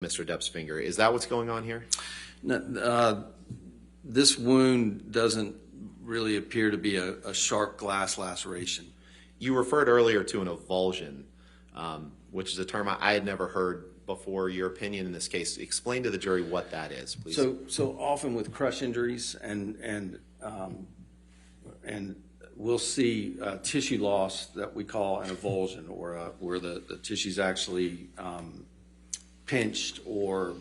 Mr. Depp's finger. Is that what's going on here? No, this wound doesn't really appear to be a sharp glass laceration. You referred earlier to an avulsion, which is a term I had never heard before. Your opinion in this case. Explain to the jury what that is, please. So often with crush injuries and we'll see tissue loss that we call an avulsion, or where the tissue's actually pinched or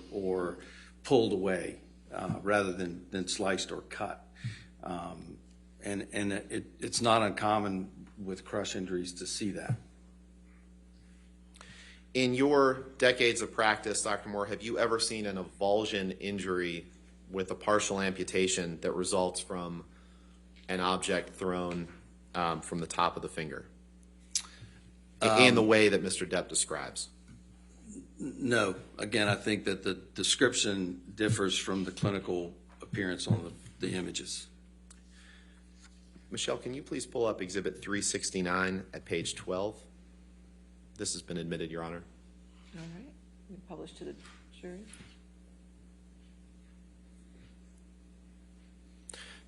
pulled away rather than sliced or cut. It's not uncommon with crush injuries to see that. In your decades of practice, Dr. Moore, have you ever seen an avulsion injury with a partial amputation that results from an object thrown from the top of the finger in the way that Mr. Depp describes? No. Again, I think that the description differs from the clinical appearance on the images. Michelle, can you please pull up Exhibit 369 at page 12? This has been admitted, Your Honor. All right. We publish to the jury.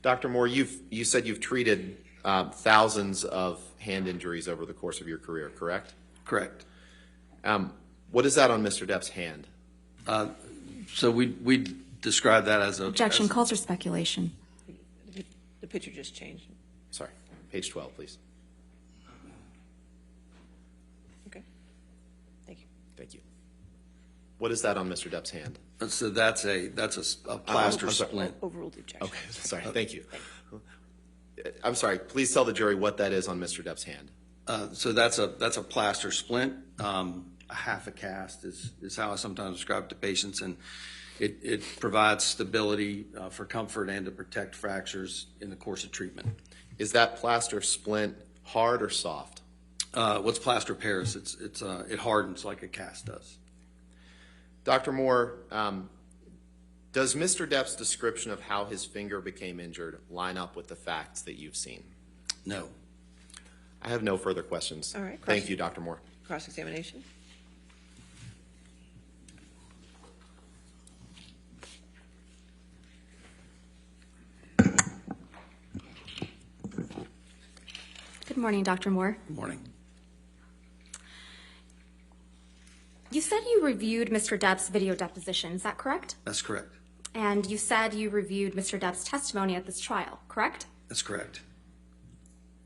Dr. Moore, you said you've treated thousands of hand injuries over the course of your career, correct? Correct. What is that on Mr. Depp's hand? So we describe that as a... Objection. Calls for speculation. The picture just changed. Sorry. Page 12, please. Okay. Thank you. Thank you. What is that on Mr. Depp's hand? So that's a plaster splint. Overruled the objection. Okay, sorry. Thank you. I'm sorry. Please tell the jury what that is on Mr. Depp's hand. So that's a plaster splint. A half a cast is how I sometimes describe it to patients, and it provides stability for comfort and to protect fractures in the course of treatment. Is that plaster splint hard or soft? What's plaster Paris? It hardens like a cast does. Dr. Moore, does Mr. Depp's description of how his finger became injured line up with the facts that you've seen? No. I have no further questions. All right. Thank you, Dr. Moore. Cross-examination. Good morning, Dr. Moore. Good morning. You said you reviewed Mr. Depp's video deposition. Is that correct? That's correct. And you said you reviewed Mr. Depp's testimony at this trial, correct? That's correct.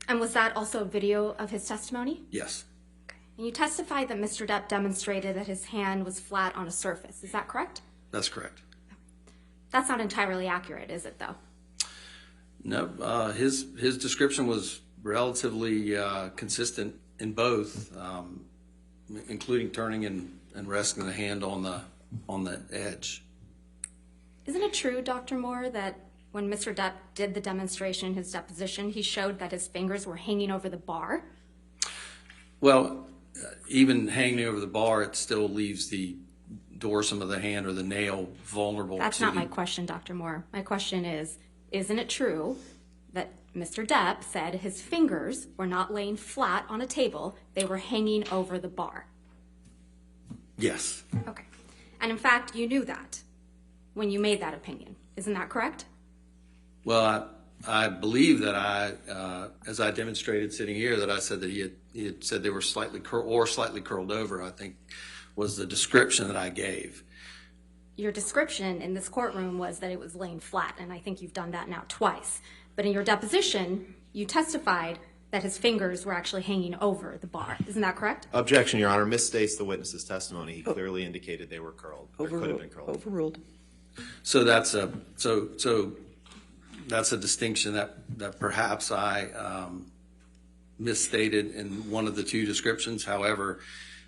And was that also a video of his testimony? Yes. Okay. And you testified that Mr. Depp demonstrated that his hand was flat on a surface. Is that correct? That's correct. That's not entirely accurate, is it, though? No. His description was relatively consistent in both, including turning and resting the hand on the edge. Isn't it true, Dr. Moore, that when Mr. Depp did the demonstration in his deposition, he showed that his fingers were hanging over the bar? Well, even hanging over the bar, it still leaves the dorsum of the hand or the nail vulnerable. That's not my question, Dr. Moore. My question is, isn't it true that Mr. Depp said his fingers were not laying flat on a table, they were hanging over the bar? Yes. Okay. And in fact, you knew that when you made that opinion. Isn't that correct? Well, I believe that as I demonstrated sitting here, that I said that he had said they were slightly curled over, I think was the description that I gave. Your description in this courtroom was that it was laying flat, and I think you've done that now twice. But in your deposition, you testified that his fingers were actually hanging over the bar. Isn't that correct? Objection, Your Honor. Misstates the witness's testimony. He clearly indicated they were curled. Or could have been curled. Overruled. So that's a distinction that perhaps I misstated in one of the two descriptions. However,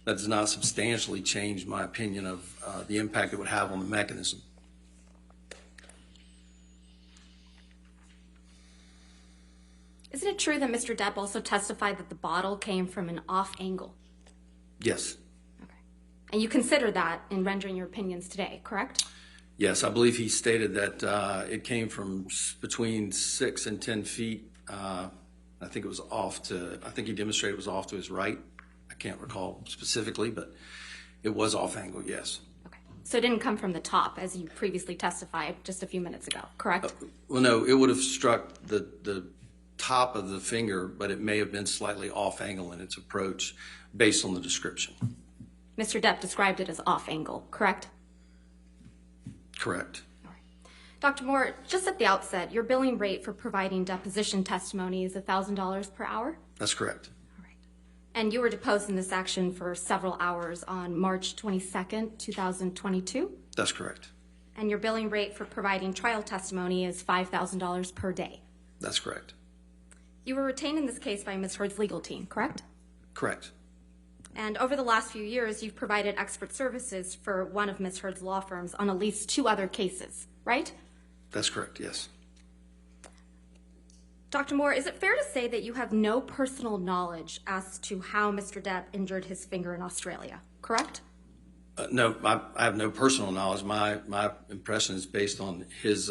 that does not substantially change my opinion of the impact it would have on the mechanism. Isn't it true that Mr. Depp also testified that the bottle came from an off angle? Yes. Okay. And you consider that in rendering your opinions today, correct? Yes, I believe he stated that it came from between 6 and 10 feet. I think it was I think he demonstrated it was off to his right. I can't recall specifically, but it was off angle, yes. Okay. So it didn't come from the top, as you previously testified just a few minutes ago, correct? Well, no, it would have struck the top of the finger, but it may have been slightly off angle in its approach based on the description. Mr. Depp described it as off angle, correct? Correct. Dr. Moore, just at the outset, your billing rate for providing deposition testimony is $1,000 per hour? That's correct. All right. And you were deposed in this action for several hours on March 22nd, 2022? That's correct. And your billing rate for providing trial testimony is $5,000 per day? That's correct. You were retained in this case by Ms. Heard's legal team, correct? Correct. And over the last few years, you've provided expert services for one of Ms. Heard's law firms on at least 2 other cases, right? That's correct, yes. Dr. Moore, is it fair to say that you have no personal knowledge as to how Mr. Depp injured his finger in Australia, correct? No, I have no personal knowledge. My impression is based on his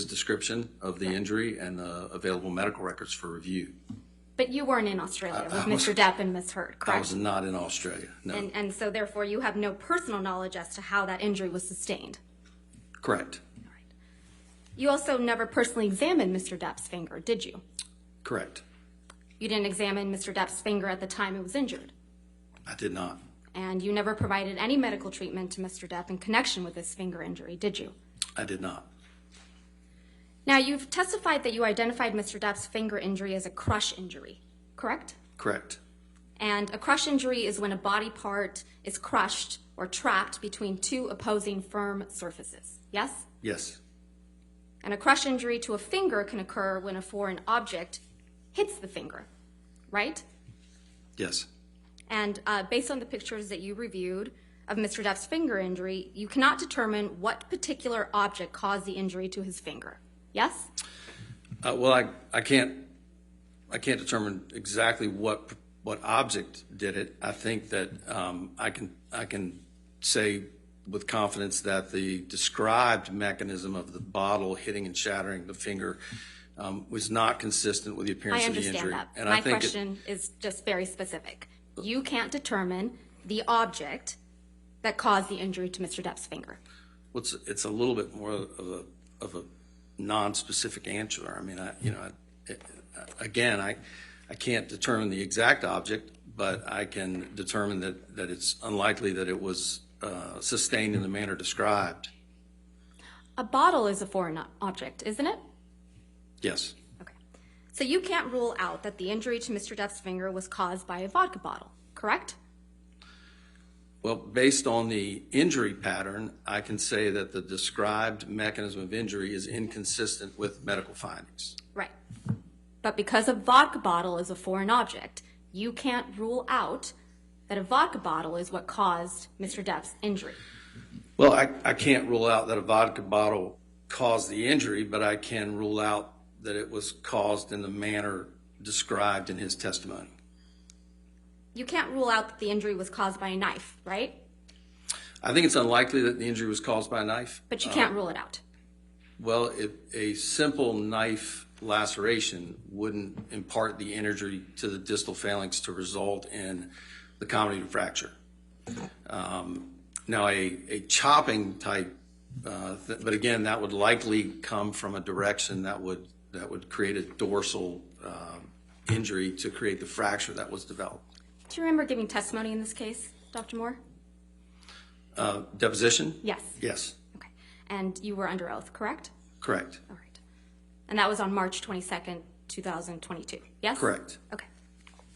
description of the injury and the available medical records for review. But you weren't in Australia with Mr. Depp and Ms. Heard, correct? I was not in Australia, no. And so therefore you have no personal knowledge as to how that injury was sustained? Correct. You also never personally examined Mr. Depp's finger, did you? Correct. You didn't examine Mr. Depp's finger at the time it was injured? I did not. And you never provided any medical treatment to Mr. Depp in connection with his finger injury, did you? I did not. Now, you've testified that you identified Mr. Depp's finger injury as a crush injury, correct? Correct. And a crush injury is when a body part is crushed or trapped between 2 opposing firm surfaces, yes? Yes. And a crush injury to a finger can occur when a foreign object hits the finger, right? Yes. And based on the pictures that you reviewed of Mr. Depp's finger injury, you cannot determine what particular object caused the injury to his finger, yes? Well, I can't determine exactly what object did it. I think that I can say with confidence that the described mechanism of the bottle hitting and shattering the finger was not consistent with the appearance of the injury. I understand that. And My I think question is just very specific. You can't determine the object that caused the injury to Mr. Depp's finger. Well, it's a little bit more of a non-specific answer. I mean, I can't determine the exact object, but I can determine that it's unlikely that it was sustained in the manner described. A bottle is a foreign object, isn't it? Yes. Okay. So you can't rule out that the injury to Mr. Depp's finger was caused by a vodka bottle, correct? Well, based on the injury pattern, I can say that the described mechanism of injury is inconsistent with medical findings. Right. But because a vodka bottle is a foreign object, you can't rule out that a vodka bottle is what caused Mr. Depp's injury. Well, I can't rule out that a vodka bottle caused the injury, but I can rule out that it was caused in the manner described in his testimony. You can't rule out that the injury was caused by a knife, right? I think it's unlikely that the injury was caused by a knife. But you can't rule it out. Well, a simple knife laceration wouldn't impart the injury to the distal phalanx to result in the comedy fracture. Now, a chopping type, but again, that would likely come from a direction that would create a dorsal injury to create the fracture that was developed. Do you remember giving testimony in this case, Dr. Moore? Deposition? Yes. Yes. Okay. And you were under oath, correct? Correct. All right. And that was on March 22nd, 2022, yes? Correct. Okay.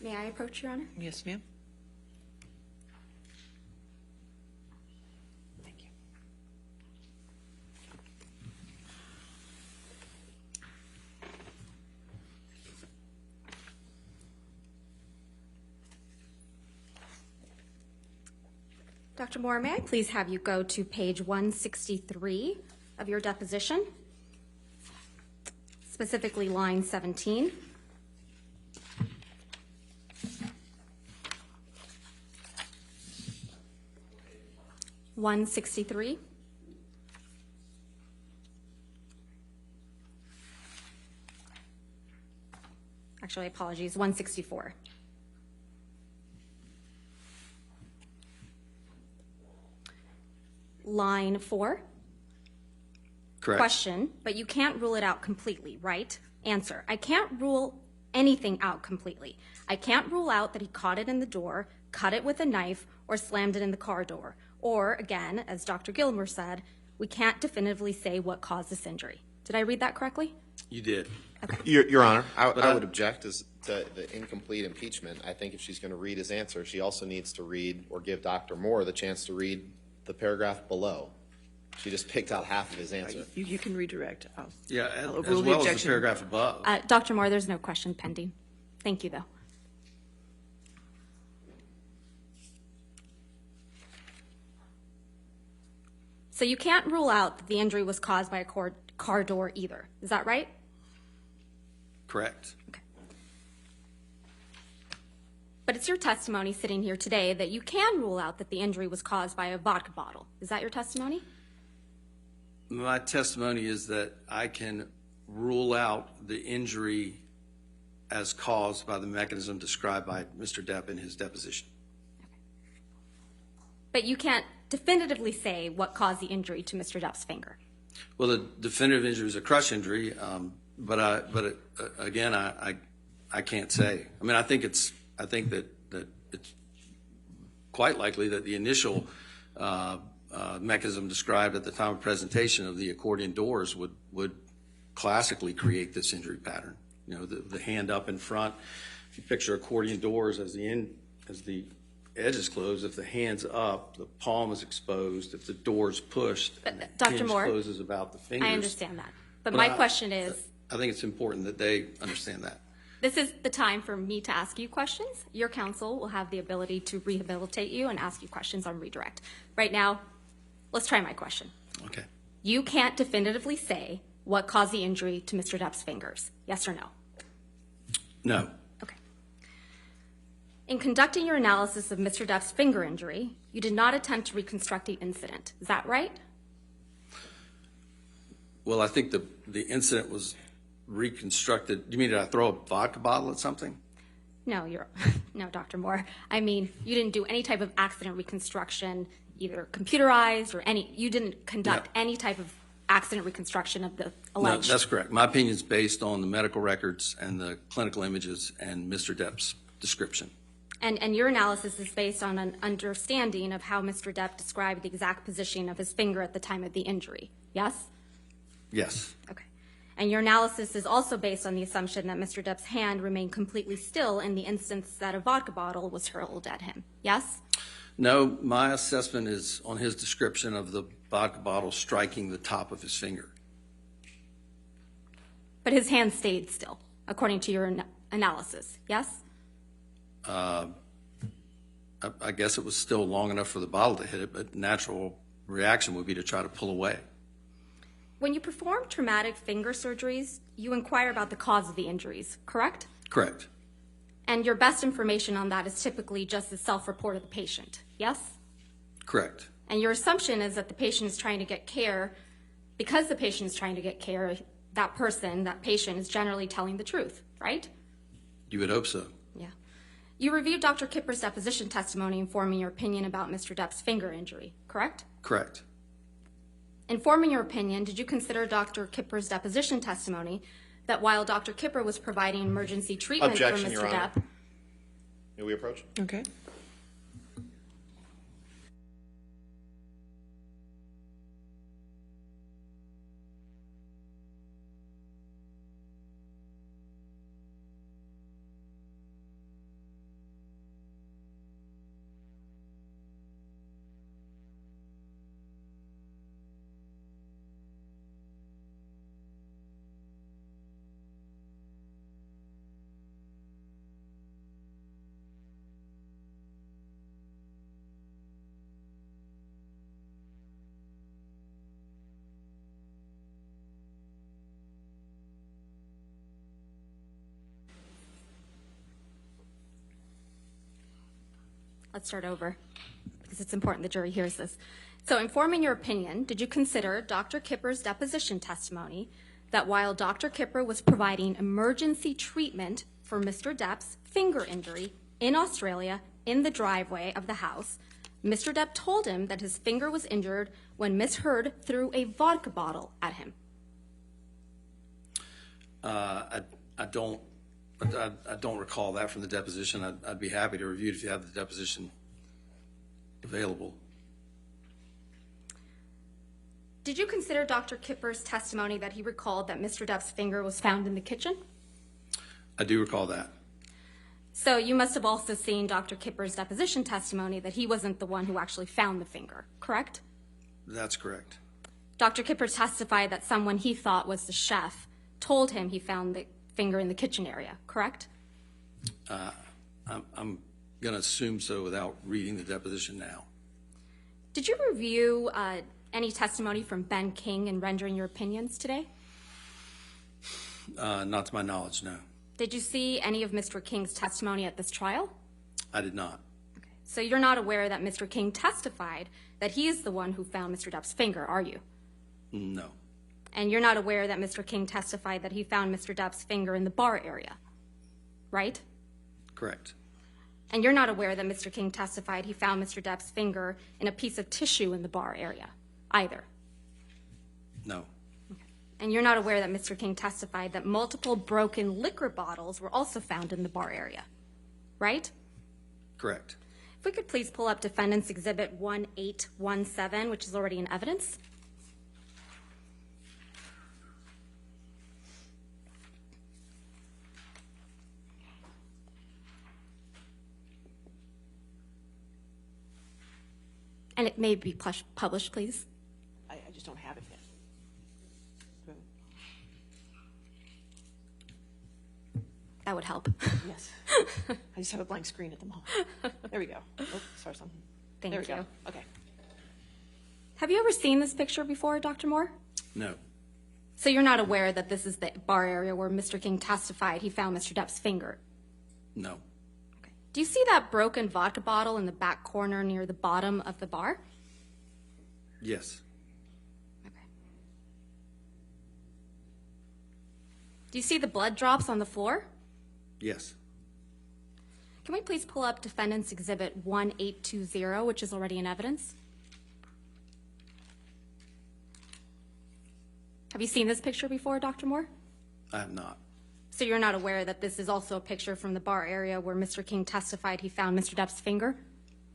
May I approach, Your Honor? Yes, ma'am. Thank you. Dr. Moore, may I please have you go to page 163 of your deposition, specifically line 17. (163). Actually, apologies, 164. line 4? Correct. Question, but you can't rule it out completely, right? Answer, I can't rule anything out completely. I can't rule out that he caught it in the door, cut it with a knife, or slammed it in the car door. Or, again, as Dr. Gilmer said, we can't definitively say what caused this injury. Did I read that correctly? You did. Your Honor, I I- would object as to the incomplete impeachment. I think if she's going to read his answer, she also needs to read or give Dr. Moore the chance to read the paragraph below. She just picked out half of his answer. You can redirect. Yeah, I'll as overrule the well as the objection. paragraph above. Dr. Moore, there's no question pending. Thank you, though. So you can't rule out that the injury was caused by a car door either. Is that right? Correct. Okay. But it's your testimony sitting here today that you can rule out that the injury was caused by a vodka bottle. Is that your testimony? My testimony is that I can rule out the injury as caused by the mechanism described by Mr. Depp in his deposition. But you can't definitively say what caused the injury to Mr. Depp's finger. Well, the definitive injury is a crush injury, but again, I can't say. I mean, I think that it's quite likely that the initial mechanism described at the time of presentation of the accordion doors would classically create this injury pattern. You know, the hand up in front. If you picture accordion doors as the edge is closed, if the hand's up, the palm is exposed. If the door's pushed, and the Dr. hinge Moore, closes about the fingers. I understand that. But my question is, I think it's important that they understand that. this is the time for me to ask you questions. Your counsel will have the ability to rehabilitate you and ask you questions on redirect. Right now, let's try my question. Okay. You can't definitively say what caused the injury to Mr. Depp's fingers. Yes or no? No. Okay. In conducting your analysis of Mr. Depp's finger injury, you did not attempt to reconstruct the incident. Is that right? Well, I think the incident was reconstructed. You mean did I throw a vodka bottle at something? No, no, Dr. Moore. I mean, you didn't do any type of accident reconstruction, either computerized or you didn't conduct any type of accident reconstruction of the alleged. No, that's correct. My opinion is based on the medical records and the clinical images and Mr. Depp's description. And your analysis is based on an understanding of how Mr. Depp described the exact position of his finger at the time of the injury, yes? Yes. Okay. And your analysis is also based on the assumption that Mr. Depp's hand remained completely still in the instance that a vodka bottle was hurled at him, yes? No, my assessment is on his description of the vodka bottle striking the top of his finger. But his hand stayed still, according to your analysis, yes? I guess it was still long enough for the bottle to hit it, but natural reaction would be to try to pull away. When you perform traumatic finger surgeries, you inquire about the cause of the injuries, correct? Correct. And your best information on that is typically just the self-report of the patient, yes? Correct. And your assumption is that the patient is trying to get care. Because the patient is trying to get care, that patient is generally telling the truth, right? You would hope so. Yeah. You reviewed Dr. Kipper's deposition testimony informing your opinion about Mr. Depp's finger injury, correct? Correct. In forming your opinion, did you consider Dr. Kipper's deposition testimony that while Dr. Kipper was providing emergency treatment Objection, for Your Mr. Honor. Depp? May we approach? Okay. Let's start over because it's important the jury hears this. So in forming your opinion, did you consider Dr. Kipper's deposition testimony that while Dr. Kipper was providing emergency treatment for Mr. Depp's finger injury in Australia in the driveway of the house, Mr. Depp told him that his finger was injured when when Miss Heard threw a vodka bottle at him? I don't recall that from the deposition. I'd be happy to review it if you have the deposition available. Did you consider Dr. Kipper's testimony that he recalled that Mr. Depp's finger was found in the kitchen? I do recall that. So you must have also seen Dr. Kipper's deposition testimony that he wasn't the one who actually found the finger, correct? That's correct. Dr. Kipper testified that someone he thought was the chef told him he found the finger in the kitchen area, correct? I'm going to assume so without reading the deposition now. Did you review any testimony from Ben King in rendering your opinions today? Not to my knowledge, no. Did you see any of Mr. King's testimony at this trial? I did not. So you're not aware that Mr. King testified that he is the one who found Mr. Depp's finger, are you? No. And you're not aware that Mr. King testified that he found Mr. Depp's finger in the bar area, right? Correct. And you're not aware that Mr. King testified he found Mr. Depp's finger in a piece of tissue in the bar area, either? No. And you're not aware that Mr. King testified that multiple broken liquor bottles were also found in the bar area, right? Correct. If we could please pull up Defendant's Exhibit 1817, which is already in evidence. And it may be published, please. I just don't have it yet. That would help. Yes. I just have a blank screen at the moment. There we go. Oh, sorry, something. Thank There we you. go. Okay. Have you ever seen this picture before, Dr. Moore? No. So you're not aware that this is the bar area where Mr. King testified he found Mr. Depp's finger? No. Okay. Do you see that broken vodka bottle in the back corner near the bottom of the bar? Yes. Okay. Do you see the blood drops on the floor? Yes. Can we please pull up Defendant's Exhibit 1820, which is already in evidence? Have you seen this picture before, Dr. Moore? I have not. So you're not aware that this is also a picture from the bar area where Mr. King testified he found Mr. Depp's finger?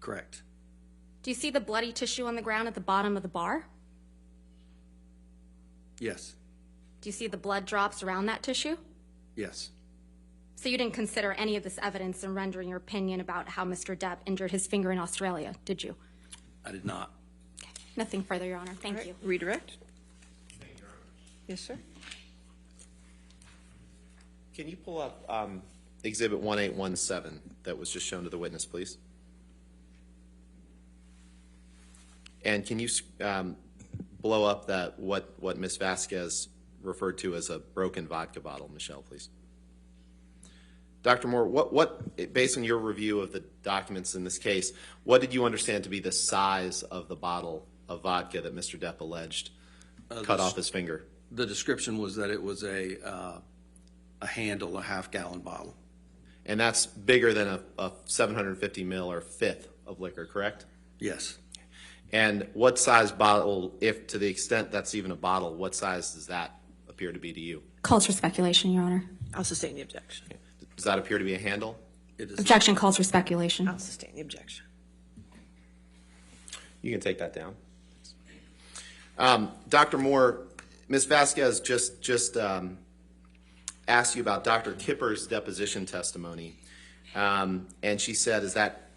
Correct. Do you see the bloody tissue on the ground at the bottom of the bar? Yes. Do you see the blood drops around that tissue? Yes. So you didn't consider any of this evidence in rendering your opinion about how Mr. Depp injured his finger in Australia, did you? I did not. Okay. Nothing further, Your Honor. Thank you. Redirect. Yes, sir. Can you pull up Exhibit 1817 that was just shown to the witness, please? And can you blow up that what Ms. Vasquez referred to as a broken vodka bottle, Michelle, please? Dr. Moore, what, based on your review of the documents in this case, what did you understand to be the size of the bottle of vodka that Mr. Depp alleged cut off his finger? The description was that it was a handle, a half-gallon bottle. And that's bigger than a 750 mil or fifth of liquor, correct? Yes. And what size bottle, if to the extent that's even a bottle, what size does that appear to be to you? Calls for speculation, Your Honor. I'll sustain the objection. Does that appear to be a handle? It is. Objection calls for speculation. I'll sustain the objection. You can take that down. Dr. Moore, Ms. Vasquez just asked you about Dr. Kipper's deposition testimony, and she said, is that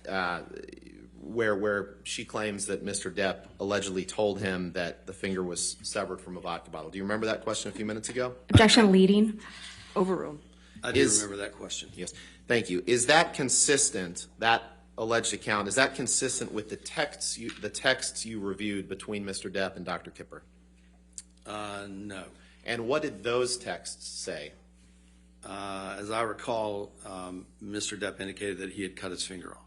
where she claims that Mr. Depp allegedly told him that the finger was severed from a vodka bottle. Do you remember that question a few minutes ago? Objection leading. Overruled. I do remember that question. Yes, thank you. Is that consistent, that alleged account, is that consistent with the texts you reviewed between Mr. Depp and Dr. Kipper? No. And what did those texts say? As I recall, Mr. Depp indicated that he had cut his finger off.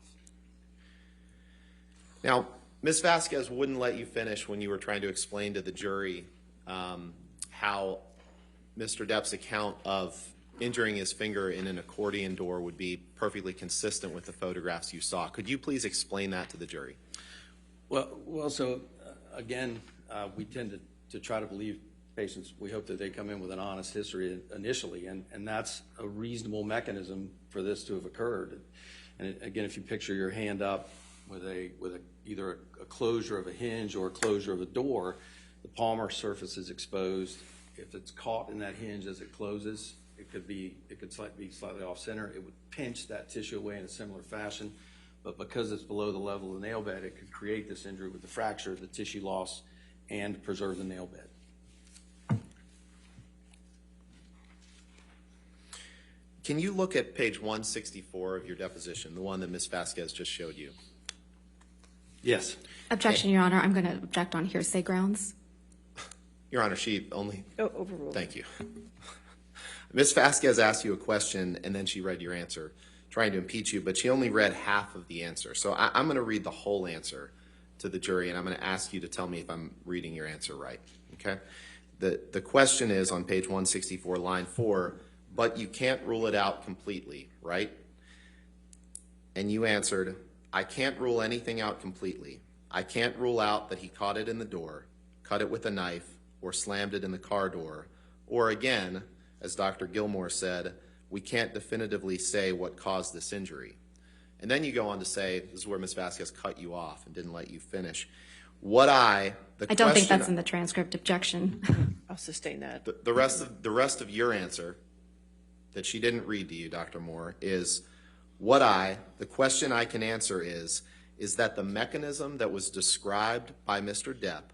Now, Ms. Vasquez wouldn't let you finish when you were trying to explain to the jury how Mr. Depp's account of injuring his finger in an accordion door would be perfectly consistent with the photographs you saw. Could you please explain that to the jury? Well, so again, we tend to try to believe patients, we hope that they come in with an honest history initially, and that's a reasonable mechanism for this to have occurred. And again, if you picture your hand up with either a closure of a hinge or a closure of a door, the palmar surface is exposed. If it's caught in that hinge as it closes, it could be slightly off center. It would pinch that tissue away in a similar fashion, but because it's below the level of the nail bed, it could create this injury with the fracture, the tissue loss, and preserve the nail bed. Can you look at page 164 of your deposition, the one that Ms. Vasquez just showed you? Yes. Objection, Your Honor. I'm going to object on hearsay grounds. Your Honor, she only... Oh, overruled. Thank you. Ms. Vasquez asked you a question, and then she read your answer, trying to impeach you, but she only read half of the answer. So I'm going to read the whole answer to the jury, and I'm going to ask you to tell me if I'm reading your answer right, okay? The question is on page 164, line 4, but you can't rule it out completely, right? And you answered, I can't rule anything out completely. I can't rule out that he caught it in the door, cut it with a knife, or slammed it in the car door. Or again, as Dr. Gilmore said, we can't definitively say what caused this injury. And then you go on to say, this is where Ms. Vasquez cut you off and didn't let you finish. I don't think that's in the transcript. Objection. I'll sustain that. The rest of your answer that she didn't read to you, Dr. Moore, is the question I can answer is that the mechanism that was described by Mr. Depp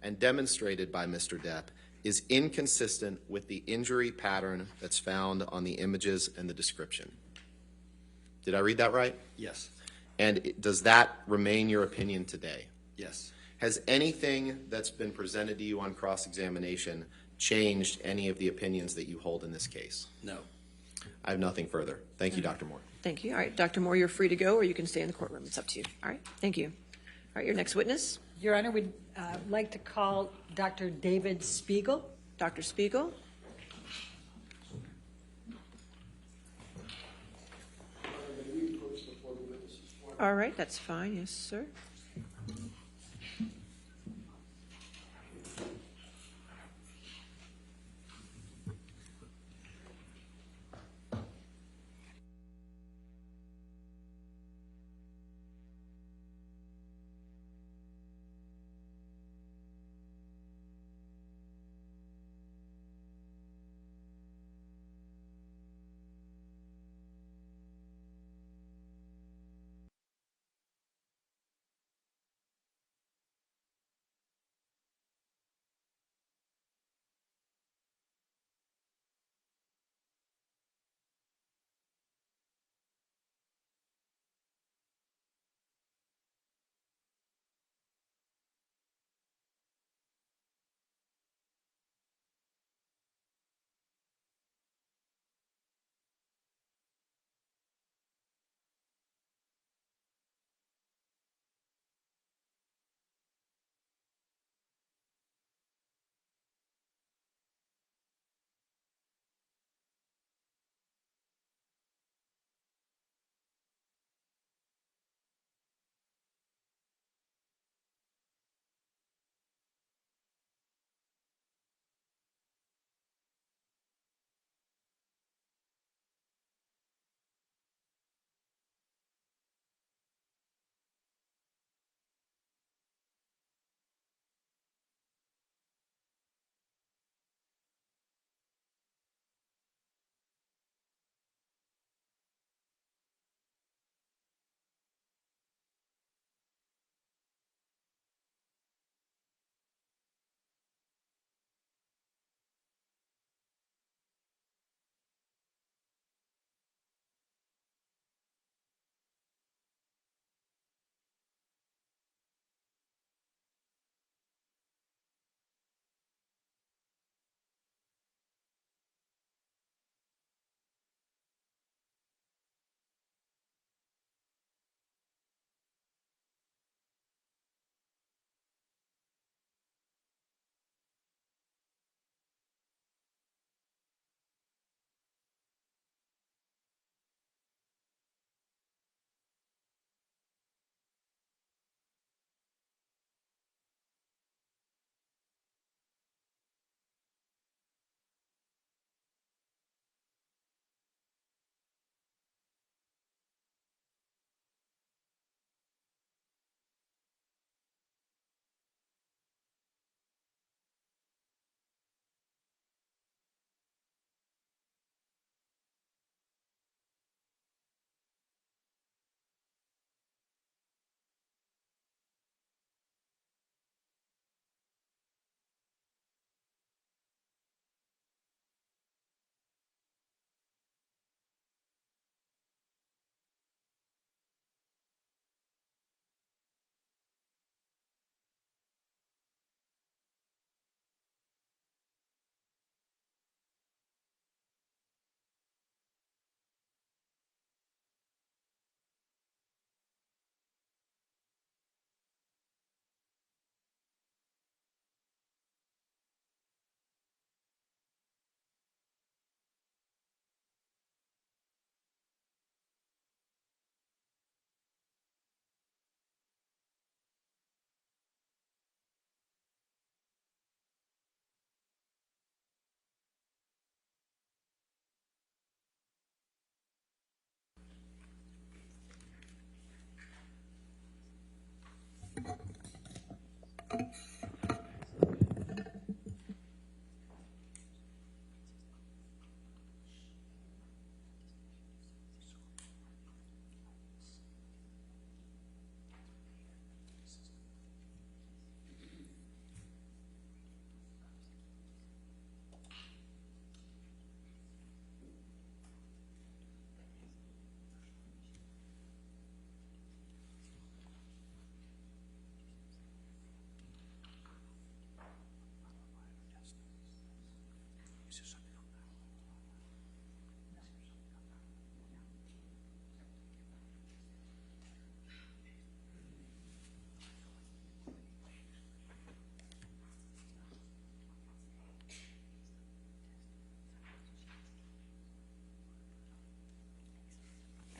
and demonstrated by Mr. Depp is inconsistent with the injury pattern that's found on the images and the description. Did I read that right? Yes. And does that remain your opinion today? Yes. Has anything that's been presented to you on cross-examination changed any of the opinions that you hold in this case? No. I have nothing further. Thank you, Dr. Moore. Thank you. All right, Dr. Moore, you're free to go, or you can stay in the courtroom. It's up to you. All right, thank you. All right, your next witness, Your Honor, we'd like to call Dr. David Spiegel. Dr. Spiegel. All right, that's fine. Yes, sir.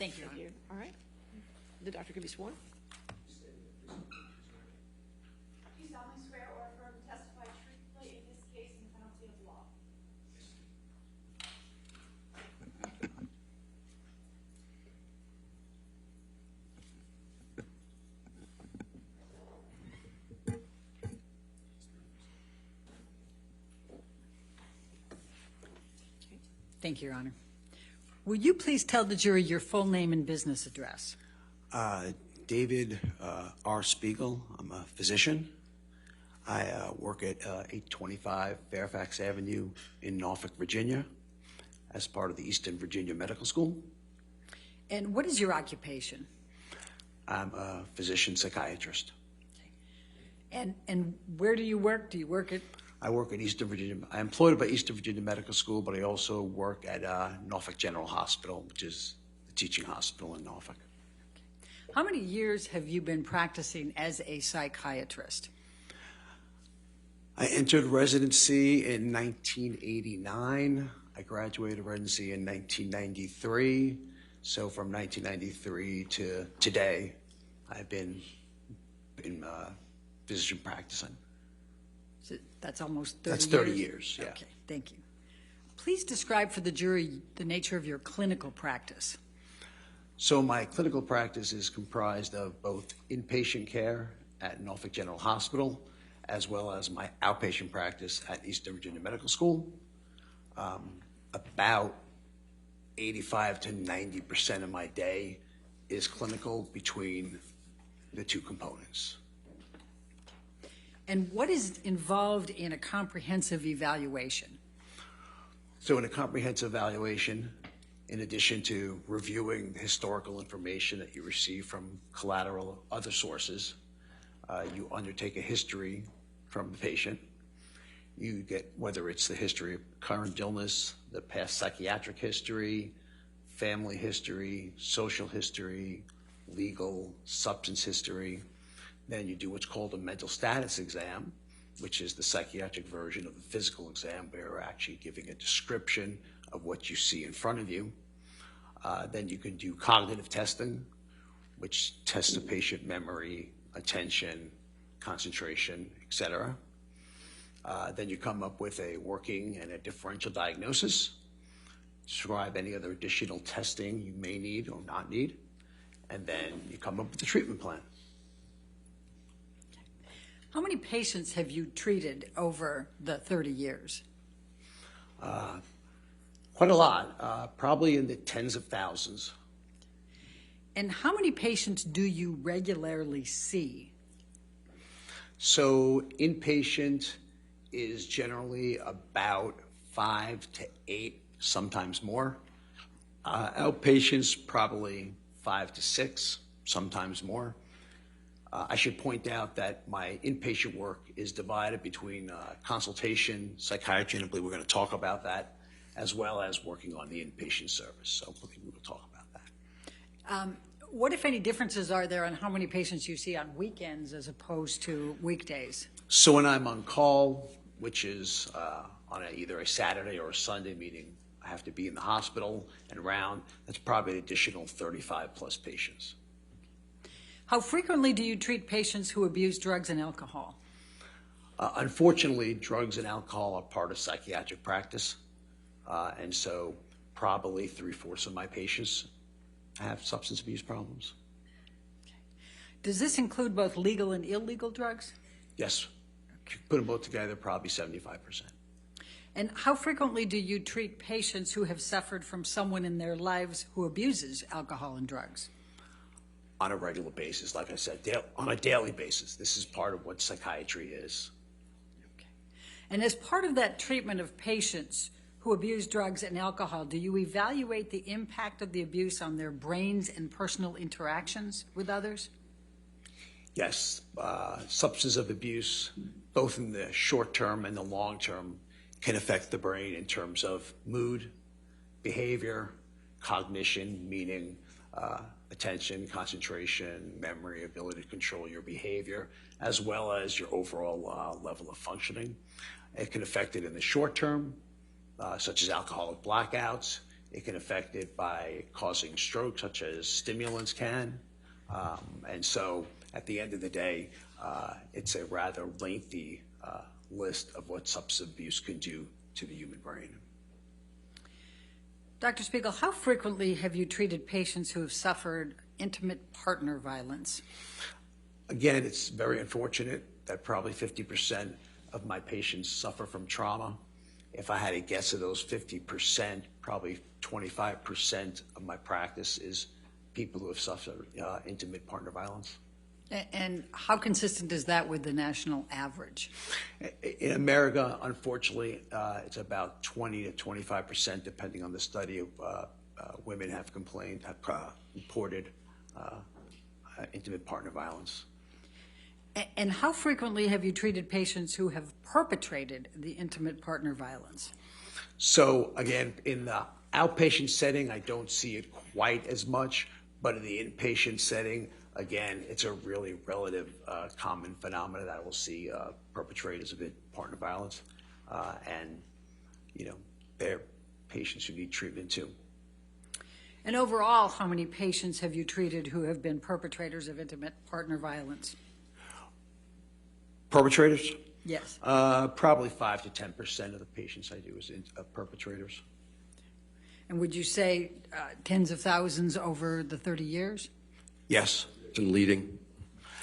Thank you, Your Thank Honor. you. All right. The doctor can be sworn. Do you solemnly swear or affirm to testify truthfully in this case in penalty of law? Thank you, Your Honor. Will you please tell the jury your full name and business address? David R. Spiegel. I'm a physician. I work at 825 Fairfax Avenue in Norfolk, Virginia, as part of the Eastern Virginia Medical School. And what is your occupation? I'm a physician psychiatrist. And where do you work? Do you work at? I work at Eastern Virginia. I'm employed by Eastern Virginia Medical School, but I also work at Norfolk General Hospital, which is the teaching hospital in Norfolk. How many years have you been practicing as a psychiatrist? I entered residency in 1989. I graduated residency in 1993. So from 1993 to today, I've been in physician practicing. So that's almost 30 That's years? 30 years, yeah. Okay, thank you. Please describe for the jury the nature of your clinical practice. So my clinical practice is comprised of both inpatient care at Norfolk General Hospital, as well as my outpatient practice at Eastern Virginia Medical School. About 85 to 90% of my day is clinical between the two components. And what is involved in a comprehensive evaluation? So in a comprehensive evaluation, in addition to reviewing the historical information that you receive from collateral other sources, you undertake a history from the patient. You get whether it's the history of current illness, the past psychiatric history, family history, social history, legal, substance history. Then you do what's called a mental status exam, which is the psychiatric version of the physical exam, where you're actually giving a description of what you see in front of you. Then you can do cognitive testing, which tests the patient memory, attention, concentration, etc. Then you come up with a working and a differential diagnosis, describe any other additional testing you may need or not need, and then you come up with a treatment plan. How many patients have you treated over the 30 years? Quite a lot, probably in the tens of thousands. And how many patients do you regularly see? So inpatient is generally about 5 to 8, sometimes more. Outpatients probably 5 to 6, sometimes more. I should point out that my inpatient work is divided between consultation, psychiatry, and I believe we're going to talk about that, as well as working on the inpatient service. So I believe we will talk about that. What, if any, differences are there on how many patients you see on weekends as opposed to weekdays? So when I'm on call, which is on either a Saturday or a Sunday meeting, I have to be in the hospital and around. That's probably an additional 35 plus patients. How frequently do you treat patients who abuse drugs and alcohol? Unfortunately, drugs and alcohol are part of psychiatric practice. And so probably 3/4 of my patients have substance abuse problems. Does this include both legal and illegal drugs? Yes. Put them both together, probably 75%. And how frequently do you treat patients who have suffered from someone in their lives who abuses alcohol and drugs? On a regular basis, like I said, on a daily basis. This is part of what psychiatry is. And as part of that treatment of patients who abuse drugs and alcohol, do you evaluate the impact of the abuse on their brains and personal interactions with others? Yes, substance of abuse, both in the short term and the long term, can affect the brain in terms of mood, behavior, cognition, meaning attention, concentration, memory, ability to control your behavior, as well as your overall level of functioning. It can affect it in the short term, such as alcoholic blackouts. It can affect it by causing stroke, such as stimulants can. And so at the end of the day, it's a rather lengthy list of what substance abuse can do to the human brain. Dr. Spiegel, how frequently have you treated patients who have suffered intimate partner violence? Again, it's very unfortunate that probably 50% of my patients suffer from trauma. If I had to guess of those 50%, probably 25% of my practice is people who have suffered intimate partner violence. And how consistent is that with the national average? In America, unfortunately, it's about 20 to 25%, depending on the study of women have reported intimate partner violence. And how frequently have you treated patients who have perpetrated the intimate partner violence? So again, in the outpatient setting, I don't see it quite as much, but in the inpatient setting, again, it's a really relative common phenomenon that I will see perpetrators of partner violence, and they're patients who need treatment too. And overall, how many patients have you treated who have been perpetrators of intimate partner violence? Perpetrators? Yes. Probably 5 to 10% of the patients I do is perpetrators. And would you say tens of thousands over the 30 years? Yes. And leading.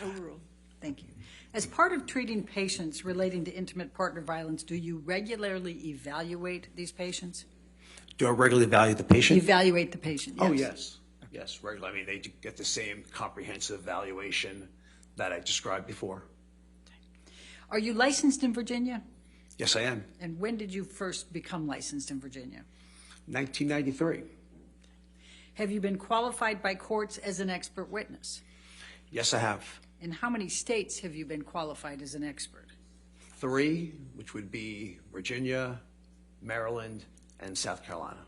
Overruled. Thank you. As part of treating patients relating to intimate partner violence, do you regularly evaluate these patients? Do I regularly evaluate the patient? Evaluate the patient, yes. Oh, yes. Yes, regularly. I mean, they get the same comprehensive evaluation that I described before. Are you licensed in Virginia? Yes, I am. And when did you first become licensed in Virginia? 1993. Have you been qualified by courts as an expert witness? Yes, I have. In how many states have you been qualified as an expert? 3, which would be Virginia, Maryland, and South Carolina.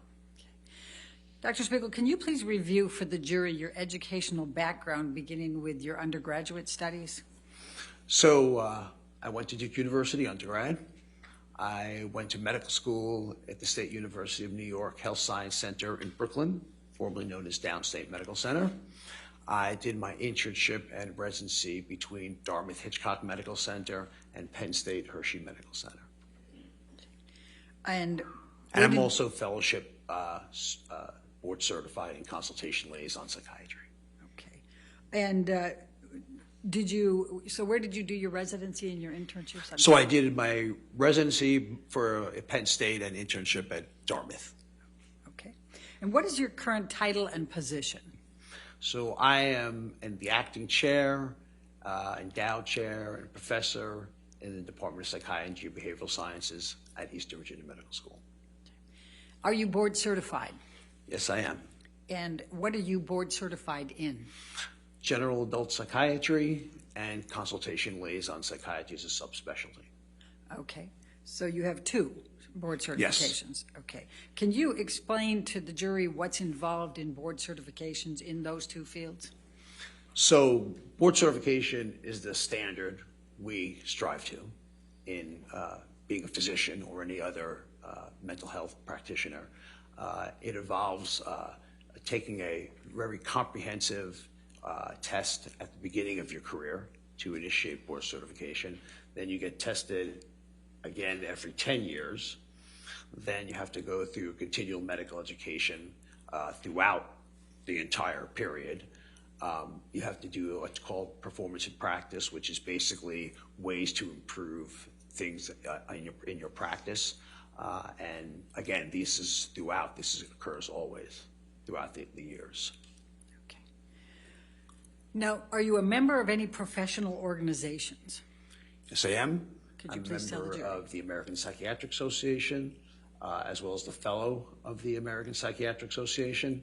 Dr. Spiegel, can you please review for the jury your educational background beginning with your undergraduate studies? So I went to Duke University undergrad. I went to medical school at the State University of New York Health Science Center in Brooklyn, formerly known as Downstate Medical Center. I did my internship and residency between Dartmouth Hitchcock Medical Center and Penn State Hershey Medical Center. And I'm also fellowship board certified in consultation liaison psychiatry. okay. And where did you do your residency and your internships? So I did my residency for Penn State and internship at Dartmouth. Okay. And what is your current title and position? So I am the acting chair, endowed chair, and professor in the Department of Psychiatry and Behavioral Sciences at Eastern Virginia Medical School. Are you board certified? Yes, I am. And what are you board certified in? General adult psychiatry and consultation liaison psychiatry is a subspecialty. Okay. So you have 2 board certifications. Yes. Okay. Can you explain to the jury what's involved in board certifications in those 2 fields? So board certification is the standard we strive to in being a physician or any other mental health practitioner. It involves taking a very comprehensive test at the beginning of your career to initiate board certification. Then you get tested again every 10 years. Then you have to go through continual medical education throughout the entire period. You have to do what's called performance in practice, which is basically ways to improve things in your practice. And again, this occurs always throughout the years. Okay. Now, are you a member of any professional organizations? Yes, I am. Could you I'm please a tell the member jury? of the American Psychiatric Association, as well as the fellow of the American Psychiatric Association.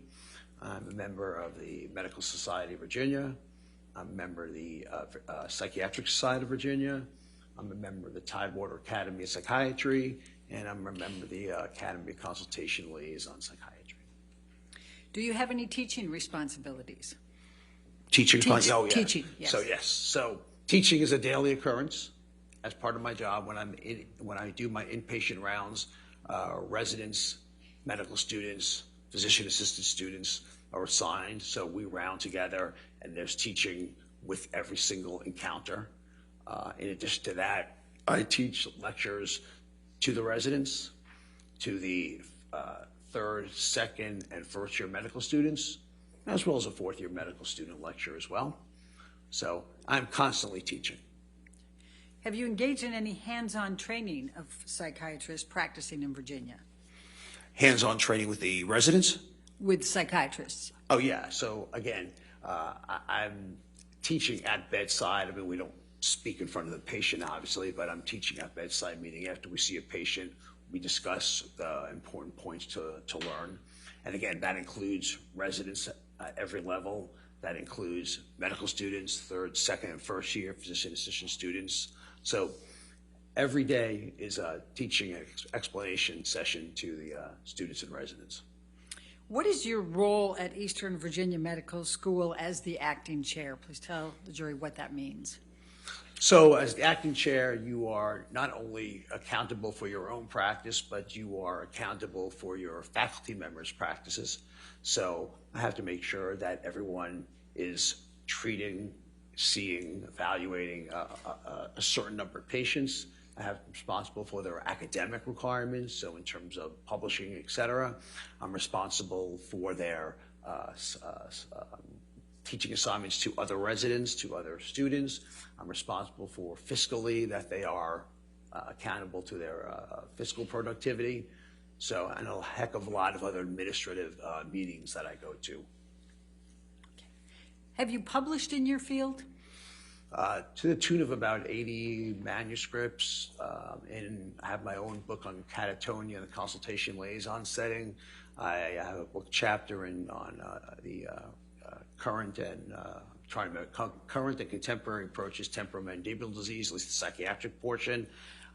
I'm a member of the Medical Society of Virginia. I'm a member of the Psychiatric Society of Virginia. I'm a member of the Tidewater Academy of Psychiatry, and I'm a member of the Academy of Consultation Liaison Psychiatry. Do you have any teaching responsibilities? Teaching? Oh, yeah. Teaching, yes. So, yes. So, teaching is a daily occurrence as part of my job when I do my inpatient rounds. Residents, medical students, physician assistant students are assigned. So we round together, and there's teaching with every single encounter. In addition to that, I teach lectures to the residents, to the third, second, and first year medical students, as well as a fourth year medical student lecture as well. So I'm constantly teaching. Have you engaged in any hands-on training of psychiatrists practicing in Virginia? Hands-on training with the residents? With psychiatrists? Oh, yeah. So again, I'm teaching at bedside. I mean, we don't speak in front of the patient, obviously, but I'm teaching at bedside, meaning after we see a patient, we discuss the important points to learn. And again, that includes residents at every level. That includes medical students, third, second, and first year physician assistant students. So every day is a teaching explanation session to the students and residents. What is your role at Eastern Virginia Medical School as the acting chair? Please tell the jury what that means. So as the acting chair, you are not only accountable for your own practice, but you are accountable for your faculty members' practices. So I have to make sure that everyone is treating, seeing, evaluating a certain number of patients. I have responsible for their academic requirements, so in terms of publishing, et cetera. I'm responsible for their teaching assignments to other residents, to other students. I'm responsible for fiscally that they are accountable to their fiscal productivity. So, and a heck of a lot of other administrative meetings that I go to. Have you published in your field? To the tune of about 80 manuscripts, and I have my own book on catatonia and the consultation liaison setting. I have a book chapter on the current and current and contemporary approaches temporomandibular disease, at least the psychiatric portion.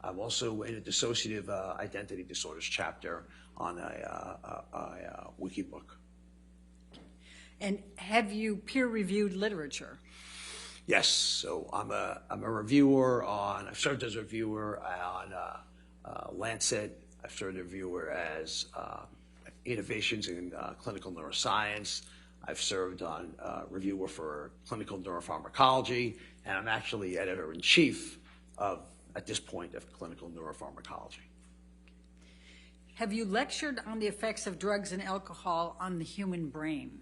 I'm also in a dissociative identity disorders chapter on a wiki book. And have you peer-reviewed literature? Yes, so I'm a reviewer I've served as a reviewer on Lancet. I've served as a reviewer as Innovations in Clinical Neuroscience. I've served on reviewer for Clinical Neuropharmacology, and I'm actually editor-in-chief at this point, of Clinical Neuropharmacology. Have you lectured on the effects of drugs and alcohol on the human brain?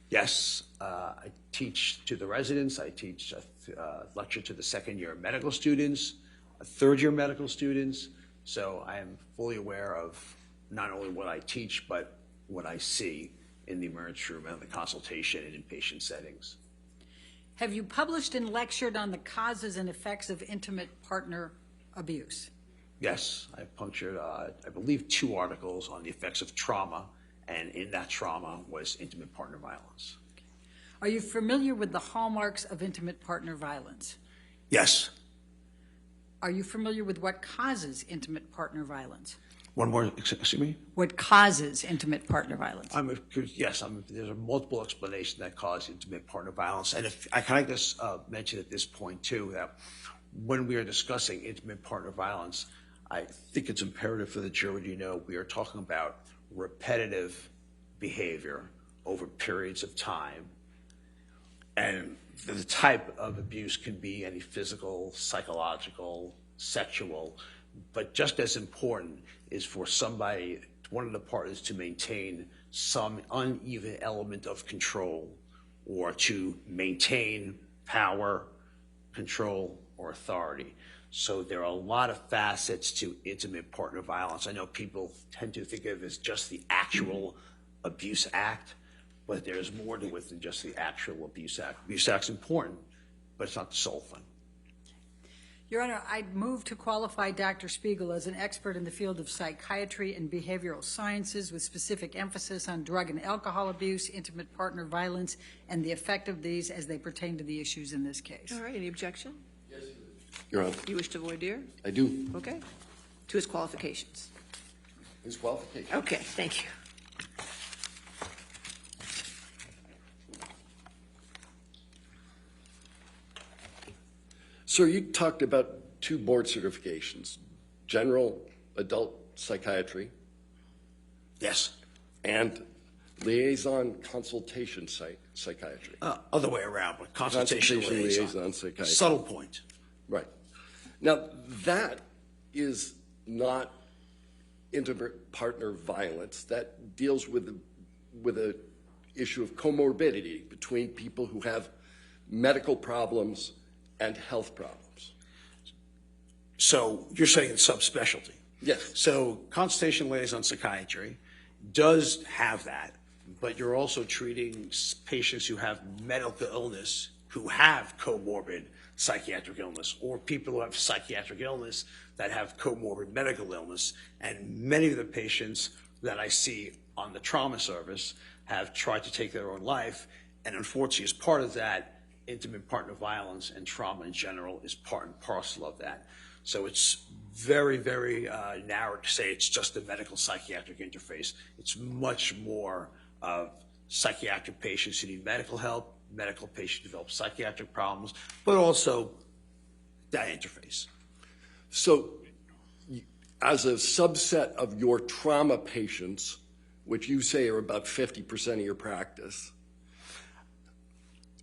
Yes, I teach to the residents. I teach lecture to the second year medical students, third year medical students. So I am fully aware of not only what I teach, but what I see in the emergency room and the consultation and inpatient settings. Have you published and lectured on the causes and effects of intimate partner abuse? Yes, I've punctured, I believe, 2 articles on the effects of trauma, and in that trauma was intimate partner violence. Are you familiar with the hallmarks of intimate partner violence? Yes. Are you familiar with what causes intimate partner violence? One more, excuse me? What causes intimate partner violence? Yes, there's a multiple explanation that cause intimate partner violence. And if I can just mention at this point too, that when we are discussing intimate partner violence, I think it's imperative for the jury to know we are talking about repetitive behavior over periods of time. And the type of abuse can be any physical, psychological, sexual, but just as important is for one of the partners to maintain some uneven element of control or to maintain power, control, or authority. So there are a lot of facets to intimate partner violence. I know people tend to think of it as just the actual abuse act, but there's more to it than just the actual abuse act. Abuse act's important, but it's not the sole thing. Your Honor, I'd move to qualify Dr. Spiegel as an expert in the field of psychiatry and behavioral sciences with specific emphasis on drug and alcohol abuse, intimate partner violence, and the effect of these as they pertain to the issues in this case. All right, any objection? Your Honor, You wish to void dear? I do. Okay. To his qualifications. His qualification. Okay, thank you. Sir, you talked about 2 board certifications, general adult psychiatry Yes. and liaison consultation psychiatry. Other way around, but consultation liaison. psychiatry. Subtle point. Right. Now, that is not intimate partner violence. That deals with a issue of comorbidity between people who have medical problems and health problems. So you're saying it's subspecialty? Yes. So consultation liaison psychiatry does have that, but you're also treating patients who have medical illness, who have comorbid psychiatric illness, or people who have psychiatric illness that have comorbid medical illness. And many of the patients that I see on the trauma service have tried to take their own life. And unfortunately, as part of that, intimate partner violence and trauma in general is part and parcel of that. So it's very, very narrow to say it's just a medical psychiatric interface. It's much more of psychiatric patients who need medical help, medical patients who develop psychiatric problems, but also that interface. So as a subset of your trauma patients, which you say are about 50% of your practice,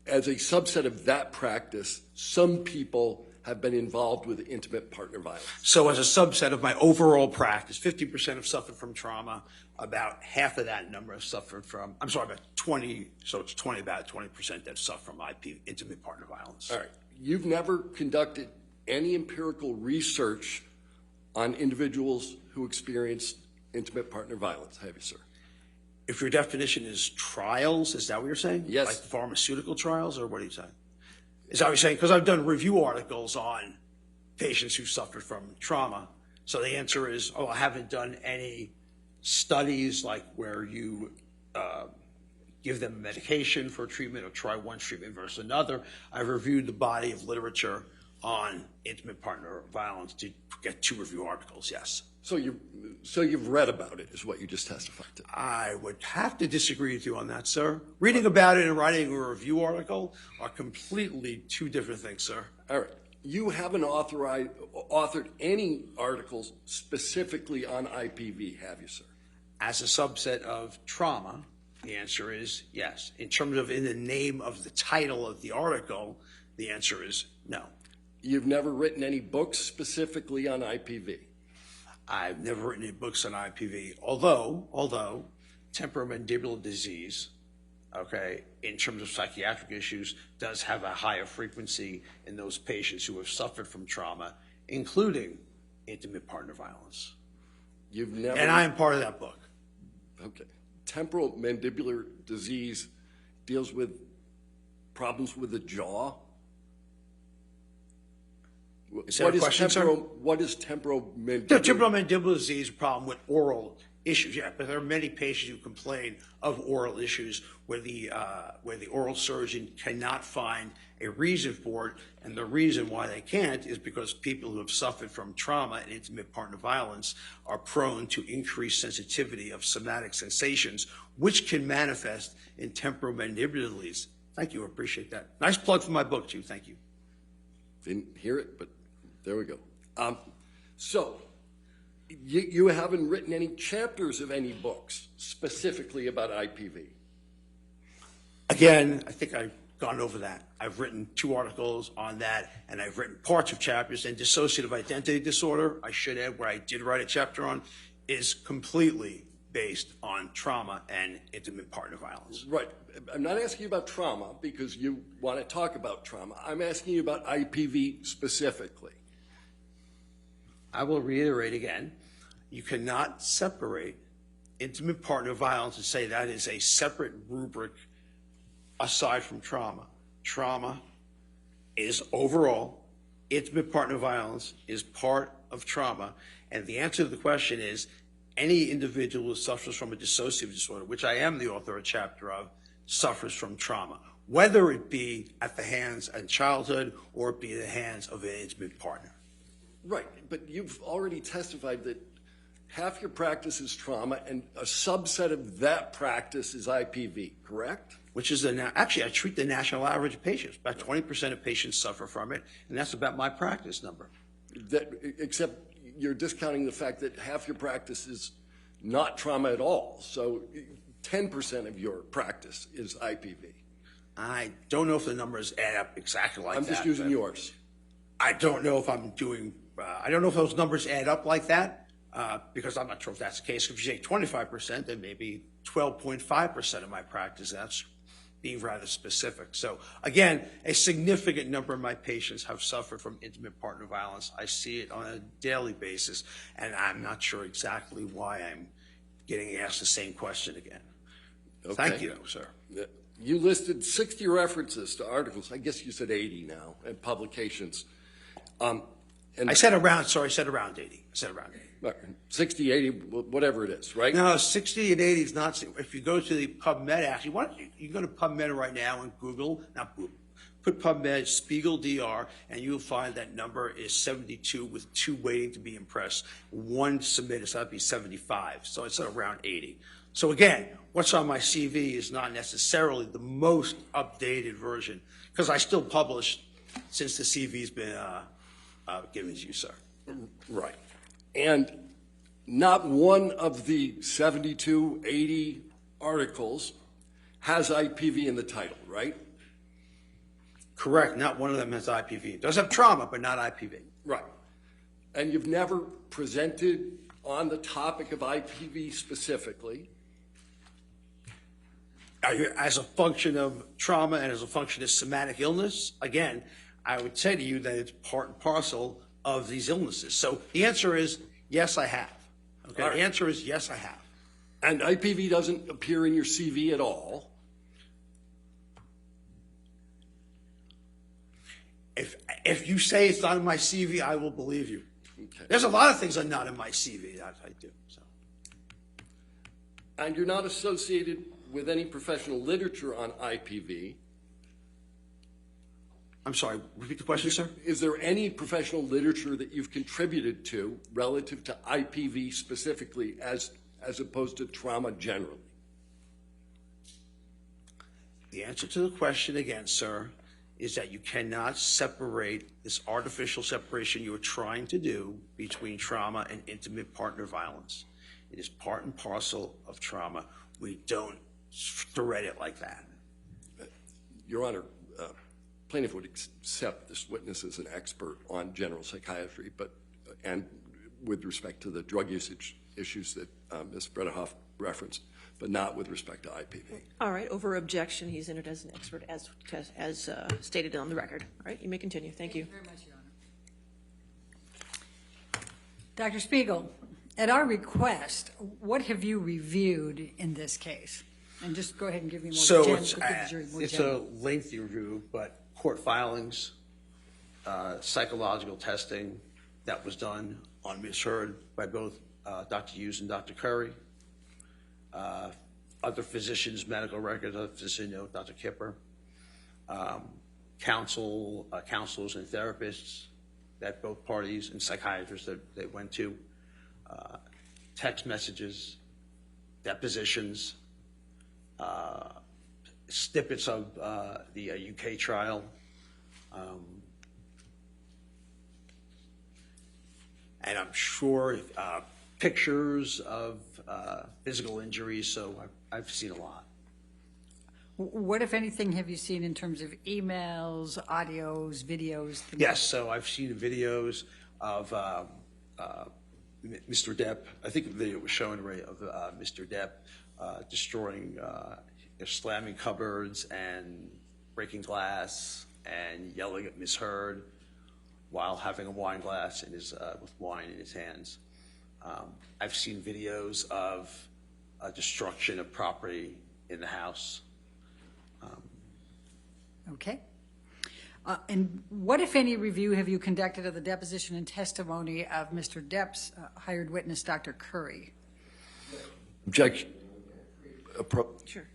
as a subset of that practice, some people have been involved with intimate partner violence. So as a subset of my overall practice, 50% have suffered from trauma. About half of that number have suffered from, I'm sorry, about 20, so it's about 20% that suffer from intimate partner violence. All right. You've never conducted any empirical research on individuals who experienced intimate partner violence, have you, sir? If your definition is trials, is that what you're saying? Yes. Like pharmaceutical trials, or what are you saying? Is that what you're saying? Because I've done review articles on patients who suffered from trauma. So the answer is, I haven't done any studies like where you give them medication for treatment or try one treatment versus another. I've reviewed the body of literature on intimate partner violence to get 2 review articles, yes. So you've read about it, is what you just testified to. I would have to disagree with you on that, sir. Reading about it and writing a review article are completely 2 different things, sir. All right. You haven't authored any articles specifically on IPV, have you, sir? As a subset of trauma, the answer is yes. In terms of in the name of the title of the article, the answer is no. You've never written any books specifically on IPV? I've never written any books on IPV, although temporomandibular disease, okay, in terms of psychiatric issues, does have a higher frequency in those patients who have suffered from trauma, including intimate partner violence. You've never. And I am part of that book. Okay. Temporal mandibular disease deals with problems with the jaw. Is that a question, sir? What is temporal mandibular? The temporomandibular disease is a problem with oral issues, yeah, but there are many patients who complain of oral issues where the oral surgeon cannot find a reason for it, and the reason why they can't is because people who have suffered from trauma and intimate partner violence are prone to increased sensitivity of somatic sensations, which can manifest in temporomandibular disease. Thank you, I appreciate that. Nice plug for my book, too, thank you. Didn't hear it, but there we go. So you haven't written any chapters of any books specifically about IPV? Again, I think I've gone over that. I've written 2 articles on that, and I've written parts of chapters. And dissociative identity disorder, I should add, where I did write a chapter on, is completely based on trauma and intimate partner violence. Right. I'm not asking you about trauma because you want to talk about trauma. I'm asking you about IPV specifically. I will reiterate again, you cannot separate intimate partner violence and say that is a separate rubric aside from trauma. Trauma is overall, intimate partner violence is part of trauma, and the answer to the question is any individual who suffers from a dissociative disorder, which I am the author of a chapter of, suffers from trauma, whether it be at the hands of childhood or it be at the hands of an intimate partner. Right, but you've already testified that half your practice is trauma and a subset of that practice is IPV, correct? Which is, actually, I treat the national average of patients. About 20% of patients suffer from it, and that's about my practice number. Except you're discounting the fact that half your practice is not trauma at all. So 10% of your practice is IPV. I don't know if the numbers add up exactly like that. I'm just using yours. I don't know if I'm doing, I don't know if those numbers add up like that, because I'm not sure if that's the case. If you say 25%, then maybe 12.5% of my practice, that's being rather specific. So again, a significant number of my patients have suffered from intimate partner violence. I see it on a daily basis, and I'm not sure exactly why I'm getting asked the same question again. Okay. Thank you, sir. You listed 60 references to articles. I guess you said 80 now, and publications. I said around 80. I said around 80. 60, 80, whatever it is, right? No, 60 and 80 is not. If you go to the PubMed, actually, why don't you go to PubMed right now and put PubMed Spiegel DR, and you'll find that number is 72 with 2 waiting to be impressed. 1 submitted, so that'd be 75. So it's around 80. So again, what's on my CV is not necessarily the most updated version, because I still publish since the CV's been given to you, sir. Right. And not one of the 72, 80 articles has IPV in the title, right? Correct. Not one of them has IPV. It does have trauma, but not IPV. Right. And you've never presented on the topic of IPV specifically? As a function of trauma and as a function of somatic illness, again, I would say to you that it's part and parcel of these illnesses. So the answer is yes, I have. Okay. Right. The answer is yes, I have. And IPV doesn't appear in your CV at all? If you say it's not in my CV, I will believe you. Okay. There's a lot of things that are not in my CV that I do. So. And you're not associated with any professional literature on IPV? I'm sorry, repeat the question, sir? Is there any professional literature that you've contributed to relative to IPV specifically as opposed to trauma generally? The answer to the question again, sir, is that you cannot separate this artificial separation you're trying to do between trauma and intimate partner violence. It is part and parcel of trauma. We don't thread it like that. Your Honor, plaintiff would accept this witness as an expert on general psychiatry, and with respect to the drug usage issues that Ms. Bredehoff referenced, but not with respect to IPV. All right, over objection, he's entered as an expert as stated on the record. All right, you may continue. Thank you. Thank you very much, Your Honor. Dr. Spiegel, at our request, what have you reviewed in this case? And just go ahead and give me more So general. it's a lengthy review, but court filings, psychological testing that was done on Ms. Heard by both Dr. Hughes and Dr. Curry, other physicians' medical records, other physician note, Dr. Kipper, counselors and therapists that both parties and psychiatrists that they went to, text messages, depositions, snippets of the UK trial, and I'm sure pictures of physical injuries, so I've seen a lot. What, if anything, have you seen in terms of emails, audios, videos? Yes, so I've seen videos of Mr. Depp, I think the video was showing Ray of Mr. Depp destroying, slamming cupboards and breaking glass and yelling at Ms. Heard while having a wine glass in his with wine in his hands. I've seen videos of destruction of property in the house. Okay. And what, if any, review have you conducted of the deposition and testimony of Mr. Depp's hired witness, Dr. Curry? Objection. Sure.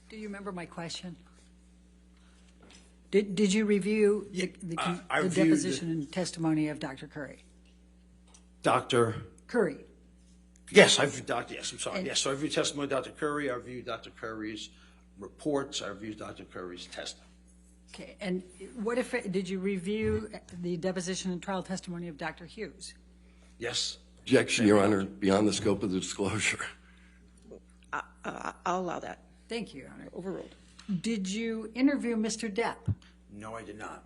Do you remember my question? Did you review the I reviewed deposition and testimony of Dr. Curry? Dr. Curry. Yes, I've reviewed Dr. Yes, I'm sorry. And- Yes, so I reviewed testimony of Dr. Curry. I reviewed Dr. Curry's reports. I reviewed Dr. Curry's testimony. Okay, and what if, did you review the deposition and trial testimony of Dr. Hughes? Yes. Objection, Your Honor, beyond the scope of the disclosure. I'll allow that. Thank you, Your Honor. Overruled. Did you interview Mr. Depp? No, I did not.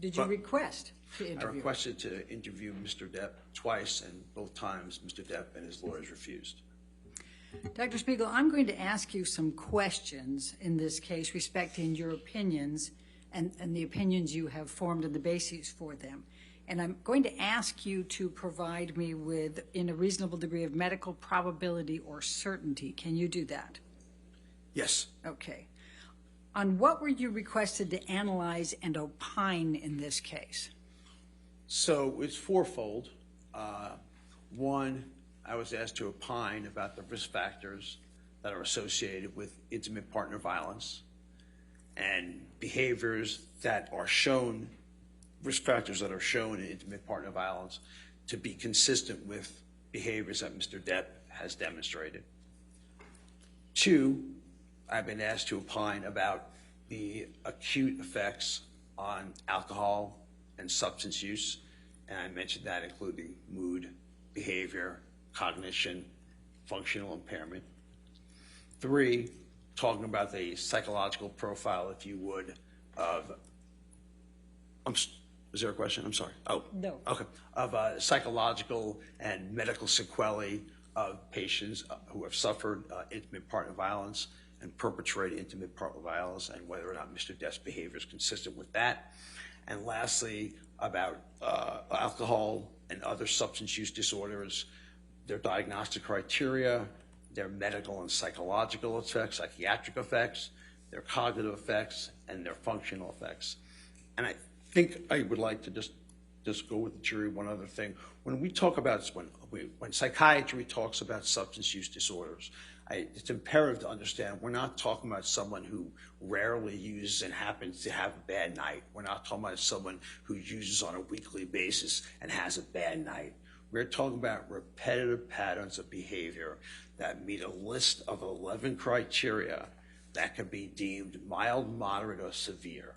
Did you But- request to I interview? requested to interview Mr. Depp twice, and both times Mr. Depp and his lawyers refused. Dr. Spiegel, I'm going to ask you some questions in this case respecting your opinions and the opinions you have formed and the bases for them. And I'm going to ask you to provide me with, in a reasonable degree of medical probability or certainty. Can you do that? Yes. Okay. On what were you requested to analyze and opine in this case? So it's fourfold. One, I was asked to opine about the risk factors that are associated with intimate partner violence and behaviors that are shown, risk factors that are shown in intimate partner violence to be consistent with behaviors that Mr. Depp has demonstrated. Two, I've been asked to opine about the acute effects on alcohol and substance use, and I mentioned that including mood, behavior, cognition, functional impairment. Three, talking about the psychological profile, if you would, of, is there a question? I'm sorry. Oh. No. Okay. Of psychological and medical sequelae of patients who have suffered intimate partner violence and perpetrated intimate partner violence, and whether or not Mr. Depp's behavior is consistent with that. And lastly, about alcohol and other substance use disorders, their diagnostic criteria, their medical and psychological effects, psychiatric effects, their cognitive effects, and their functional effects. And I think I would like to just go with the jury one other thing. When we talk about, when psychiatry talks about substance use disorders, it's imperative to understand we're not talking about someone who rarely uses and happens to have a bad night. We're not talking about someone who uses on a weekly basis and has a bad night. We're talking about repetitive patterns of behavior that meet a list of 11 criteria that can be deemed mild, moderate, or severe.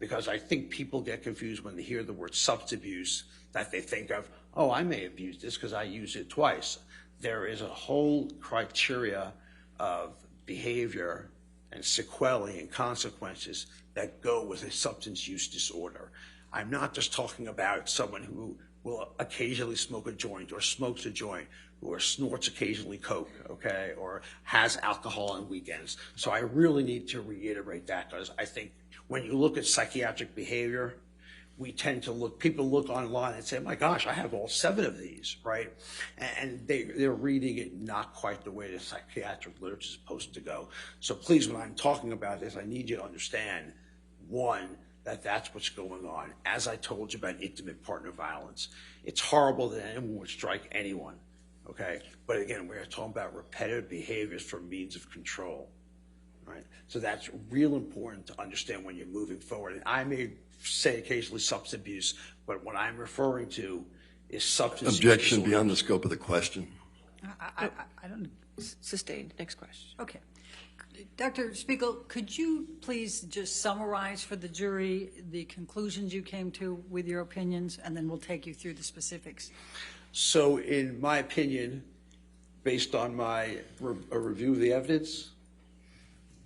Because I think people get confused when they hear the word substance abuse, that they think of, oh, I may have used this because I used it twice. There is a whole criteria of behavior and sequelae and consequences that go with a substance use disorder. I'm not just talking about someone who will occasionally smoke a joint or smokes a joint or snorts occasionally coke, okay, or has alcohol on weekends. So I really need to reiterate that, because I think when you look at psychiatric behavior, we tend to people look online and say, my gosh, I have all 7 of these, right? And they're reading it not quite the way the psychiatric literature is supposed to go. So please, when I'm talking about this, I need you to understand, one, that's what's going on. As I told you about intimate partner violence, it's horrible that anyone would strike anyone, okay? But again, we're talking about repetitive behaviors for means of control, right? So that's real important to understand when you're moving forward. And I may say occasionally substance abuse, but what I'm referring to is substance Objection use beyond the scope of the question. I don't. Sustained. Next question. Okay. Dr. Spiegel, could you please just summarize for the jury the conclusions you came to with your opinions, and then we'll take you through the specifics. So in my opinion, based on my review of the evidence,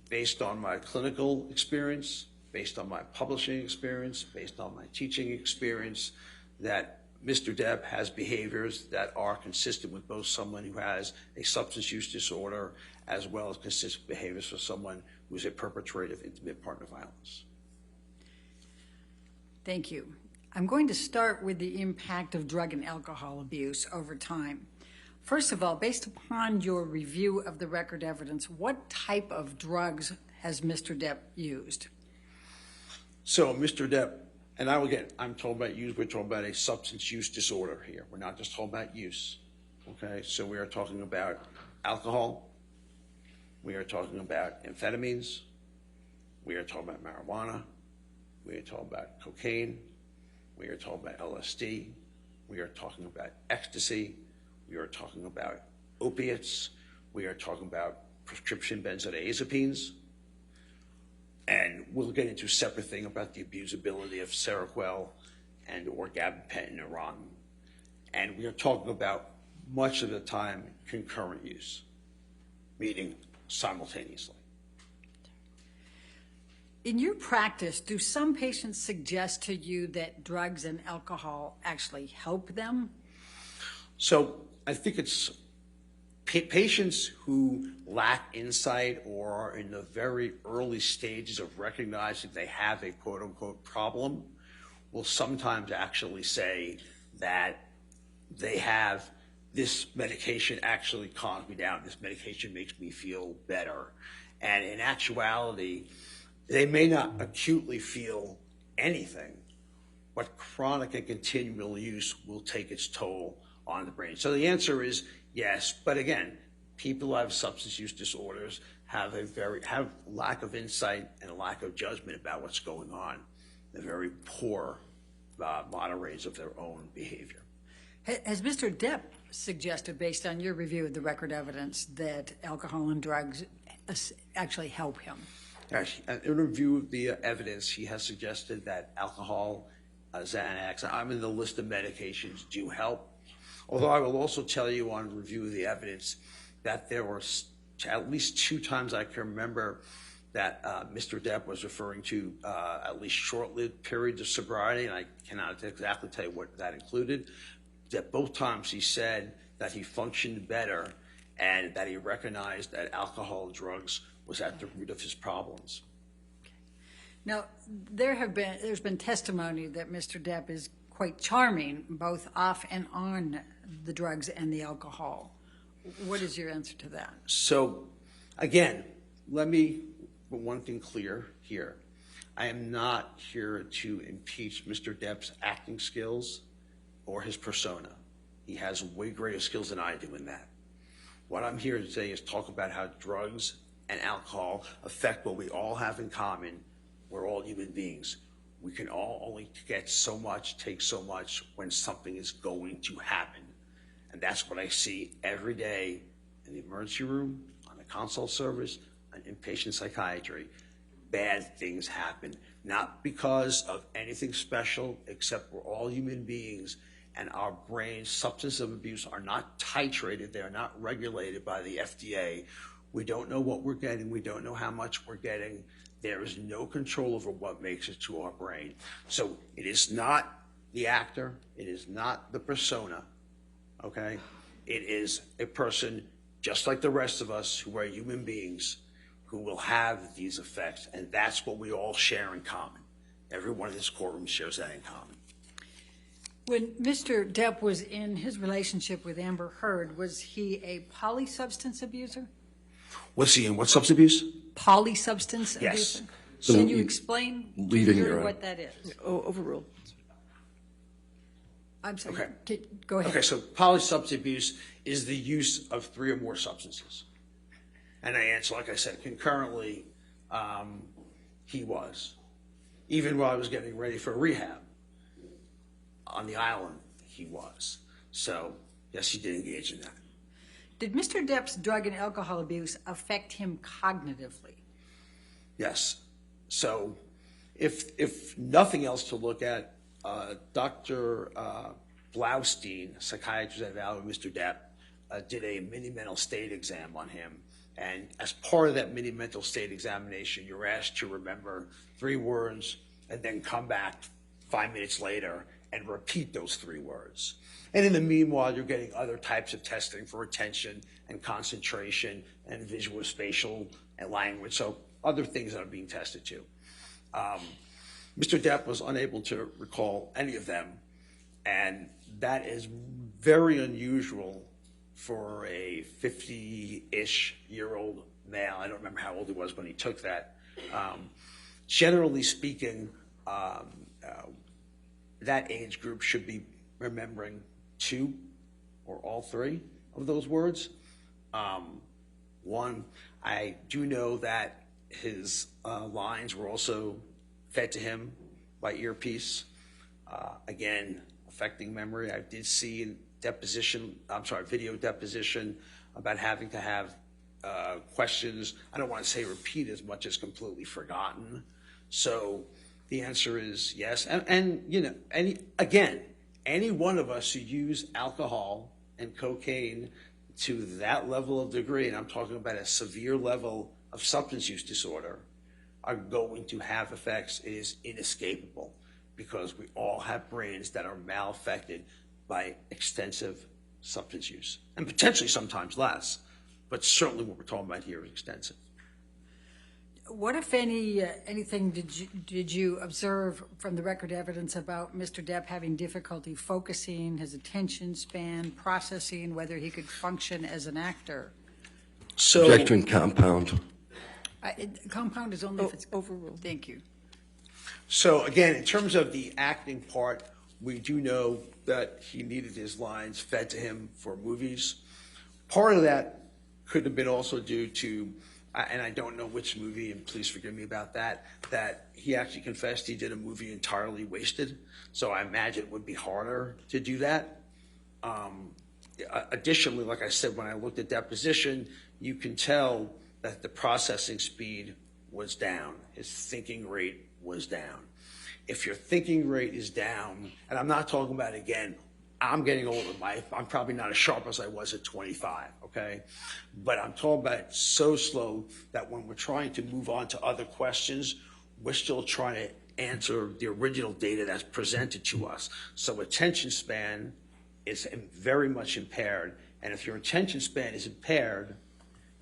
based on my clinical experience, based on my publishing experience, based on my teaching experience, that Mr. Depp has behaviors that are consistent with both someone who has a substance use disorder as well as consistent behaviors for someone who is a perpetrator of intimate partner violence. Thank you. I'm going to start with the impact of drug and alcohol abuse over time. First of all, based upon your review of the record evidence, what type of drugs has Mr. Depp used? So Mr. Depp, and I'm talking about use, we're talking about a substance use disorder here. We're not just talking about use, okay? So we are talking about alcohol, we are talking about amphetamines, we are talking about marijuana, we are talking about cocaine, we are talking about LSD, we are talking about ecstasy, we are talking about opiates, we are talking about prescription benzodiazepines, and we'll get into a separate thing about the abusability of Seroquel and or gabapentin in Iran. And we are talking about, much of the time, concurrent use, meaning simultaneously. In your practice, do some patients suggest to you that drugs and alcohol actually help them? So I think it's patients who lack insight or are in the very early stages of recognizing they have a quote-unquote problem will sometimes actually say that they have this medication actually calms me down. This medication makes me feel better. And in actuality, they may not acutely feel anything, but chronic and continual use will take its toll on the brain. So the answer is yes, but again, people who have substance use disorders have lack of insight and a lack of judgment about what's going on. They're very poor moderators of their own behavior. Has Mr. Depp suggested, based on your review of the record evidence, that alcohol and drugs actually help him? Actually, in a review of the evidence, he has suggested that alcohol, Xanax, I'm in the list of medications, do help. Although I will also tell you on review of the evidence that there were at least 2 times I can remember that Mr. Depp was referring to at least short-lived periods of sobriety, and I cannot exactly tell you what that included. That both times he said that he functioned better and that he recognized that alcohol and drugs was at the root of his problems. Now, there's been testimony that Mr. Depp is quite charming, both off and on the drugs and the alcohol. What is your answer to that? So, again, let me put one thing clear here. I am not here to impeach Mr. Depp's acting skills or his persona. He has way greater skills than I do in that. What I'm here to say is talk about how drugs and alcohol affect what we all have in common. We're all human beings. We can all only get so much, take so much when something is going to happen. And that's what I see every day in the emergency room, on the consult service, on inpatient psychiatry. Bad things happen, not because of anything special, except we're all human beings and our brains, substance abuse, are not titrated. They are not regulated by the FDA. We don't know what we're getting. We don't know how much we're getting. There is no control over what makes it to our brain. So it is not the actor. It is not the persona, okay? It is a person just like the rest of us who are human beings who will have these effects, and that's what we all share in common. Everyone in this courtroom shares that in common. When Mr. Depp was in his relationship with Amber Heard, was he a polysubstance abuser? Was he in what substance abuse? Polysubstance Yes. abuser? So Can you you- explain Leading clearly your own. what that is? Overruled. I'm sorry. Okay. Go ahead. Okay, so polysubstance abuse is the use of 3 or more substances. And I answer, like I said, concurrently, he was. Even while I was getting ready for rehab on the island, he was. So, yes, he did engage in that. Did Mr. Depp's drug and alcohol abuse affect him cognitively? Yes. So, if nothing else to look at, Dr. Blaustein, psychiatrist that evaluated Mr. Depp, did a mini mental state exam on him. And as part of that mini mental state examination, you're asked to remember 3 words and then come back 5 minutes later and repeat those 3 words. And in the meanwhile, you're getting other types of testing for attention and concentration and visual, spatial, and language. So other things that are being tested too. Mr. Depp was unable to recall any of them, and that is very unusual for a 50-ish year old male. I don't remember how old he was when he took that. Generally speaking, that age group should be remembering 2 or all 3 of those words. One, I do know that his lines were also fed to him by earpiece. Again, affecting memory. I did see in video deposition about having to have questions, I don't want to say repeat as much as completely forgotten. So the answer is yes. And you know, any one of us who use alcohol and cocaine to that level of degree, and I'm talking about a severe level of substance use disorder, are going to have effects. It is inescapable because we all have brains that are malaffected by extensive substance use, and potentially sometimes less, but certainly what we're talking about here is extensive. What, if anything did you observe from the record evidence about Mr. Depp having difficulty focusing, his attention span, processing, whether he could function as an actor? So, Objection compound. Compound is only if it's Overruled. Thank you. so again, in terms of the acting part, we do know that he needed his lines fed to him for movies. Part of that could have been also due to, and I don't know which movie, and please forgive me about that he actually confessed he did a movie entirely wasted. So I imagine it would be harder to do that. Additionally, like I said, when I looked at deposition, you can tell that the processing speed was down. His thinking rate was down. If your thinking rate is down, and I'm not talking about, again, I'm getting older. I'm probably not as sharp as I was at 25, okay? But I'm talking about so slow that when we're trying to move on to other questions, we're still trying to answer the original data that's presented to us. So attention span is very much impaired. And if your attention span is impaired,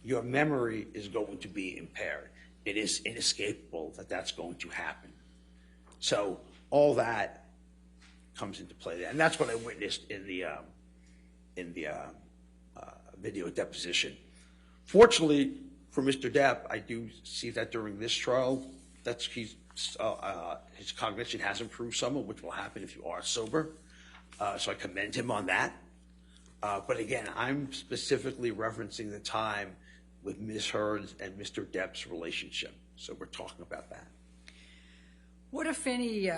your memory is going to be impaired. It is inescapable that that's going to happen. So all that comes into play there. And that's what I witnessed in the video deposition. Fortunately for Mr. Depp, I do see that during this trial, his cognition has improved somewhat, which will happen if you are sober. So I commend him on that. But again, I'm specifically referencing the time with Ms. Heard's and Mr. Depp's relationship. So we're talking about that. What, if any,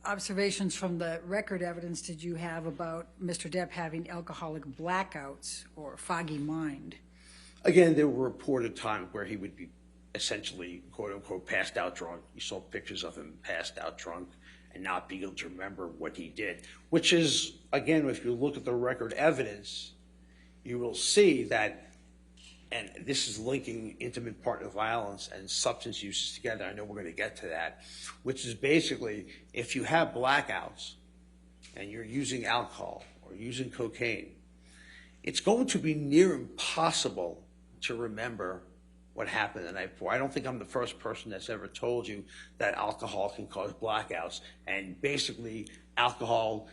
observations from the record evidence did you have about Mr. Depp having alcoholic blackouts or foggy mind? Again, there were reported times where he would be essentially, quote unquote, passed out drunk. You saw pictures of him passed out drunk and not be able to remember what he did, which is, again, if you look at the record evidence, you will see that, and this is linking intimate partner violence and substance uses together. I know we're going to get to that, which is basically if you have blackouts and you're using alcohol or using cocaine, it's going to be near impossible to remember what happened the night before. I don't think I'm the first person that's ever told you that alcohol can cause blackouts. And basically, alcohol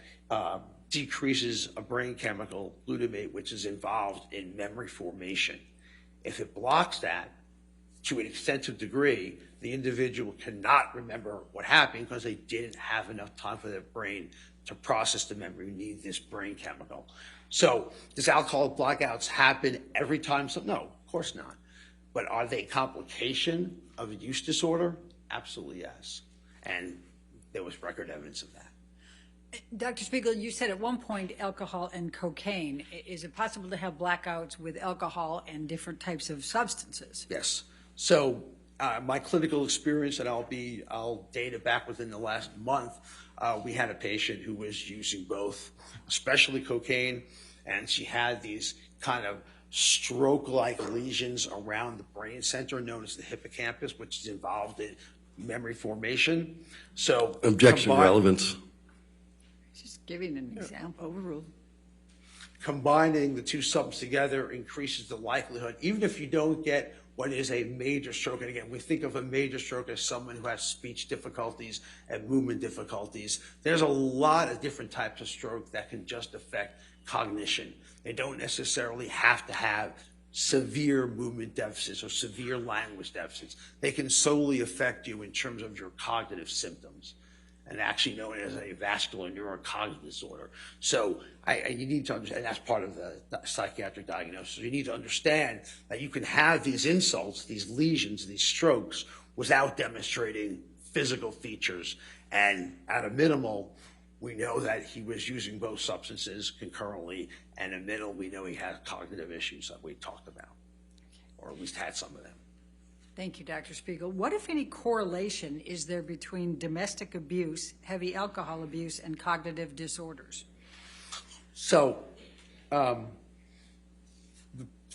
decreases a brain chemical, glutamate, which is involved in memory formation. If it blocks that to an extensive degree, the individual cannot remember what happened because they didn't have enough time for their brain to process the memory. You need this brain chemical. So does alcoholic blackouts happen every time? No, of course not. But are they a complication of a use disorder? Absolutely yes. And there was record evidence of that. Dr. Spiegel, you said at one point alcohol and cocaine. Is it possible to have blackouts with alcohol and different types of substances? Yes. So my clinical experience, and I'll date it back within the last month, we had a patient who was using both, especially cocaine, and she had these kind of stroke-like lesions around the brain center known as the hippocampus, which is involved in memory formation. So Objection relevance. Just giving an example. Overruled. Combining the two substances together increases the likelihood, even if you don't get what is a major stroke. And again, we think of a major stroke as someone who has speech difficulties and movement difficulties. There's a lot of different types of stroke that can just affect cognition. They don't necessarily have to have severe movement deficits or severe language deficits. They can solely affect you in terms of your cognitive symptoms, and actually known as a vascular neurocognitive disorder. So you need to understand, and that's part of the psychiatric diagnosis. You need to understand that you can have these insults, these lesions, these strokes, without demonstrating physical features. And at a minimal, we know that he was using both substances concurrently, and at a minimal, we know he had cognitive issues that we talked about, or at least had some of them. Thank you, Dr. Spiegel. What, if any, correlation is there between domestic abuse, heavy alcohol abuse, and cognitive disorders? So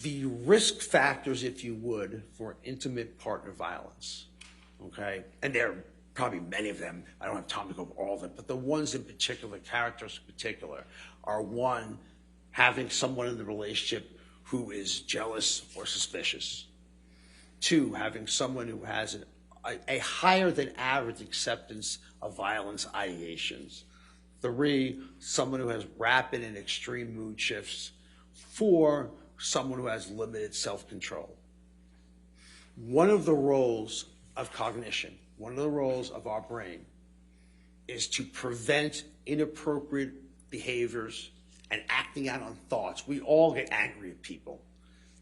the risk factors, if you would, for intimate partner violence, okay, and there are probably many of them. I don't have time to go over all of them, but the ones in particular, characters in particular, are one, having someone in the relationship who is jealous or suspicious. 2, having someone who has a higher than average acceptance of violence ideations. 3, someone who has rapid and extreme mood shifts. 4, someone who has limited self-control. One of the roles of cognition, one of the roles of our brain, is to prevent inappropriate behaviors and acting out on thoughts. We all get angry at people.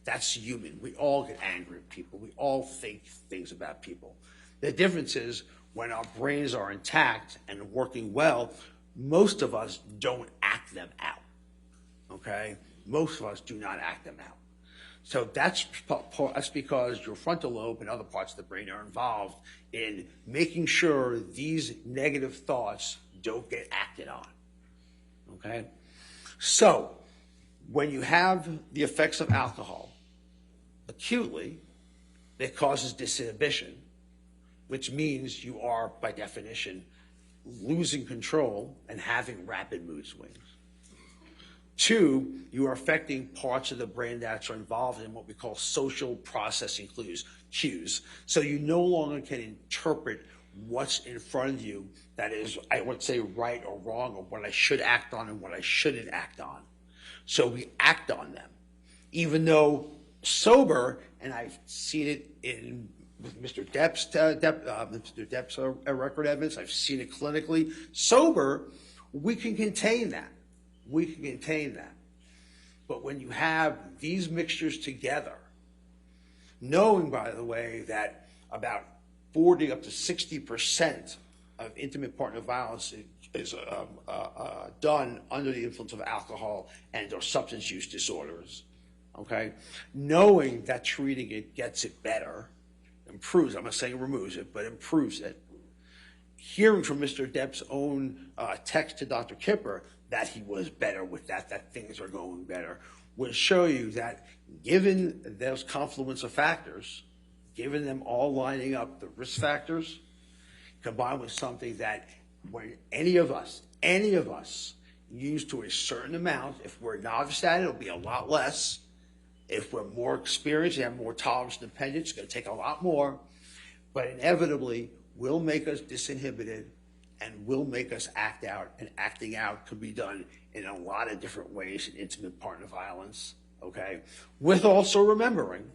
That's human. We all get angry at people. We all think things about people. The difference is when our brains are intact and working well, most of us don't act them out, okay? Most of us do not act them out. So that's because your frontal lobe and other parts of the brain are involved in making sure these negative thoughts don't get acted on, okay? So when you have the effects of alcohol acutely, it causes disinhibition, which means you are, by definition, losing control and having rapid mood swings. 2, you are affecting parts of the brain that are involved in what we call social processing cues. So you no longer can interpret what's in front of you that is, I would say, right or wrong, or what I should act on and what I shouldn't act on. So we act on them. Even though sober, and I've seen it with Mr. Depp's record evidence, I've seen it clinically, sober, we can contain that. We can contain that. But when you have these mixtures together, knowing, by the way, that about 40 up to 60% of intimate partner violence is done under the influence of alcohol and or substance use disorders, okay? Knowing that treating it gets it better, improves, I'm not saying removes it, but improves it. Hearing from Mr. Depp's own text to Dr. Kipper that he was better with that things are going better, will show you that given those confluence of factors, given them all lining up, the risk factors, combined with something that when any of us use to a certain amount, if we're novice at it, it'll be a lot less. If we're more experienced and have more tolerance and dependence, it's going to take a lot more. But inevitably, will make us disinhibited and will make us act out. And acting out could be done in a lot of different ways in intimate partner violence, okay? With also remembering,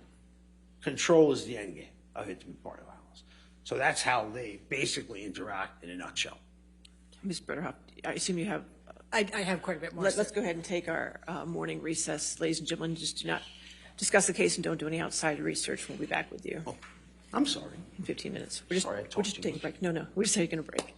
control is the end game of intimate partner violence. So that's how they basically interact in a nutshell. Ms. Bretterhoff, I assume you have, I have quite a bit more. let's go ahead and take our morning recess. Ladies and gentlemen, just do not discuss the case and don't do any outside research. We'll be back with you Oh, I'm sorry. in 15 minutes. We're just, Sorry, I talked we're just too taking a much. break. No, we're just taking a break.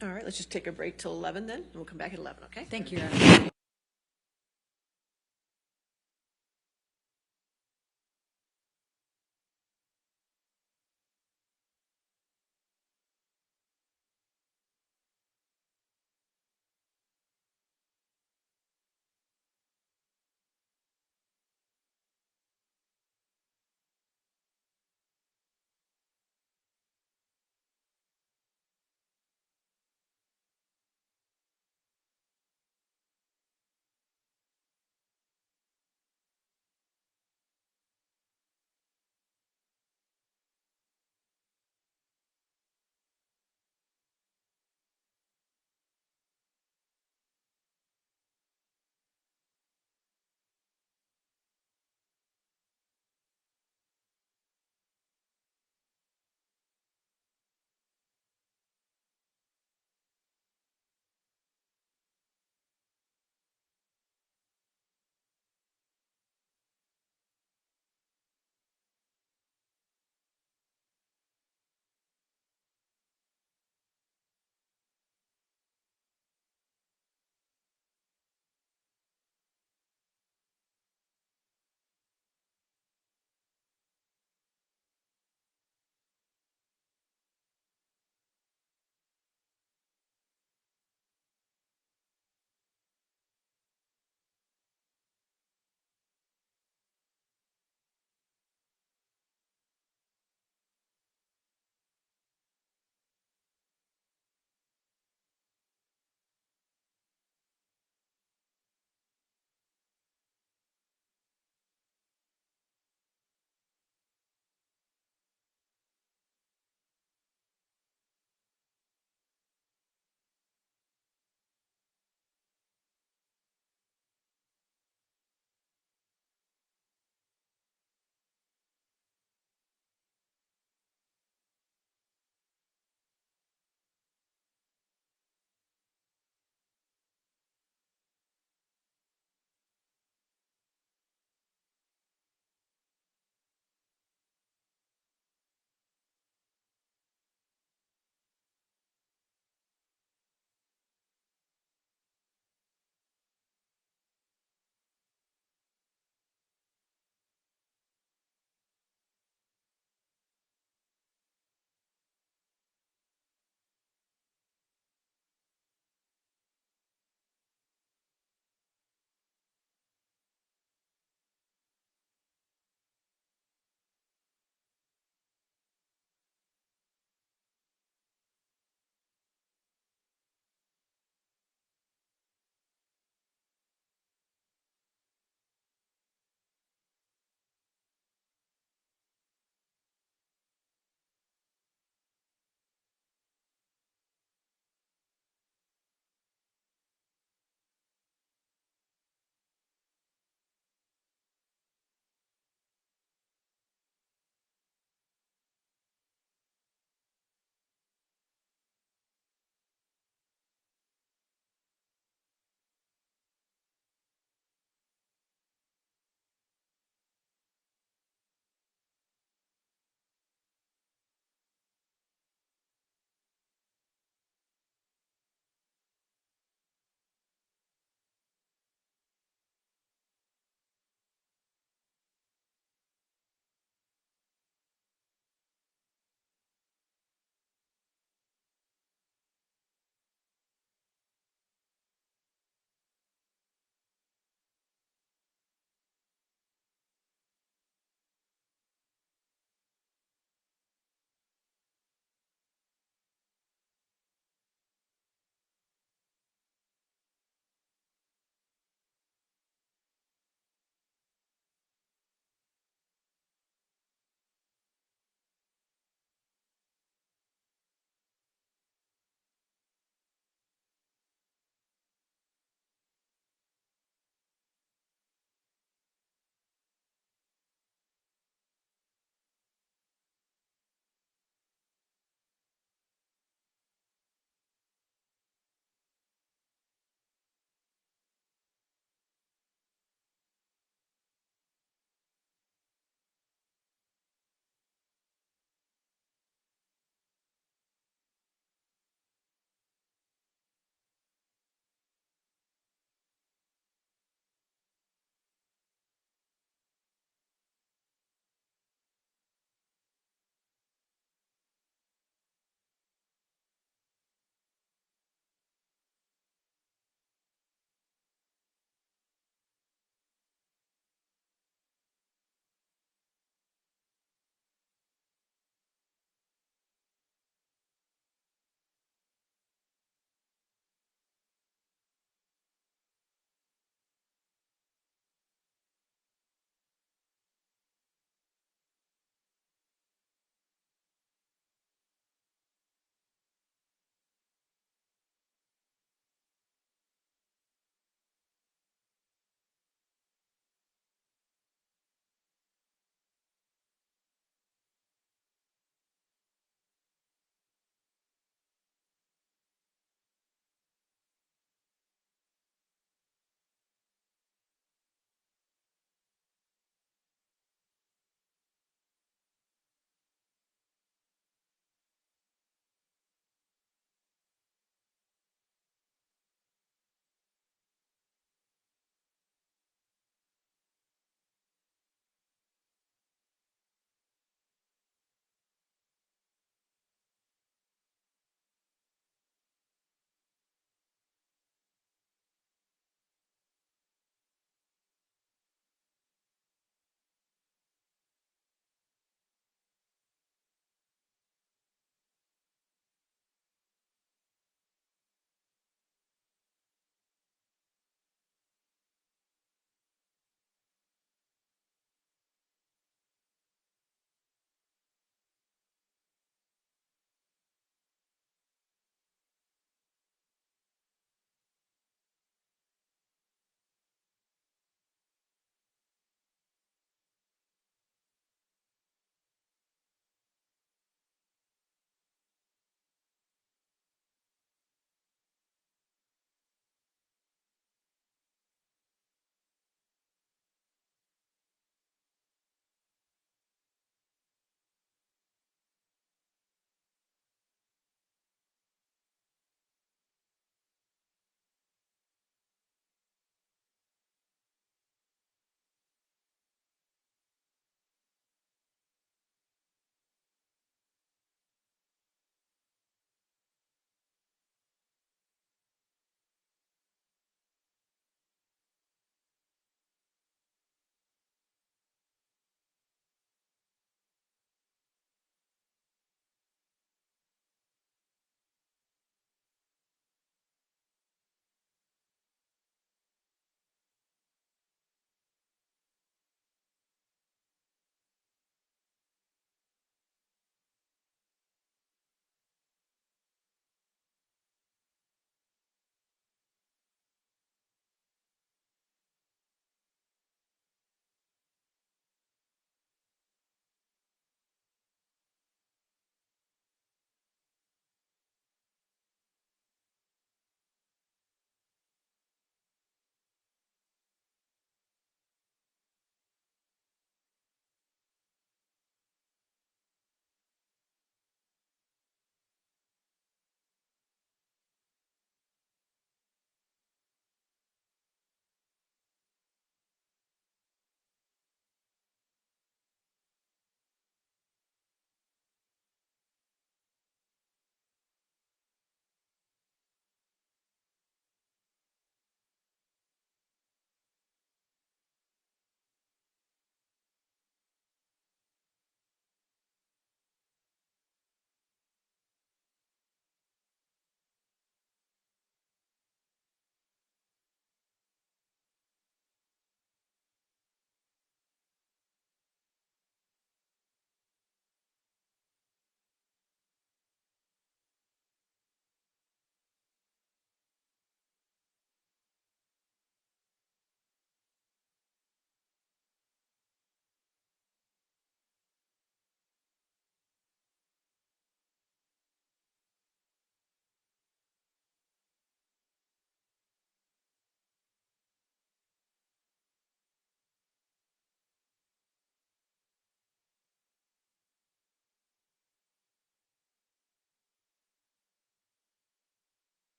All right, let's just take a break till 11 then, and we'll come back at 11, okay? Thank you, Anna.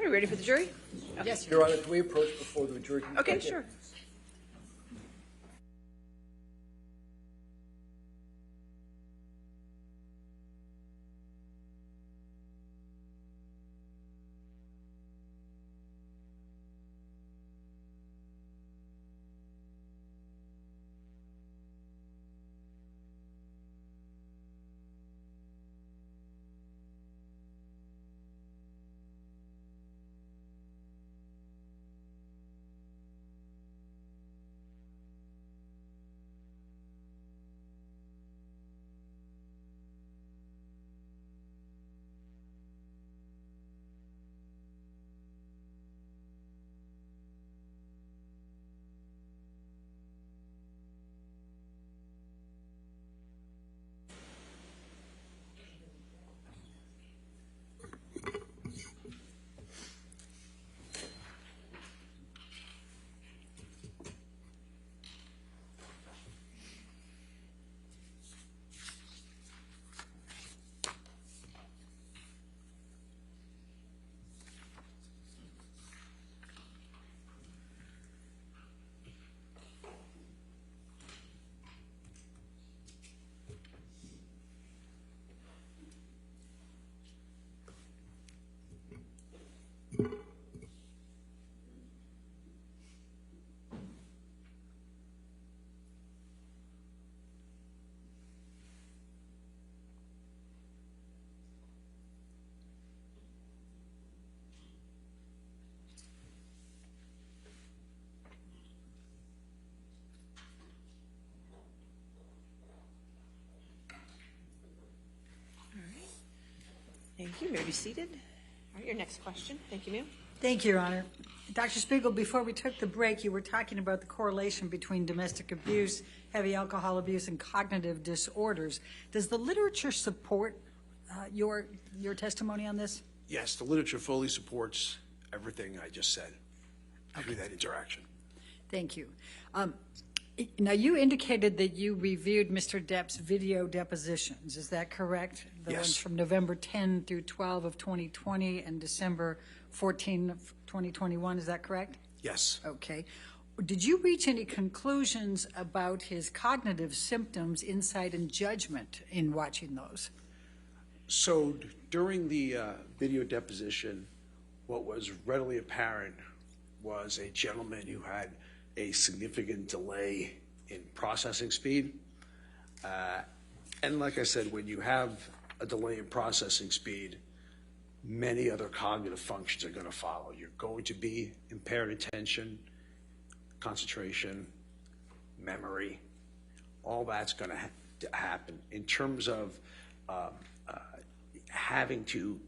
right, ready for the jury? Yes, Your Honor, can we approach before the jury can Okay, speak? sure. Thank you. You may be seated. All right, your next question. Thank you, ma'am. Thank you, Your Honor. Dr. Spiegel, before we took the break, you were talking about the correlation between domestic abuse, heavy alcohol abuse, and cognitive disorders. Does the literature support your testimony on this? Yes, the literature fully supports everything I just said through that interaction. Thank you. Now, you indicated that you reviewed Mr. Depp's video depositions. Is that correct? The Yes. ones from November 10 through 12 of 2020 and December 14 of 2021. Is that correct? Yes. Okay. Did you reach any conclusions about his cognitive symptoms, insight, and judgment in watching those? So during the video deposition, what was readily apparent was a gentleman who had a significant delay in processing speed. And like I said, when you have a delay in processing speed, many other cognitive functions are going to follow. You're going to be impaired attention, concentration, memory. All that's going to happen. In terms of having to,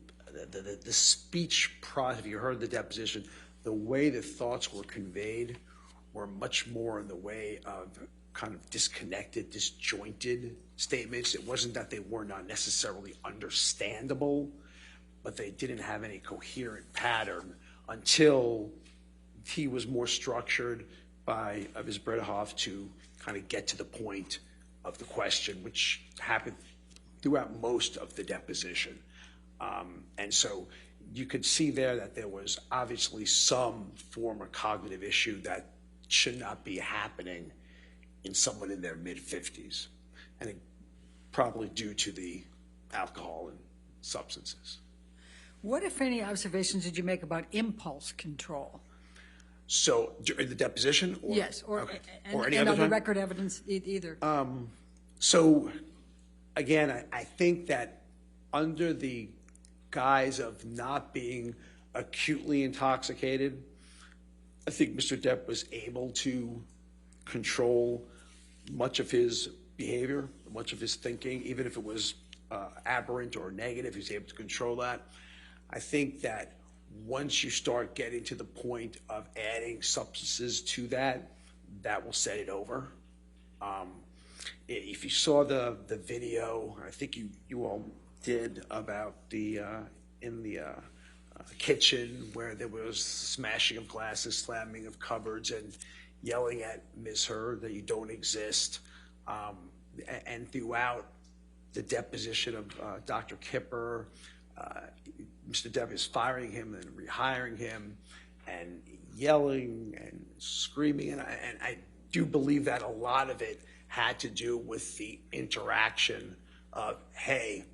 the speech process, if you heard the deposition, the way the thoughts were conveyed were much more in the way of kind of disconnected, disjointed statements. It wasn't that they were not necessarily understandable, but they didn't have any coherent pattern until he was more structured by Ms. Bredehoff to kind of get to the point of the question, which happened throughout most of the deposition. And so you could see there that there was obviously some form of cognitive issue that should not be happening in someone in their mid-50s, and it probably due to the alcohol and substances. What, if any, observations did you make about impulse control? So during the deposition? Or, Yes, or, okay. and, Or any and other other time? record evidence either. So again, I think that under the guise of not being acutely intoxicated, I think Mr. Depp was able to control much of his behavior, much of his thinking, even if it was aberrant or negative, he was able to control that. I think that once you start getting to the point of adding substances to that, that will set it over. If you saw the video, I think you all did, about the in the kitchen where there was smashing of glasses, slamming of cupboards, and yelling at Ms. Heard that you don't exist. And throughout the deposition of Dr. Kipper, Mr. Depp is firing him and rehiring him and yelling and screaming. And I do believe that a lot of it had to do with the interaction of, hey,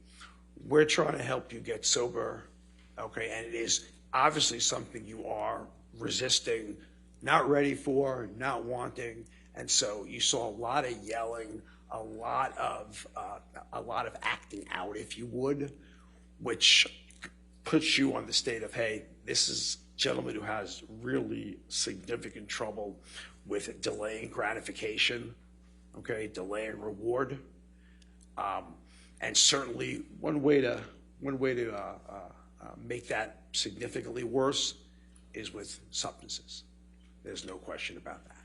we're trying to help you get sober, okay? And it is obviously something you are resisting, not ready for, not wanting. And so you saw a lot of yelling, a lot of acting out, if you would, which puts you on the state of, hey, this is a gentleman who has really significant trouble with delaying gratification, okay, delaying reward. And certainly one way to make that significantly worse is with substances. There's no question about that.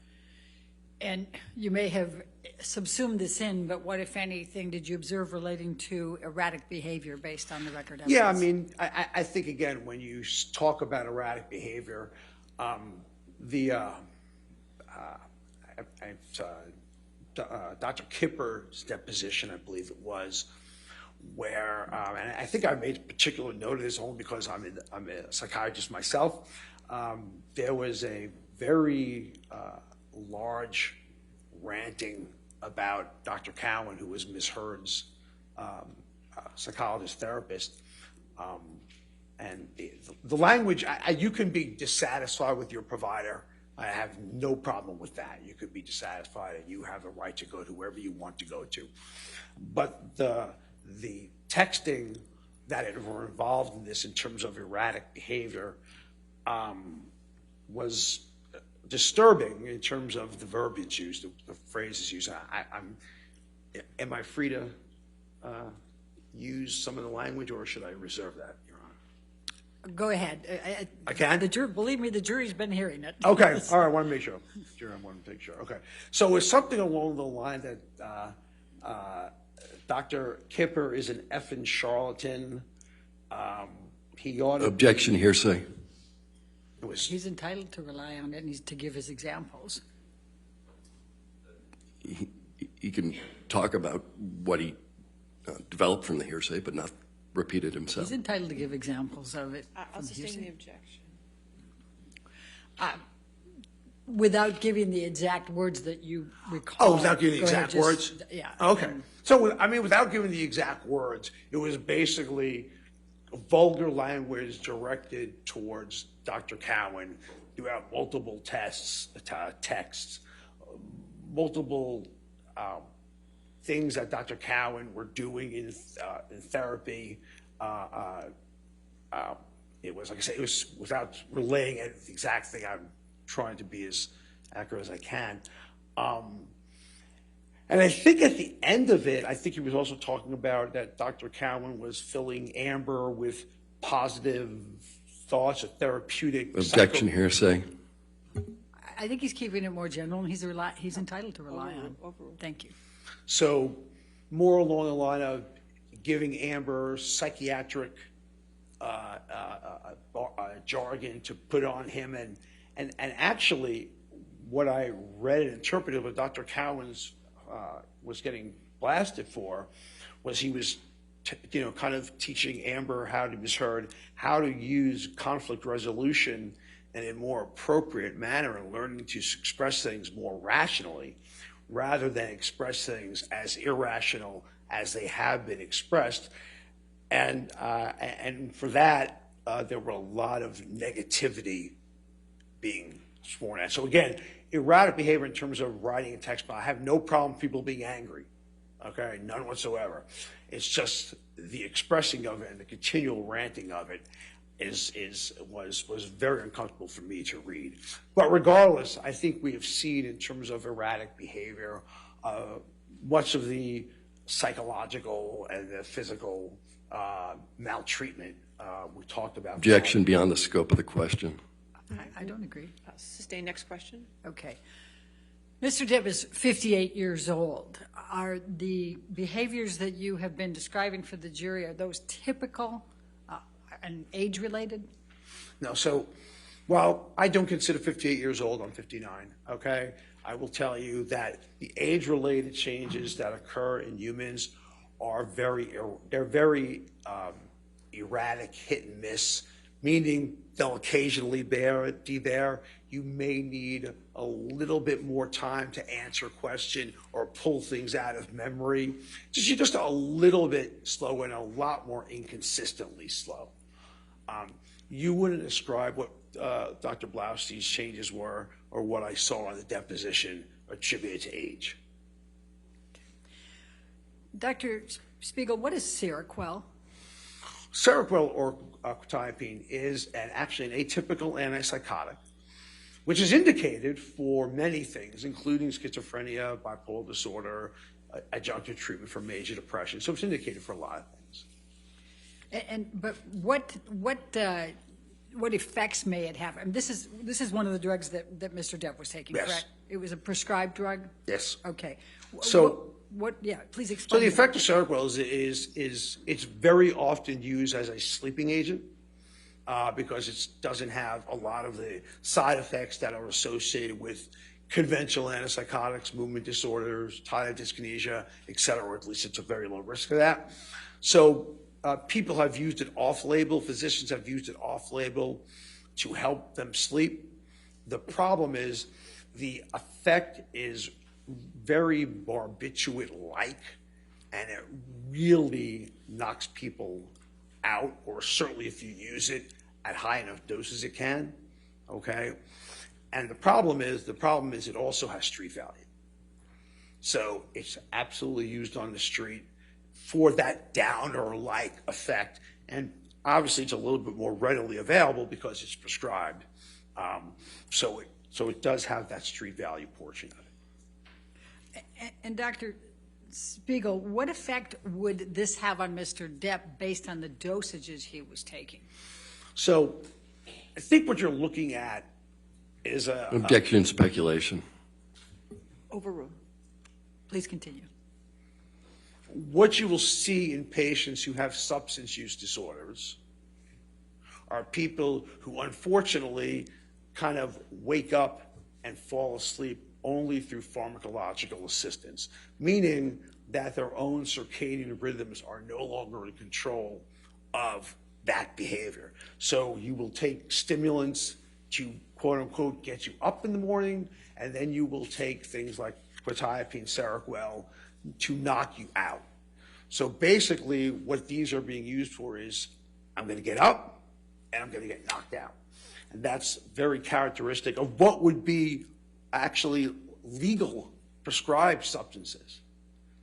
And you may have subsumed this in, but what, if anything, did you observe relating to erratic behavior based on the record evidence? Yeah, I mean, I think, again, when you talk about erratic behavior, Dr. Kipper's deposition, I believe it was, where, and I think I made a particular note of this only because I'm a psychiatrist myself. There was a very large ranting about Dr. Cowan, who was Ms. Heard's psychologist therapist. And the language, you can be dissatisfied with your provider. I have no problem with that. You could be dissatisfied and you have a right to go to wherever you want to go to. But the texting that were involved in this in terms of erratic behavior was disturbing in terms of the verbiage used, the phrases used. Am I free to use some of the language, or should I reserve that, Your Honor? Go ahead. I can? Believe me, the jury's been hearing it. Okay, all right, I want to make sure. I want to make sure. Okay, so it's something along the line that Dr. Kipper is an effing charlatan. He ought to... Objection, hearsay. He's entitled to rely on it and to give his examples. He can talk about what he developed from the hearsay, but not repeat it himself. He's entitled to give examples of it. I'll sustain the objection. Without giving the exact words that you recall. Oh, without giving the exact words? Yeah. Okay. So, I mean, without giving the exact words, it was basically vulgar language directed towards Dr. Cowan throughout multiple texts, multiple things that Dr. Cowan were doing in therapy. It was, like I said, it was without relaying it, the exact thing. I'm trying to be as accurate as I can. And I think at the end of it, I think he was also talking about that Dr. Cowan was filling Amber with positive thoughts, a therapeutic. Objection, hearsay. I think he's keeping it more general, and he's entitled to rely on. Thank you. So more along the line of giving Amber psychiatric jargon to put on him. And actually, what I read and interpreted what Dr. Cowan's was getting blasted for was he was kind of teaching Amber how to misheard, how to use conflict resolution in a more appropriate manner and learning to express things more rationally rather than express things as irrational as they have been expressed. And for that, there were a lot of negativity being sworn at. So again, erratic behavior in terms of writing a text, but I have no problem with people being angry, okay, none whatsoever. It's just the expressing of it and the continual ranting of it was very uncomfortable for me to read. But regardless, I think we have seen in terms of erratic behavior much of the psychological and the physical maltreatment we talked about. Objection beyond the scope of the question. I don't agree. Sustain next question. Okay. Mr. Depp is 58 years old. Are the behaviors that you have been describing for the jury, are those typical and age-related? No, so while I don't consider 58 years old, I'm 59, okay? I will tell you that the age-related changes that occur in humans are very erratic, hit and miss, meaning they'll occasionally be there. You may need a little bit more time to answer a question or pull things out of memory. You're just a little bit slow and a lot more inconsistently slow. You wouldn't describe what Dr. Blaustein's changes were or what I saw in the deposition attributed to age. Dr. Spiegel, what is Seroquel? Seroquel or quetiapine is actually an atypical antipsychotic, which is indicated for many things, including schizophrenia, bipolar disorder, adjunctive treatment for major depression. So it's indicated for a lot of things. But what effects may it have? I mean, this is one of the drugs that Mr. Depp was taking, Yes. correct? It was a prescribed drug? Yes. Okay. So- yeah, please So explain. the effect of Seroquel is it's very often used as a sleeping agent because it doesn't have a lot of the side effects that are associated with conventional antipsychotics, movement disorders, tardive dyskinesia, et cetera, or at least it's a very low risk of that. So people have used it off-label, physicians have used it off-label to help them sleep. The problem is the effect is very barbiturate-like, and it really knocks people out, or certainly if you use it at high enough doses it can, okay? And the problem is it also has street value. So it's absolutely used on the street for that downer-like effect, and obviously it's a little bit more readily available because it's prescribed. So it does have that street value portion of it. And Dr. Spiegel, what effect would this have on Mr. Depp based on the dosages he was taking? So I think what you're looking at is Objection, speculation. Overruled. Please continue. what you will see in patients who have substance use disorders are people who unfortunately kind of wake up and fall asleep only through pharmacological assistance, meaning that their own circadian rhythms are no longer in control of that behavior. So you will take stimulants to quote unquote get you up in the morning, and then you will take things like quetiapine, Seroquel to knock you out. So basically what these are being used for is I'm going to get up and I'm going to get knocked out. And that's very characteristic of what would be actually legal prescribed substances.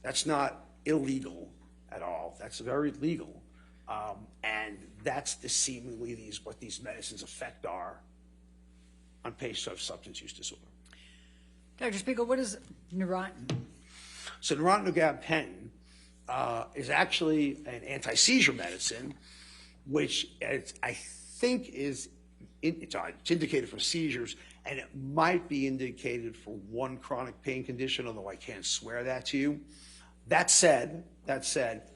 That's not illegal at all. That's very legal. And that's the seemingly what these medicines effect are on patients who have substance use disorder. Dr. Spiegel, what is Neurontin? So Neurontin gabapentin is actually an anti-seizure medicine, which I think it's indicated for seizures, and it might be indicated for one chronic pain condition, although I can't swear that to you. That said,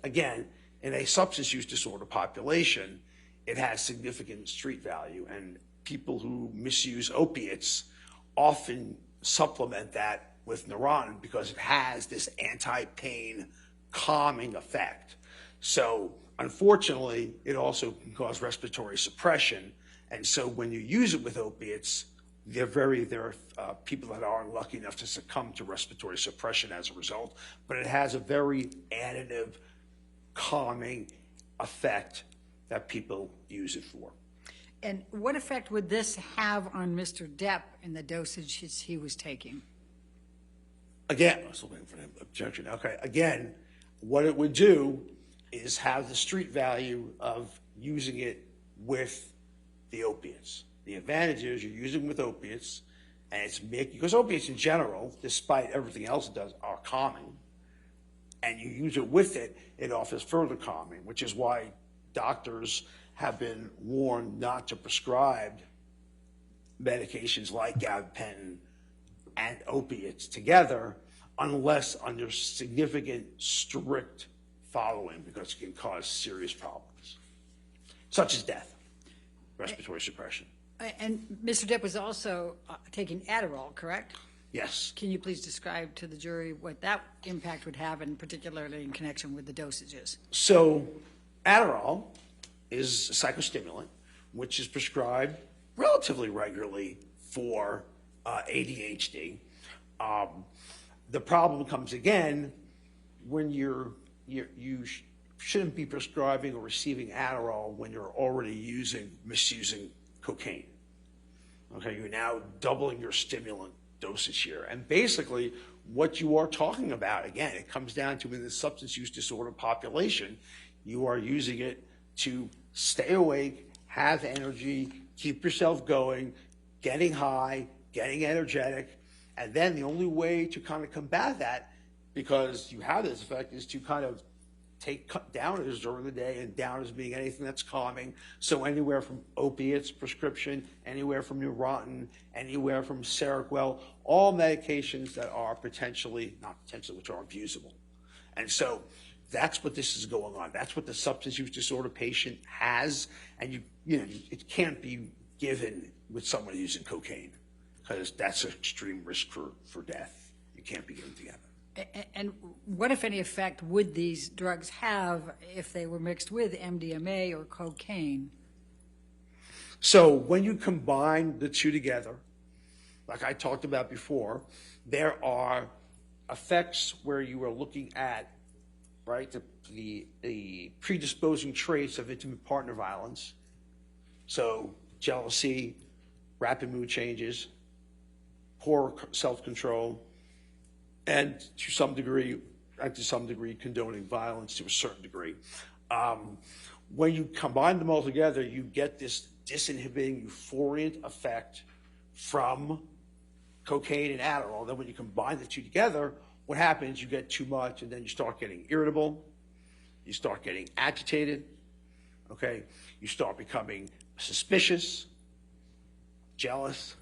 again, in a substance use disorder population, it has significant street value, and people who misuse opiates often supplement that with Neurontin because it has this anti-pain calming effect. So unfortunately, it also can cause respiratory suppression, and so when you use it with opiates, there are people that are unlucky enough to succumb to respiratory suppression as a result, but it has a very additive, calming effect that people use it for. And what effect would this have on Mr. Depp in the dosages he was taking? Again, I was looking for an objection. Okay, again, what it would do is have the street value of using it with the opiates. The advantage is you're using it with opiates, and it's because opiates in general, despite everything else it does, are calming. And you use it with it, it offers further calming, which is why doctors have been warned not to prescribe medications like gabapentin and opiates together unless under significant, strict following, because it can cause serious problems, such as death, respiratory suppression. And Mr. Depp was also taking Adderall, correct? Yes. Can you please describe to the jury what that impact would have, and particularly in connection with the dosages? So Adderall is a psychostimulant, which is prescribed relatively regularly for ADHD. The problem comes again when you shouldn't be prescribing or receiving Adderall when you're already misusing cocaine. Okay, you're now doubling your stimulant dosage here. And basically, what you are talking about, again, it comes down to in the substance use disorder population, you are using it to stay awake, have energy, keep yourself going, getting high, getting energetic. And then the only way to kind of combat that, because you have this effect, is to kind of take downers during the day, and downers being anything that's calming. So anywhere from opiates prescription, anywhere from Neurontin, anywhere from Seroquel, all medications that are which are abusable. And so that's what this is going on. That's what the substance use disorder patient has, and it can't be given with someone using cocaine, because that's an extreme risk for death. You can't be given together. And what, if any, effect would these drugs have if they were mixed with MDMA or cocaine? So when you combine the two together, like I talked about before, there are effects where you are looking at, right, the predisposing traits of intimate partner violence. So jealousy, rapid mood changes, poor self-control, and to some degree, condoning violence to a certain degree. When you combine them all together, you get this disinhibiting, euphoriant effect from cocaine and Adderall. Then when you combine the two together, what happens, you get too much, and then you start getting irritable, you start getting agitated, okay? You start becoming suspicious, jealous,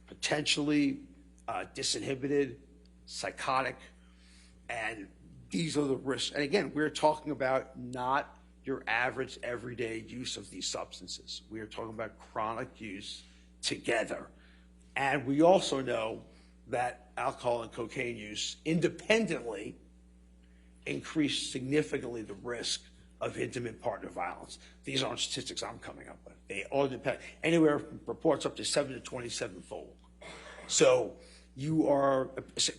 potentially disinhibited, psychotic, and these are the risks. And again, we're talking about not your average everyday use of these substances. We are talking about chronic use together. And we also know that alcohol and cocaine use independently increase significantly the risk of intimate partner violence. These aren't statistics I'm coming up with. They all depend, anywhere from reports up to 7 to 27-fold. So you are,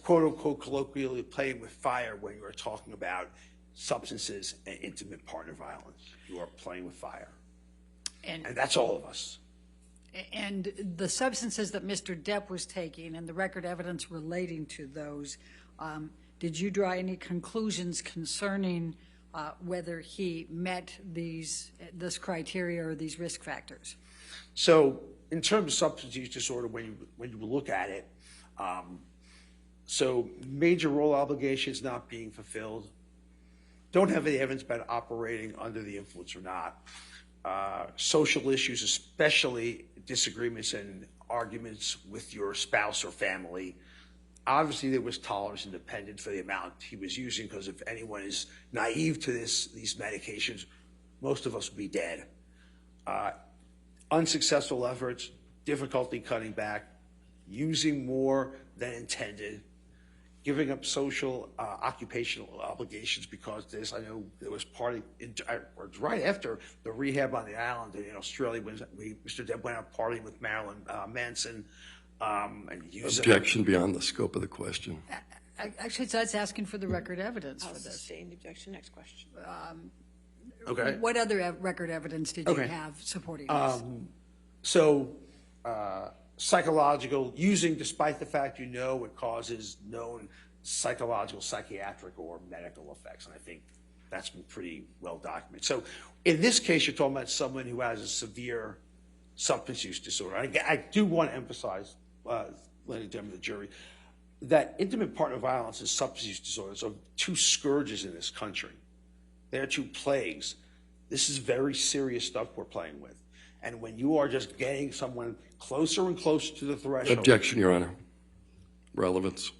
quote unquote, colloquially playing with fire when you are talking about substances and intimate partner violence. You are playing with fire. And that's all of us. And the substances that Mr. Depp was taking and the record evidence relating to those, did you draw any conclusions concerning whether he met this criteria or these risk factors? So in terms of substance use disorder, when you look at it, so major role obligations not being fulfilled, don't have any evidence about operating under the influence or not. Social issues, especially disagreements and arguments with your spouse or family. Obviously, there was tolerance and dependence for the amount he was using, because if anyone is naive to these medications, most of us would be dead. Unsuccessful efforts, difficulty cutting back, using more than intended, giving up social occupational obligations because this, I know there was right after the rehab on the island in Australia when Mr. Depp went out partying with Marilyn Manson. And Objection beyond the scope of the question. Actually, so that's asking for the record evidence for I'll this. sustain the objection. Next question. Okay. What other record evidence did you have supporting this? So psychological, using despite the fact it causes known psychological, psychiatric, or medical effects. And I think that's been pretty well documented. So in this case, you're talking about someone who has a severe substance use disorder. I do want to emphasize, ladies and gentlemen of the jury, that intimate partner violence and substance use disorders are two scourges in this country. They're two plagues. This is very serious stuff we're playing with. And when you are just getting someone closer and closer to the threshold. Objection, Your Honor. Relevance.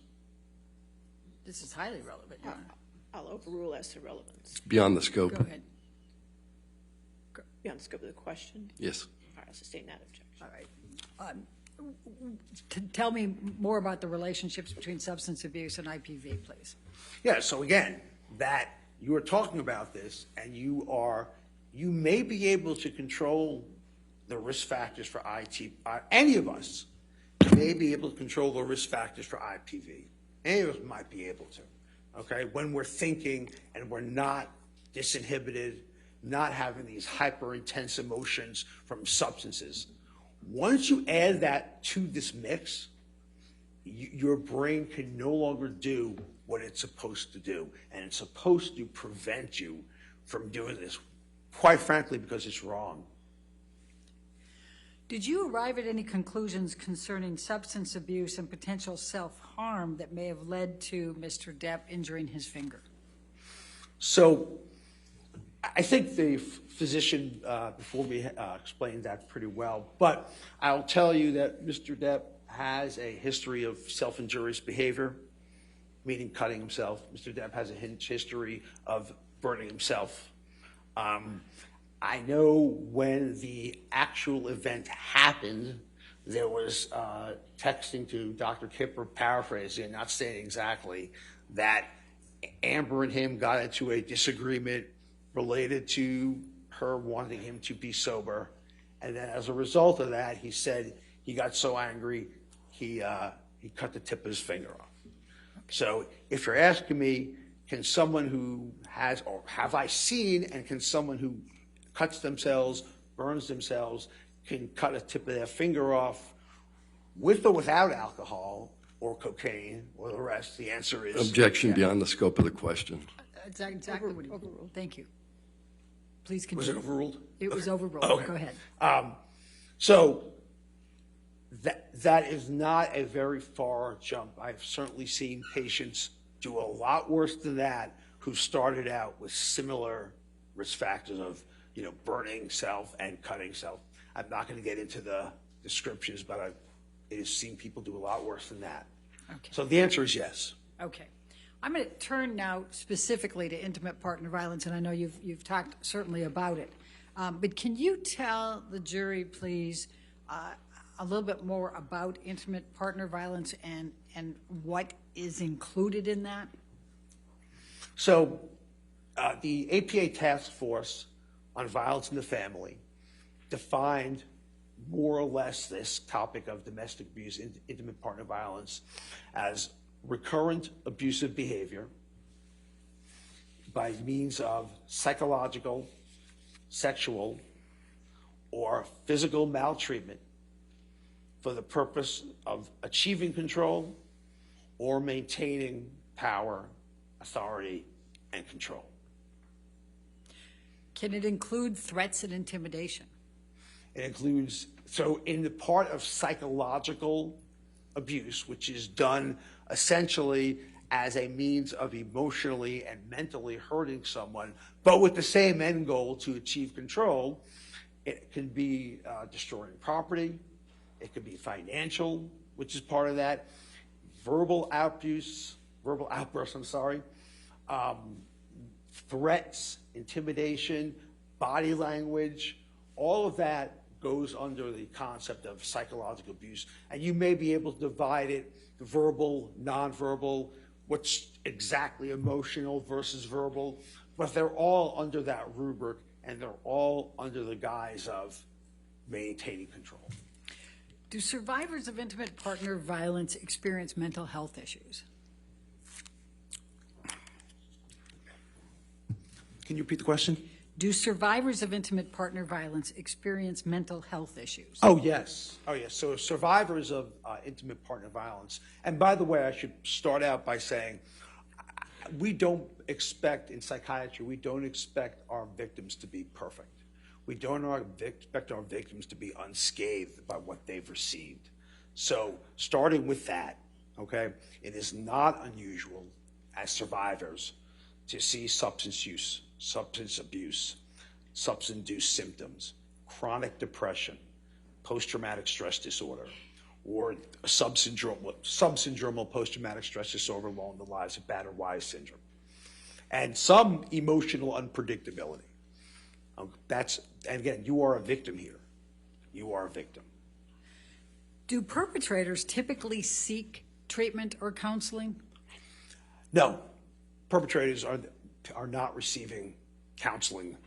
This is highly relevant, Your Honor. I'll overrule as to relevance. Beyond the scope. Go ahead. Beyond the scope of the question. Yes. All right, I'll sustain that objection. All right. Tell me more about the relationships between substance abuse and IPV, please. Yeah, so again, that you are talking about this and you are you may be able to control the risk factors for any of us may be able to control the risk factors for IPV. Any of us might be able to, okay? When we're thinking and we're not disinhibited, not having these hyper-intense emotions from substances. Once you add that to this mix, your brain can no longer do what it's supposed to do, and it's supposed to prevent you from doing this, quite frankly, because it's wrong. Did you arrive at any conclusions concerning substance abuse and potential self-harm that may have led to Mr. Depp injuring his finger? So I think the physician before me explained that pretty well, but I'll tell you that Mr. Depp has a history of self-injurious behavior, meaning cutting himself. Mr. Depp has a history of burning himself. I know when the actual event happened, there was texting to Dr. Kipper, paraphrasing, not saying exactly, that Amber and him got into a disagreement related to her wanting him to be sober. And then as a result of that, he said he got so angry, he cut the tip of his finger off. So if you're asking me, can someone who has, or have I seen, and can someone who cuts themselves, burns themselves, can cut a tip of their finger off with or without alcohol or cocaine or the rest? The answer is Objection beyond the scope of the question. That's exactly what he overruled. Thank you. Please continue. Was it overruled? It was overruled. Okay. Go ahead. So that is not a very far jump. I've certainly seen patients do a lot worse than that who started out with similar risk factors of, burning self and cutting self. I'm not going to get into the descriptions, but I've seen people do a lot worse than that. Okay. So the answer is yes. Okay. I'm going to turn now specifically to intimate partner violence, and I know you've talked certainly about it. But can you tell the jury, please, a little bit more about intimate partner violence and what is included in that? So the APA Task Force on Violence in the Family defined more or less this topic of domestic abuse, intimate partner violence, as recurrent abusive behavior by means of psychological, sexual, or physical maltreatment for the purpose of achieving control or maintaining power, authority, and control. Can it include threats and intimidation? It includes, so in the part of psychological abuse, which is done essentially as a means of emotionally and mentally hurting someone, but with the same end goal to achieve control, it can be destroying property, it could be financial, which is part of that, verbal outbursts, threats, intimidation, body language, all of that goes under the concept of psychological abuse. And you may be able to divide it, verbal, nonverbal, what's exactly emotional versus verbal, but they're all under that rubric, and they're all under the guise of maintaining control. Do survivors of intimate partner violence experience mental health issues? Can you repeat the question? Do survivors of intimate partner violence experience mental health issues? Oh, yes. So survivors of intimate partner violence, and by the way, I should start out by saying, we don't expect, in psychiatry, we don't expect our victims to be perfect. We don't expect our victims to be unscathed by what they've received. So starting with that, okay, it is not unusual as survivors to see substance use, substance abuse, substance-induced symptoms, chronic depression, post-traumatic stress disorder, or subsyndromal post-traumatic stress disorder along the lines of battered wife syndrome, and some emotional unpredictability. And again, you are a victim here. You are a victim. Do perpetrators typically seek treatment or counseling? No, perpetrators are not receiving counseling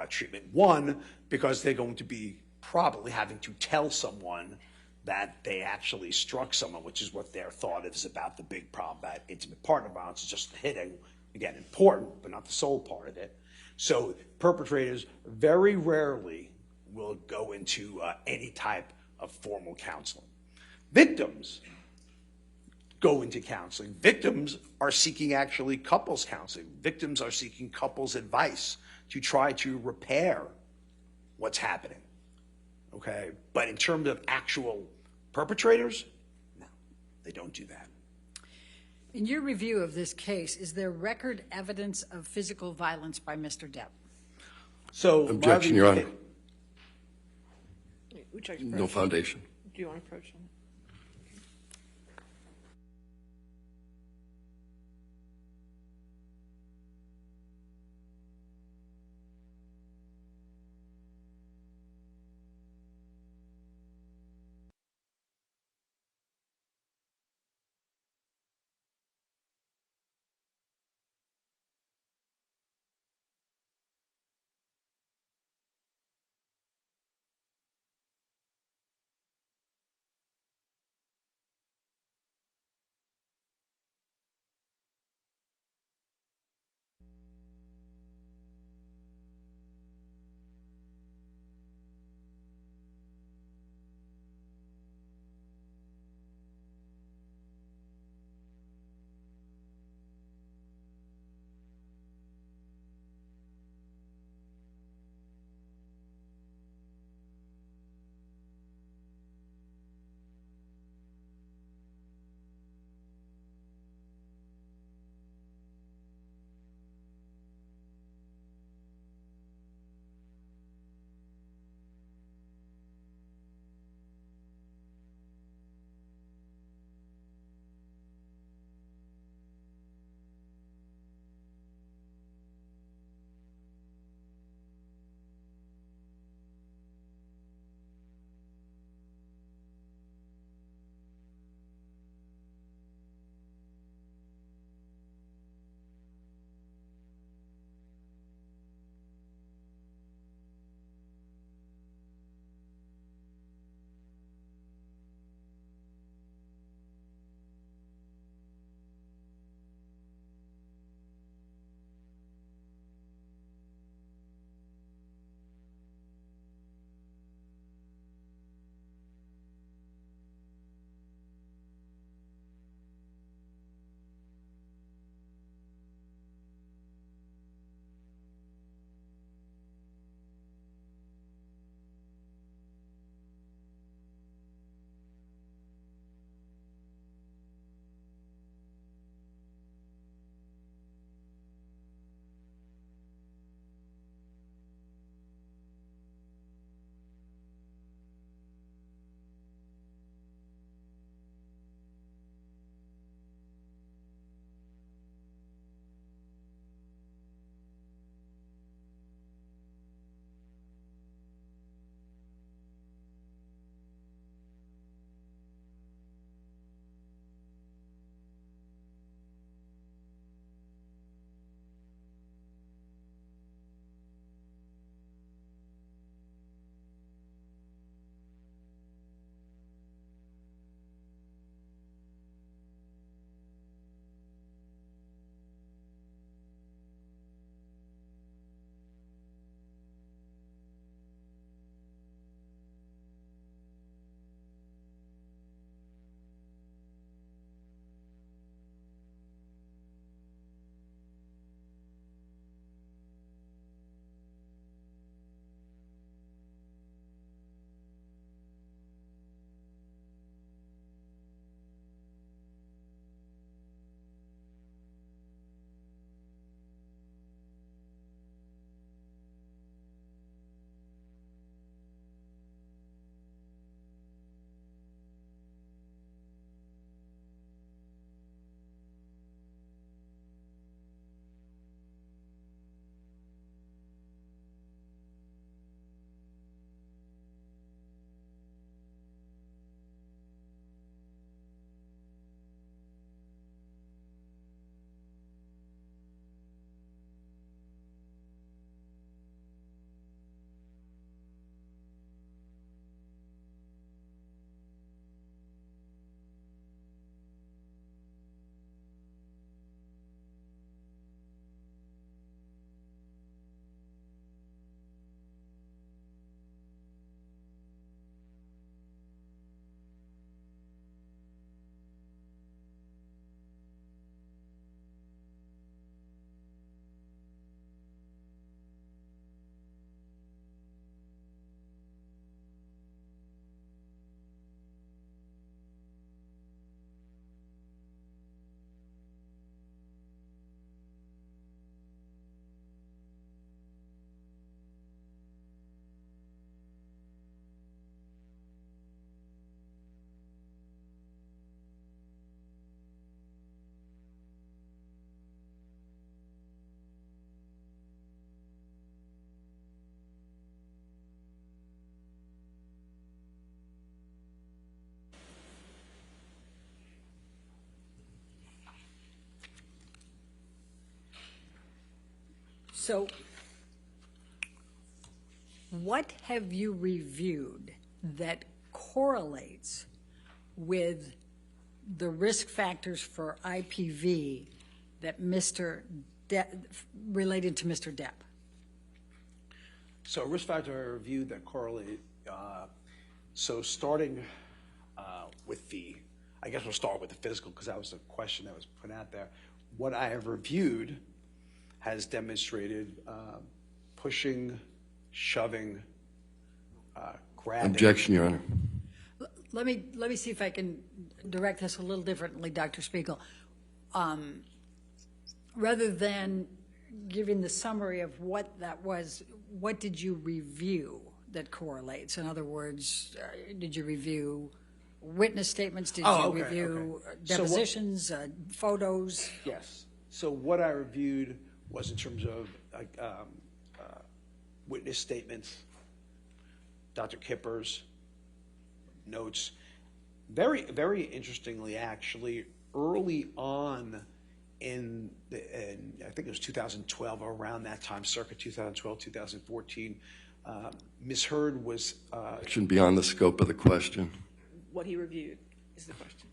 treatment. One, because they're going to be probably having to tell someone that they actually struck someone, which is what their thought is about the big problem that intimate partner violence is just the hitting. Again, important, but not the sole part of it. So perpetrators very rarely will go into any type of formal counseling. Victims go into counseling. Victims are seeking actually couples counseling. Victims are seeking couples advice to try to repair what's happening. Okay? But in terms of actual perpetrators, no, they don't do that. In your review of this case, is there record evidence of physical violence by Mr. Depp? So, Objection, Your Honor. Would you like to No approach? foundation. Do you want to approach them? So what have you reviewed that correlates with the risk factors for IPV that related to Mr. Depp? So a risk factor I reviewed that correlate, so starting with I guess we'll start with the physical because that was the question that was put out there. What I have reviewed has demonstrated pushing, shoving, grabbing. Objection, Your Honor. Let me see if I can direct this a little differently, Dr. Spiegel. Rather than giving the summary of what that was, what did you review that correlates? In other words, did you review witness statements? Did you review depositions, photos? Yes. So what I reviewed was in terms of witness statements, Dr. Kipper's notes. Very, very interestingly, actually, early on in I think it was 2012, or around that time, circa 2012, 2014, Ms. Heard was... Action beyond the scope of the question. What he reviewed is the question.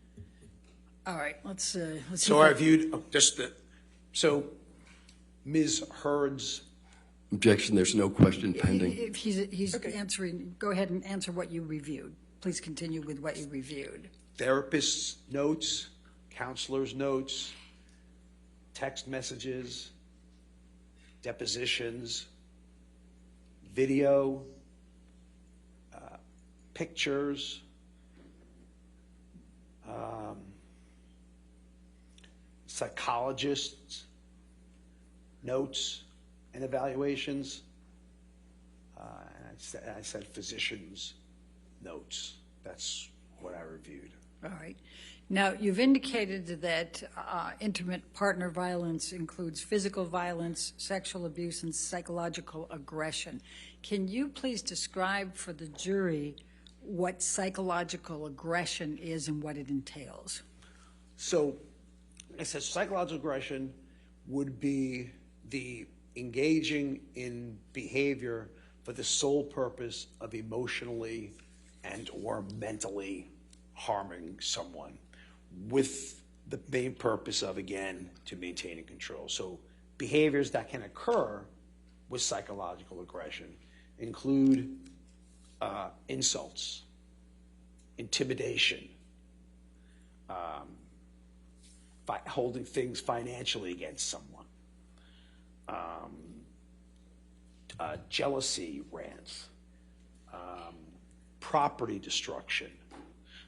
All right, let's see. So I reviewed so Ms. Heard's... Objection, there's no question pending. If he's answering, go ahead and answer what you reviewed. Please continue with what you reviewed. Therapist's notes, counselor's notes, text messages, depositions, video, pictures, psychologists' notes and evaluations, and I said physicians' notes. That's what I reviewed. All right. Now, you've indicated that intimate partner violence includes physical violence, sexual abuse, and psychological aggression. Can you please describe for the jury what psychological aggression is and what it entails? So, I said psychological aggression would be the engaging in behavior for the sole purpose of emotionally and or mentally harming someone, with the main purpose of, again, to maintain control. So behaviors that can occur with psychological aggression include insults, intimidation, holding things financially against someone, jealousy rants, property destruction.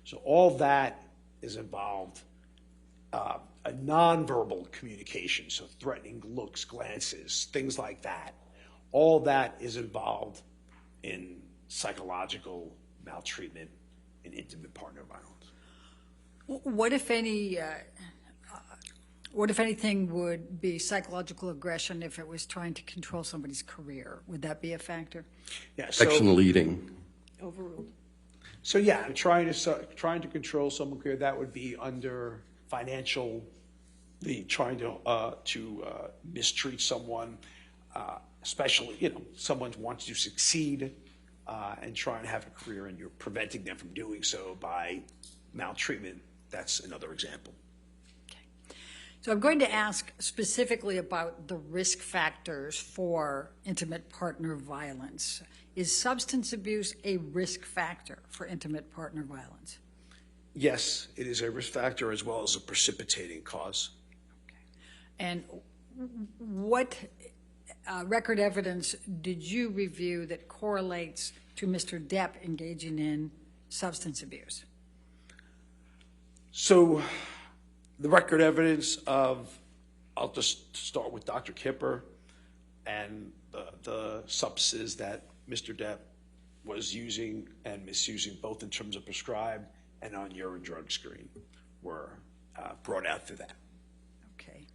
So all that is involved, a nonverbal communication, so threatening looks, glances, things like that. All that is involved in psychological maltreatment and intimate partner violence. What if anything would be psychological aggression if it was trying to control somebody's career? Would that be a factor? Yeah. Action leading. Overruled. So yeah, trying to control someone's career, that would be under financial, trying to mistreat someone, especially someone wants to succeed and try and have a career, and you're preventing them from doing so by maltreatment. That's another example. Okay. So I'm going to ask specifically about the risk factors for intimate partner violence. Is substance abuse a risk factor for intimate partner violence? Yes, it is a risk factor as well as a precipitating cause. Okay. And what record evidence did you review that correlates to Mr. Depp engaging in substance abuse? So the record evidence of, I'll just start with Dr. Kipper and the substances that Mr. Depp was using and misusing, both in terms of prescribed and on urine drug screen, were brought out through that. Okay.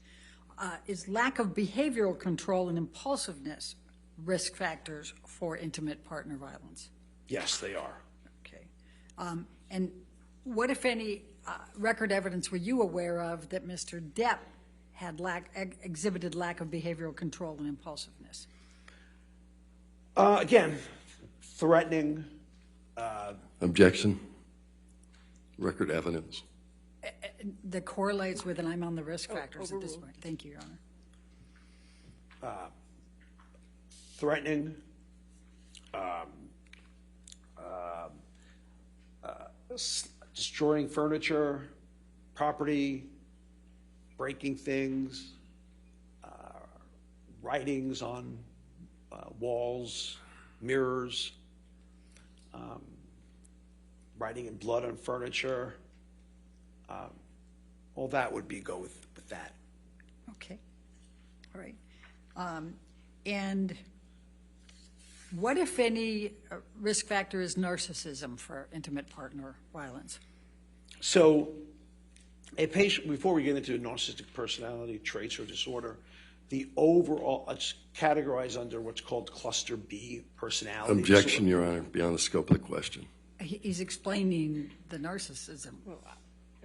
Is lack of behavioral control and impulsiveness risk factors for intimate partner violence? Yes, they are. Okay. And what, if any, record evidence were you aware of that Mr. Depp had exhibited lack of behavioral control and impulsiveness? Again, threatening. Objection. Record evidence. That correlates with, and I'm on the risk factors at this point. Thank you, Your Honor. Threatening, destroying furniture, property, breaking things, writings on walls, mirrors, writing in blood on furniture. All that would go with that. Okay. All right. And what, if any, risk factor is narcissism for intimate partner violence? So a patient, before we get into narcissistic personality traits or disorder, the overall, it's categorized under what's called cluster B personality Objection, disorder. Your Honor, beyond the scope of the question. He's explaining the narcissism. Well,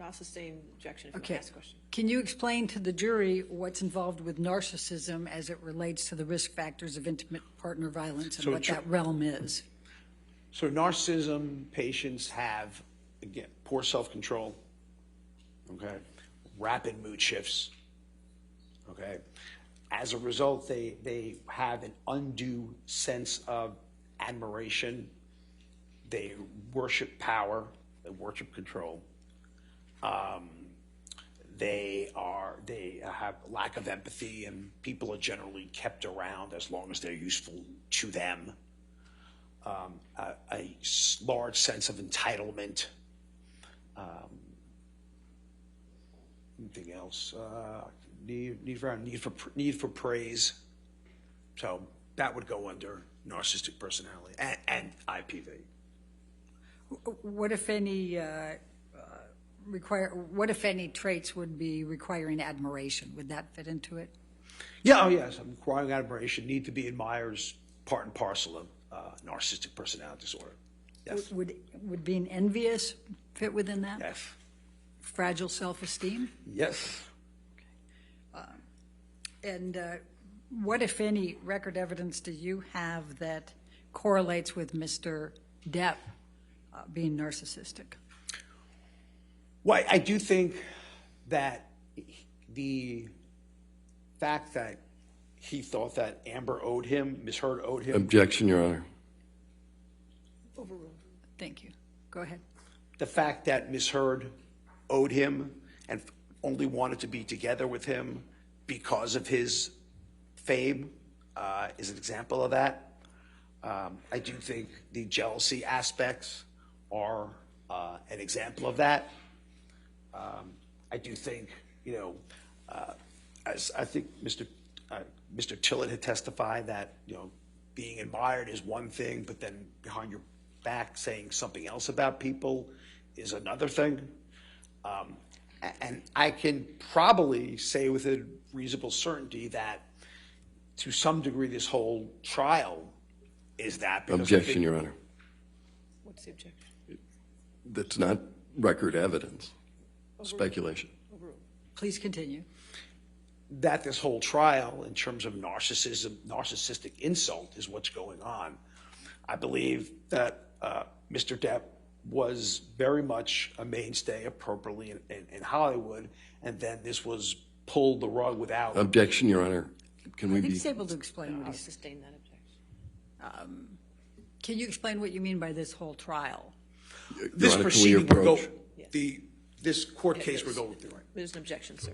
I'll sustain objection if you Okay. ask a question. Can you explain to the jury what's involved with narcissism as it relates to the risk factors of intimate partner violence and So what that realm is? So narcissism patients have, again, poor self-control, okay, rapid mood shifts, okay. As a result, they have an undue sense of admiration. They worship power, they worship control. They have lack of empathy, and people are generally kept around as long as they're useful to them. A large sense of entitlement. Anything else? Need for praise. So that would go under narcissistic personality and IPV. What if any what if any traits would be requiring admiration? Would that fit into it? Yeah, oh yes, requiring admiration, need to be admired is part and parcel of narcissistic personality disorder. Yes. Would being envious fit within that? Yes. Fragile self-esteem? Yes. And what, if any, record evidence do you have that correlates with Mr. Depp being narcissistic? Well, I do think that the fact that he thought that Amber owed him, Ms. Heard owed him. Objection, Your Honor. Overruled. Thank you. Go ahead. The fact that Ms. Heard owed him and only wanted to be together with him because of his fame is an example of that. I do think the jealousy aspects are an example of that. I do think, as I think Mr. Tillett had testified that, being admired is one thing, but then behind your back saying something else about people is another thing. And I can probably say with a reasonable certainty that to some degree this whole trial is that. Objection, Your Honor. What's the objection? That's not record evidence. Speculation. Overruled. Please continue. That this whole trial, in terms of narcissistic insult, is what's going on. I believe that Mr. Depp was very much a mainstay appropriately in Hollywood, and then this was pulled the rug without. Objection, Your Honor. Can we I think be? he's able to explain what I'll he's. sustain that objection. Can you explain what you mean by this whole trial? This Your Honor, can we proceeding will go. approach? This court case will go with the right. There's an objection, sir.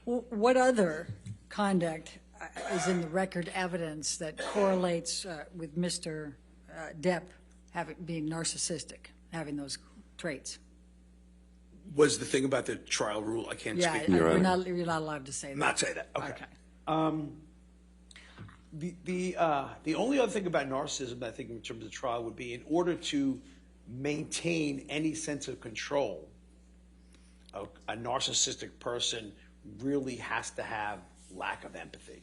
What other conduct is in the record evidence that correlates with Mr. Depp being narcissistic, having those traits? Was the thing about the trial rule, I can't Yeah, speak. you're not allowed to say that. Not say that, okay. Okay. The only other thing about narcissism, I think, in terms of trial would be in order to maintain any sense of control, a narcissistic person really has to have lack of empathy.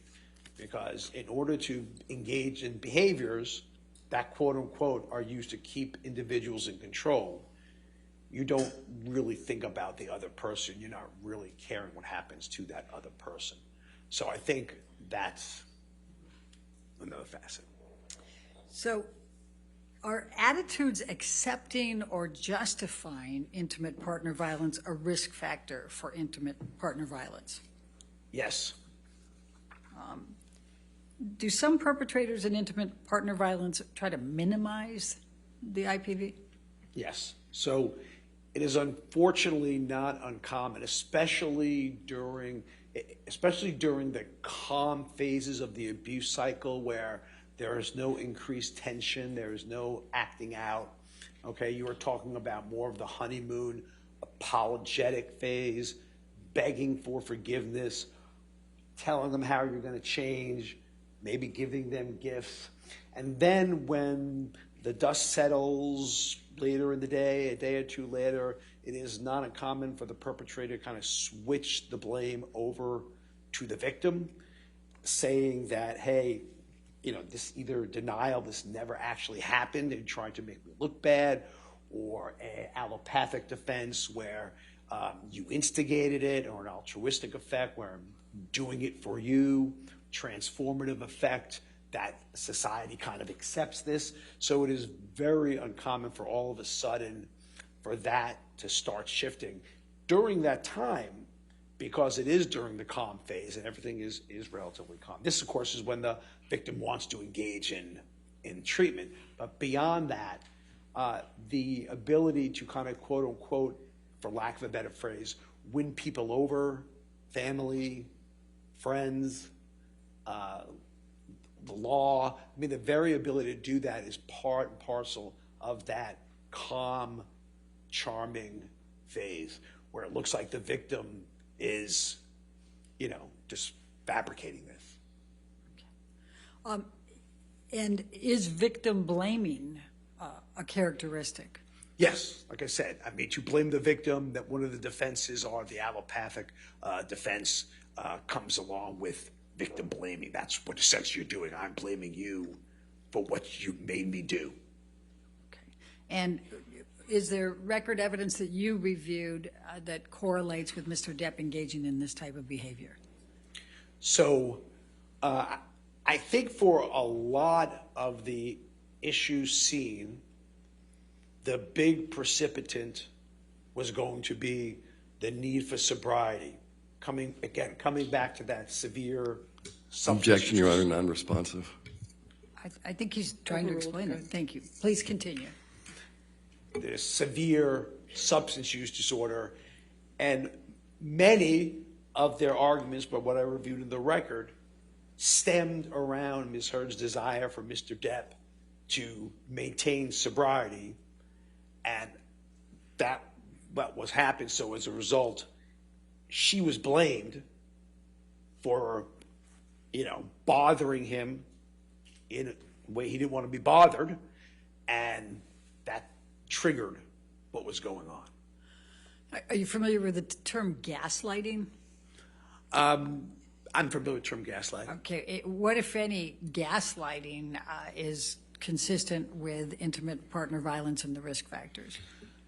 Because in order to engage in behaviors that, quote unquote, are used to keep individuals in control, you don't really think about the other person. You're not really caring what happens to that other person. So I think that's another facet. So are attitudes accepting or justifying intimate partner violence a risk factor for intimate partner violence? Yes. Do some perpetrators in intimate partner violence try to minimize the IPV? Yes. So it is unfortunately not uncommon, especially during the calm phases of the abuse cycle where there is no increased tension, there is no acting out. Okay, you are talking about more of the honeymoon, apologetic phase, begging for forgiveness, telling them how you're going to change, maybe giving them gifts. And then when the dust settles later in the day, a day or two later, it is not uncommon for the perpetrator to kind of switch the blame over to the victim, saying that, hey, this either denial, this never actually happened and trying to make me look bad, or an allopathic defense where you instigated it, or an altruistic effect where I'm doing it for you, transformative effect that society kind of accepts this. So it is very uncommon for all of a sudden for that to start shifting. During that time, because it is during the calm phase and everything is relatively calm. This, of course, is when the victim wants to engage in treatment. But beyond that, the ability to kind of, quote unquote, for lack of a better phrase, win people over, family, friends, the law. I mean, the very ability to do that is part and parcel of that calm, charming phase where it looks like the victim is, just fabricating this. And is victim blaming a characteristic? Yes, like I said, I mean, to blame the victim, that one of the defenses are the allopathic defense comes along with victim blaming. That's what essentially you're doing. I'm blaming you for what you made me do. Okay. And is there record evidence that you reviewed that correlates with Mr. Depp engaging in this type of behavior? So I think for a lot of the issues seen, the big precipitant was going to be the need for sobriety. Coming back to that severe substance Objection, Your use. Honor, non-responsive. I think he's trying to explain it. Thank you. Please continue. There's severe substance use disorder, and many of their arguments, but what I reviewed in the record, stemmed around Ms. Heard's desire for Mr. Depp to maintain sobriety, and that what was happening. So as a result, she was blamed for, bothering him in a way he didn't want to be bothered, and that triggered what was going on. Are you familiar with the term gaslighting? I'm familiar with the term gaslighting. Okay. What, if any, gaslighting is consistent with intimate partner violence and the risk factors?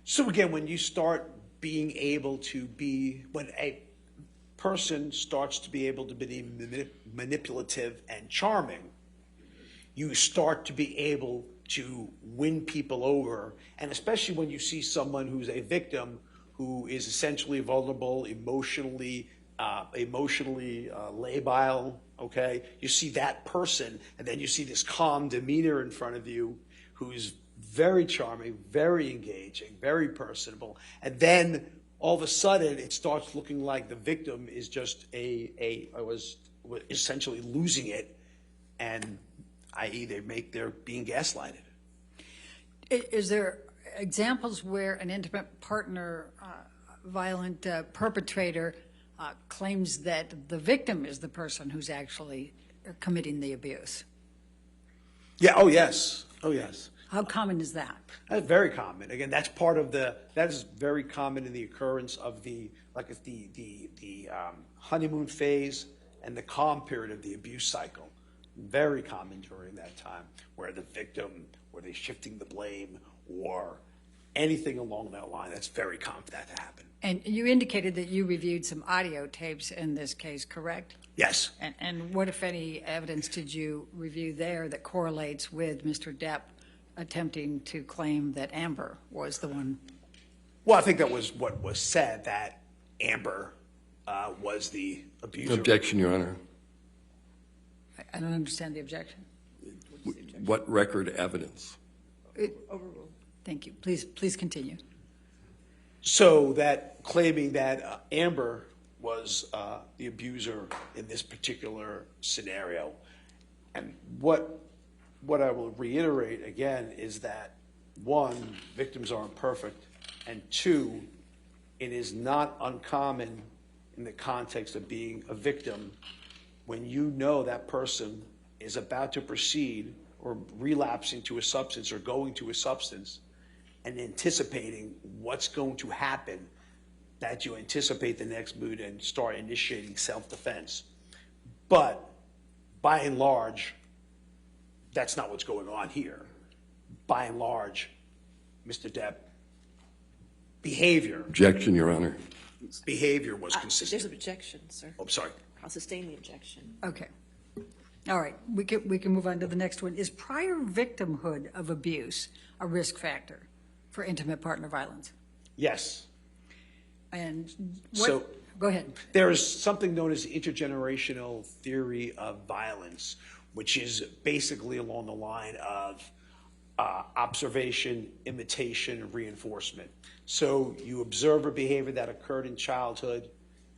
So again, when you start being able to when a person starts to be able to be manipulative and charming, you start to be able to win people over, and especially when you see someone who's a victim who is essentially vulnerable, emotionally labile, okay? You see that person, and then you see this calm demeanor in front of you who's very charming, very engaging, very personable, and then all of a sudden it starts looking like the victim is just was essentially losing it, and i.e. they're being gaslighted. Is there examples where an intimate partner violent perpetrator claims that the victim is the person who's actually committing the abuse. Yeah, oh, yes. Oh, yes. How common is that? That's very common. Again, that's part of that is very common in the occurrence of the honeymoon phase and the calm period of the abuse cycle. Very common during that time, where the victim, where they're shifting the blame or anything along that line. That's very common for that to happen. And you indicated that you reviewed some audio tapes in this case, correct? Yes. And what, if any, evidence did you review there that correlates with Mr. Depp attempting to claim that Amber was the one? Well, I think that was what was said, that Amber was the abuser. Objection, Your Honor. I don't understand the objection. What record evidence? Overruled. Thank you. Please continue. So that claiming that Amber was the abuser in this particular scenario. And what I will reiterate again is that, one, victims aren't perfect, and two, it is not uncommon in the context of being a victim when you know that person is about to proceed or relapse into a substance or going to a substance and anticipating what's going to happen, that you anticipate the next move and start initiating self-defense. But by and large, that's not what's going on here. By and large, Mr. Depp, behavior Objection, Your Honor. was There's consistent. an objection, sir. Oh, I'm sorry. I'll sustain the objection. Okay. All right. We can move on to the next one. Is prior victimhood of abuse a risk factor for intimate partner violence? Yes. And what? So- Go ahead. There is something known as the intergenerational theory of violence, which is basically along the line of observation, imitation, and reinforcement. So you observe a behavior that occurred in childhood,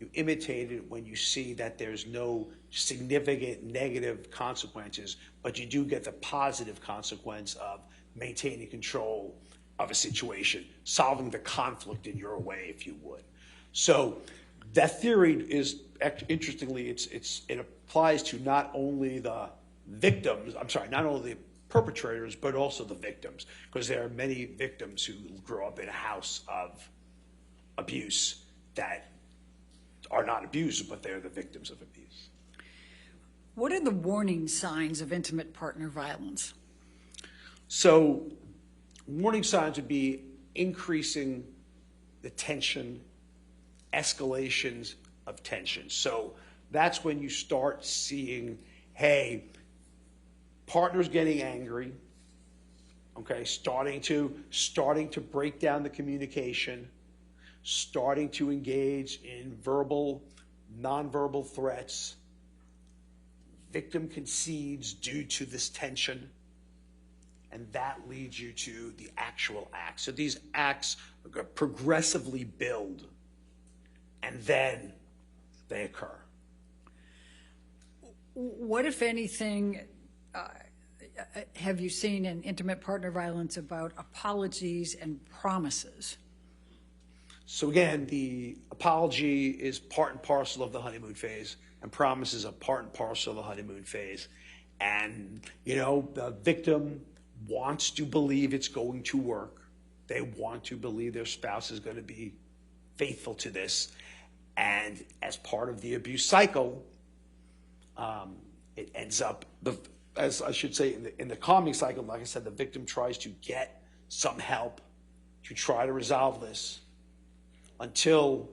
you imitate it when you see that there's no significant negative consequences, but you do get the positive consequence of maintaining control of a situation, solving the conflict in your way, if you would. So that theory is, interestingly, it applies to not only the victims, not only the perpetrators, but also the victims, because there are many victims who grow up in a house of abuse that are not abusers, but they're the victims of abuse. What are the warning signs of intimate partner violence? So warning signs would be increasing the tension, escalations of tension. So that's when you start seeing, hey, partners getting angry, okay, starting to break down the communication, starting to engage in verbal, nonverbal threats. Victim concedes due to this tension, and that leads you to the actual acts. So these acts progressively build, and then they occur. What, if anything, have you seen in intimate partner violence about apologies and promises? So again, the apology is part and parcel of the honeymoon phase, and promises are part and parcel of the honeymoon phase. And, the victim wants to believe it's going to work. They want to believe their spouse is going to be faithful to this. And as part of the abuse cycle, it ends up, as I should say, in the calming cycle, like I said, the victim tries to get some help to try to resolve this until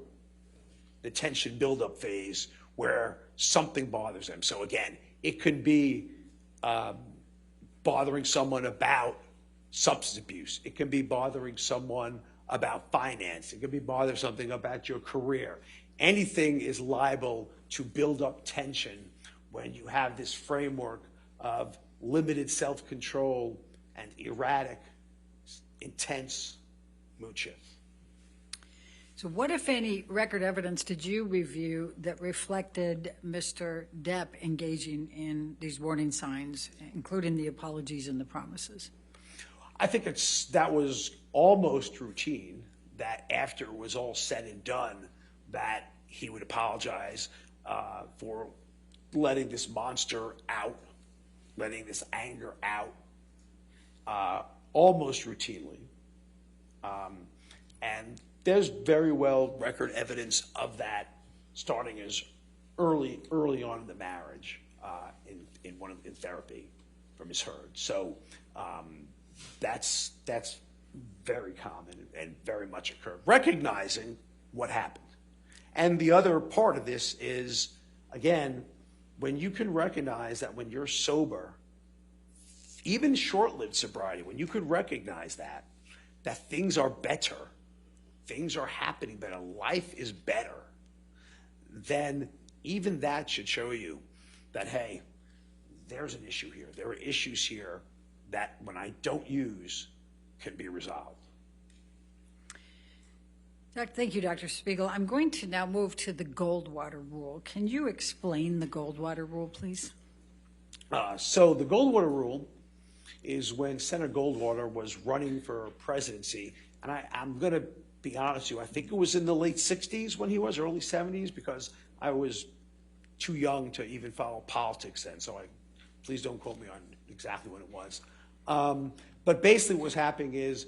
the tension buildup phase where something bothers them. So again, it could be bothering someone about substance abuse. It can be bothering someone about finance. It could be bothering something about your career. Anything is liable to build up tension when you have this framework of limited self-control and erratic, intense mood shifts. So what, if any, record evidence did you review that reflected Mr. Depp engaging in these warning signs, including the apologies and the promises? I think that was almost routine, that after it was all said and done, that he would apologize for letting this monster out, letting this anger out, almost routinely. And there's very well record evidence of that starting as early on in the marriage in therapy from his herd. So that's very common and very much occurred. Recognizing what happened. And the other part of this is, again, when you can recognize that when you're sober, even short-lived sobriety, when you could recognize that things are better, things are happening better, life is better, then even that should show you that, hey, there's an issue here. There are issues here that when I don't use can be resolved. Thank you, Dr. Spiegel. I'm going to now move to the Goldwater Rule. Can you explain the Goldwater Rule, please? So the Goldwater Rule is when Senator Goldwater was running for presidency, and I'm going to be honest with you, I think it was in the late 60s when he was, early 70s, because I was too young to even follow politics then, so please don't quote me on exactly when it was. But basically what was happening is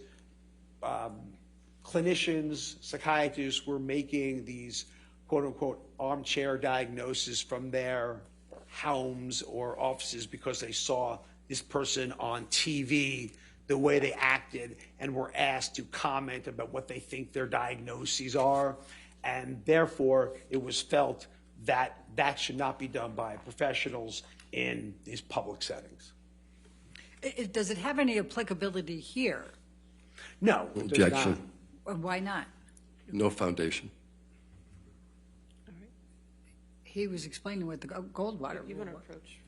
clinicians, psychiatrists were making these quote-unquote armchair diagnoses from their homes or offices because they saw this person on TV, the way they acted, and were asked to comment about what they think their diagnoses are. And therefore, it was felt that that should not be done by professionals in these public settings. Does it have any applicability here? No, it does Objection. Why not? No foundation. He was explaining what the Goldwater You Rule want to was. approach?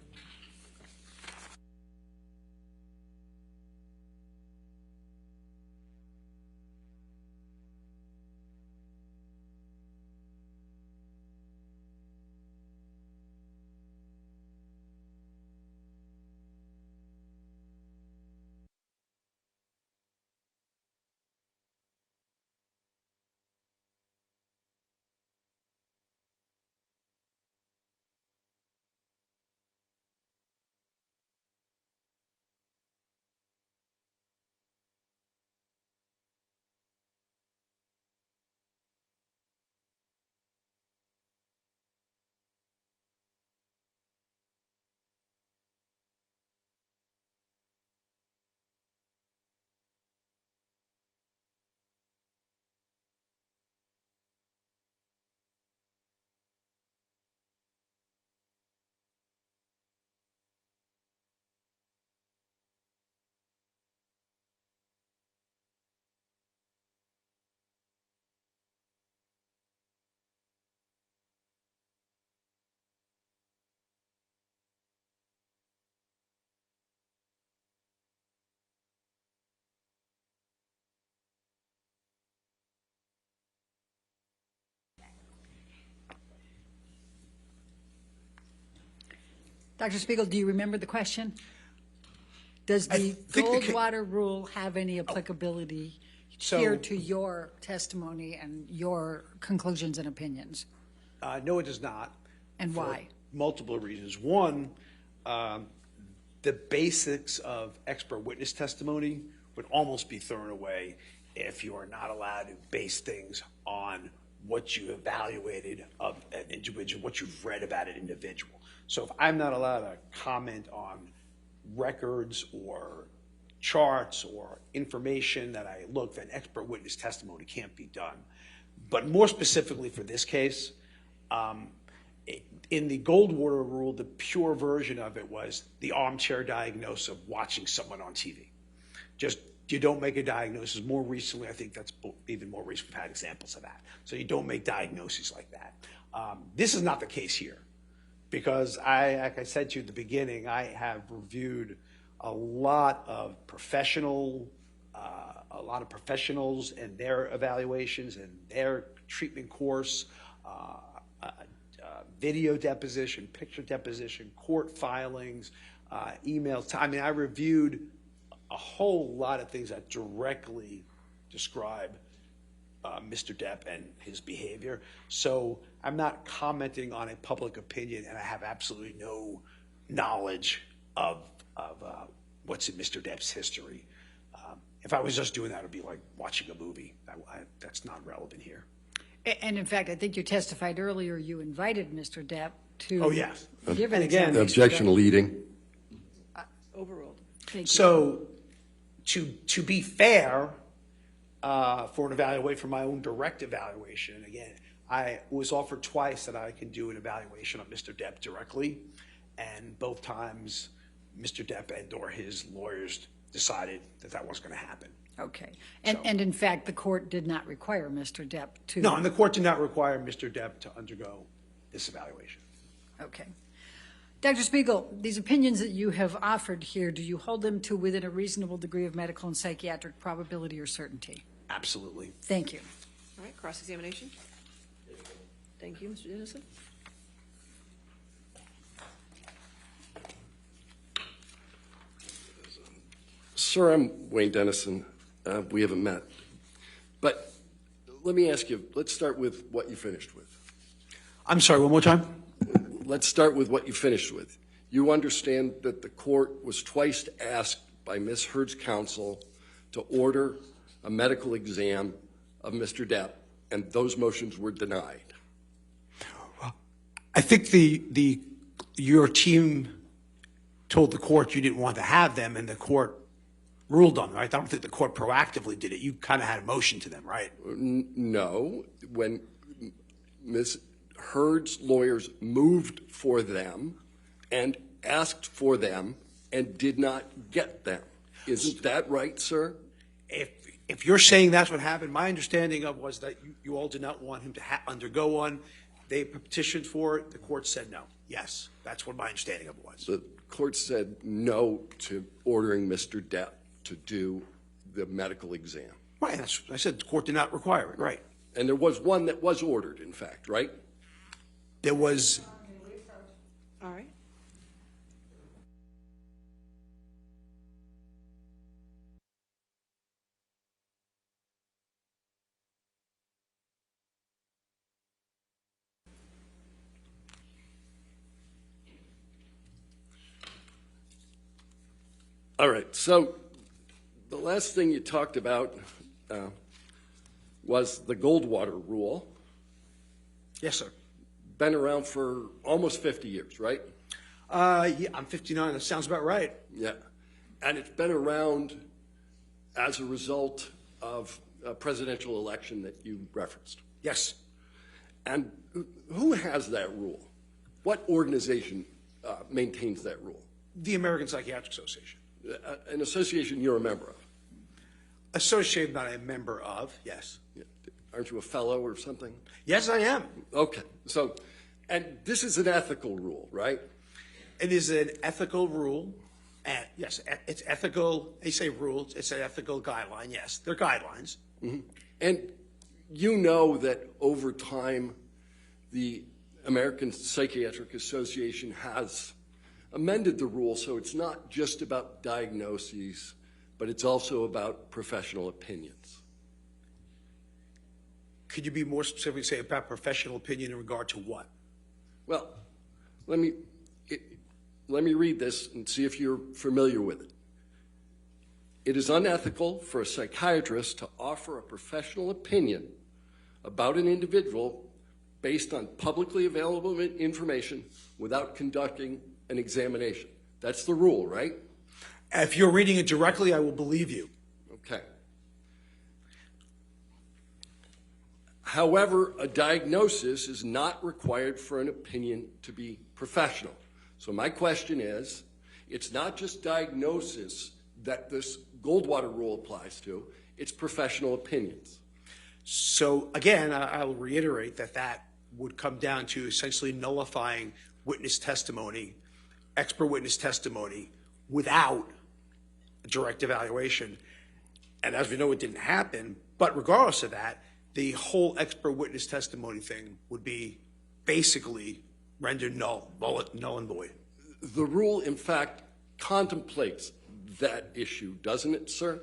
Dr. Spiegel, do you remember the question? Does I the think the Goldwater Rule have any applicability So- here to your testimony and your conclusions and opinions? No, it does not. And for why? Multiple reasons. One, the basics of expert witness testimony would almost be thrown away if you are not allowed to base things on what you evaluated of an individual, what you've read about an individual. So if I'm not allowed to comment on records or charts or information that I look, then expert witness testimony can't be done. But more specifically for this case, in the Goldwater Rule, the pure version of it was the armchair diagnosis of watching someone on TV. Just, you don't make a diagnosis. More recently, I think that's even more recent, we've had examples of that. So you don't make diagnoses like that. This is not the case here, because like I said to you at the beginning, I have reviewed a lot of professionals and their evaluations and their treatment course, video deposition, picture deposition, court filings, emails. I mean, I reviewed a whole lot of things that directly describe Mr. Depp and his behavior. So I'm not commenting on a public opinion, and I have absolutely no knowledge of what's in Mr. Depp's history. If I was just doing that, it would be like watching a movie. That's not relevant here. And in fact, I think you testified earlier you invited Mr. Depp to Oh, yes. give an And again, examination. Objection leading. Overruled. Thank you. So to be fair, for an evaluation, for my own direct evaluation, again, I was offered twice that I can do an evaluation of Mr. Depp directly, and both times Mr. Depp and or his lawyers decided that that wasn't going to happen. Okay. And in fact, the court did not require Mr. Depp to. No, and the court did not require Mr. Depp to undergo this evaluation. Okay. Dr. Spiegel, these opinions that you have offered here, do you hold them to within a reasonable degree of medical and psychiatric probability or certainty? Absolutely. Thank you. All right, cross-examination. Thank you, Mr. Dennison. Sir, I'm Wayne Dennison. We haven't met. But let me ask you, let's start with what you finished with. I'm sorry, one more time? Let's start with what you finished with. You understand that the court was twice asked by Ms. Heard's counsel to order a medical exam of Mr. Depp, and those motions were denied. I think your team told the court you didn't want to have them, and the court ruled on them, right? I don't think the court proactively did it. You kind of had a motion to them, right? No. When Ms. Heard's lawyers moved for them and asked for them and did not get them. Isn't that right, sir? If you're saying that's what happened, my understanding of was that you all did not want him to undergo one. They petitioned for it. The court said no. Yes, that's what my understanding of it was. The court said no to ordering Mr. Depp to do the medical exam. Right, I said the court did not require it, right. And there was one that was ordered, in fact, right? There was, All right. All right, so the last thing you talked about was the Goldwater rule. yes, sir. Been around for almost 50 years, right? Yeah, I'm 59. That sounds about right. Yeah. And it's been around as a result of a presidential election that you referenced. Yes. And who has that rule? What organization maintains that rule? The American Psychiatric Association. An association you're a member of. Associated, not a member of, yes. Aren't you a fellow or something? Yes, I am. Okay. So, and this is an ethical rule, right? It is an ethical rule. And yes, it's ethical. They say rules. It's an ethical guideline. Yes, they're guidelines. Mm-hmm. And you know that over time, the American Psychiatric Association has amended the rule so it's not just about diagnoses, but it's also about professional opinions. Could you be more specific, say, about professional opinion in regard to what? Well, let me read this and see if you're familiar with it. It is unethical for a psychiatrist to offer a professional opinion about an individual based on publicly available information without conducting an examination. That's the rule, right? If you're reading it directly, I will believe you. Okay. However, a diagnosis is not required for an opinion to be professional. So my question is, it's not just diagnosis that this Goldwater rule applies to, it's professional opinions. So again, I'll reiterate that would come down to essentially nullifying witness testimony, expert witness testimony, without a direct evaluation. And as we know, it didn't happen. But regardless of that, the whole expert witness testimony thing would be basically rendered null and void. The rule, in fact, contemplates that issue, doesn't it, sir?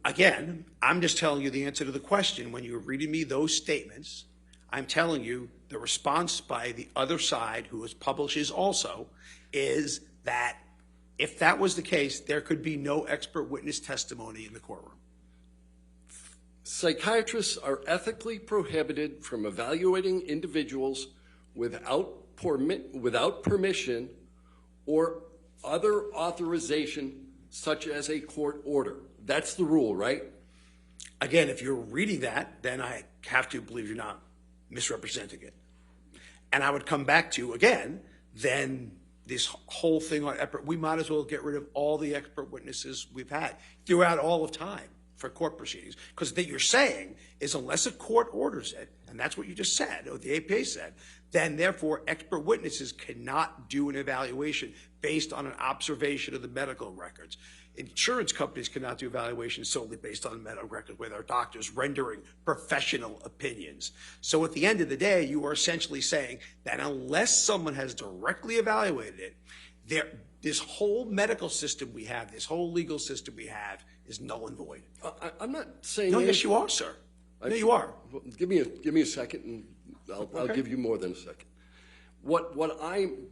Again, I'm just telling you the answer to the question. When you're reading me those statements, I'm telling you the response by the other side, who publishes also, is that if that was the case, there could be no expert witness testimony in the courtroom. Psychiatrists are ethically prohibited from evaluating individuals without permission or other authorization, such as a court order. That's the rule, right? Again, if you're reading that, then I have to believe you're not misrepresenting it. And I would come back to, again, then this whole thing on we might as well get rid of all the expert witnesses we've had throughout all of time for court proceedings. Because what you're saying is unless a court orders it, and that's what you just said, or the APA said, then therefore expert witnesses cannot do an evaluation based on an observation of the medical records. Insurance companies cannot do evaluations solely based on medical records where they're doctors rendering professional opinions. So at the end of the day, you are essentially saying that unless someone has directly evaluated it, this whole medical system we have, this whole legal system we have, is null and void. I'm not saying. No, yes, you are, sir. No, you are. Give me a second, and I'll give you more than a second. What I'm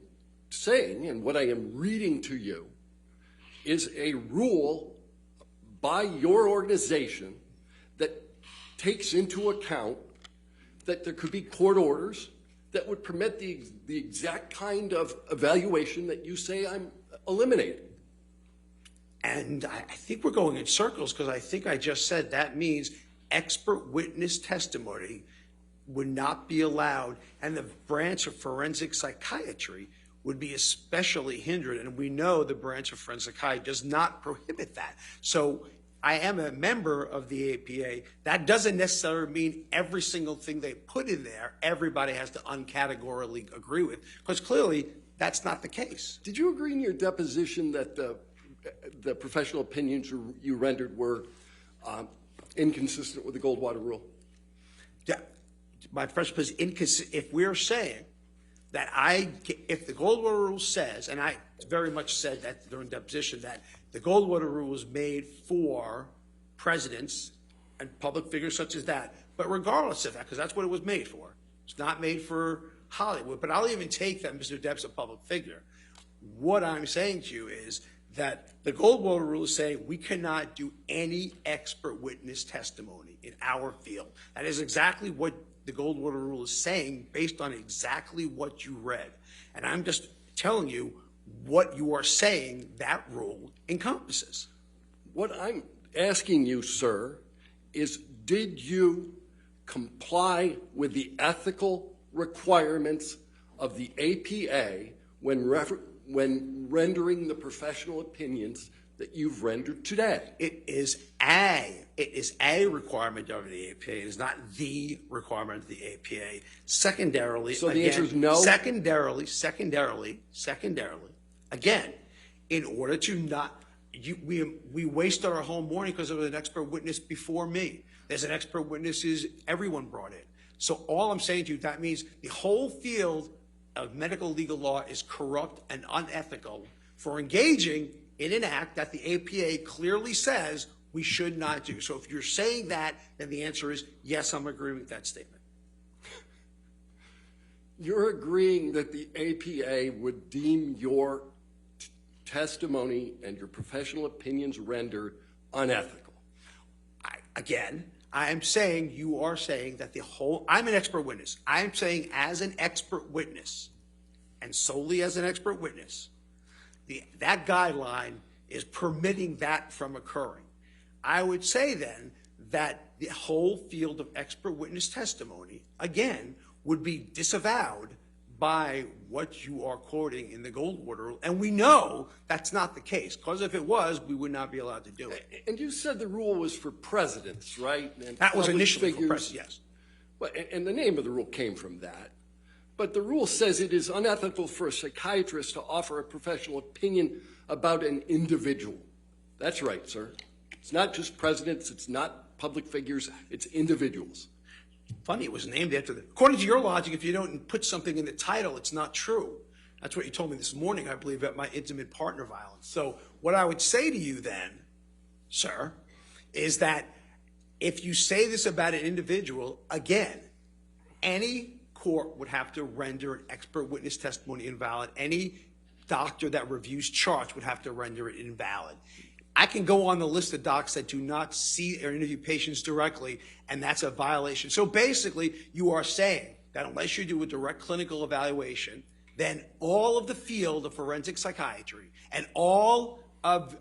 saying and what I am reading to you is a rule by your organization that takes into account that there could be court orders that would permit the exact kind of evaluation that you say I'm eliminating. And I think we're going in circles because I think I just said that means expert witness testimony would not be allowed, and the branch of forensic psychiatry would be especially hindered. And we know the branch of forensic psychiatry does not prohibit that. So I am a member of the APA. That doesn't necessarily mean every single thing they put in there, everybody has to uncategorically agree with, because clearly that's not the case. Did you agree in your deposition that the professional opinions you rendered were inconsistent with the Goldwater Rule? Yeah, my first was inconsistent. If we're saying that if the Goldwater Rule says, and I very much said that during deposition, that the Goldwater Rule was made for presidents and public figures such as that, but regardless of that, because that's what it was made for. It's not made for Hollywood, but I'll even take that Mr. Depp's a public figure. What I'm saying to you is that the Goldwater Rule is saying we cannot do any expert witness testimony in our field. That is exactly what the Goldwater Rule is saying based on exactly what you read. And I'm just telling you what you are saying that rule encompasses. What I'm asking you, sir, is did you comply with the ethical requirements of the APA when rendering the professional opinions that you've rendered today? It is a requirement of the APA. It is not the requirement of the APA. Secondarily, so the answer is no? Secondarily, again, in order to not, we wasted our whole morning because there was an expert witness before me. There's an expert witness everyone brought in. So all I'm saying to you, that means the whole field of medical legal law is corrupt and unethical for engaging in an act that the APA clearly says we should not do. So if you're saying that, then the answer is yes, I'm agreeing with that statement. You're agreeing that the APA would deem your testimony and your professional opinions rendered unethical. I am saying you are saying that I'm an expert witness. I'm saying as an expert witness, and solely as an expert witness, that guideline is permitting that from occurring. I would say then that the whole field of expert witness testimony, again, would be disavowed by what you are quoting in the Goldwater Rule. And we know that's not the case, because if it was, we would not be allowed to do it. And you said the rule was for presidents, right? And that was initially figures. For presidents, yes. And the name of the rule came from that. But the rule says it is unethical for a psychiatrist to offer a professional opinion about an individual. That's right, sir. It's not just presidents, it's not public figures, it's individuals. Funny, it was named after according to your logic, if you don't put something in the title, it's not true. That's what you told me this morning, I believe, about my intimate partner violence. So what I would say to you then, sir, is that if you say this about an individual, again, any court would have to render an expert witness testimony invalid. Any doctor that reviews charts would have to render it invalid. I can go on the list of docs that do not see or interview patients directly, and that's a violation. So basically, you are saying that unless you do a direct clinical evaluation, then all of the field of forensic psychiatry and all of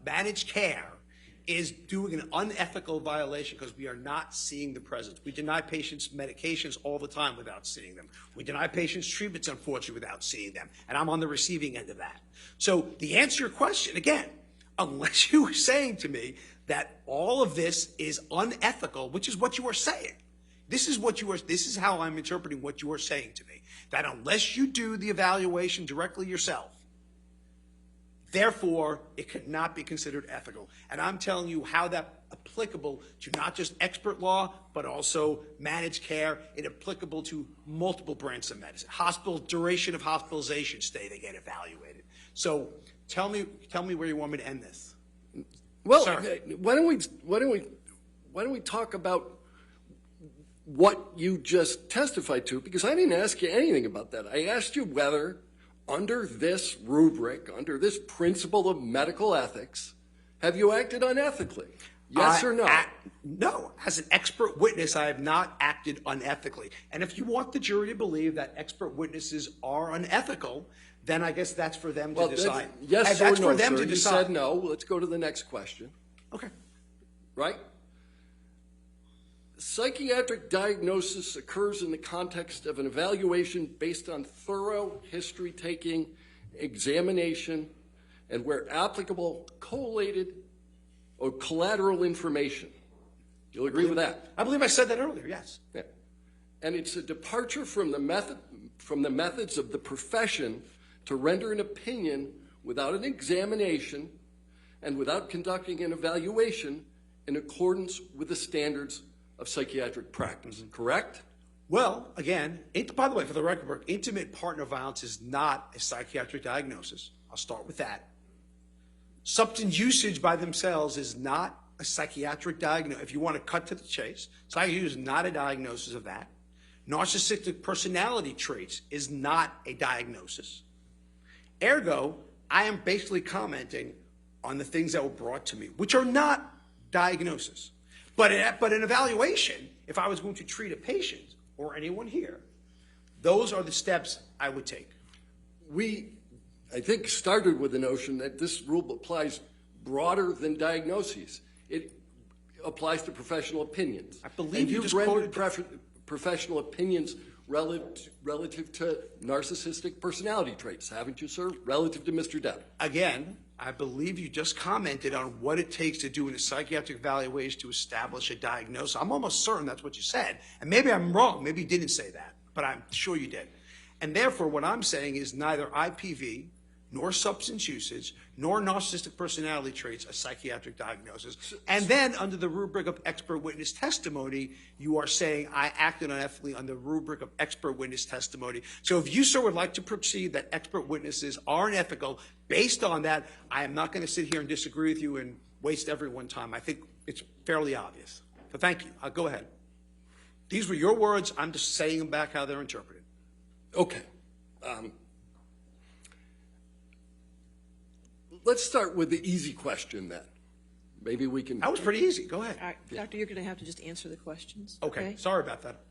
managed care is doing an unethical violation because we are not seeing the presence. We deny patients medications all the time without seeing them. We deny patients treatments, unfortunately, without seeing them. And I'm on the receiving end of that. So the answer to your question, again, unless you are saying to me that all of this is unethical, which is what you are saying. This is how I'm interpreting what you are saying to me. That unless you do the evaluation directly yourself, therefore, it could not be considered ethical. And I'm telling you how that's applicable to not just expert law, but also managed care. It's applicable to multiple branches of medicine. Hospital duration of hospitalization stay, they get evaluated. So tell me where you want me to end this. Well, Sir. why don't we talk about what you just testified to? Because I didn't ask you anything about that. I asked you whether, under this rubric, under this principle of medical ethics, have you acted unethically? Yes or no? No. As an expert witness, I have not acted unethically. And if you want the jury to believe that expert witnesses are unethical, then I guess that's for them to decide. Yes that's or no, for them sir. to You decide. said no. Let's go to the next question. Okay. Right? Psychiatric diagnosis occurs in the context of an evaluation based on thorough history-taking examination and where applicable collated or collateral information. You'll agree with that? I believe I said that earlier, yes. Yeah. And it's a departure from the methods of the profession to render an opinion without an examination and without conducting an evaluation in accordance with the standards of psychiatric practice, correct? Well, again, by the way, for the record, intimate partner violence is not a psychiatric diagnosis. I'll start with that. Substance usage by themselves is not a psychiatric diagnosis. If you want to cut to the chase, psychiatric use is not a diagnosis of that. Narcissistic personality traits is not a diagnosis. Ergo, I am basically commenting on the things that were brought to me, which are not diagnosis. But an evaluation, if I was going to treat a patient or anyone here, those are the steps I would take. We, I think, started with the notion that this rule applies broader than diagnoses. It applies to professional opinions. I believe you just rendered quoted professional opinions relative to narcissistic personality traits, haven't you, sir? Relative to Mr. Depp. Again, I believe you just commented on what it takes to do in a psychiatric evaluation to establish a diagnosis. I'm almost certain that's what you said. And maybe I'm wrong. Maybe you didn't say that, but I'm sure you did. And therefore, what I'm saying is neither IPV nor substance usage nor narcissistic personality traits a psychiatric diagnosis. And then under the rubric of expert witness testimony, you are saying I acted unethically under the rubric of expert witness testimony. So if you, sir, would like to proceed that expert witnesses are unethical, based on that, I am not going to sit here and disagree with you and waste everyone's time. I think it's fairly obvious. So thank you. Go ahead. These were your words. I'm just saying them back how they're interpreted. Okay. Let's start with the easy question then. Maybe we can. That was pretty easy. Go ahead. All right, Doctor, you're going to have to just answer the questions. Okay. Sorry about that.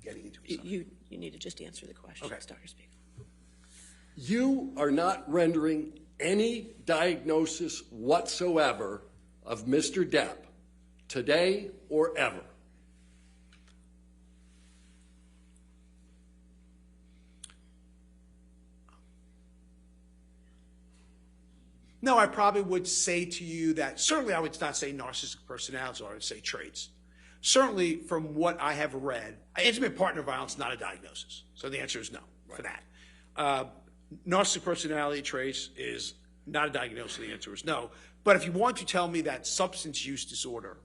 Getting into it. You need to just answer the questions, Okay. Dr. Speaker. You are not rendering any diagnosis whatsoever of Mr. Depp today or ever. No, I probably would say to you that certainly I would not say narcissistic personality, or I would say traits. Certainly from what I have read, intimate partner violence is not a diagnosis. So the answer is no for that. Narcissistic personality traits is not a diagnosis. The answer is no. But if you want to tell me that substance use disorder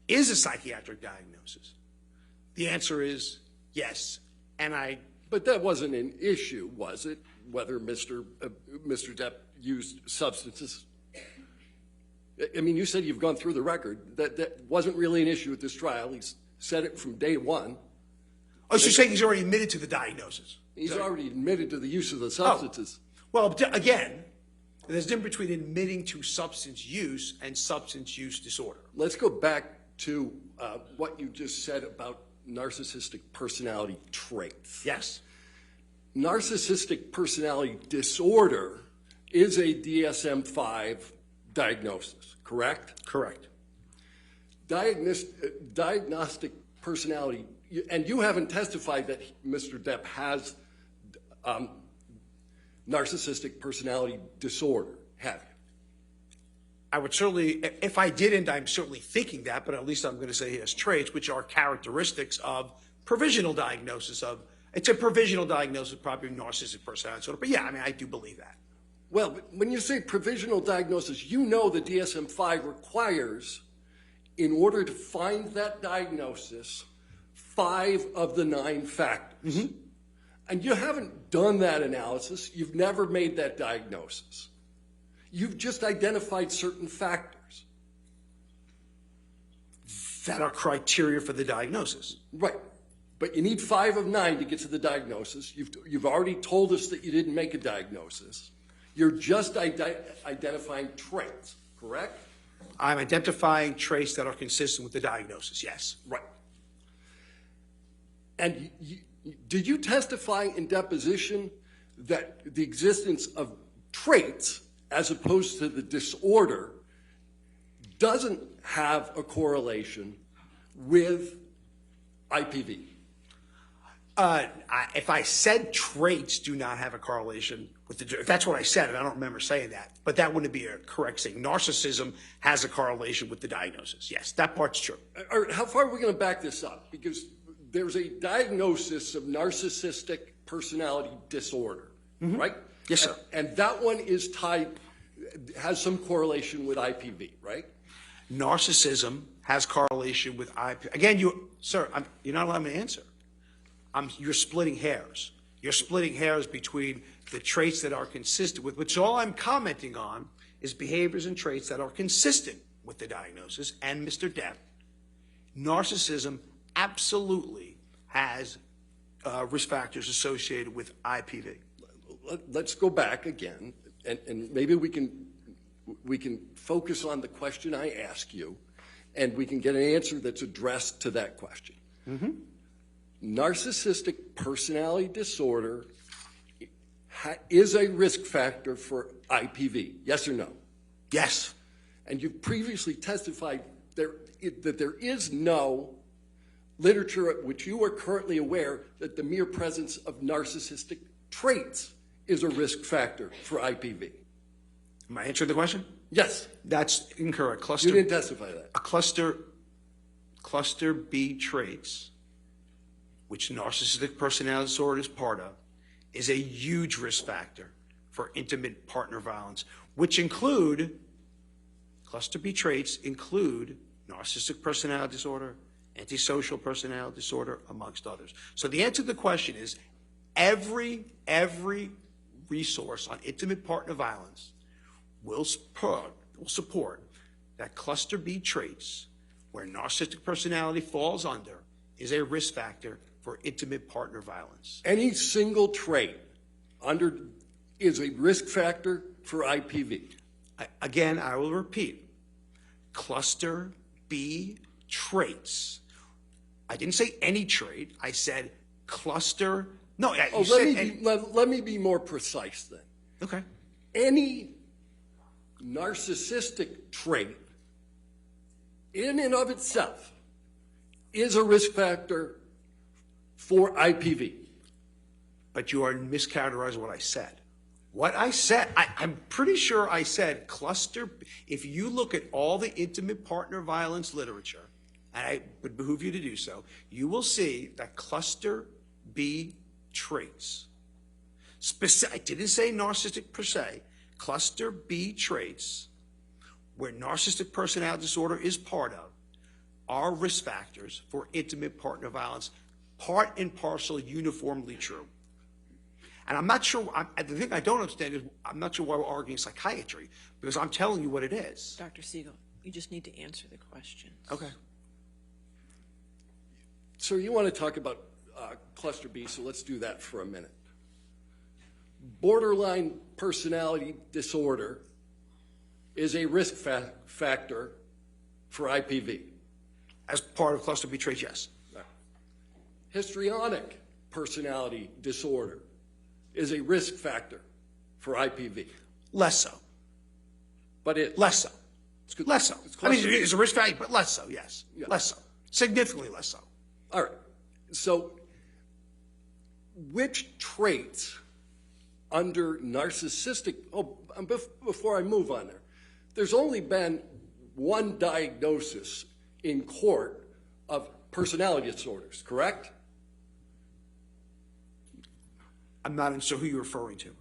is a psychiatric diagnosis, the answer is yes. But that wasn't an issue, was it? Whether Mr. Depp used substances? I mean, you said you've gone through the record. That wasn't really an issue at this trial. He's said it from day one. Oh, so you're saying he's already admitted to the diagnosis? He's already admitted to the use of the substances. Well, again, there's a difference between admitting to substance use and substance use disorder. Let's go back to what you just said about narcissistic personality traits. Yes. Narcissistic personality disorder is a DSM-5 diagnosis, correct? Correct. Diagnostic personality, and you haven't testified that Mr. Depp has narcissistic personality disorder, have you? I would certainly, if I didn't, I'm certainly thinking that, but at least I'm going to say he has traits, which are characteristics of provisional diagnosis of, it's a provisional diagnosis of probably narcissistic personality disorder. But yeah, I mean, I do believe that. Well, when you say provisional diagnosis, you know the DSM-5 requires, in order to find that diagnosis, 5 of the 9 factors. Mm-hmm. And you haven't done that analysis. You've never made that diagnosis. You've just identified certain factors. That are criteria for the diagnosis. Right. But you need 5 of 9 to get to the diagnosis. You've already told us that you didn't make a diagnosis. You're just identifying traits, correct? I'm identifying traits that are consistent with the diagnosis, yes. Right. And did you testify in deposition that the existence of traits, as opposed to the disorder, doesn't have a correlation with IPV? If I said traits do not have a correlation with the, if that's what I said, and I don't remember saying that, but that wouldn't be a correct thing. Narcissism has a correlation with the diagnosis. Yes, that part's true. How far are we going to back this up? Because there's a diagnosis of narcissistic personality disorder, mm-hmm. right? Yes, sir. And that one is tied, has some correlation with IPV, right? Narcissism has correlation with IPV. Again, you're not allowing me to answer. You're splitting hairs. You're splitting hairs between the traits that are consistent with, which all I'm commenting on is behaviors and traits that are consistent with the diagnosis. And Mr. Depp, narcissism absolutely has risk factors associated with IPV. Let's go back again, and maybe we can focus on the question I ask you, and we can get an answer that's addressed to that question. Mm-hmm. Narcissistic personality disorder is a risk factor for IPV, yes or no? Yes. And you've previously testified that there is no literature at which you are currently aware that the mere presence of narcissistic traits is a risk factor for IPV. Am I answering the question? Yes. That's incorrect. You didn't testify to that. A cluster B traits, which narcissistic personality disorder is part of, is a huge risk factor for intimate partner violence, which include, cluster B traits include narcissistic personality disorder, antisocial personality disorder, amongst others. So the answer to the question is every resource on intimate partner violence will support that cluster B traits, where narcissistic personality falls under, is a risk factor for intimate partner violence. Any single trait is a risk factor for IPV. Again, I will repeat, cluster B traits. I didn't say any trait. I said cluster. No, let me be more precise then. Okay. Any narcissistic trait in and of itself is a risk factor for IPV. But you are mischaracterizing what I said. What I said, I'm pretty sure I said cluster. If you look at all the intimate partner violence literature, and I would behoove you to do so, you will see that cluster B traits, I didn't say narcissistic per se, cluster B traits, where narcissistic personality disorder is part of, are risk factors for intimate partner violence, part and parcel uniformly true. And I'm not sure, the thing I don't understand is, I'm not sure why we're arguing psychiatry, because I'm telling you what it is. Dr. Siegel, you just need to answer the questions. Okay. Sir, you want to talk about cluster B, so let's do that for a minute. Borderline personality disorder is a risk factor for IPV. As part of cluster B traits, yes. Histrionic personality disorder is a risk factor for IPV. Less so. But it Less so. Less so. It's I mean, cluster B. it's a risk factor, but less so, yes. Yeah. Less so. Significantly less so. All right. So which traits under narcissistic, before I move on there, there's only been one diagnosis in court of personality disorders, correct? I'm not sure who you're referring to.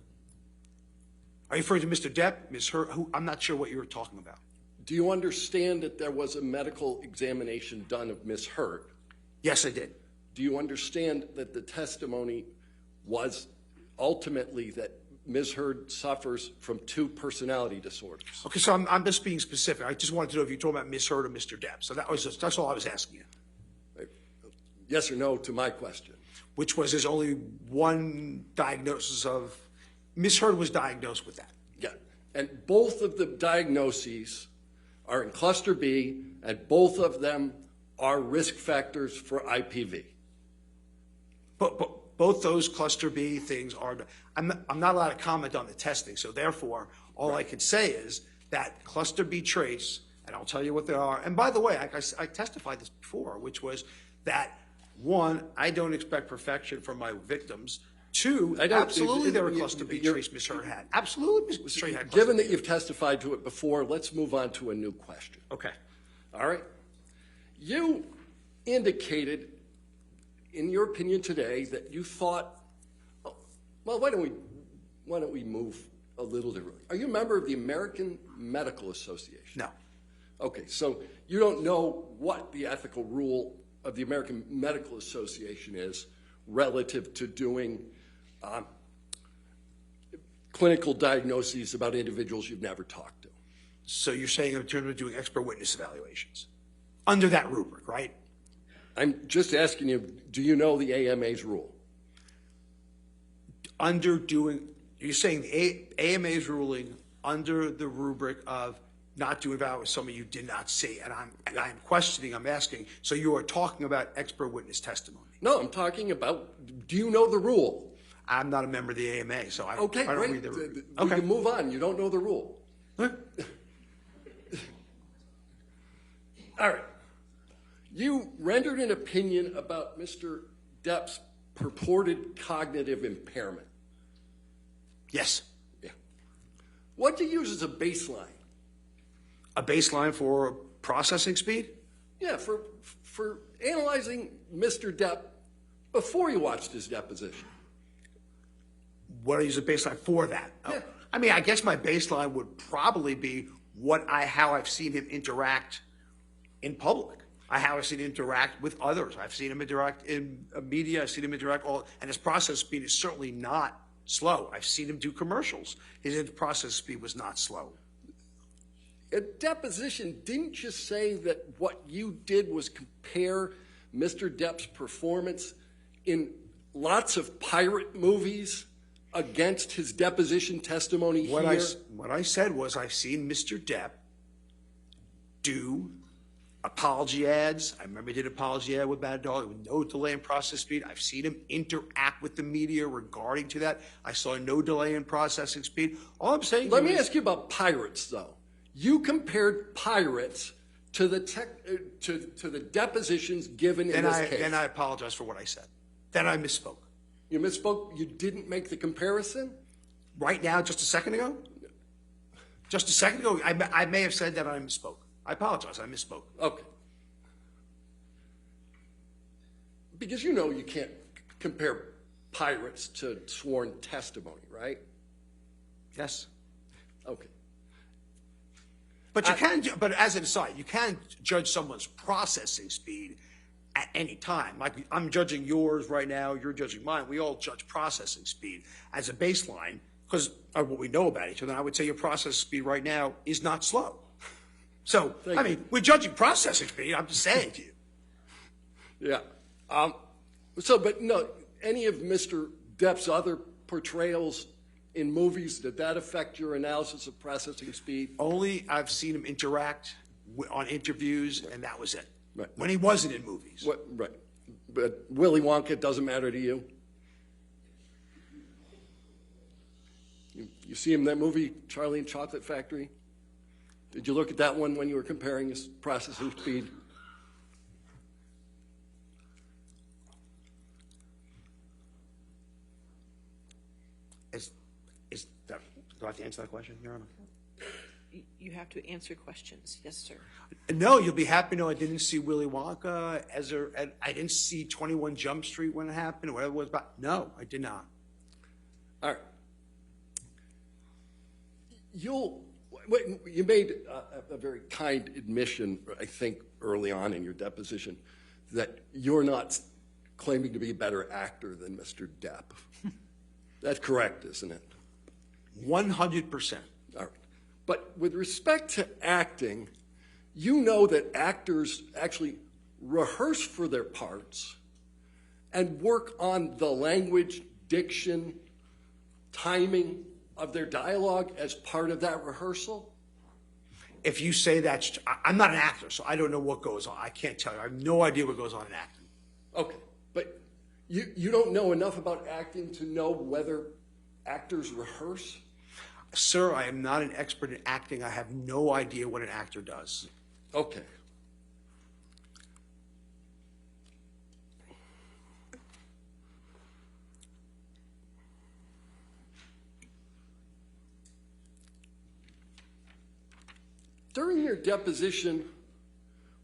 Are you referring to Mr. Depp, Ms. Hurt? I'm not sure what you're talking about. Do you understand that there was a medical examination done of Ms. Hurt? Yes, I did. Do you understand that the testimony was ultimately that Ms. Hurd suffers from 2 personality disorders? Okay, so I'm just being specific. I just wanted to know if you're talking about Ms. Hurt or Mr. Depp. So that's all I was asking you. Right. Yes or no to my question? Which was there's only one diagnosis of, Ms. Hurd was diagnosed with that. Yeah. And both of the diagnoses are in cluster B, and both of them are risk factors for IPV. But both those cluster B things are, I'm not allowed to comment on the testing, so therefore, all I can say is that cluster B traits, and I'll tell you what they are, and by the way, I testified this before, which was that, 1, I don't expect perfection from my victims. 2, absolutely there were cluster B traits Ms. Hurd had. Absolutely Ms. Hurd had cluster Given that B. you've testified to it before, let's move on to a new question. Okay. All right? You indicated, in your opinion today, that you thought, well, why don't we move a little differently? Are you a member of the American Medical Association? No. Okay, so you don't know what the ethical rule of the American Medical Association is relative to doing clinical diagnoses about individuals you've never talked to. So you're saying in terms of doing expert witness evaluations, under that rubric, right? I'm just asking you, do you know the AMA's rule? You're saying the AMA's ruling under the rubric of not doing evaluation with someone you did not see, and I'm questioning, I'm asking, so you are talking about expert witness testimony? No, I'm talking about, do you know the rule? I'm not a member of the AMA, so I Okay, don't great. read the rule. We can move on. You don't know the rule. Huh? All right. You rendered an opinion about Mr. Depp's purported cognitive impairment. Yes. Yeah. What do you use as a baseline? A baseline for processing speed? Yeah, for analyzing Mr. Depp before you watched his deposition. What do I use a baseline for that? Yeah. I mean, I guess my baseline would probably be how I've seen him interact in public. How I've seen him interact with others. I've seen him interact in media. I've seen him interact and his process speed is certainly not slow. I've seen him do commercials. His process speed was not slow. At deposition, didn't you say that what you did was compare Mr. Depp's performance in lots of pirate movies against his deposition testimony here? What I said was I've seen Mr. Depp do apology ads. I remember he did an apology ad with Bad Dog with no delay in process speed. I've seen him interact with the media regarding to that. I saw no delay in processing speed. All I'm saying Let me ask you about pirates, though. You compared pirates to the to the depositions given in this case. Then I apologize for what I said. Then I misspoke. You misspoke? You didn't make the comparison? Right now, just a second ago? Just a second ago, I may have said that I misspoke. I apologize, I misspoke. Okay. Because you know you can't compare pirates to sworn testimony, right? Yes. Okay. But you can, but as an aside, you can judge someone's processing speed at any time. Like I'm judging yours right now, you're judging mine. We all judge processing speed as a baseline because of what we know about each other. I would say your processing speed right now is not slow. So, I mean, we're judging processing speed. I'm just saying to you. Yeah. But no, any of Mr. Depp's other portrayals in movies, did that affect your analysis of processing speed? Only I've seen him interact on interviews, and that was it. Right. When he wasn't in movies. Right. But Willy Wonka doesn't matter to you? You see him in that movie, Charlie and Chocolate Factory? Did you look at that one when you were comparing his processing speed? Do I have to answer that question, Your Honor? You have to answer questions. Yes, sir. No, you'll be happy to know I didn't see Willy Wonka I didn't see 21 Jump Street when it happened or whatever it was about. No, I did not. All right. You made a very kind admission, I think, early on in your deposition, that you're not claiming to be a better actor than Mr. Depp. That's correct, isn't it? 100%. All right. But with respect to acting, you know that actors actually rehearse for their parts and work on the language, diction, timing of their dialogue as part of that rehearsal? If you say that, I'm not an actor, so I don't know what goes on. I can't tell you. I have no idea what goes on in acting. Okay. But you don't know enough about acting to know whether actors rehearse? Sir, I am not an expert in acting. I have no idea what an actor does. Okay. During your deposition,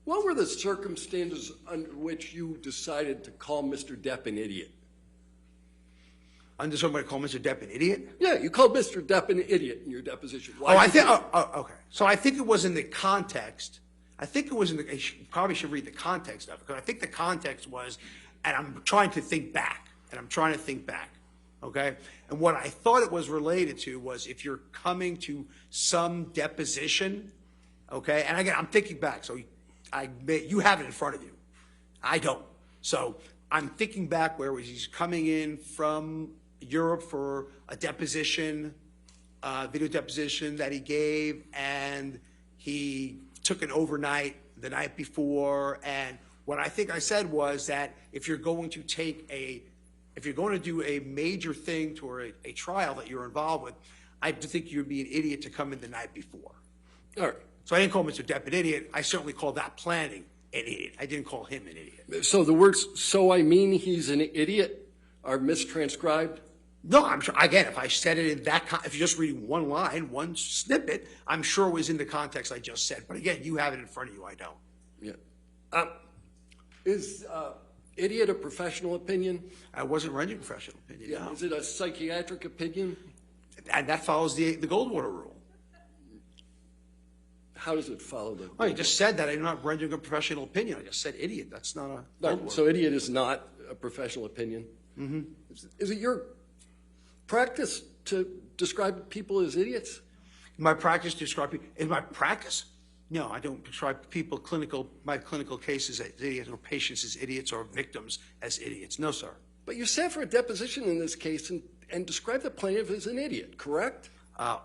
what were the circumstances under which you decided to call Mr. Depp an idiot? Under somebody call Mr. Depp an idiot? Yeah, you called Mr. Depp an idiot in your deposition. Why Okay. So I think it was in the context. I think it was in the, you probably should read the context of it, because I think the context was, and I'm trying to think back, okay? And what I thought it was related to was if you're coming to some deposition, okay? And again, I'm thinking back, so you have it in front of you. I don't. So I'm thinking back where he's coming in from Europe for a deposition, video deposition that he gave, and he took an overnight the night before. And what I think I said was that if you're going to do a major thing toward a trial that you're involved with, I think you'd be an idiot to come in the night before. All right. So I didn't call Mr. Depp an idiot. I certainly called that planning an idiot. I didn't call him an idiot. So the words, so I mean he's an idiot, are mistranscribed? No, I'm sure, again, if I said it in that, if you're just reading one line, one snippet, I'm sure it was in the context I just said. But again, you have it in front of you, I don't. Yeah. Is idiot a professional opinion? I wasn't rendering professional opinion, Yeah. no. Is it a psychiatric opinion? And that follows the Goldwater rule. How does it follow the? Oh, you just said that I'm not rendering a professional opinion. I just said idiot. That's not a Goldwater. So idiot is not a professional opinion? Mm-hmm. Is it your practice to describe people as idiots? In my practice, in my practice? No, I don't describe people my clinical cases as idiots or patients as idiots or victims as idiots. No, sir. But you sat for a deposition in this case and described the plaintiff as an idiot, correct?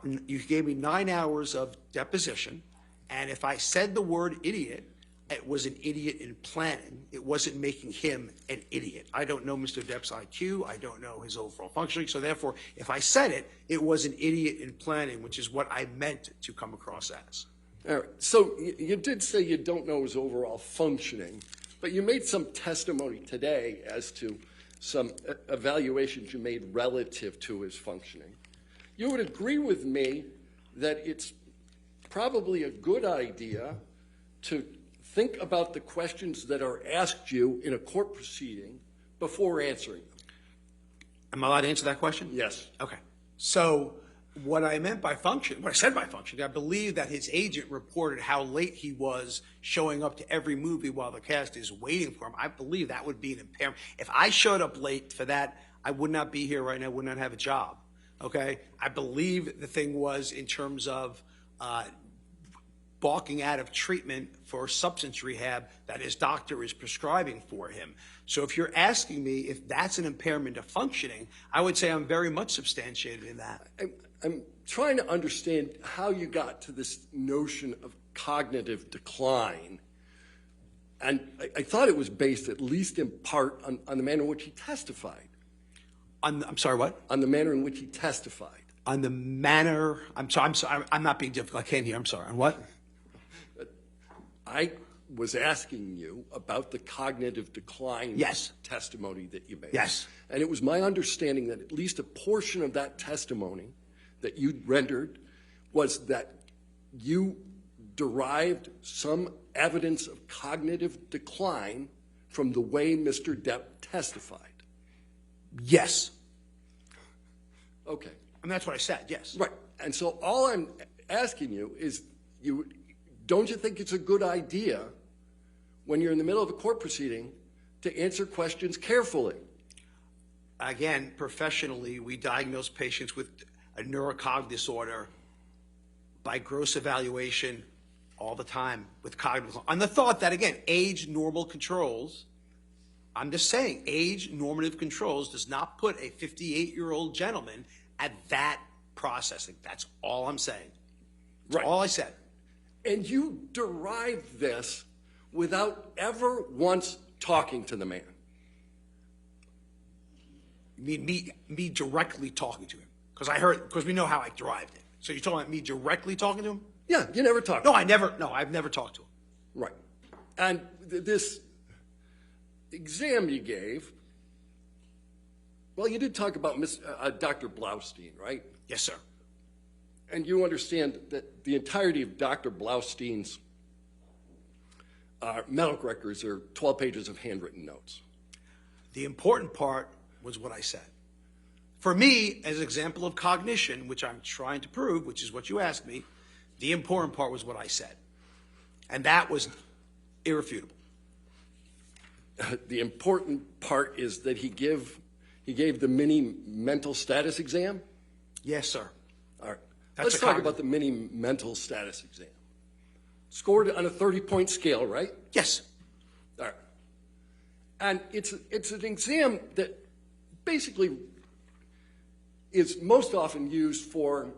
You gave me 9 hours of deposition, and if I said the word idiot, it was an idiot in planning. It wasn't making him an idiot. I don't know Mr. Depp's IQ. I don't know his overall functioning. So therefore, if I said it, it was an idiot in planning, which is what I meant to come across as. All right. So you did say you don't know his overall functioning, but you made some testimony today as to some evaluations you made relative to his functioning. You would agree with me that it's probably a good idea to think about the questions that are asked you in a court proceeding before answering them. Am I allowed to answer that question? Yes. Okay. So What I meant by function, what I said by function, I believe that his agent reported how late he was showing up to every movie while the cast is waiting for him. I believe that would be an impairment. If I showed up late for that, I would not be here right now, would not have a job, okay? I believe the thing was in terms of balking out of treatment for substance rehab that his doctor is prescribing for him. So if you're asking me if that's an impairment of functioning, I would say I'm very much substantiated in that. I'm trying to understand how you got to this notion of cognitive decline. And I thought it was based, at least in part, on the manner in which he testified. I'm sorry, what? On the manner in which he testified. On the manner, I'm sorry, I'm not being difficult. I can't hear. I'm sorry. On what? I was asking you about the cognitive decline testimony that you made. Yes. And it was my understanding that at least a portion of that testimony that you rendered was that you derived some evidence of cognitive decline from the way Mr. Depp testified. Yes. Okay. And that's what I said, yes. Right. And so all I'm asking you is, don't you think it's a good idea when you're in the middle of a court proceeding to answer questions carefully? Again, professionally, we diagnose patients with a neurocognitive disorder by gross evaluation all the time with cognitive. On the thought that, again, age normal controls, I'm just saying, age normative controls does not put a 58-year-old gentleman at that processing. That's all I'm saying. That's Right. all I said. And you derived this without ever once talking to the man. You mean me directly talking to him? Because we know how I derived it. So you're talking about me directly talking to him? Yeah, you never talked. No, I've never talked to him. Right. And this exam you gave, well, you did talk about Dr. Blaustein, right? Yes, sir. And you understand that the entirety of Dr. Blaustein's medical records are 12 pages of handwritten notes. The important part was what I said. For me, as an example of cognition, which I'm trying to prove, which is what you asked me, the important part was what I said. And that was irrefutable. The important part is that he gave the mini mental status exam? Yes, sir. All right. That's Let's a talk cognitive. about the mini mental status exam. Scored on a 30-point scale, right? Yes. All right. And it's an exam that basically is most often used for,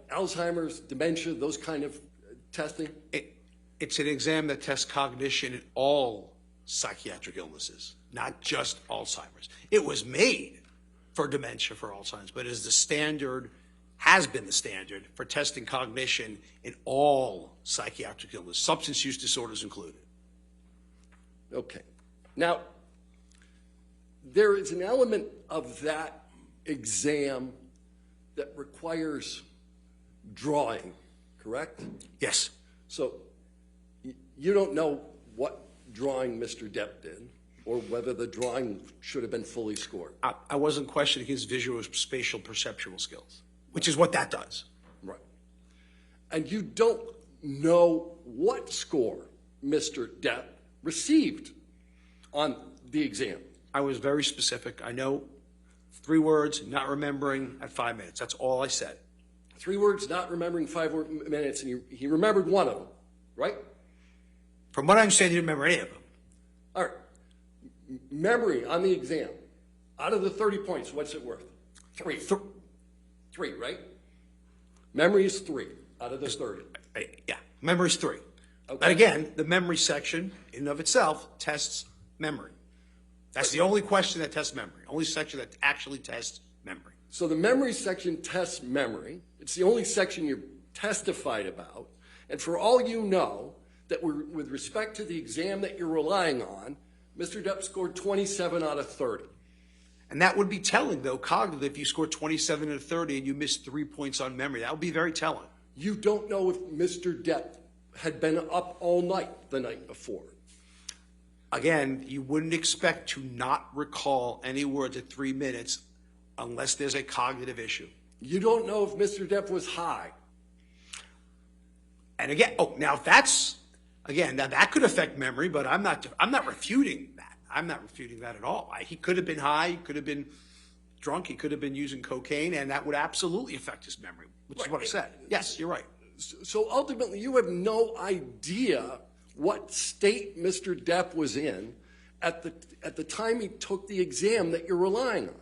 Alzheimer's, dementia, those kind of testing? It's an exam that tests cognition in all psychiatric illnesses, not just Alzheimer's. It was made for dementia for Alzheimer's, but has been the standard for testing cognition in all psychiatric illness, substance use disorders included. Okay. Now, there is an element of that exam that requires drawing, correct? Yes. So you don't know what drawing Mr. Depp did or whether the drawing should have been fully scored. I wasn't questioning his visual spatial perceptual skills, which is what that does. Right. And you don't know what score Mr. Depp received on the exam. I was very specific. I know 3 words, not remembering at 5 minutes. That's all I said. 3 words, not remembering 5 minutes, and he remembered one of them, right? From what I understand, you didn't remember any of them. All right. Memory on the exam, out of the 30 points, what's it worth? 3. 3, right? Memory is 3 out of the 30. Yeah, memory's 3. Okay. But again, the memory section in and of itself tests memory. That's the only question that tests memory, only section that actually tests memory. So the memory section tests memory. It's the only section you testified about. And for all you know, that with respect to the exam that you're relying on, Mr. Depp scored 27 out of 30. And that would be telling, though, cognitive, if you score 27 out of 30 and you miss 3 points on memory. That would be very telling. You don't know if Mr. Depp had been up all night the night before. Again, you wouldn't expect to not recall any words at 3 minutes unless there's a cognitive issue. You don't know if Mr. Depp was high. And again, now if that's, again, now that could affect memory, but I'm not refuting that. I'm not refuting that at all. He could have been high, he could have been drunk, he could have been using cocaine, and that would absolutely affect his memory, which is what I said. Yes, you're right. So ultimately, you have no idea what state Mr. Depp was in at the time he took the exam that you're relying on.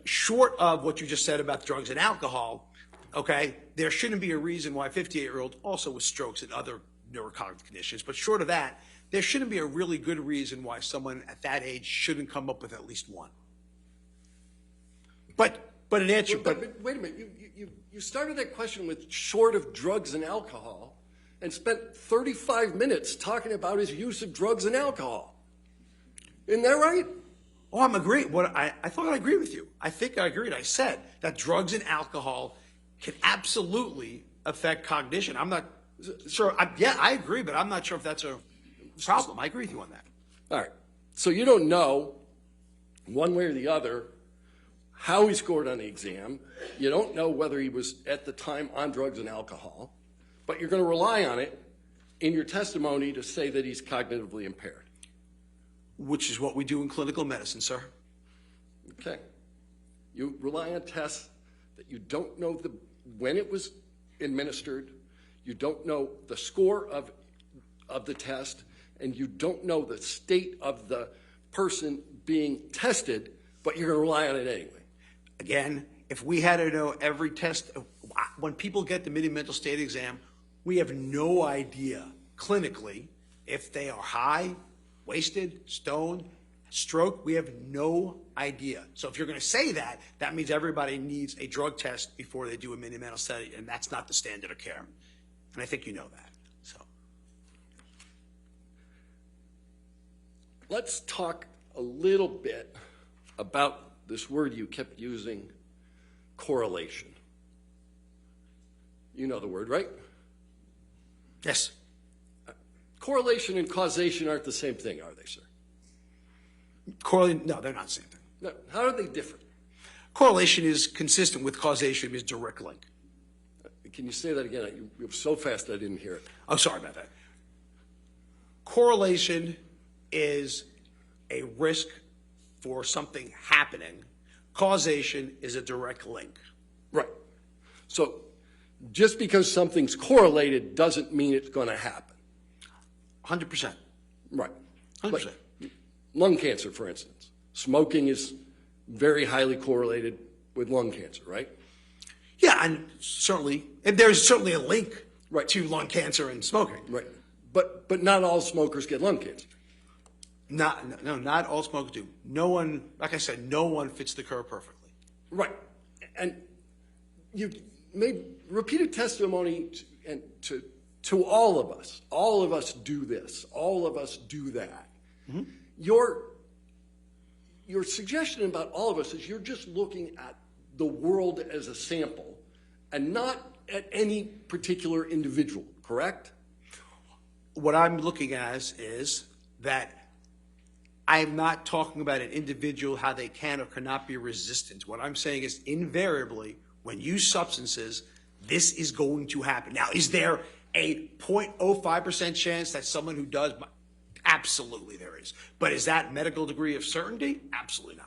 Short of what you just said about drugs and alcohol, okay, there shouldn't be a reason why a 58-year-old also with strokes and other neurocognitive conditions, but short of that, there shouldn't be a really good reason why someone at that age shouldn't come up with at least one. But an answer. But wait a minute, you started that question with short of drugs and alcohol, and spent 35 minutes talking about his use of drugs and alcohol. Isn't that right? Oh, I'm agreeing. I thought I agreed with you. I think I agreed. I said that drugs and alcohol can absolutely affect cognition. I'm not sure. I agree, but I'm not sure if that's a problem. I agree with you on that. All right. So you don't know, one way or the other, how he scored on the exam. You don't know whether he was at the time on drugs and alcohol, but you're going to rely on it in your testimony to say that he's cognitively impaired. Which is what we do in clinical medicine, sir. Okay. You rely on tests that you don't know when it was administered, you don't know the score of the test, and you don't know the state of the person being tested, but you're going to rely on it anyway. Again, if we had to know every test, when people get the mini-mental state exam, we have no idea clinically if they are high, wasted, stoned, stroke. We have no idea. So if you're going to say that, that means everybody needs a drug test before they do a mini-mental study, and that's not the standard of care. And I think you know that. So let's talk a little bit about this word you kept using, correlation. You know the word, right? yes. Correlation and causation aren't the same thing, are they, sir? No, they're not the same thing. No. How are they different? Correlation is consistent with causation, is direct link. Can you say that again? You were so fast I didn't hear it. Oh, sorry about that. Correlation is a risk for something happening. Causation is a direct link. Right. So just because something's correlated doesn't mean it's going to happen. 100%. Right. 100%. Like lung cancer, for instance. Smoking is very highly correlated with lung cancer, right? Yeah, and there's certainly a link Right. to lung cancer and smoking. Right. But not all smokers get lung cancer. Not all smokers do. No one, like I said, no one fits the curve perfectly. Right. And you made repeated testimony to all of us. All of us do this. All of us do that. Mm-hmm. Your suggestion about all of us is you're just looking at the world as a sample and not at any particular individual, correct? What I'm looking at is that I'm not talking about an individual, how they can or cannot be resistant. What I'm saying is invariably, when you use substances, this is going to happen. Now, is there a 0.05% chance that someone who does? Absolutely there is. But is that medical degree of certainty? Absolutely not.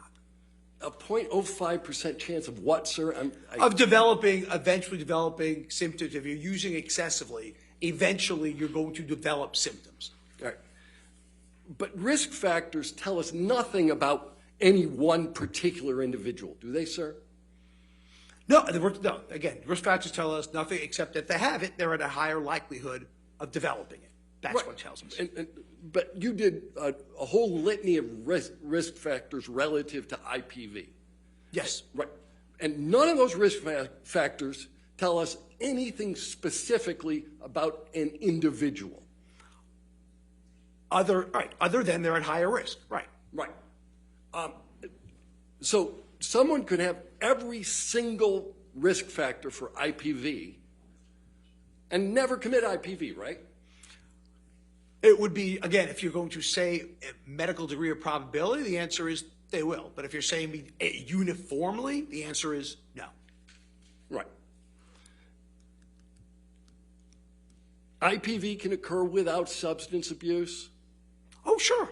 A 0.05% chance of what, sir? Of eventually developing symptoms. If you're using excessively, eventually you're going to develop symptoms. All right. But risk factors tell us nothing about any one particular individual, do they, sir? No. Again, risk factors tell us nothing except that they have it. They're at a higher likelihood of developing it. That's right. what tells us. But you did a whole litany of risk factors relative to IPV. Yes. Right. And none of those risk factors tell us anything specifically about an individual. Other than they're at higher risk. Right. Right. So someone could have every single risk factor for IPV and never commit IPV, right? It would be, again, if you're going to say a medical degree of probability, the answer is They will, but if you're saying uniformly, the answer is no. Right. IPV can occur without substance abuse. Oh, sure.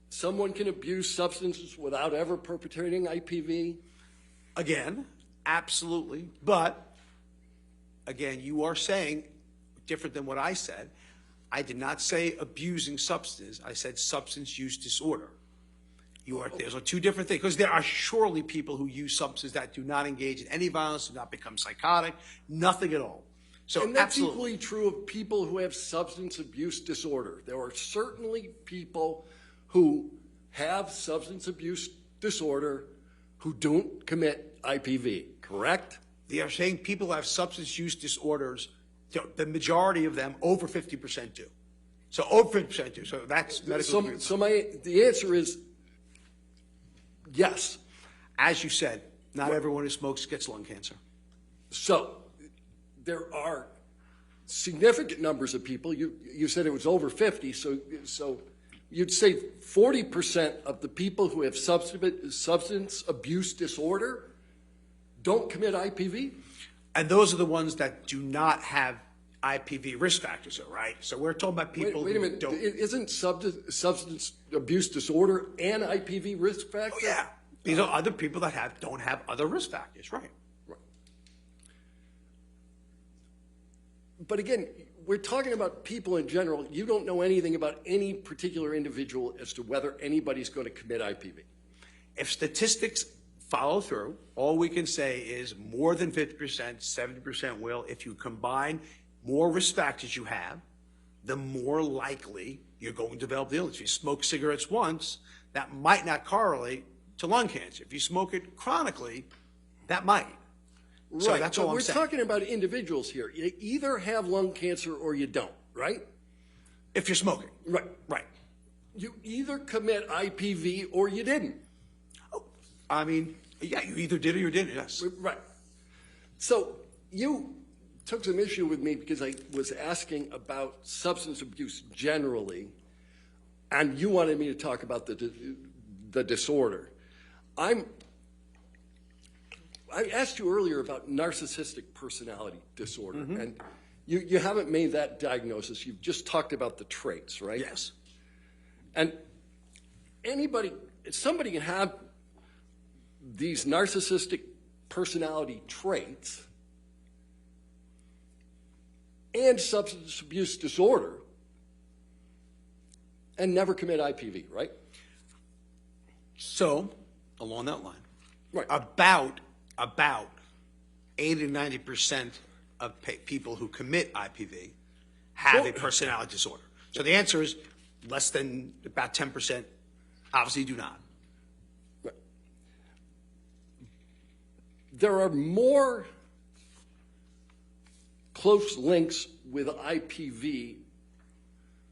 Someone can abuse substances without ever perpetrating IPV. Again, absolutely. But, again, you are saying different than what I said. I did not say abusing substance. I said substance use disorder. Those are two different things, because there are surely people who use substances that do not engage in any violence, do not become psychotic, nothing at all. So And that's absolutely. equally true of people who have substance abuse disorder. There are certainly people who have substance abuse disorder who don't commit IPV, correct? They are saying people who have substance use disorders, the majority of them, over 50% do. So over 50% do. So that's medical. The answer is yes. As you said, not everyone who smokes gets lung cancer. So there are significant numbers of people. You said it was over 50, so you'd say 40% of the people who have substance abuse disorder don't commit IPV? And those are the ones that do not have IPV risk factors, right? So we're talking about people Wait a who minute. don't. Isn't substance abuse disorder an IPV risk factor? Oh, yeah. These are other people that don't have other risk factors, right? But again, we're talking about people in general. You don't know anything about any particular individual as to whether anybody's going to commit IPV. If statistics follow through, all we can say is more than 50%, 70% will. If you combine more risk factors you have, the more likely you're going to develop the illness. If you smoke cigarettes once, that might not correlate to lung cancer. If you smoke it chronically, that might. Right. So that's all but I'm we're saying. talking about individuals here. You either have lung cancer or you don't, right? If you're smoking. Right. Right. You either commit IPV or you didn't. Oh, I mean, yeah, you either did or you didn't, yes. Right. So you took some issue with me because I was asking about substance abuse generally, and you wanted me to talk about the disorder. I asked you earlier about narcissistic personality disorder, and you haven't made that diagnosis. You've just talked about the traits, right? Yes. And somebody can have these narcissistic personality traits and substance abuse disorder and never commit IPV, right? So, along that line, Right. about 80 to 90% of people who commit IPV have a personality disorder. So the answer is less than about 10% obviously do not. Right. There are more close links with IPV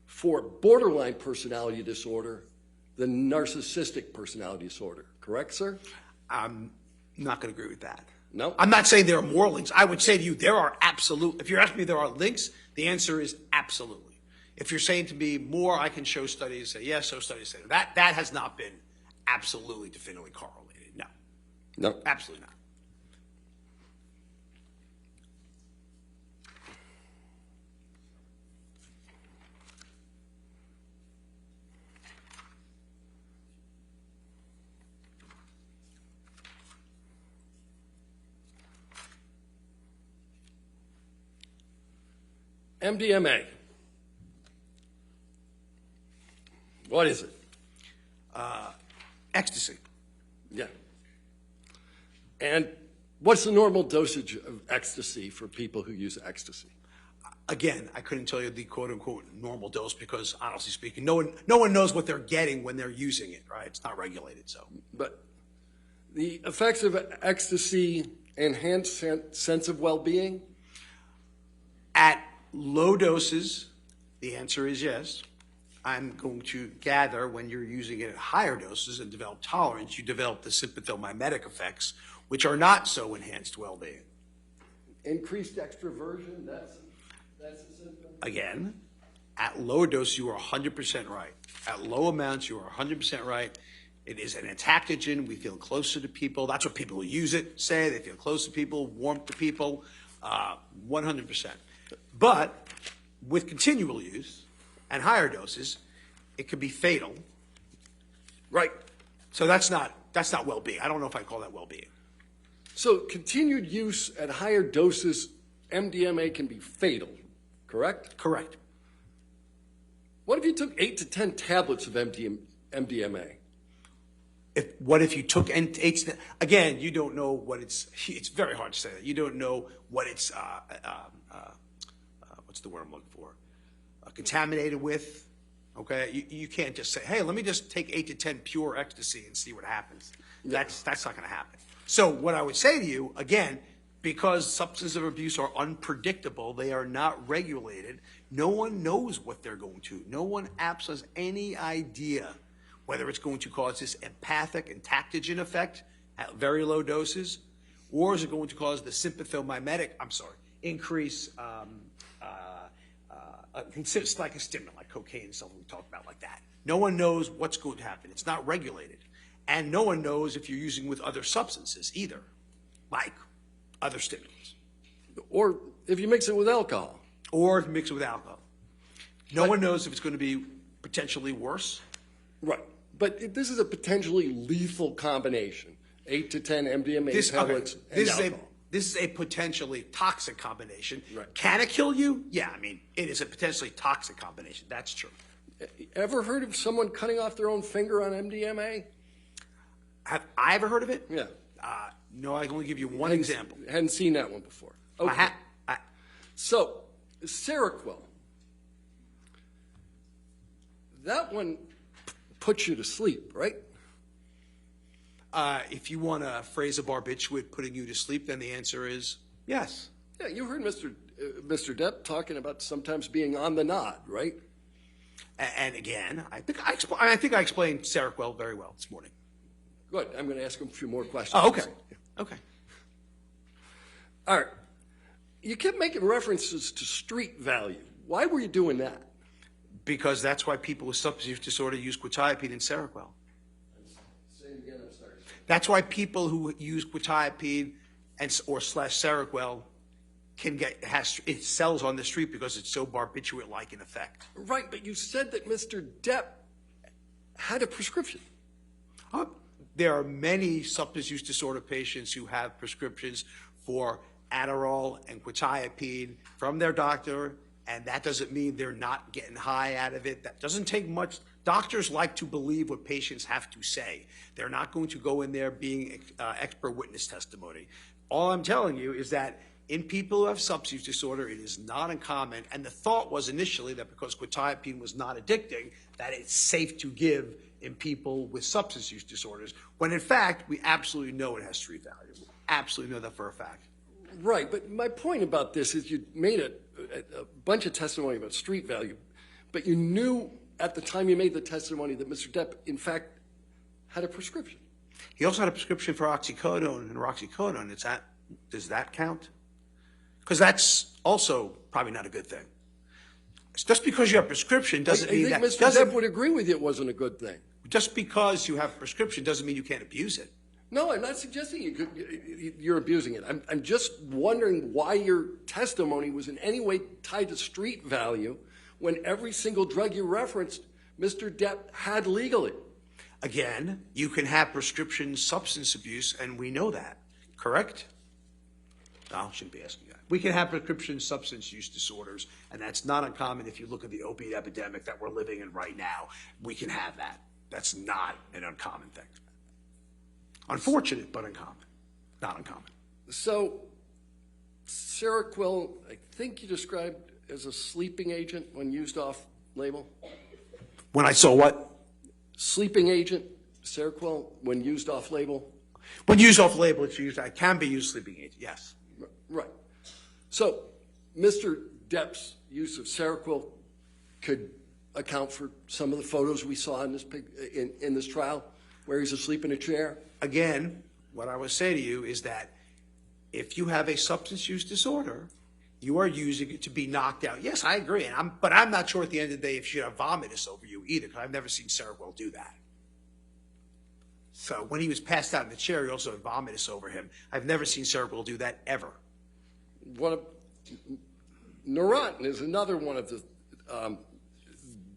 for borderline personality disorder than narcissistic personality disorder. Correct, sir? I'm not going to agree with that. No? I'm not saying there are more links. I would say to you, there are absolute. If you're asking me if there are links, the answer is absolutely. If you're saying to me more, I can show studies say yes, so studies say that. That has not been absolutely definitively correlated. No. No. Absolutely not. MDMA. What is it? Ecstasy. Yeah. And what's the normal dosage of ecstasy for people who use ecstasy? Again, I couldn't tell you the quote unquote normal dose because honestly speaking, no one knows what they're getting when they're using it, right? It's not regulated, so. But the effects of ecstasy enhance sense of well-being? At low doses, the answer is yes. I'm going to gather when you're using it at higher doses and develop tolerance, you develop the sympathomimetic effects, which are not so enhanced well-being. Increased extroversion, that's a symptom? Again, At lower doses, you are 100% right. At low amounts, you are 100% right. It is an entactogen. We feel closer to people. That's what people who use it say. They feel close to people, warm to people, 100%. But with continual use and higher doses, it could be fatal. Right. So that's not well-being. I don't know if I call that well-being. So continued use at higher doses, MDMA can be fatal, correct? Correct. What if you took 8 to 10 tablets of MDMA? What if you took again, you don't know what it's very hard to say that. You don't know what it's, what's the word I'm looking for? Contaminated with, okay? You can't just say, hey, let me just take 8 to 10 pure ecstasy and see what happens. That's not gonna happen. So what I would say to you, again, because substance abuse are unpredictable, they are not regulated, no one knows what they're going to. No one has any idea whether it's going to cause this empathic entactogen effect at very low doses, or is it going to cause the sympathomimetic, increase, it's like a stimulant, like cocaine and stuff we talked about like that. No one knows what's going to happen. It's not regulated. And no one knows if you're using with other substances either, like other stimulants. Or if you mix it with alcohol. Or if you mix it with alcohol. No one knows if it's going to be potentially worse. Right. But this is a potentially lethal combination. 8 to 10 MDMA tablets and alcohol. This is a potentially toxic combination. Right. Can it kill you? Yeah, I mean, it is a potentially toxic combination. That's true. Ever heard of someone cutting off their own finger on MDMA? Have I ever heard of it? Yeah. No, I can only give you one example. Hadn't seen that one before. Okay. So, Seroquel. That one puts you to sleep, right? If you want to phrase a barbiturate putting you to sleep, then the answer is yes. Yeah, you heard Mr. Depp talking about sometimes being on the nod, right? And again, I think I explained Seroquel very well this morning. Good. I'm going to ask him a few more questions. Oh, okay. Okay. All right. You kept making references to street value. Why were you doing that? Because that's why people with substance use disorder use quetiapine and Seroquel. Say it again, I'm sorry. That's why people who use quetiapine or Seroquel it sells on the street because it's so barbiturate-like in effect. Right, but you said that Mr. Depp had a prescription. There are many substance use disorder patients who have prescriptions for Adderall and quetiapine from their doctor, and that doesn't mean they're not getting high out of it. That doesn't take much. Doctors like to believe what patients have to say. They're not going to go in there being expert witness testimony. All I'm telling you is that in people who have substance use disorder, it is not uncommon, and the thought was initially that because quetiapine was not addicting, that it's safe to give in people with substance use disorders, when in fact, we absolutely know it has street value. We absolutely know that for a fact. Right, but my point about this is you made a bunch of testimony about street value, but you knew at the time you made the testimony that Mr. Depp, in fact, had a prescription. He also had a prescription for oxycodone and roxicodone. Does that count? Because that's also probably not a good thing. Just because you have a prescription doesn't mean that... I think Mr. Depp would agree with you it wasn't a good thing. Just because you have a prescription doesn't mean you can't abuse it. No, I'm not suggesting you're abusing it. I'm just wondering why your testimony was in any way tied to street value when every single drug you referenced, Mr. Depp had legally. Again, you can have prescription substance abuse, and we know that, correct? No, I shouldn't be asking that. We can have prescription substance use disorders, and that's not uncommon if you look at the opiate epidemic that we're living in right now. We can have that. That's not an uncommon thing. Unfortunate, but uncommon. Not uncommon. So, Seroquel, I think you described as a sleeping agent when used off-label? When I saw what? Sleeping agent, Seroquel, when used off-label? When used off-label, it's used. It can be used sleeping agent, yes. Right. So, Mr. Depp's use of Seroquel could account for some of the photos we saw in this trial where he's asleep in a chair? Again, what I would say to you is that if you have a substance use disorder, You are using it to be knocked out. Yes, I agree. But I'm not sure at the end of the day if she had vomitus over you either, because I've never seen Cerebral do that. So when he was passed out in the chair, he also had vomitus over him. I've never seen Cerebral do that ever. Neurontin is another one of the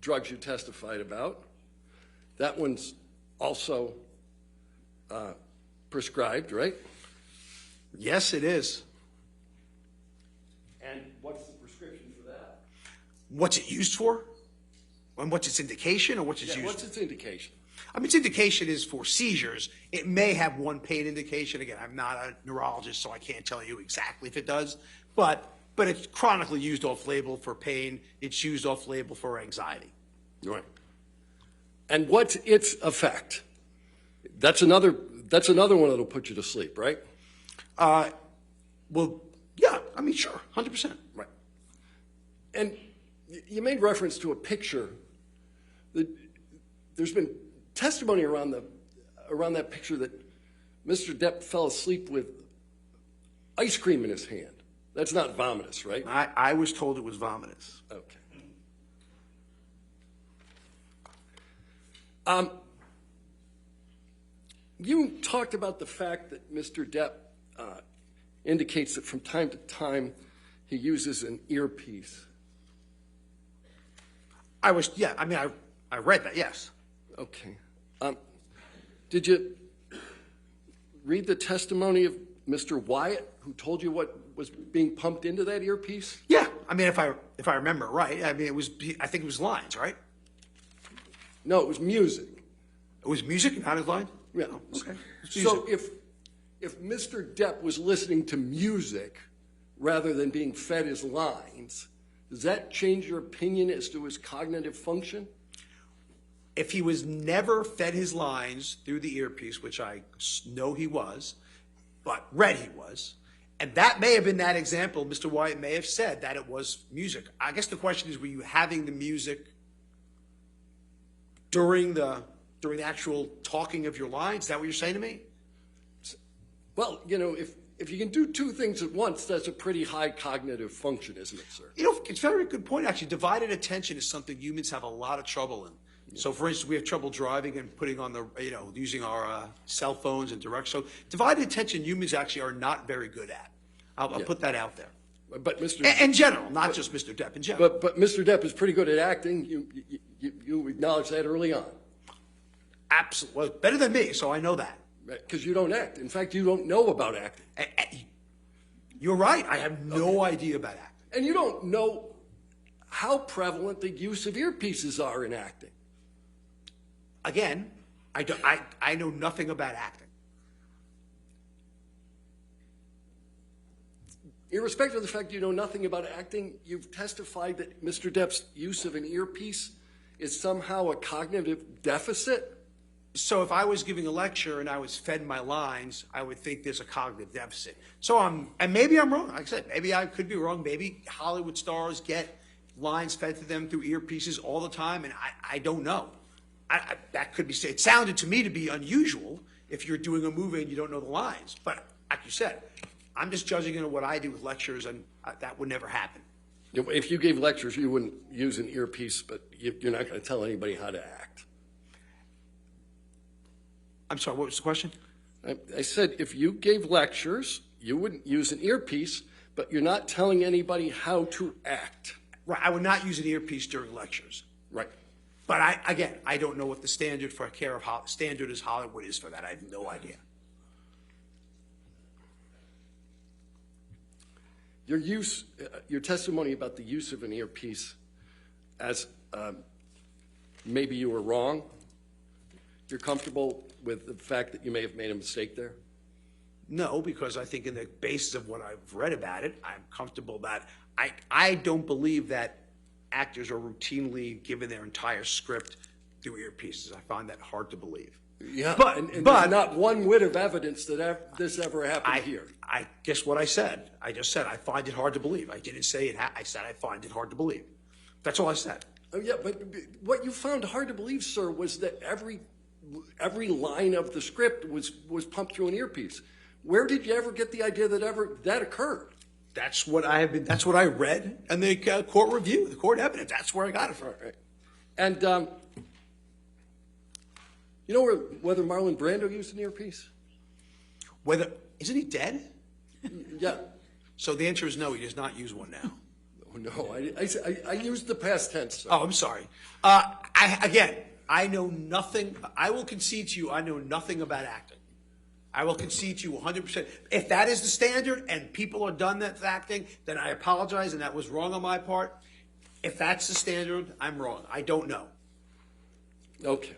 drugs you testified about. That one's also prescribed, right? Yes, it is. And what's the prescription for that? What's it used for? And what's its indication, or what's its used What's for? its indication? I mean, its indication is for seizures. It may have one pain indication. Again, I'm not a neurologist, so I can't tell you exactly if it does. But it's chronically used off-label for pain. It's used off-label for anxiety. Right. And what's its effect? That's another one that'll put you to sleep, right? Well, yeah, I mean, sure, 100%. Right. And you made reference to a picture. There's been testimony around that picture that Mr. Depp fell asleep with ice cream in his hand. That's not vomitous, right? I was told it was vomitous. Okay. You talked about the fact that Mr. Depp indicates that from time to time he uses an earpiece. I read that, yes. Okay. Did you read the testimony of Mr. Wyatt, who told you what was being pumped into that earpiece? Yeah, I mean, if I remember right, I mean, I think it was lines, right? No, it was music. It was music, not his line? Yeah. Okay. So if Mr. Depp was listening to music rather than being fed his lines, does that change your opinion as to his cognitive function? If he was never fed his lines through the earpiece, which I know he was, but read he was, and that may have been that example, Mr. Wyatt may have said that it was music. I guess the question is, were you having the music during the actual talking of your lines? Is that what you're saying to me? Well, if you can do two things at once, that's a pretty high cognitive function, isn't it, sir? It's a very good point, actually. Divided attention is something humans have a lot of trouble in. So, for instance, we have trouble driving and putting on using our cell phones and direct. So, divided attention, humans actually are not very good at. I'll put that out there. But In general, not just Mr. Depp, in general. But Mr. Depp is pretty good at acting. You acknowledge that early on. Absolutely. Well, better than me, so I know that. Because you don't act. In fact, you don't know about acting. You're right. I have no idea about acting. And you don't know how prevalent the use of earpieces are in acting. Again, I know nothing about acting. Irrespective of the fact you know nothing about acting, you've testified that Mr. Depp's use of an earpiece is somehow a cognitive deficit? So if I was giving a lecture and I was fed my lines, I would think there's a cognitive deficit. So and maybe I'm wrong. Like I said, maybe I could be wrong. Maybe Hollywood stars get lines fed to them through earpieces all the time, and I don't know. That could be said. It sounded to me to be unusual if you're doing a movie and you don't know the lines. But like you said, I'm just judging it on what I do with lectures, and that would never happen. If you gave lectures, you wouldn't use an earpiece, but you're not going to tell anybody how to act. I'm sorry, what was the question? I said if you gave lectures, you wouldn't use an earpiece, but you're not telling anybody how to act. Right, I would not use an earpiece during lectures. Right. But I don't know what the standard for standard as Hollywood is for that. I have no idea. Your testimony about the use of an earpiece, as maybe you were wrong. You're comfortable with the fact that you may have made a mistake there? No, because I think in the basis of what I've read about it, I'm comfortable that I don't believe that actors are routinely given their entire script through earpieces. I find that hard to believe. Yeah, but and there's not one whit of evidence that this ever happened here. I guess what I said. I just said I find it hard to believe. I didn't say it. I said I find it hard to believe. That's all I said. Oh, yeah, but what you found hard to believe, sir, was that every line of the script was pumped through an earpiece. Where did you ever get the idea that that occurred? That's what I have been, that's what I read in the court review, the court evidence. That's where I got it from. Right. And you know whether Marlon Brando used an earpiece? Isn't he dead? Yeah. So the answer is no, he does not use one now. Oh, no, I used the past tense. Sir. Oh, I'm sorry. I know nothing. I will concede to you, I know nothing about acting. I will concede to you 100%. If that is the standard and people are done that acting, then I apologize and that was wrong on my part. If that's the standard, I'm wrong. I don't know. Okay.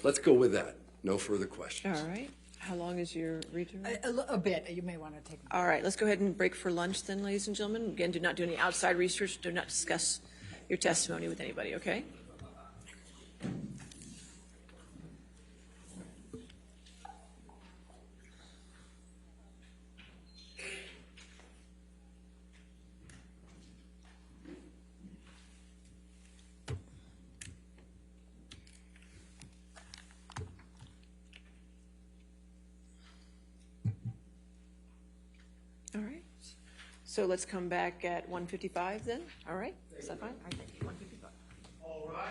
Let's go with that. No further questions. All right. How long is your return? A bit, you may want to take. All right, let's go ahead and break for lunch then, ladies and gentlemen. Again, do not do any outside research. Do not discuss your testimony with anybody, okay? All right. So let's come back at 1:55 then. All right. Is that fine? All right, thank you. 1:55. All right.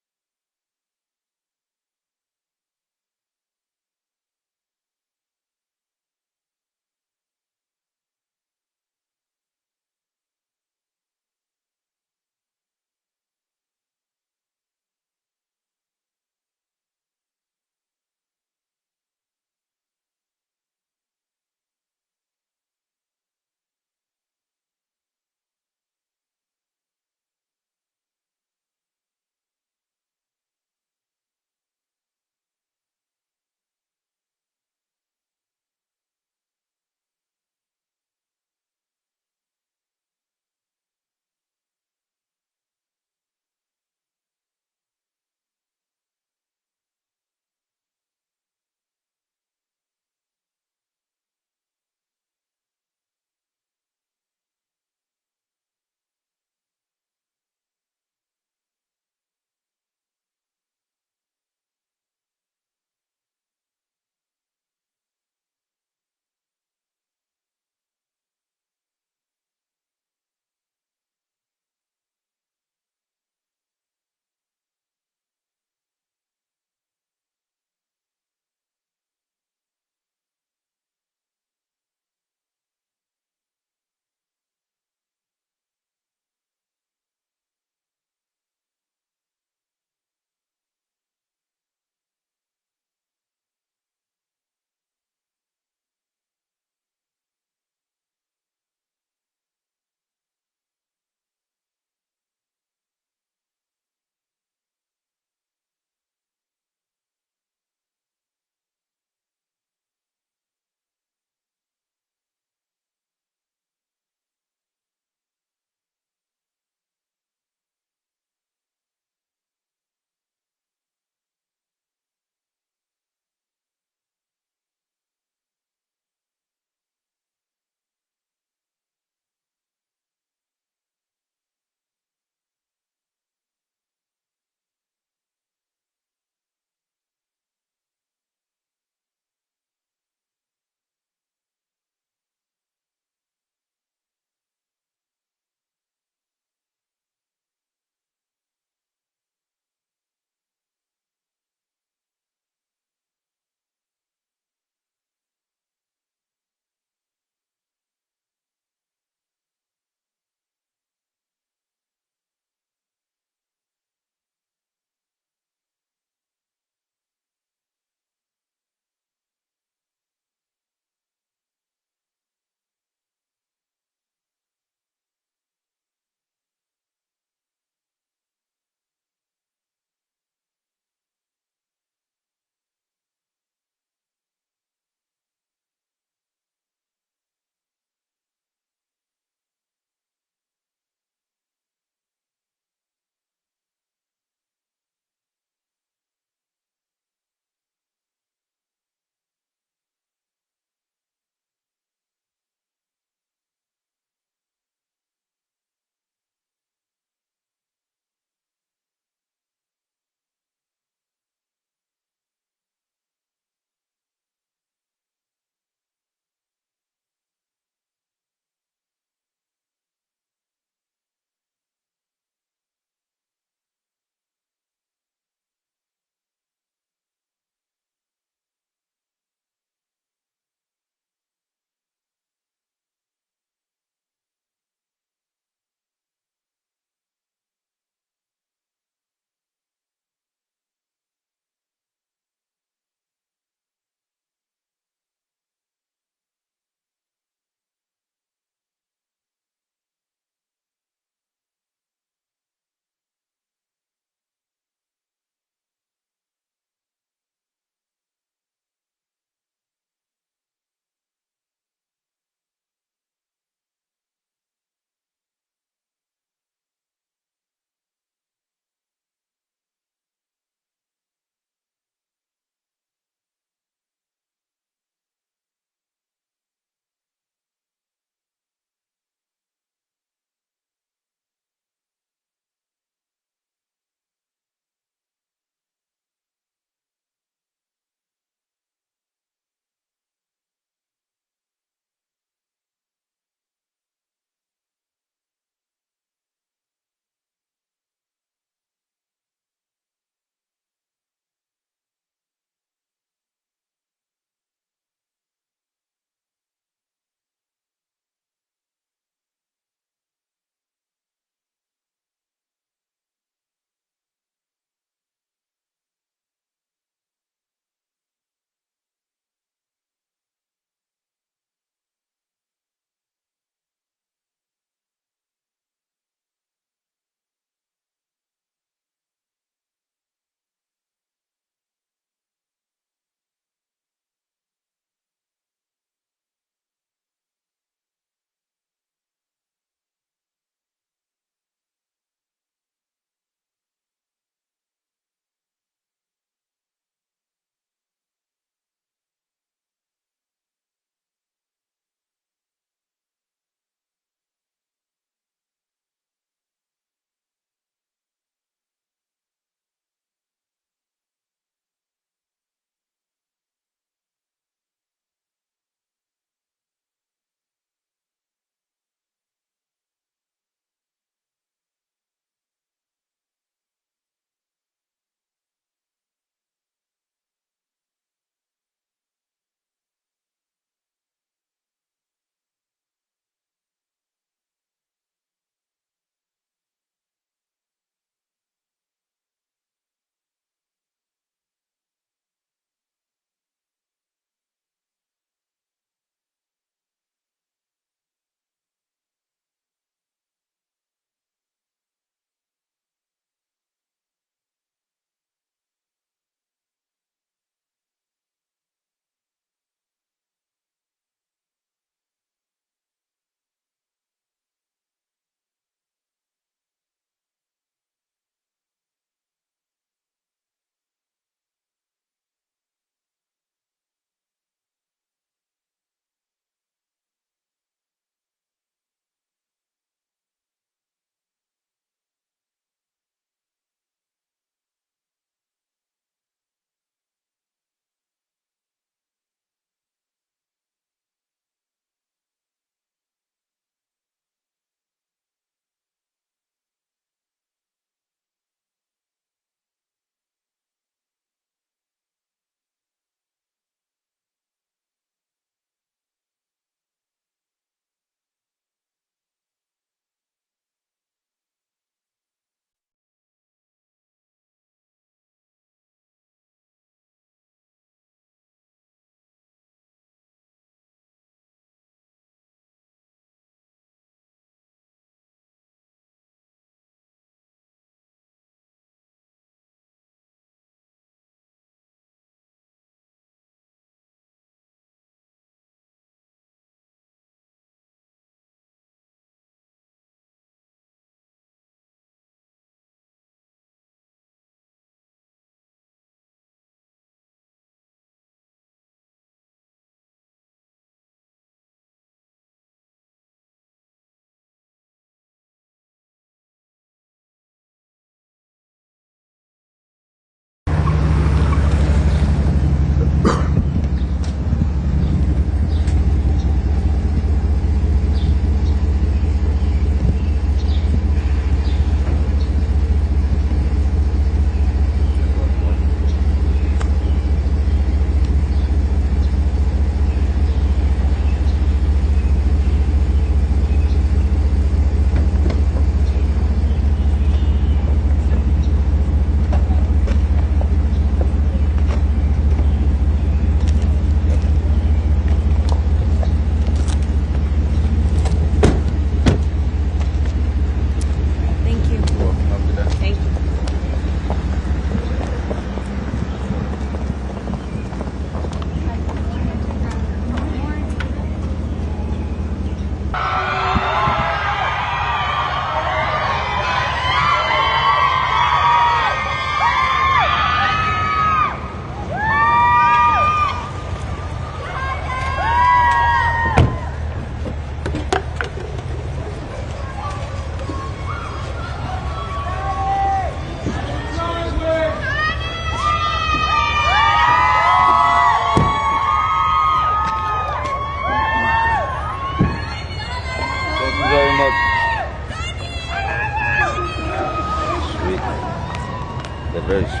Very sweet.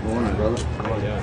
Morning, brother. How are you?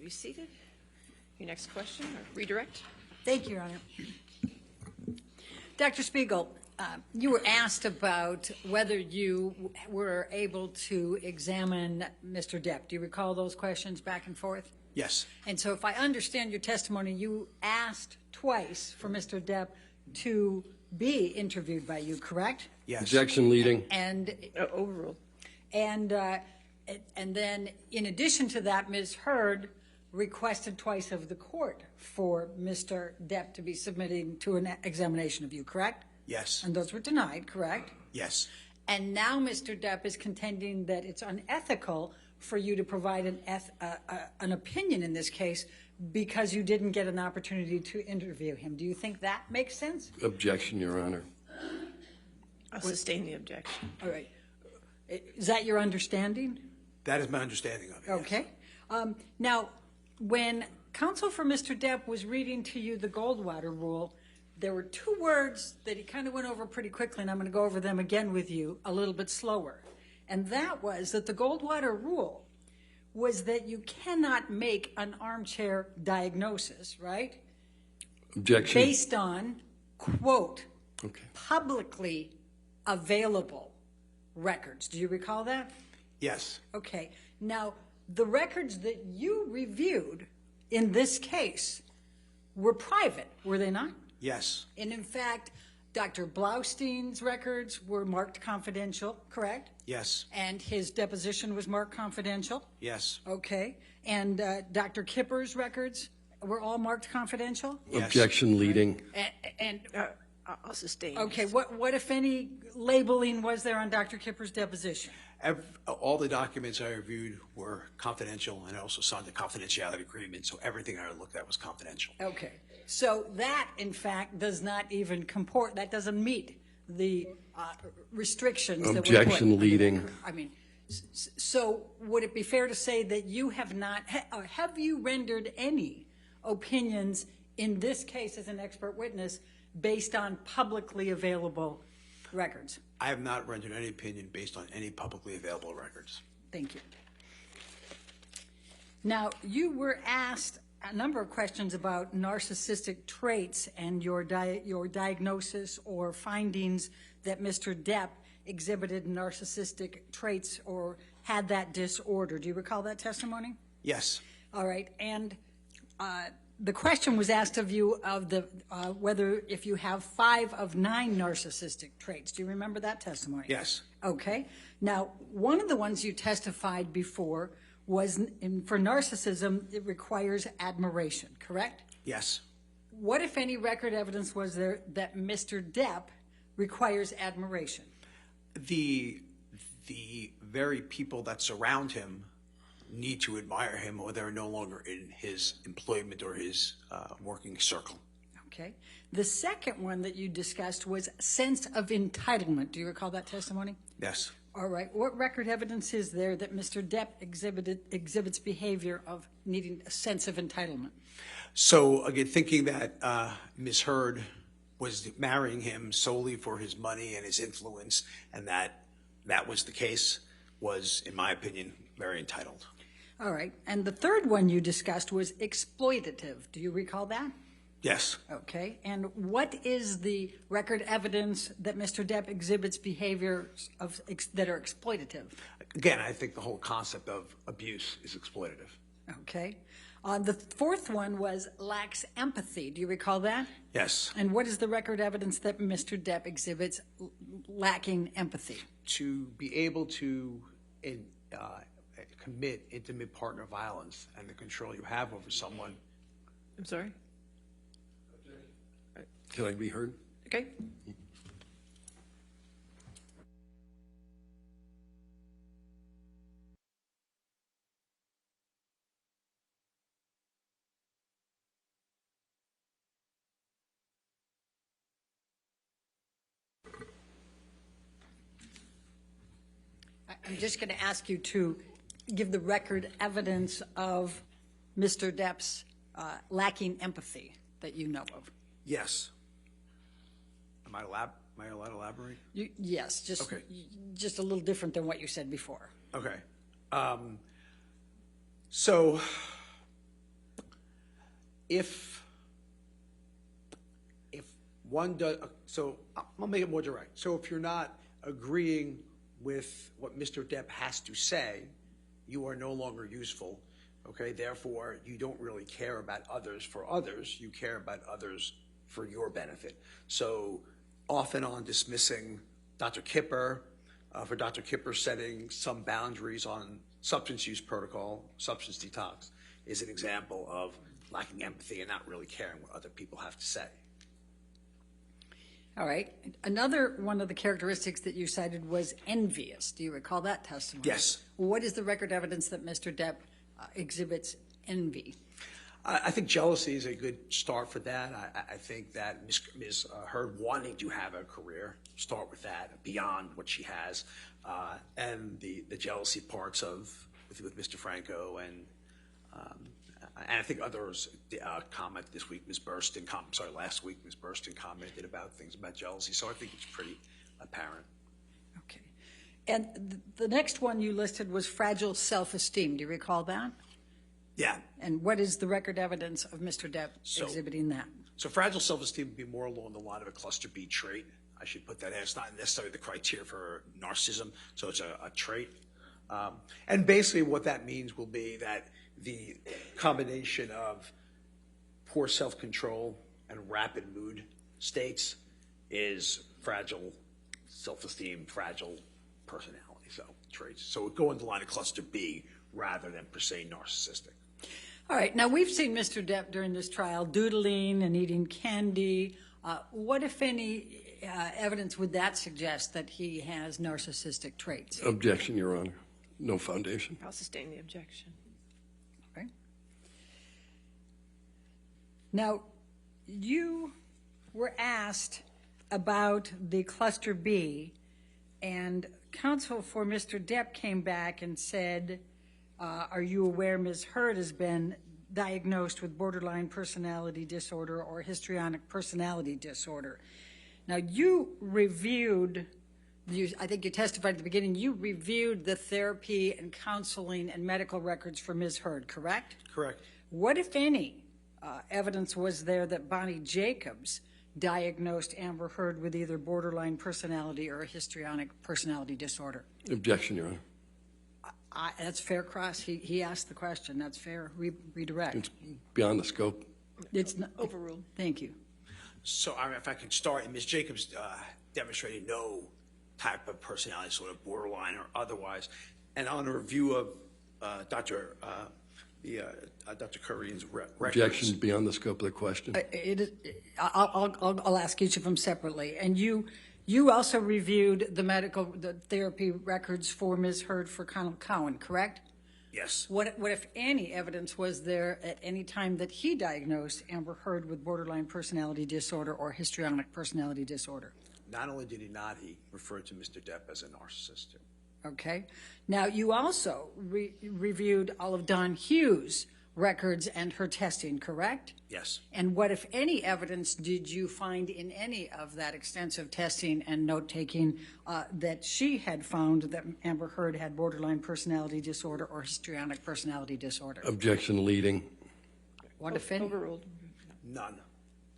be seated. Your next question or redirect? Thank you, Your Honor. Dr. Spiegel, you were asked about whether you were able to examine Mr. Depp. Do you recall those questions back and forth? Yes. And so if I understand your testimony, you asked twice for Mr. Depp to be interviewed by you, correct? Yes. Objection leading. And Overruled. And then, in addition to that, Ms. Heard requested twice of the court for Mr. Depp to be submitting to an examination of you, correct? Yes. And those were denied, correct? Yes. And now Mr. Depp is contending that it's unethical for you to provide an opinion in this case because you didn't get an opportunity to interview him. Do you think that makes sense? Objection, Your Honor. I'll sustain the objection. All right. Is that your understanding? That is my understanding of it. yes. Okay. Now, when counsel for Mr. Depp was reading to you the Goldwater rule, there were two words that he kind of went over pretty quickly, and I'm going to go over them again with you a little bit slower. And that was that the Goldwater rule was that you cannot make an armchair diagnosis, right? Objection. Based on, quote, Okay. publicly available records. Do you recall that? Yes. Okay. Now, the records that you reviewed in this case were private, were they not? Yes. And in fact, Dr. Blaustein's records were marked confidential, correct? Yes. And his deposition was marked confidential? Yes. Okay. And Dr. Kipper's records were all marked confidential? Yes. Objection leading. And I'll sustain. okay, what if any labeling was there on Dr. Kipper's deposition? All the documents I reviewed were confidential, and I also signed the confidentiality agreement, so everything I looked at was confidential. Okay. So that, in fact, does not even comport, that doesn't meet the restrictions that were put. Objection leading. I mean, so would it be fair to say that you have not, have you rendered any opinions in this case as an expert witness based on publicly available records? I have not rendered any opinion based on any publicly available records. Thank you. Now, you were asked a number of questions about narcissistic traits and your diagnosis or findings that Mr. Depp exhibited narcissistic traits or had that disorder. Do you recall that testimony? Yes. All right. And the question was asked of you of the whether if you have 5 of 9 narcissistic traits. Do you remember that testimony? Yes. Okay. Now, one of the ones you testified before was for narcissism, it requires admiration, correct? Yes. What, if any, record evidence was there that Mr. Depp requires admiration? The very people that surround him need to admire him, or they're no longer in his employment or his working circle. Okay. The second one that you discussed was sense of entitlement. Do you recall that testimony? Yes. All right. What record evidence is there that Mr. Depp exhibits behavior of needing a sense of entitlement? So, again, thinking that Ms. Heard was marrying him solely for his money and his influence, and that was the case, was, in my opinion, very entitled. All right. And the third one you discussed was exploitative. Do you recall that? Yes. Okay. And what is the record evidence that Mr. Depp exhibits behaviors that are exploitative? Again, I think the whole concept of abuse is exploitative. Okay. The fourth one was lacks empathy. Do you recall that? Yes. And what is the record evidence that Mr. Depp exhibits lacking empathy? To be able to commit intimate partner violence and the control you have over someone. I'm sorry? Can I be heard? Okay. I'm just going to ask you to give the record evidence of Mr. Depp's lacking empathy that you know of. Yes. Am I allowed to elaborate? Yes, Okay. just a little different than what you said before. Okay. So if one does, so I'll make it more direct. So if you're not agreeing with what Mr. Depp has to say, you are no longer useful. Okay, therefore, you don't really care about others for others. You care about others for your benefit. So off and on dismissing Dr. Kipper, for Dr. Kipper setting some boundaries on substance use protocol, substance detox, is an example of lacking empathy and not really caring what other people have to say. All right. Another one of the characteristics that you cited was envious. Do you recall that testimony? Yes. What is the record evidence that Mr. Depp exhibits envy? I think jealousy is a good start for that. I think that Ms. Heard wanting to have a career, start with that, beyond what she has, and the jealousy parts of with Mr. Franco and I think others commented this week. Last week Ms. Burston commented about things about jealousy. So I think it's pretty apparent. Okay. And the next one you listed was fragile self-esteem. Do you recall that? Yeah. And what is the record evidence of Mr. Depp exhibiting that? So fragile self-esteem would be more along the line of a cluster B trait. I should put that in. It's not necessarily the criteria for narcissism, so it's a trait. And basically what that means will be that the combination of poor self-control and rapid mood states is fragile self-esteem, fragile personality, so traits. So it would go in the line of cluster B rather than per se narcissistic. All right. Now, we've seen Mr. Depp during this trial doodling and eating candy. What, if any, evidence would that suggest that he has narcissistic traits? Objection, Your Honor. No foundation. I'll sustain the objection. Okay. Now, you were asked about the cluster B, and counsel for Mr. Depp came back and said, are you aware Ms. Heard has been diagnosed with borderline personality disorder or histrionic personality disorder? Now, you reviewed, I think you testified at the beginning, you reviewed the therapy and counseling and medical records for Ms. Heard, correct? Correct. What, if any, evidence was there that Bonnie Jacobs diagnosed Amber Heard with either borderline personality or a histrionic personality disorder? Objection, Your Honor. That's fair, Cross. He asked the question. That's fair. Redirect. It's beyond the scope. It's not, Overruled. Thank you. So if I could start, Ms. Jacobs demonstrated no type of personality disorder, borderline or otherwise. And on a review of Dr. Currien's records. Objection beyond the scope of the question. I'll ask each of them separately. And you also reviewed the therapy records for Ms. Heard for Colonel Cowan, correct? Yes. What, if any, evidence was there at any time that he diagnosed Amber Heard with borderline personality disorder or histrionic personality disorder? Not only did he not, he referred to Mr. Depp as a narcissist, too. Okay. Now, you also reviewed all of Dawn Hughes' records and her testing, correct? Yes. And what, if any, evidence did you find in any of that extensive testing and note-taking that she had found that Amber Heard had borderline personality disorder or histrionic personality disorder? Objection leading. What, if any? Overruled. None.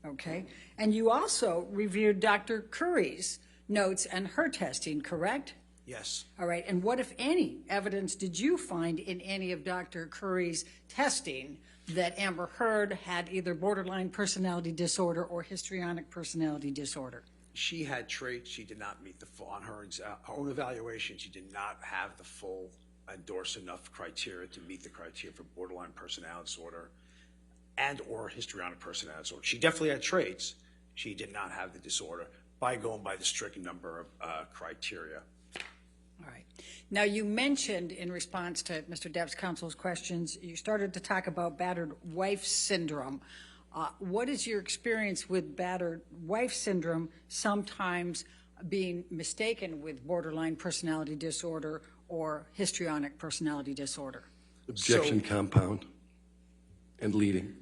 Okay. And you also reviewed Dr. Curry's notes and her testing, correct? Yes. All right. And what, if any, evidence did you find in any of Dr. Curry's testing that Amber Heard had either borderline personality disorder or histrionic personality disorder? She had traits she did not meet the full, on her own evaluation, she did not have the full endorse enough criteria to meet the criteria for borderline personality disorder and or histrionic personality disorder. She definitely had traits. She did not have the disorder by going by the strict number of criteria. All right. Now, you mentioned in response to Mr. Depp's counsel's questions, you started to talk about battered wife syndrome. What is your experience with battered wife syndrome sometimes being mistaken with borderline personality disorder or histrionic personality disorder? Objection compound and leading.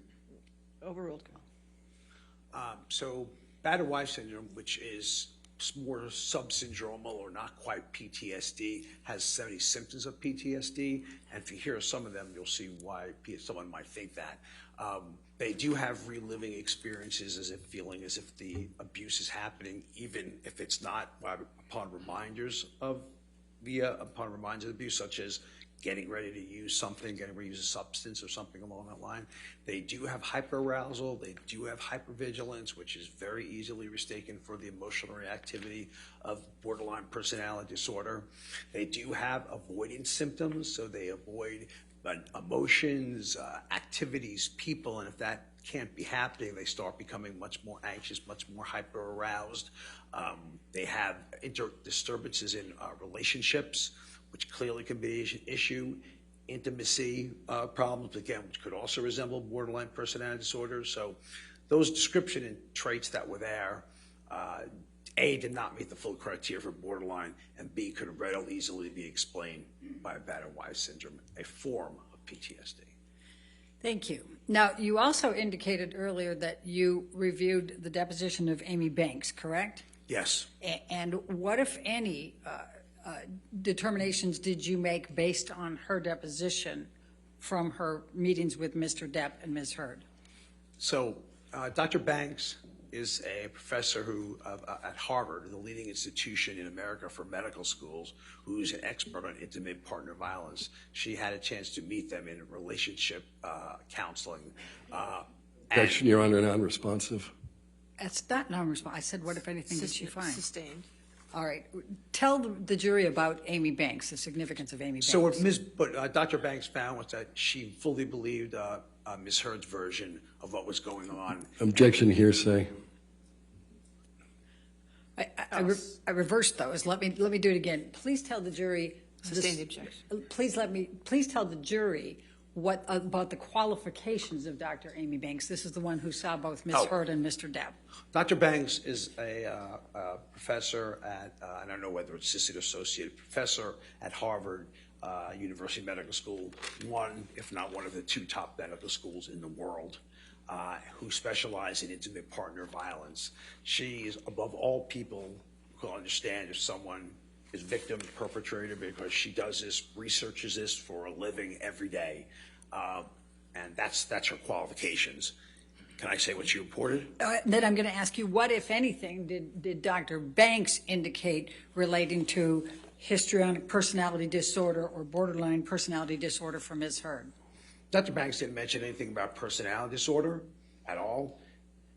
Overruled. So battered wife syndrome, which is more subsyndromal or not quite PTSD, has so many symptoms of PTSD. And if you hear some of them, you'll see why someone might think that. They do have reliving experiences as if feeling as if the abuse is happening, even if it's not upon reminders of the abuse, such as getting ready to use something, getting ready to use a substance or something along that line. They do have hyperarousal. They do have hypervigilance, which is very easily mistaken for the emotional reactivity of borderline personality disorder. They do have avoidance symptoms, so they avoid emotions, activities, people, and if that can't be happening, they start becoming much more anxious, much more hyper-aroused. They have disturbances in relationships, which clearly can be an issue. Intimacy problems, again, which could also resemble borderline personality disorder. So those description and traits that were there, A, did not meet the full criteria for borderline, and B, could readily easily be explained by Bader-Weiss syndrome, a form of PTSD. Thank you. Now, you also indicated earlier that you reviewed the deposition of Amy Banks, correct? Yes. And what, if any, determinations did you make based on her deposition from her meetings with Mr. Depp and Ms. Heard? So Dr. Banks is a professor at Harvard, the leading institution in America for medical schools, who's an expert on intimate partner violence. She had a chance to meet them in relationship counseling. Objection, Your Honor, non-responsive. That's not non-responsive. I said, what, if anything, did she find? Sustained. All right. Tell the jury about Amy Banks, the significance of Amy Banks. So what Dr. Banks found was that she fully believed Ms. Heard's version of what was going on. Objection, hearsay. I reversed those. Let me do it again. Please tell the jury. Sustained objection. Please tell the jury what about the qualifications of Dr. Amy Banks. This is the one who saw both Ms. Heard and Mr. Depp. Dr. Banks is a professor at, I don't know whether it's assistant associate professor at Harvard University Medical School, one, if not one of the two top medical schools in the world, who specialize in intimate partner violence. She is, above all people, who understand if someone is victim, perpetrator, because she does this, researches this for a living every day. And that's her qualifications. Can I say what she reported? Then I'm going to ask you, what, if anything, did Dr. Banks indicate relating to histrionic personality disorder or borderline personality disorder for Ms. Heard? Dr. Banks didn't mention anything about personality disorder at all.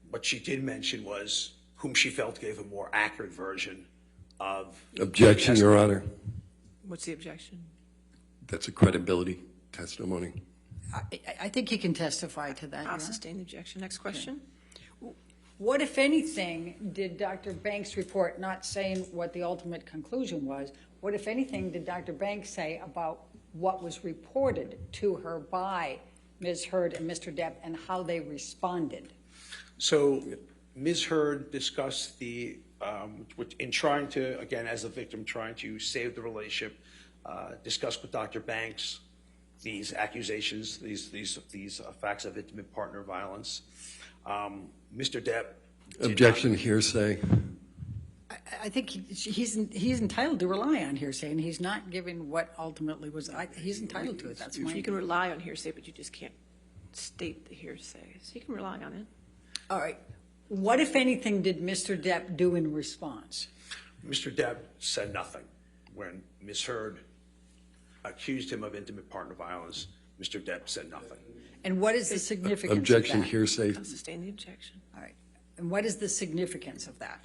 What she did mention was whom she felt gave a more accurate version of... Objection, Your Honor. What's the objection? That's a credibility testimony. I think he can testify to that. I'll sustain the objection. Next question. Okay. What, if anything, did Dr. Banks report, not saying what the ultimate conclusion was, what, if anything, did Dr. Banks say about what was reported to her by Ms. Heard and Mr. Depp and how they responded? So Ms. Heard discussed in trying to, again, as a victim, trying to save the relationship, discussed with Dr. Banks these accusations, these facts of intimate partner violence. Mr. Depp. Objection, hearsay. I think he's entitled to rely on hearsay, and he's not giving what ultimately was. He's entitled to it. That's my. You can rely on hearsay, but you just can't state the hearsay. So you can rely on it. All right. What, if anything, did Mr. Depp do in response? Mr. Depp said nothing. When Ms. Heard accused him of intimate partner violence, Mr. Depp said nothing. And what is the significance Objection, of that? hearsay. I'll sustain the objection. All right. And what is the significance of that?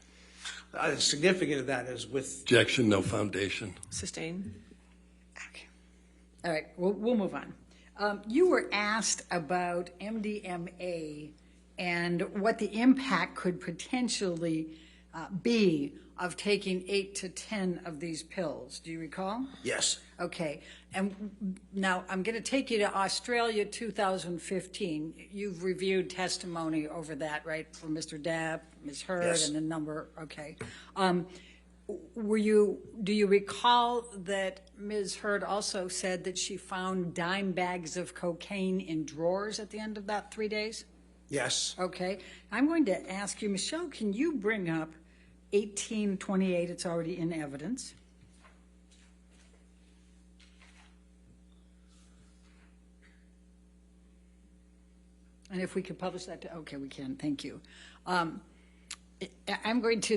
The significance of that is with... Objection, no foundation. Sustain. Okay. All right. We'll move on. You were asked about MDMA and what the impact could potentially be of taking 8 to 10 of these pills. Do you recall? Yes. Okay. And now I'm going to take you to Australia 2015. You've reviewed testimony over that, right, from Mr. Depp, Ms. Heard, Yes. and a number. Okay. Do you recall that Ms. Heard also said that she found dime bags of cocaine in drawers at the end of that 3 days? Yes. Okay. I'm going to ask you, Michelle, can you bring up 1828, it's already in evidence. And if we could publish that, okay, we can, thank you.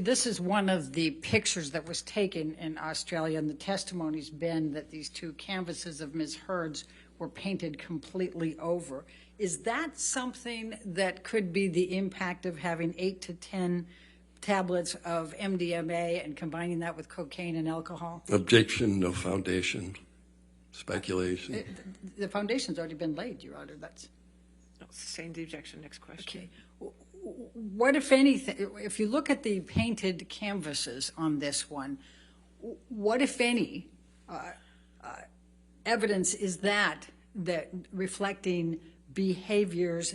This is one of the pictures that was taken in Australia, and the testimony's been that these two canvases of Ms. Heard's were painted completely over. Is that something that could be the impact of having 8 to 10 tablets of MDMA and combining that with cocaine and alcohol? Objection, no foundation. Speculation. The foundation's already been laid, Your Honor. That's No, sustain the objection. Next question. okay. What, if anything, if you look at the painted canvases on this one, what, if any, evidence is that reflecting behaviors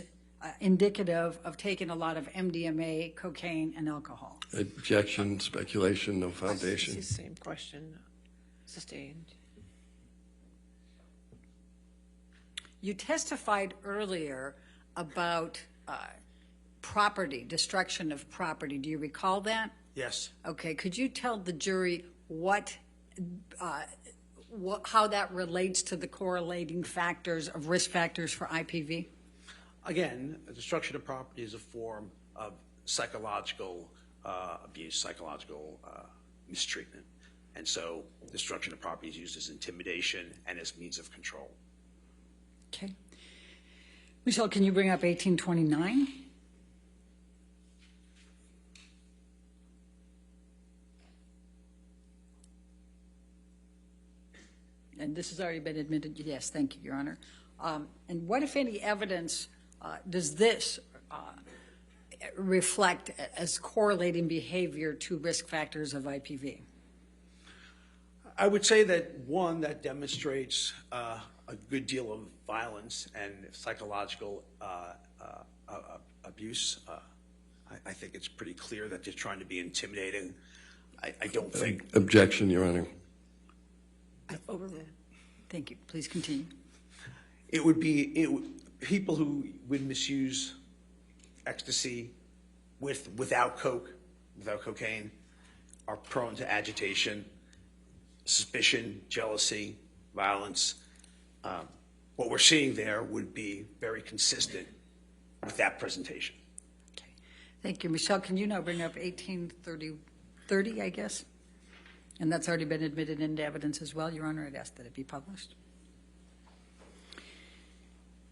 indicative of taking a lot of MDMA, cocaine, and alcohol? Objection, speculation, no foundation. It's the same question. Sustained. You testified earlier about property, destruction of property. Do you recall that? Yes. Okay, could you tell the jury how that relates to the correlating factors of risk factors for IPV? Again, destruction of property is a form of psychological abuse, psychological mistreatment. And so destruction of property is used as intimidation and as means of control. Okay. Michelle, can you bring up 1829? And this has already been admitted. Yes, thank you, Your Honor. And what, if any, evidence does this reflect as correlating behavior to risk factors of IPV? I would say that one that demonstrates a good deal of violence and psychological abuse. I think it's pretty clear that they're trying to be intimidating. I don't think. Objection, Your Honor. Thank you. Please continue. It would be people who would misuse ecstasy without cocaine, are prone to agitation, suspicion, jealousy, violence. What we're seeing there would be very consistent with that presentation. Okay. Thank you. Michelle, can you now bring up 1830, I guess? And that's already been admitted into evidence as well, Your Honor. I'd ask that it be published.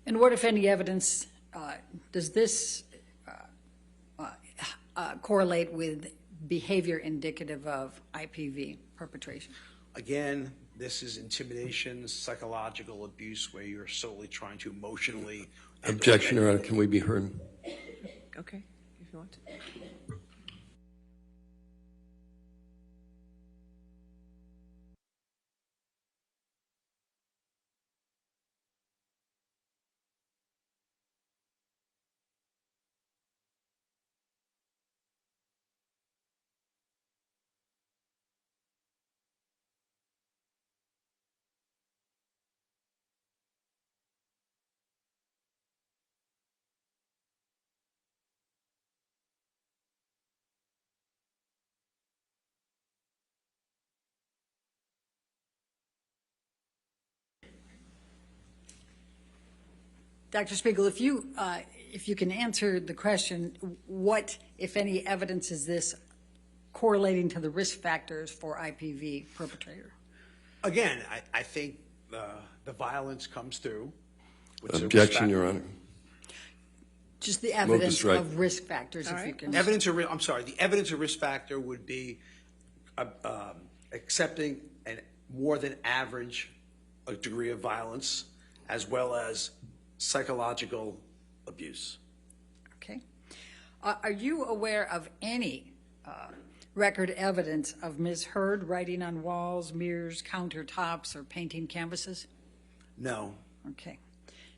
And what, if any, evidence does this correlate with behavior indicative of IPV perpetration? Again, this is intimidation, psychological abuse, where you're solely trying to emotionally. Objection, Your Honor. Can we be heard? Okay, if you want to. Dr. Spiegel, if you can answer the question, what, if any, evidence is this correlating to the risk factors for IPV perpetrator? Again, I think the violence comes through. Objection, Your Honor. Just the evidence of risk factors, if you can. The evidence of risk factor would be accepting a more than average degree of violence, as well as psychological abuse. Okay. Are you aware of any record evidence of Ms. Heard writing on walls, mirrors, countertops, or painting canvases? No. Okay.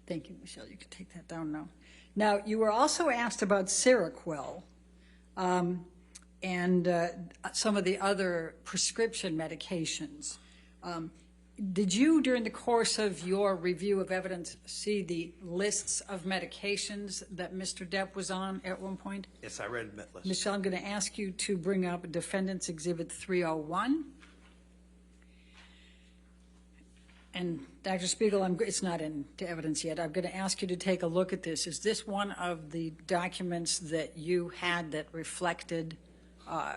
Thank you, Michelle. You can take that down now. Now, you were also asked about Seroquel and some of the other prescription medications. Did you, during the course of your review of evidence, see the lists of medications that Mr. Depp was on at one point? Yes, I read that list. Michelle, I'm going to ask you to bring up Defendant's Exhibit 301. And Dr. Spiegel, it's not into evidence yet. I'm going to ask you to take a look at this. Is this one of the documents that you had that reflected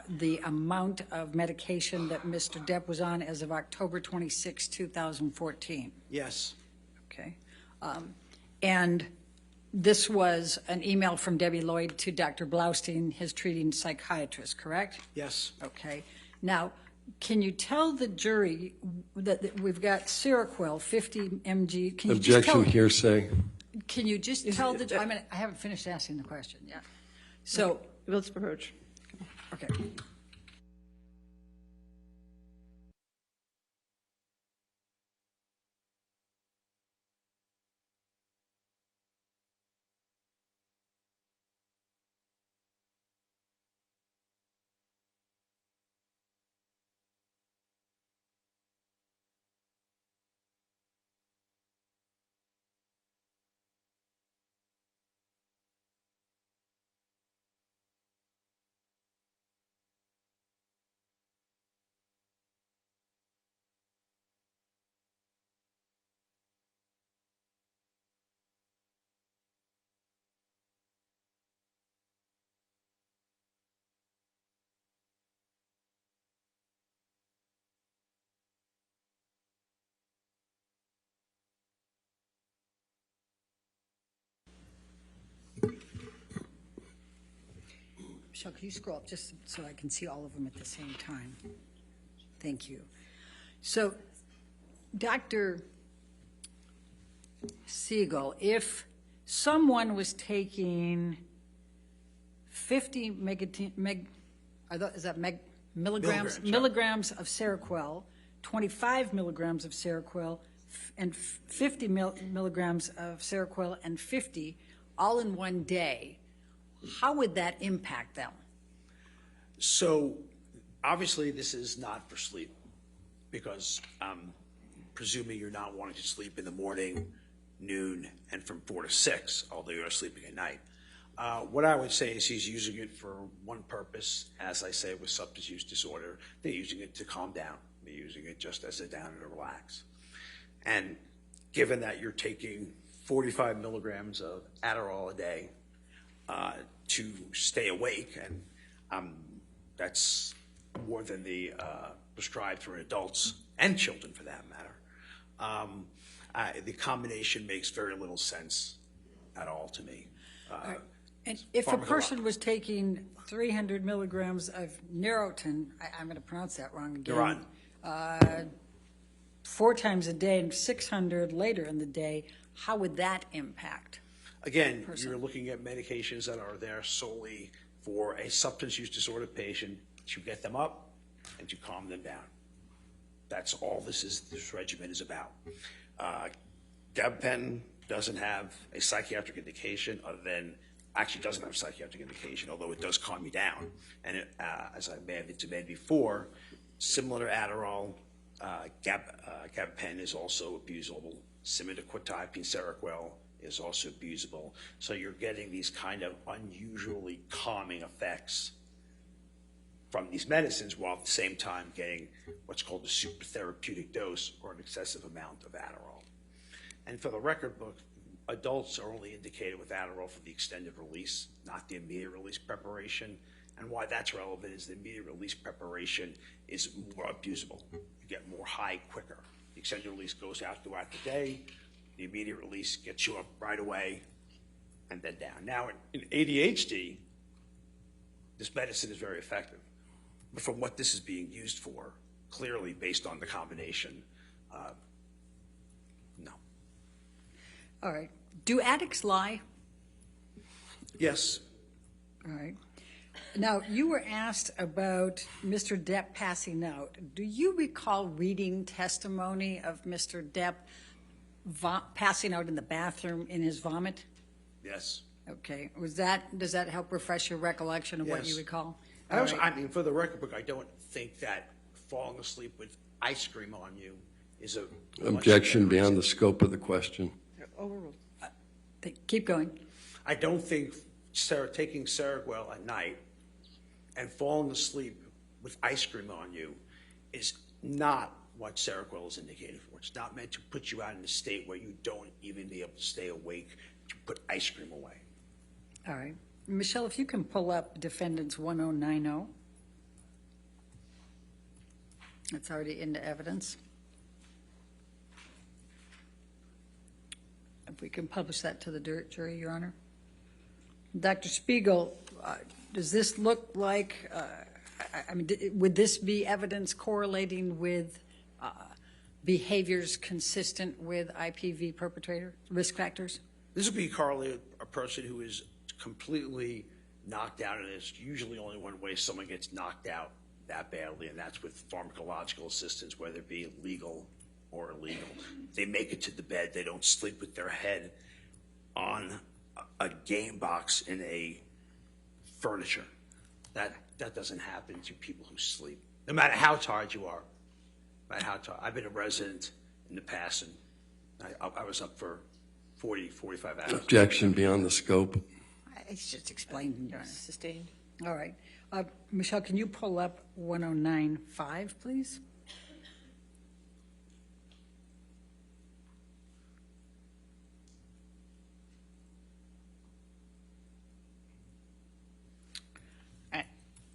the amount of medication that Mr. Depp was on as of October 26, 2014? Yes. Okay. And this was an email from Debbie Lloyd to Dr. Blaustein, his treating psychiatrist, correct? Yes. Okay. Now, can you tell the jury that we've got Seroquel, 50 mg? Can you just Objection, tell, hearsay. Can you just tell the jury? I haven't finished asking the question yet. So, Let's approach. okay. Michelle, can you scroll up just so I can see all of them at the same time? Thank you. So, Dr. Siegel, if someone was taking 50 milligrams of Seroquel, 25 milligrams of Seroquel, and 50 milligrams of Seroquel and 50 all in one day, how would that impact them? So obviously this is not for sleep because I'm presuming you're not wanting to sleep in the morning, noon, and from 4 to 6, although you're sleeping at night. What I would say is he's using it for one purpose. As I say, with substance use disorder, they're using it to calm down. They're using it just as a down and to relax. And given that you're taking 45 milligrams of Adderall a day to stay awake, and that's more than the prescribed for adults and children for that matter, the combination makes very little sense at all to me. And if a person was taking 300 milligrams of Neurontin, I'm going to pronounce that wrong again, 4 times a day and 600 later in the day, how would that impact? Again, you're looking at medications that are there solely for a substance use disorder patient to get them up and to calm them down. That's all this regimen is about. Gabapentin doesn't have a psychiatric indication other than, actually doesn't have a psychiatric indication, although it does calm you down. And it, as I may have intimated before, similar to Adderall, gabapentin is also abusable. Similar to quetiapine, Seroquel is also abusable. So you're getting these kind of unusually calming effects from these medicines while at the same time getting what's called a super therapeutic dose or an excessive amount of Adderall. And for the record book, adults are only indicated with Adderall for the extended release, not the immediate release preparation. And why that's relevant is the immediate release preparation is more abusable. You get more high quicker. The extended release goes out throughout the day. The immediate release gets you up right away and then down. Now, in ADHD, this medicine is very effective. But from what this is being used for, clearly based on the combination, no. All right. Do addicts lie? Yes. All right. Now, you were asked about Mr. Depp passing out. Do you recall reading testimony of Mr. Depp passing out in the bathroom in his vomit? Yes. Okay. Does that help refresh your recollection of what you recall? I mean, for the record book, I don't think that falling asleep with ice cream on you is a Objection beyond the scope of the question. Overruled. Keep going. I don't think taking Seroquel at night and falling asleep with ice cream on you is not what Seroquel is indicated for. It's not meant to put you out in a state where you don't even be able to stay awake to put ice cream away. All right. Michelle, if you can pull up defendant's 1090. It's already into evidence. If we can publish that to the jury, Your Honor. Dr. Spiegel, does this look like, would this be evidence correlating with behaviors consistent with IPV perpetrator risk factors? This would be correlated a person who is completely knocked out, and it's usually only one way someone gets knocked out that badly, and that's with pharmacological assistance, whether it be legal or illegal. They make it to the bed. They don't sleep with their head on a game box in a furniture. That doesn't happen to people who sleep, no matter how tired you are. No matter how tired. I've been a resident in the past, and I was up for 40, 45 hours. Objection beyond the scope. It's just explained, Your Honor. Sustained. All right. Michelle, can you pull up 1095, please?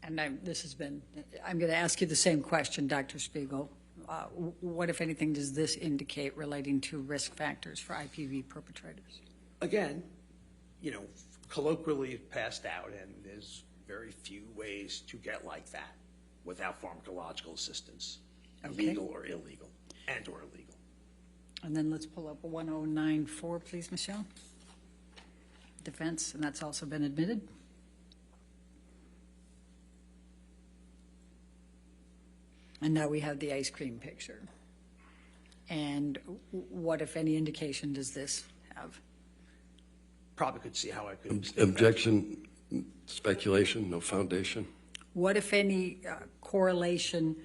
And I'm going to ask you the same question, Dr. Spiegel. What, if anything, does this indicate relating to risk factors for IPV perpetrators? Again, colloquially passed out, and there's very few ways to get like that without pharmacological assistance, legal or illegal, or illegal. And then let's pull up 1094, please, Michelle. Defense, and that's also been admitted. And now we have the ice cream picture. And what, if any, indication does this have? Probably could see how I could. Objection, speculation, no foundation. What, if any, correlation,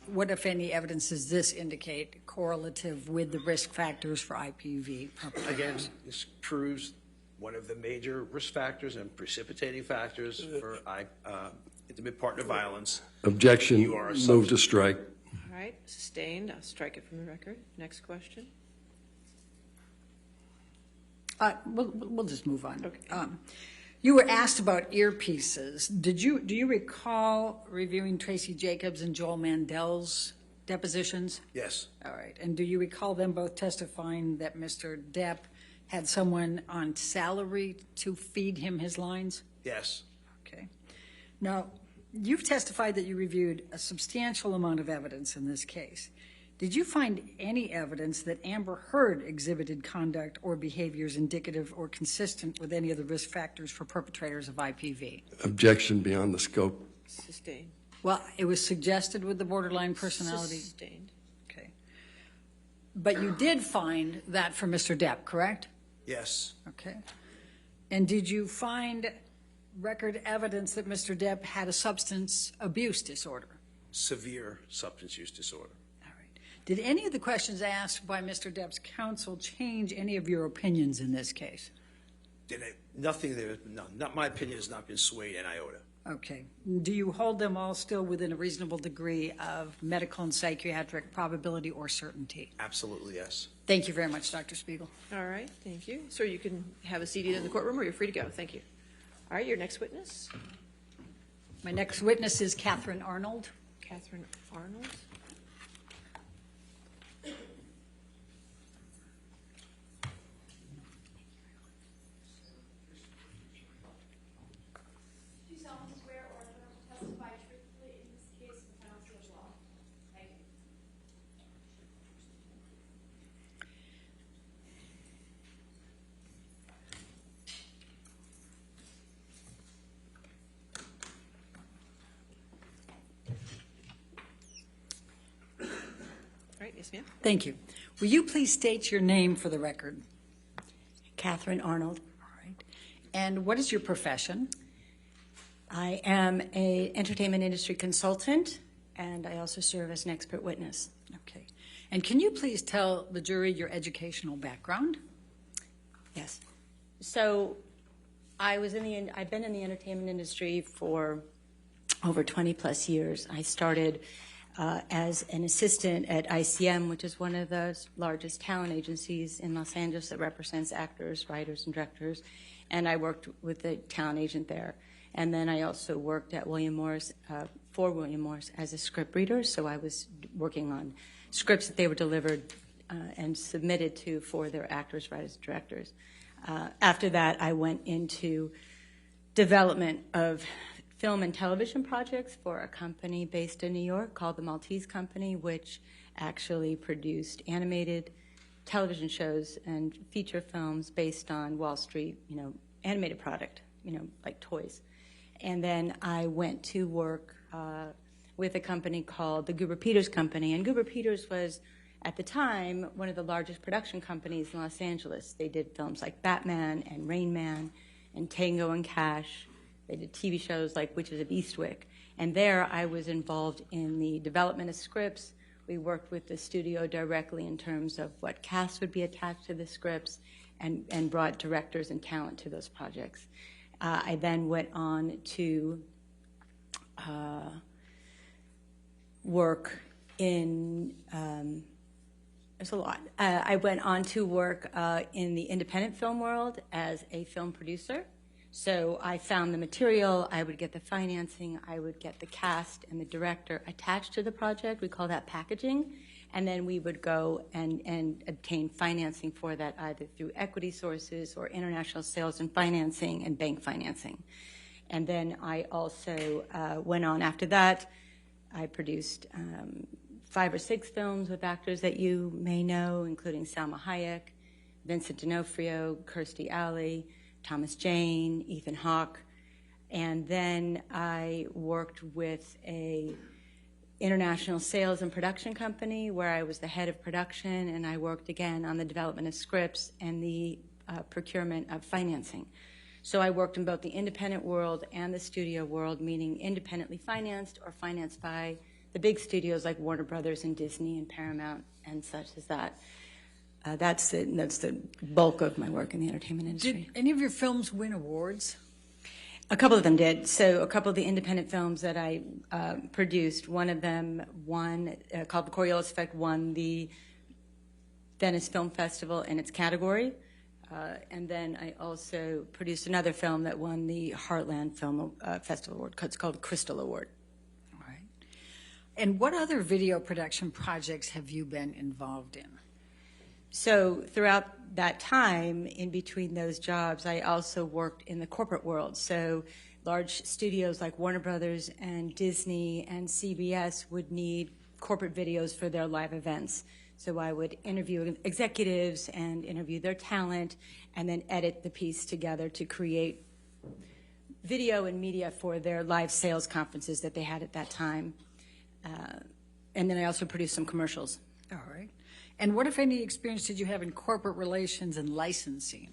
what, if any, evidence does this indicate correlative with the risk factors for IPV perpetrators? Again, this proves one of the major risk factors and precipitating factors for intimate partner violence. Objection, move to strike. All right, sustained. I'll strike it from the record. Next question. We'll just move on. Okay. You were asked about earpieces. Do you recall reviewing Tracy Jacobs and Joel Mandel's depositions? Yes. All right. And do you recall them both testifying that Mr. Depp had someone on salary to feed him his lines? Yes. Okay. Now, you've testified that you reviewed a substantial amount of evidence in this case. Did you find any evidence that Amber Heard exhibited conduct or behaviors indicative or consistent with any of the risk factors for perpetrators of IPV? Objection beyond the scope. Sustained. Well, it was suggested with the borderline personality. Sustained. Okay. But you did find that for Mr. Depp, correct? Yes. Okay. And did you find record evidence that Mr. Depp had a substance abuse disorder? Severe substance use disorder. All right. Did any of the questions asked by Mr. Depp's counsel change any of your opinions in this case? Nothing there. No, my opinion has not been swayed an iota. Okay. Do you hold them all still within a reasonable degree of medical and psychiatric probability or certainty? Absolutely, yes. Thank you very much, Dr. Spiegel. All right, thank you. Sir, you can have a seat in the courtroom or you're free to go. Thank you. All right, your next witness. My next witness is Catherine Arnold. Catherine Arnold. Do you solemnly swear or affirm to testify truthfully in this case and penalty of law? Thank you. All right, yes, ma'am. Thank you. Will you please state your name for the record? Catherine Arnold. All right. And what is your profession? I am an entertainment industry consultant, and I also serve as an expert witness. Okay. And can you please tell the jury your educational background? Yes. So I've been in the entertainment industry for over 20 plus years. I started as an assistant at ICM, which is one of the largest talent agencies in Los Angeles that represents actors, writers, and directors. And I worked with the talent agent there. And then I also worked at William Morris, for William Morris as a script reader. So I was working on scripts that they were delivered and submitted to for their actors, writers, and directors. After that, I went into development of film and television projects for a company based in New York called the Maltese Company, which actually produced animated television shows and feature films based on Wall Street, animated product, like toys. And then I went to work with a company called the Goober Peters Company. And Goober Peters was, at the time, one of the largest production companies in Los Angeles. They did films like Batman and Rain Man and Tango and Cash. They did TV shows like Witches of Eastwick. And there I was involved in the development of scripts. We worked with the studio directly in terms of what cast would be attached to the scripts and brought directors and talent to those projects. I then went on to work in, there's a lot. I went on to work in the independent film world as a film producer. So I found the material, I would get the financing, I would get the cast and the director attached to the project. We call that packaging. And then we would go and obtain financing for that either through equity sources or international sales and financing and bank financing. And then I also went on after that. I produced 5 or 6 films with actors that you may know, including Salma Hayek, Vincent D'Onofrio, Kirstie Alley, Thomas Jane, Ethan Hawke. And then I worked with a international sales and production company where I was the head of production, and I worked again on the development of scripts and the procurement of financing. So I worked in both the independent world and the studio world, meaning independently financed or financed by the big studios like Warner Brothers and Disney and Paramount and such as that. That's the bulk of my work in the entertainment industry. Did any of your films win awards? A couple of them did. So a couple of the independent films that I produced, one of them won, called The Coriolis Effect, won the Venice Film Festival in its category. And then I also produced another film that won the Heartland Film Festival Award. It's called the Crystal Award. All right. And what other video production projects have you been involved in? So throughout that time, in between those jobs, I also worked in the corporate world. So large studios like Warner Brothers and Disney and CBS would need corporate videos for their live events. So I would interview executives and interview their talent and then edit the piece together to create video and media for their live sales conferences that they had at that time. And then I also produced some commercials. All right. And what, if any, experience did you have in corporate relations and licensing?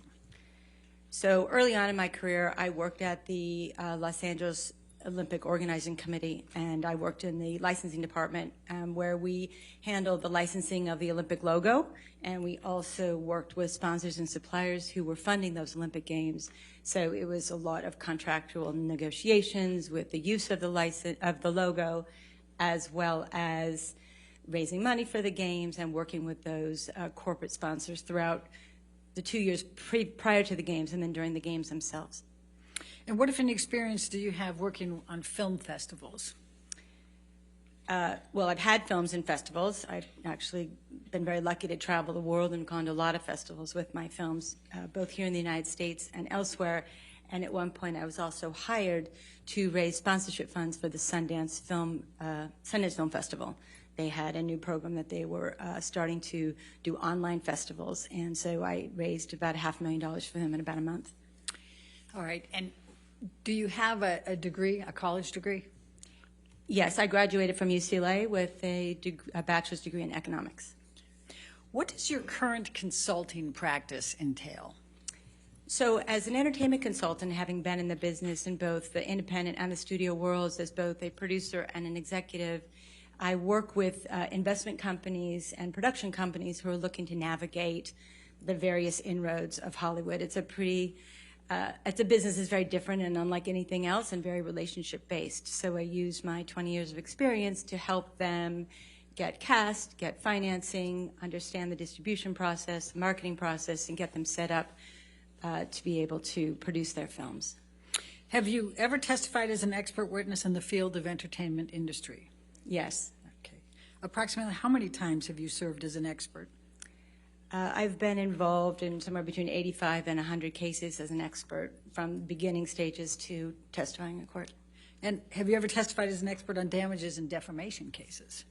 So early on in my career, I worked at the Los Angeles Olympic Organizing Committee, and I worked in the licensing department where we handled the licensing of the Olympic logo, and we also worked with sponsors and suppliers who were funding those Olympic Games. So it was a lot of contractual negotiations with the use of the logo, as well as raising money for the games and working with those corporate sponsors throughout the 2 years prior to the games and then during the games themselves. And what, if any, experience do you have working on film festivals? Well, I've had films in festivals. I've actually been very lucky to travel the world and gone to a lot of festivals with my films, both here in the United States and elsewhere. And at one point, I was also hired to raise sponsorship funds for the Sundance Film Festival. They had a new program that they were starting to do online festivals, and so I raised about $500,000 for them in about a month. All right. And do you have a degree, a college degree? Yes, I graduated from UCLA with a bachelor's degree in economics. What does your current consulting practice entail? So as an entertainment consultant, having been in the business in both the independent and the studio worlds as both a producer and an executive, I work with investment companies and production companies who are looking to navigate the various inroads of Hollywood. It's a business that's very different and unlike anything else and very relationship-based. So I use my 20 years of experience to help them get cast, get financing, understand the distribution process, the marketing process, and get them set up to be able to produce their films. Have you ever testified as an expert witness in the field of entertainment industry? Yes. Okay. Approximately how many times have you served as an expert? I've been involved in somewhere between 85 and 100 cases as an expert, from beginning stages to testifying in court. And have you ever testified as an expert on damages and defamation cases?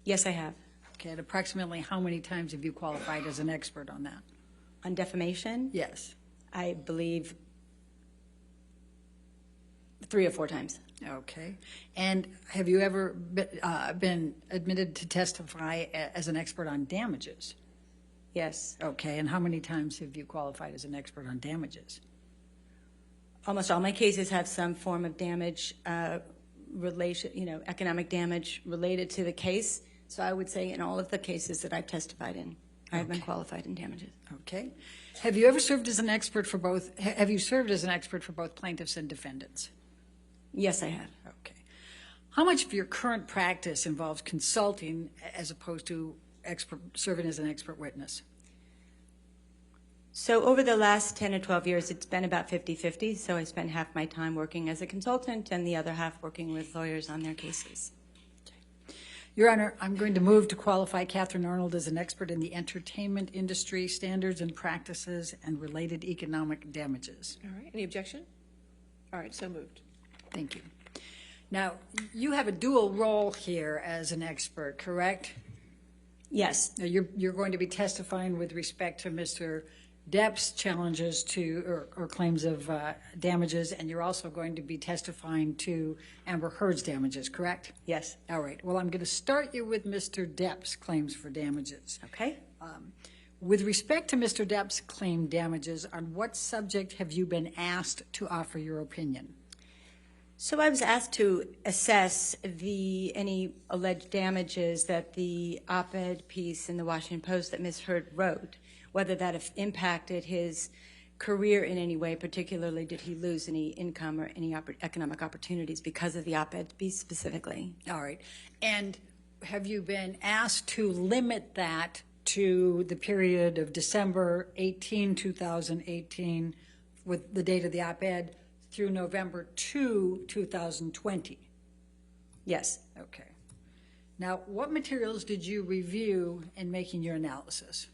Yes, I have. Okay. And approximately how many times have you qualified as an expert on that? On defamation? Yes. I believe 3 or 4 times. Okay. And have you ever been admitted to testify as an expert on damages? Yes. Okay. And how many times have you qualified as an expert on damages? Almost all my cases have some form of damage economic damage related to the case. So I would say in all of the cases that I've testified in, I've been qualified in damages. Okay. Have you ever served as an expert for both? Have you served as an expert for both plaintiffs and defendants? Yes, I have. Okay. How much of your current practice involves consulting as opposed to serving as an expert witness? So over the last 10 or 12 years, it's been about 50-50. So I spend half my time working as a consultant and the other half working with lawyers on their cases. Your Honor, I'm going to move to qualify Catherine Arnold as an expert in the entertainment industry, standards and practices, and related economic damages. All right, any objection? All right, so moved. Thank you. Now, you have a dual role here as an expert, correct? Yes. Now, you're going to be testifying with respect to Mr. Depp's challenges to, or claims of damages, and you're also going to be testifying to Amber Heard's damages, correct? Yes. All right. Well, I'm going to start you with Mr. Depp's claims for damages. Okay. With respect to Mr. Depp's claimed damages, on what subject have you been asked to offer your opinion? So I was asked to assess any alleged damages that the op-ed piece in the Washington Post that Ms. Heard wrote, whether that have impacted his career in any way, particularly did he lose any income or any economic opportunities because of the op-ed piece specifically. All right. And have you been asked to limit that to the period of December 18, 2018, with the date of the op-ed, through November 2, 2020? Yes. Okay. Now, what materials did you review in making your analysis?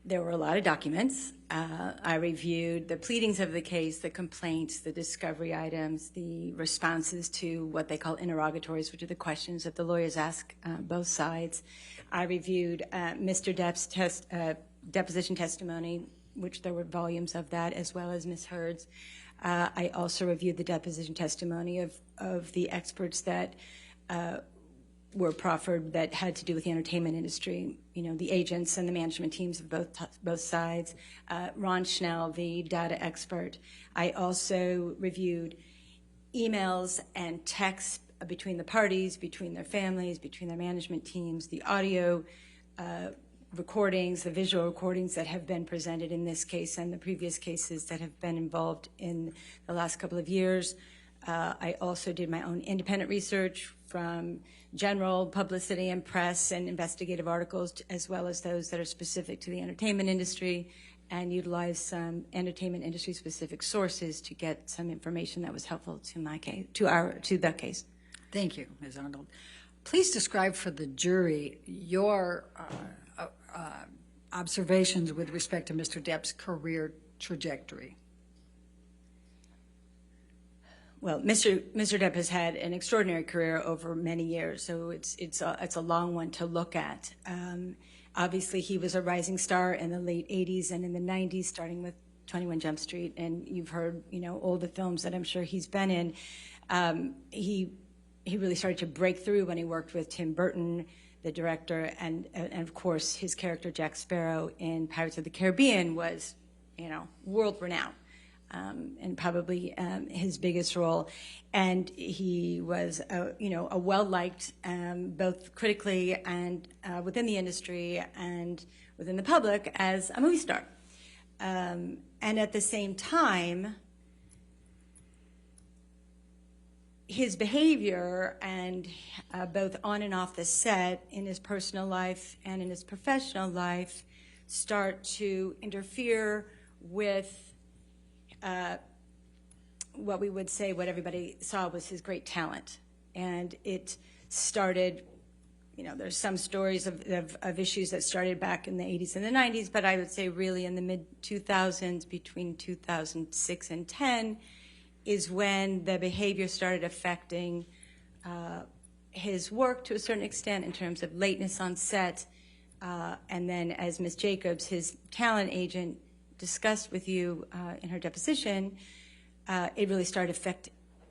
There were a lot of documents. I reviewed the pleadings of the case, the complaints, the discovery items, the responses to what they call interrogatories, which are the questions that the lawyers ask both sides. I reviewed Mr. Depp's deposition testimony, which there were volumes of that, as well as Ms. Heard's. I also reviewed the deposition testimony of the experts that were proffered that had to do with the entertainment industry, the agents and the management teams of both sides. Ron Schnell, the data expert. I also reviewed emails and texts between the parties, between their families, between their management teams, the audio recordings, the visual recordings that have been presented in this case and the previous cases that have been involved in the last couple of years. I also did my own independent research from general publicity and press and investigative articles, as well as those that are specific to the entertainment industry, and utilized some entertainment industry specific sources to get some information that was helpful to my case, to the case. Thank you, Ms. Arnold. Please describe for the jury your observations with respect to Mr. Depp's career trajectory. Well, Mr. Depp has had an extraordinary career over many years, so it's a long one to look at. Obviously, he was a rising star in the late 80s and in the 90s, starting with 21 Jump Street, and you've heard, all the films that I'm sure he's been in. He really started to break through when he worked with Tim Burton, the director, and of course his character Jack Sparrow in Pirates of the Caribbean was, world renowned. and probably his biggest role. And he was, a well-liked, both critically and within the industry and within the public as a movie star. And at the same time, his behavior and both on and off the set, in his personal life and in his professional life, start to interfere with what we would say, what everybody saw was his great talent. And it started, there's some stories of issues that started back in the 80s and the 90s, but I would say really in the mid-2000s, between 2006 and 10, is when the behavior started affecting his work to a certain extent in terms of lateness on set. And then, as Ms. Jacobs, his talent agent, discussed with you in her deposition, it really started to affect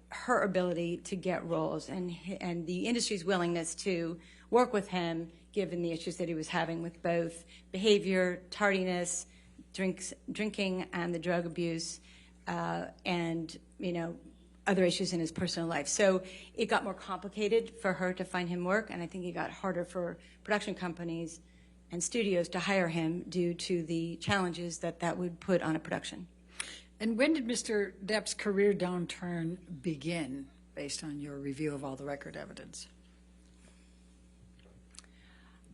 her ability to get roles and the industry's willingness to work with him, given the issues that he was having with both behavior, tardiness, drinking, and the drug abuse, and other issues in his personal life. So it got more complicated for her to find him work, and I think it got harder for production companies and studios to hire him due to the challenges that would put on a production. And when did Mr. Depp's career downturn begin, based on your review of all the record evidence?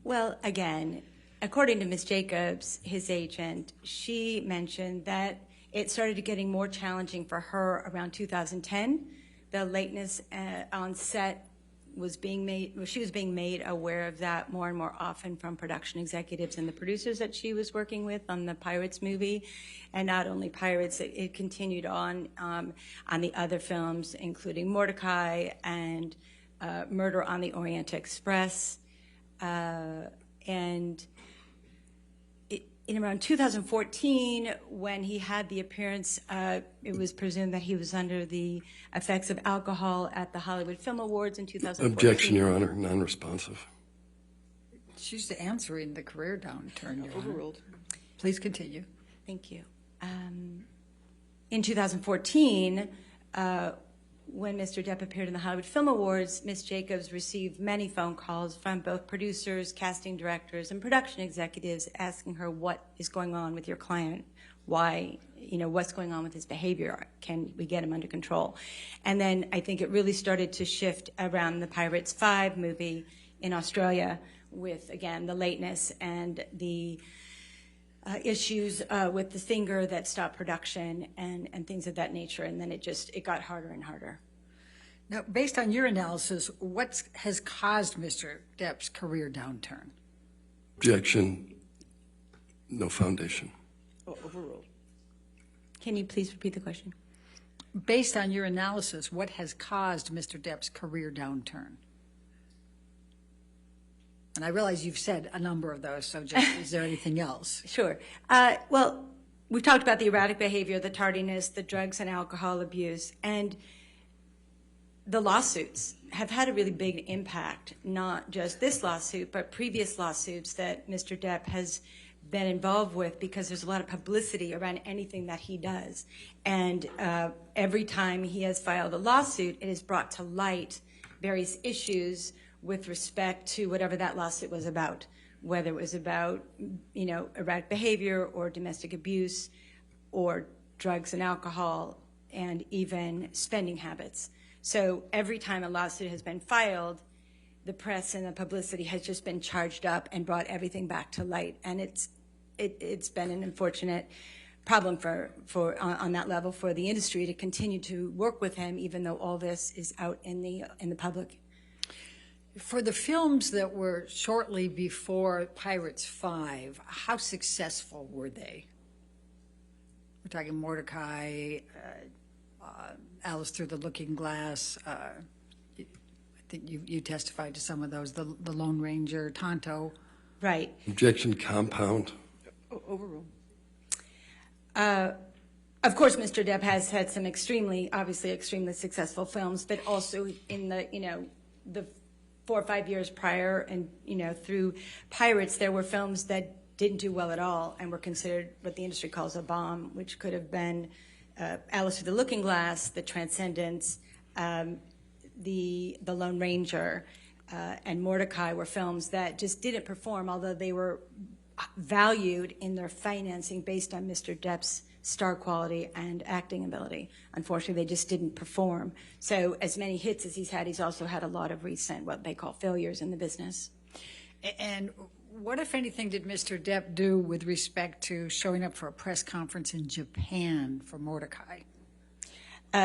Well, again, according to Ms. Jacobs, his agent, she mentioned that it started getting more challenging for her around 2010. The lateness on set was being made, she was being made aware of that more and more often from production executives and the producers that she was working with on the Pirates movie. And not only Pirates, it continued on the other films, including Mordecai and Murder on the Orient Express. And in around 2014, when he had the appearance, it was presumed that he was under the effects of alcohol at the Hollywood Film Awards in 2014. Objection, Your Honor, non-responsive. She's answering the career downturn, Your Honor. Overruled. Please continue. Thank you. In 2014, when Mr. Depp appeared in the Hollywood Film Awards, Ms. Jacobs received many phone calls from both producers, casting directors, and production executives asking her, what is going on with your client? Why, what's going on with his behavior? Can we get him under control? And then I think it really started to shift around the Pirates 5 movie in Australia with, again, the lateness and the issues with the finger that stopped production and things of that nature. And then it got harder and harder. Now, based on your analysis, what has caused Mr. Depp's career downturn? Objection, no foundation. Overruled. Can you please repeat the question? Based on your analysis, what has caused Mr. Depp's career downturn? And I realize you've said a number of those, so just, is there anything else? Sure. Well, we've talked about the erratic behavior, the tardiness, the drugs and alcohol abuse, and the lawsuits have had a really big impact, not just this lawsuit, but previous lawsuits that Mr. Depp has been involved with, because there's a lot of publicity around anything that he does. And every time he has filed a lawsuit, it has brought to light various issues with respect to whatever that lawsuit was about, whether it was about, erratic behavior or domestic abuse or drugs and alcohol and even spending habits. So every time a lawsuit has been filed, the press and the publicity has just been charged up and brought everything back to light. And it's been an unfortunate problem on that level for the industry to continue to work with him, even though all this is out in the public. For the films that were shortly before Pirates 5, how successful were they? We're talking Mordecai, Alice Through the Looking Glass. I think you testified to some of those. The Lone Ranger, Tonto. Right. Objection, compound. Overruled. Of course, Mr. Depp has had some obviously extremely successful films, but also in the 4 or 5 years prior and, through Pirates, there were films that didn't do well at all and were considered what the industry calls a bomb, which could have been Alice Through the Looking Glass, The Transcendence, the Lone Ranger, and Mordecai were films that just didn't perform, although they were valued in their financing based on Mr. Depp's star quality and acting ability. Unfortunately, they just didn't perform. So as many hits as he's had, he's also had a lot of recent, what they call failures in the business. And what, if anything, did Mr. Depp do with respect to showing up for a press conference in Japan for Mordecai?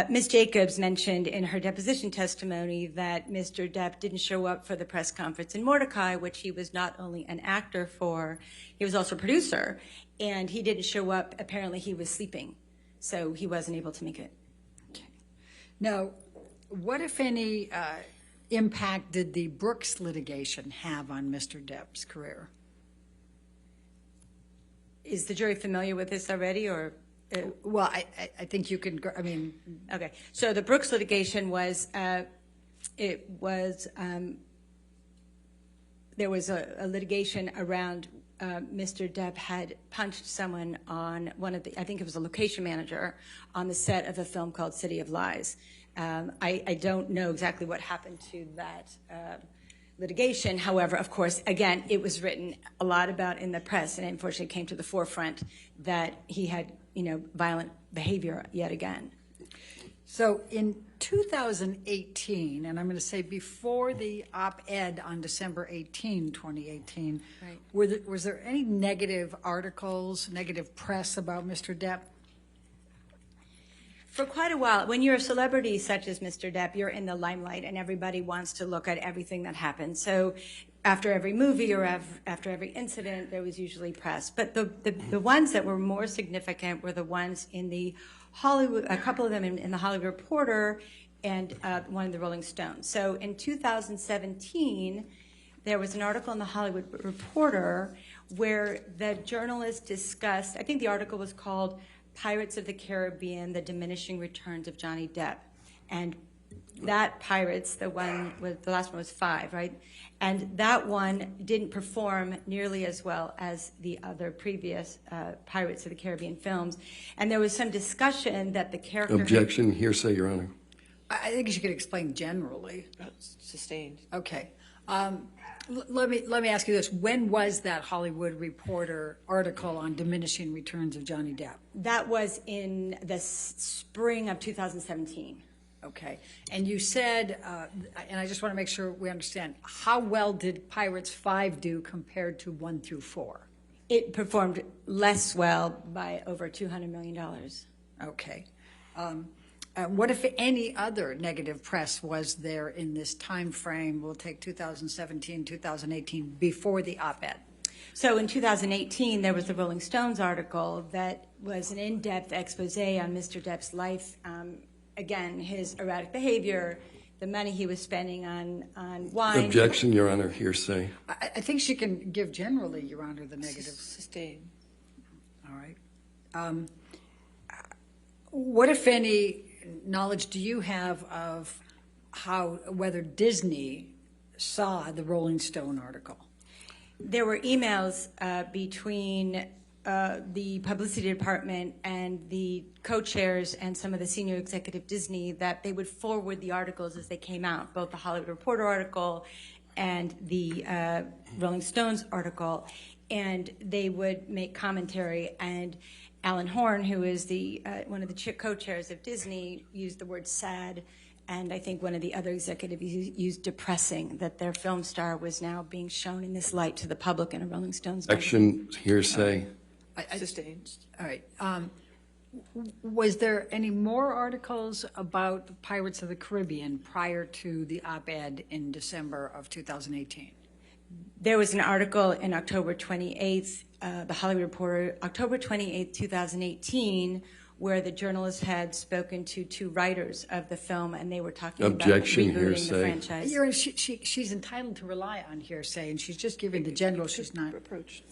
Ms. Jacobs mentioned in her deposition testimony that Mr. Depp didn't show up for the press conference in Mordecai, which he was not only an actor for, he was also a producer. And he didn't show up. Apparently, he was sleeping, so he wasn't able to make it. Okay. Now, what, if any, impact did the Brooks litigation have on Mr. Depp's career? Is the jury familiar with this already, or? Well, I think you can, I mean. Okay, so the Brooks litigation was, there was a litigation around Mr. Depp had punched someone on one of the, I think it was a location manager, on the set of a film called City of Lies. I don't know exactly what happened to that litigation. However, of course, again, it was written a lot about in the press, and unfortunately came to the forefront that he had, violent behavior yet again. So in 2018, and I'm going to say before the op-ed on December 18, 2018, right, was there any negative articles, negative press about Mr. Depp? For quite a while, when you're a celebrity such as Mr. Depp, you're in the limelight and everybody wants to look at everything that happens. So after every movie or after every incident, there was usually press. But the ones that were more significant were the ones in the Hollywood, a couple of them in the Hollywood Reporter and one in the Rolling Stones. So in 2017, there was an article in the Hollywood Reporter where the journalist discussed, I think the article was called Pirates of the Caribbean, The Diminishing Returns of Johnny Depp. And that Pirates, the last one was 5, right? And that one didn't perform nearly as well as the other previous Pirates of the Caribbean films. And there was some discussion that the character... Objection, hearsay, Your Honor. I think you could explain generally. Sustained. Okay. Let me ask you this. When was that Hollywood Reporter article on diminishing returns of Johnny Depp? That was in the spring of 2017. Okay. And you said, and I just want to make sure we understand, how well did Pirates 5 do compared to 1 through 4? It performed less well by over $200 million. Okay. What, if any, other negative press was there in this time frame? We'll take 2017, 2018, before the op-ed. So in 2018, there was the Rolling Stones article that was an in-depth expose on Mr. Depp's life. Again, his erratic behavior, the money he was spending on wine. Objection, Your Honor, hearsay. I think she can give generally, Your Honor, the negative. Sustained. All right. What, if any, knowledge do you have of whether Disney saw the Rolling Stone article? There were emails between the publicity department and the co-chairs and some of the senior executive Disney that they would forward the articles as they came out, both the Hollywood Reporter article and the Rolling Stones article, and they would make commentary. And Alan Horn, who is one of the co-chairs of Disney, used the word sad, and I think one of the other executives used depressing, that their film star was now being shown in this light to the public in a Rolling Stones magazine. Objection, hearsay. Sustained. All right. Was there any more articles about Pirates of the Caribbean prior to the op-ed in December of 2018? There was an article in October 28th, the Hollywood Reporter, October 28th, 2018, where the journalist had spoken to 2 writers of the film, and they were talking Objection, about rebooting hearsay. the franchise. She's entitled to rely on hearsay, and she's just giving the general. She's not. Approach.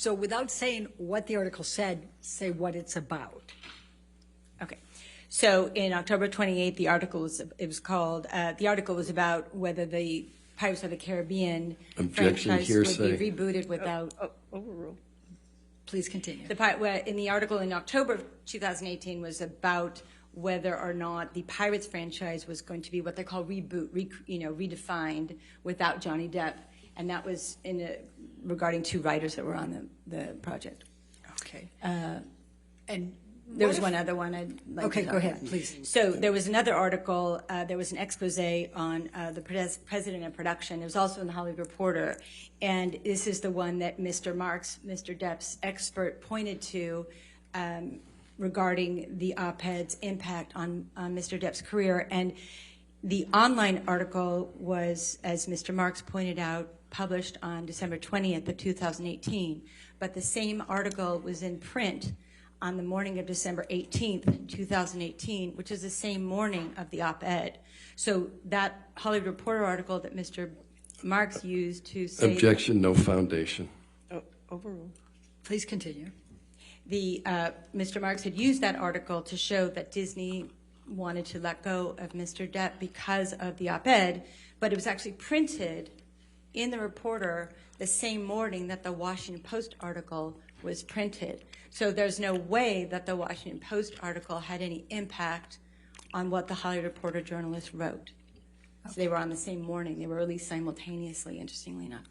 So without saying what the article said, say what it's about. Okay. So in October 28th, the article was about whether the Pirates of the Caribbean Objection, franchise hearsay. would be rebooted without. Overruled. Please continue. In the article in October of 2018 was about whether or not the Pirates franchise was going to be what they call redefined without Johnny Depp, and that was regarding 2 writers that were on the project. Okay. And There was one other one I'd like Okay, to go talk ahead, about. please. So there was another article, there was an expose on the president of production. It was also in the Hollywood Reporter. And this is the one that Mr. Marks, Mr. Depp's expert, pointed to regarding the op-ed's impact on Mr. Depp's career. And the online article was, as Mr. Marks pointed out, published on December 20th of 2018. But the same article was in print on the morning of December 18th, 2018, which is the same morning of the op-ed. So that Hollywood Reporter article that Mr. Marks used to say... Objection, no foundation. Overruled. please continue. Mr. Marks had used that article to show that Disney wanted to let go of Mr. Depp because of the op-ed, but it was actually printed in the Reporter the same morning that the Washington Post article was printed. So there's no way that the Washington Post article had any impact on what the Hollywood Reporter journalist wrote. So they were on the same morning. They were released simultaneously, interestingly enough.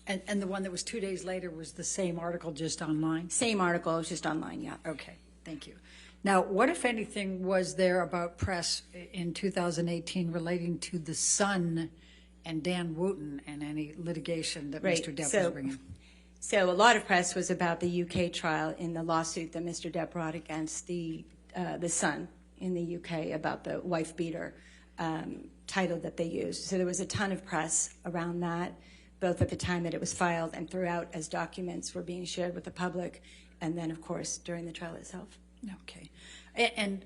And the one that was 2 days later was the same article, just online? Same article, it was just online, yeah. Okay, thank you. Now, what, if anything, was there about press in 2018 relating to The Sun and Dan Wooten and any litigation that Right, Mr. Depp so- was bringing? So a lot of press was about the UK trial in the lawsuit that Mr. Depp brought against the Sun in the UK about the wife beater title that they used. So there was a ton of press around that, both at the time that it was filed and throughout as documents were being shared with the public, and then, of course, during the trial itself. Okay. And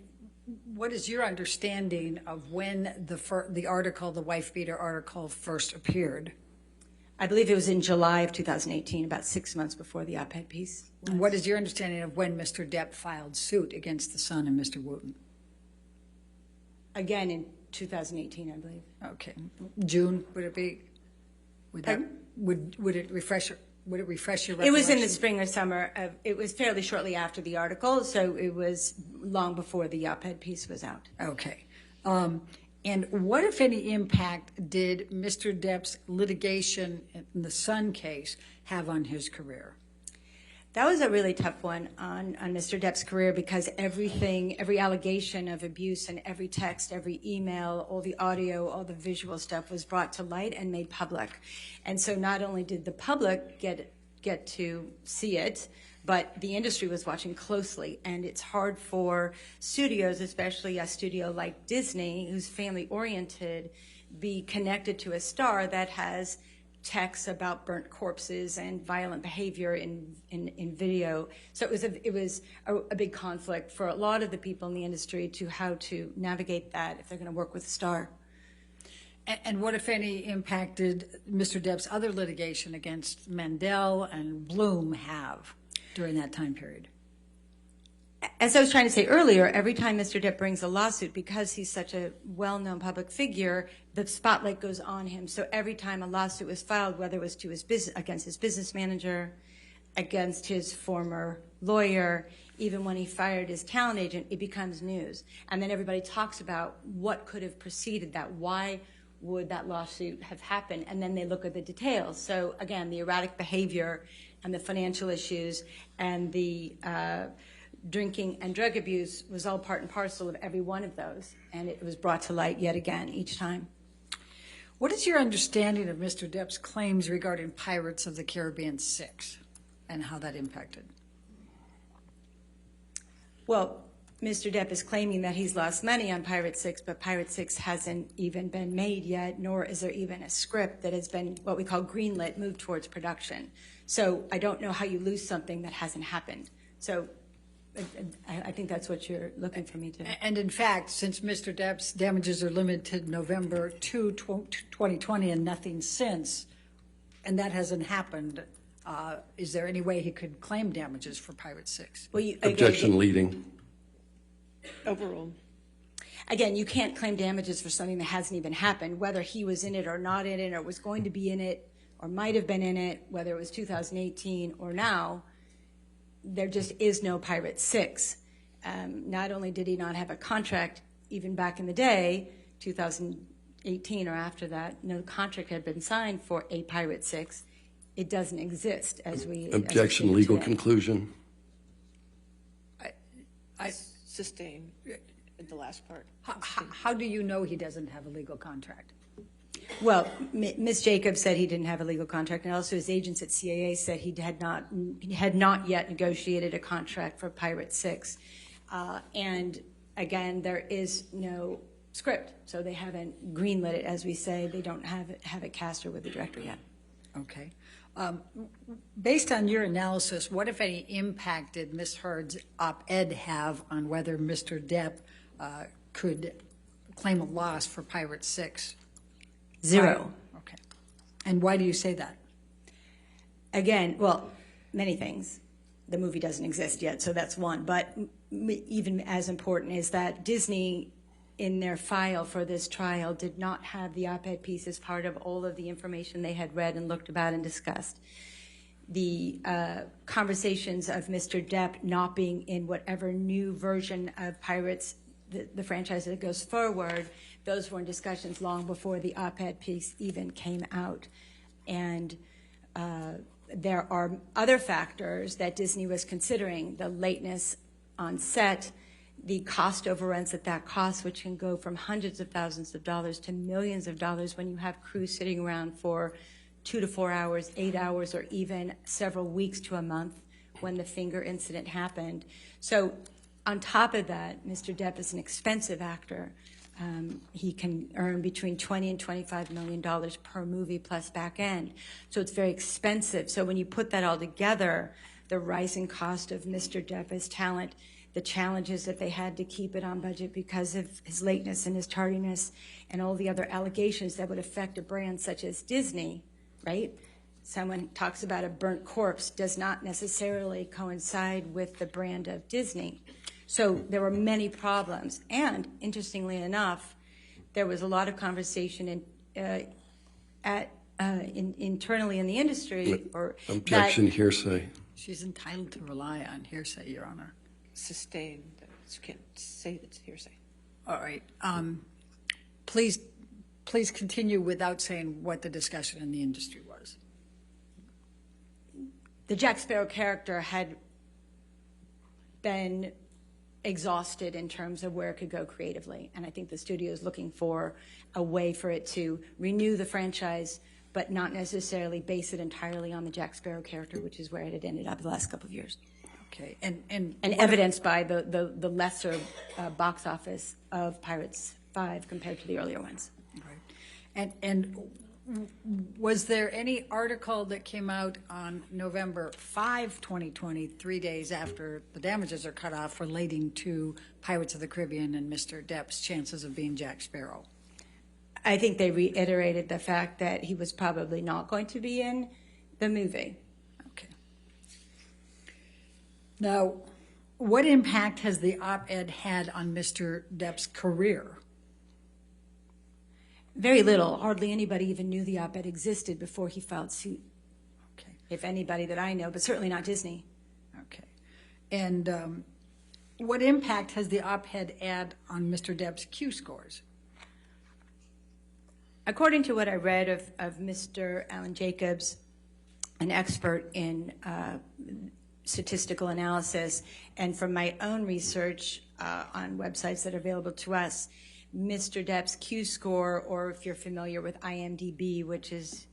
what is your understanding of when the article, the wife beater article, first appeared? I believe it was in July of 2018, about 6 months before the op-ed piece. And what is your understanding of when Mr. Depp filed suit against The Sun and Mr. Wooten? Again, in 2018, I believe. Okay. June, would it be? Would it refresh your recollection? It was in the spring or summer. It was fairly shortly after the article, so it was long before the op-ed piece was out. Okay. And what, if any, impact did Mr. Depp's litigation in the Sun case have on his career? That was a really tough one on Mr. Depp's career because every allegation of abuse and every text, every email, all the audio, all the visual stuff was brought to light and made public. And so not only did the public get to see it, but the industry was watching closely. And it's hard for studios, especially a studio like Disney, who's family-oriented, be connected to a star that has texts about burnt corpses and violent behavior in video. So it was a big conflict for a lot of the people in the industry to how to navigate that if they're going to work with a star. And what, if any, impact did Mr. Depp's other litigation against Mandel and Bloom have during that time period? As I was trying to say earlier, every time Mr. Depp brings a lawsuit, because he's such a well-known public figure, the spotlight goes on him. So every time a lawsuit was filed, whether it was to his against his business manager, against his former lawyer, even when he fired his talent agent, it becomes news. And then everybody talks about what could have preceded that. Why would that lawsuit have happened? And then they look at the details. So again, the erratic behavior and the financial issues and the drinking and drug abuse was all part and parcel of every one of those. And it was brought to light yet again each time. What is your understanding of Mr. Depp's claims regarding Pirates of the Caribbean 6 and how that impacted? Well, Mr. Depp is claiming that he's lost money on Pirate 6, but Pirate 6 hasn't even been made yet, nor is there even a script that has been what we call greenlit, moved towards production. So I don't know how you lose something that hasn't happened. So I think that's what you're looking for me to. And in fact, since Mr. Depp's damages are limited November 2, 2020 and nothing since, and that hasn't happened, Is there any way he could claim damages for Pirate 6? Well, Objection leading. Overruled. Again, you can't claim damages for something that hasn't even happened, whether he was in it or not in it, or was going to be in it, or might have been in it, whether it was 2018 or now. There just is no Pirate 6. Not only did he not have a contract even back in the day, 2018 or after that, no contract had been signed for a Pirate 6. It doesn't exist as we Objection as we see it legal today. conclusion. I, Sustain the last part. how do you know he doesn't have a legal contract? Well, Ms. Jacobs said he didn't have a legal contract, and also his agents at CAA said he had not yet negotiated a contract for Pirate 6. And again, there is no script, so they haven't greenlit it, as we say. They don't have it cast or with the director yet. Okay. Based on your analysis, what, if any, impact did Ms. Heard's op-ed have on whether Mr. Depp could claim a loss for Pirate 6? Zero. Okay. And why do you say that? Again, well, many things. The movie doesn't exist yet, so that's one. But even as important is that Disney, in their file for this trial, did not have the op-ed piece as part of all of the information they had read and looked about and discussed. The conversations of Mr. Depp not being in whatever new version of Pirates, the franchise that goes forward, those were in discussions long before the op-ed piece even came out. And there are other factors that Disney was considering: the lateness on set, the cost overruns that costs, which can go from hundreds of thousands of dollars to millions of dollars when you have crews sitting around for 2 to 4 hours, 8 hours, or even several weeks to a month when the finger incident happened. So on top of that, Mr. Depp is an expensive actor. He can earn between $20 and $25 million per movie plus back end. So it's very expensive. So when you put that all together, the rising cost of Mr. Depp's talent, the challenges that they had to keep it on budget because of his lateness and his tardiness, and all the other allegations that would affect a brand such as Disney, right? Someone talks about a burnt corpse, does not necessarily coincide with the brand of Disney. So there were many problems. And interestingly enough, there was a lot of conversation internally in the industry. Objection hearsay. She's entitled to rely on hearsay, Your Honor. Sustain. You can't say that's hearsay. All right. Please continue without saying what the discussion in the industry was. The Jack Sparrow character had been exhausted in terms of where it could go creatively. And I think the studio is looking for a way for it to renew the franchise, but not necessarily base it entirely on the Jack Sparrow character, which is where it had ended up the last couple of years. Okay. And evidenced by the lesser box office of Pirates 5 compared to the earlier ones. Right. And was there any article that came out on November 5, 2020, 3 days after the damages are cut off, relating to Pirates of the Caribbean and Mr. Depp's chances of being Jack Sparrow? I think they reiterated the fact that he was probably not going to be in the movie. Okay. Now, what impact has the op-ed had on Mr. Depp's career? Very little. Hardly anybody even knew the op-ed existed before he filed suit. Okay. If anybody that I know, but certainly not Disney. Okay. And what impact has the op-ed had on Mr. Depp's Q scores? According to what I read of Mr. Alan Jacobs, an expert in statistical analysis, and from my own research on websites that are available to us, Mr. Depp's Q score, or if you're familiar with IMDb, which is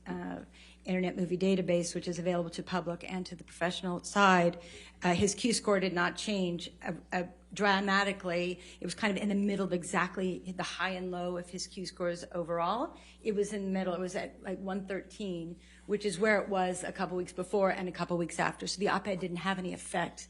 Internet Movie Database, which is available to public and to the professional side, his Q score did not change dramatically. It was kind of in the middle of exactly the high and low of his Q scores overall. It was in the middle. It was at like 113, which is where it was a couple weeks before and a couple weeks after. So the op-ed didn't have any effect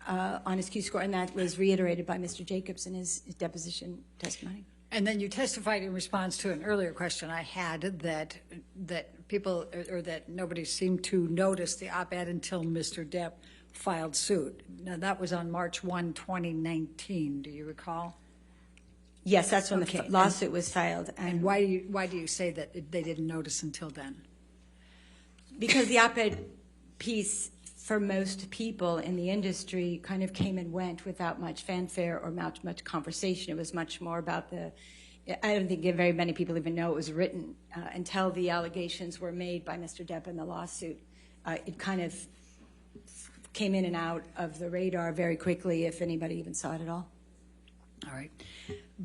on his Q score, and that was reiterated by Mr. Jacobs in his deposition testimony. And then you testified in response to an earlier question I had that people, or that nobody seemed to notice the op-ed until Mr. Depp filed suit. Now, that was on March 1, 2019. Do you recall? Yes, that's when Okay, the lawsuit was filed. And why do you say that they didn't notice until then? Because the op-ed piece, for most people in the industry, kind of came and went without much fanfare or much conversation. It was much more about I don't think very many people even know it was written until the allegations were made by Mr. Depp in the lawsuit. It kind of came in and out of the radar very quickly, if anybody even saw it at all. All right.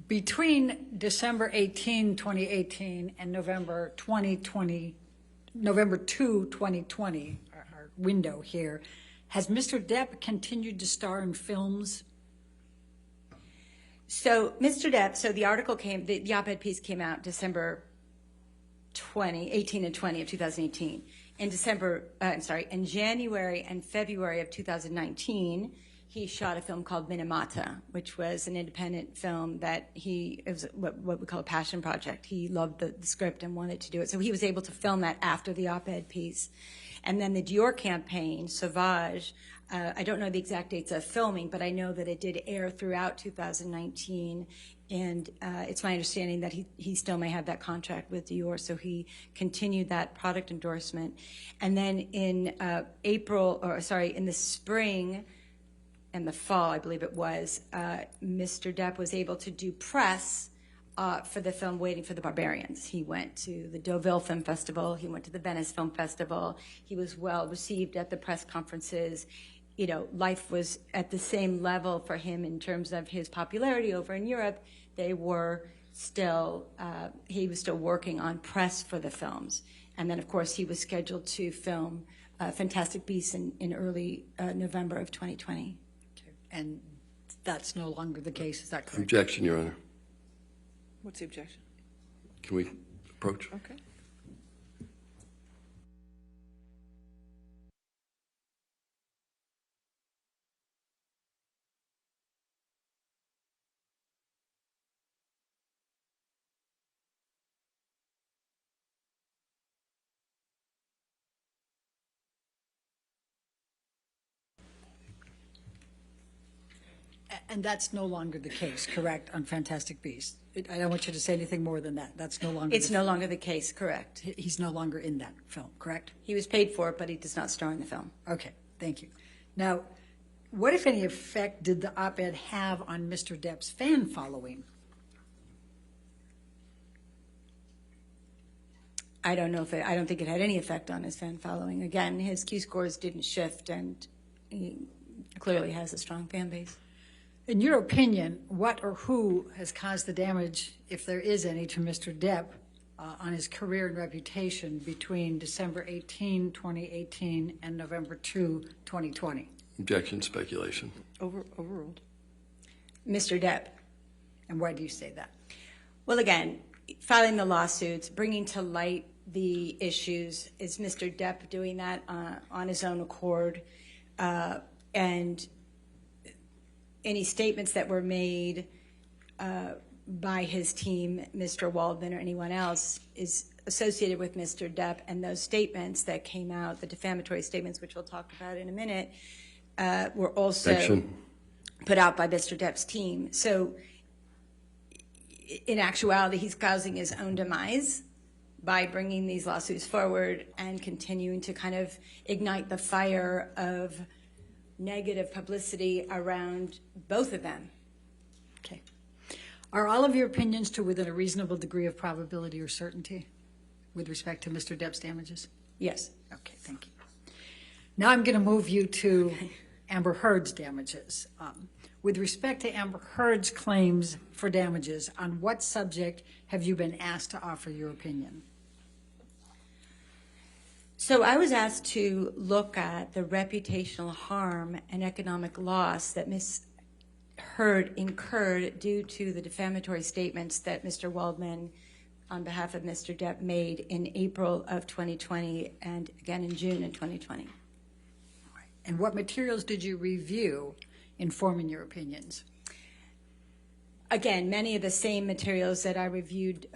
Between December 18, 2018 and November 2, 2020, our window here, has Mr. Depp continued to star in films? So Mr. Depp, the article the op-ed piece came out December 18 and 20 of 2018. In January and February of 2019, he shot a film called Minamata, which was an independent film that it was what we call a passion project. He loved the script and wanted to do it. So he was able to film that after the op-ed piece. And then the Dior campaign, Sauvage, I don't know the exact dates of filming, but I know that it did air throughout 2019. And it's my understanding that he still may have that contract with Dior, so he continued that product endorsement. And then in in the spring and the fall, I believe it was, Mr. Depp was able to do press for the film Waiting for the Barbarians. He went to the Deauville Film Festival. He went to the Venice Film Festival. He was well received at the press conferences. You know, life was at the same level for him in terms of his popularity over in Europe. They were still, he was still working on press for the films. And then, of course, he was scheduled to film Fantastic Beasts in early November of 2020. Okay. And that's no longer the case, is that correct? Objection, Your Honor. What's the objection? Can we approach? Okay. And that's no longer the case, correct, on Fantastic Beasts? I don't want you to say anything more than that. That's no longer. It's no longer the case, correct. He's no longer in that film, correct? He was paid for it, but he does not star in the film. Okay, thank you. Now, what, if any, effect did the op-ed have on Mr. Depp's fan following? I don't know I don't think it had any effect on his fan following. Again, his Q scores didn't shift, and he clearly has a strong fan base. In your opinion, what or who has caused the damage, if there is any, to Mr. Depp on his career and reputation between December 18, 2018 and November 2, 2020? Objection, speculation. Overruled. Mr. Depp. And why do you say that? Well, again, filing the lawsuits, bringing to light the issues, is Mr. Depp doing that on his own accord? And any statements that were made by his team, Mr. Waldman or anyone else, is associated with Mr. Depp, and those statements that came out, the defamatory statements, which we'll talk about in a minute, were also put out by Mr. Depp's team. So in actuality, he's causing his own demise by bringing these lawsuits forward and continuing to kind of ignite the fire of negative publicity around both of them. Okay. Are all of your opinions to within a reasonable degree of probability or certainty with respect to Mr. Depp's damages? Yes. Okay, thank you. Now I'm going to move you to Amber Heard's damages. With respect to Amber Heard's claims for damages, on what subject have you been asked to offer your opinion? So I was asked to look at the reputational harm and economic loss that Ms. Heard incurred due to the defamatory statements that Mr. Waldman, on behalf of Mr. Depp, made in April of 2020 and again in June of 2020. And what materials did you review in forming your opinions? again, many of the same materials that I reviewed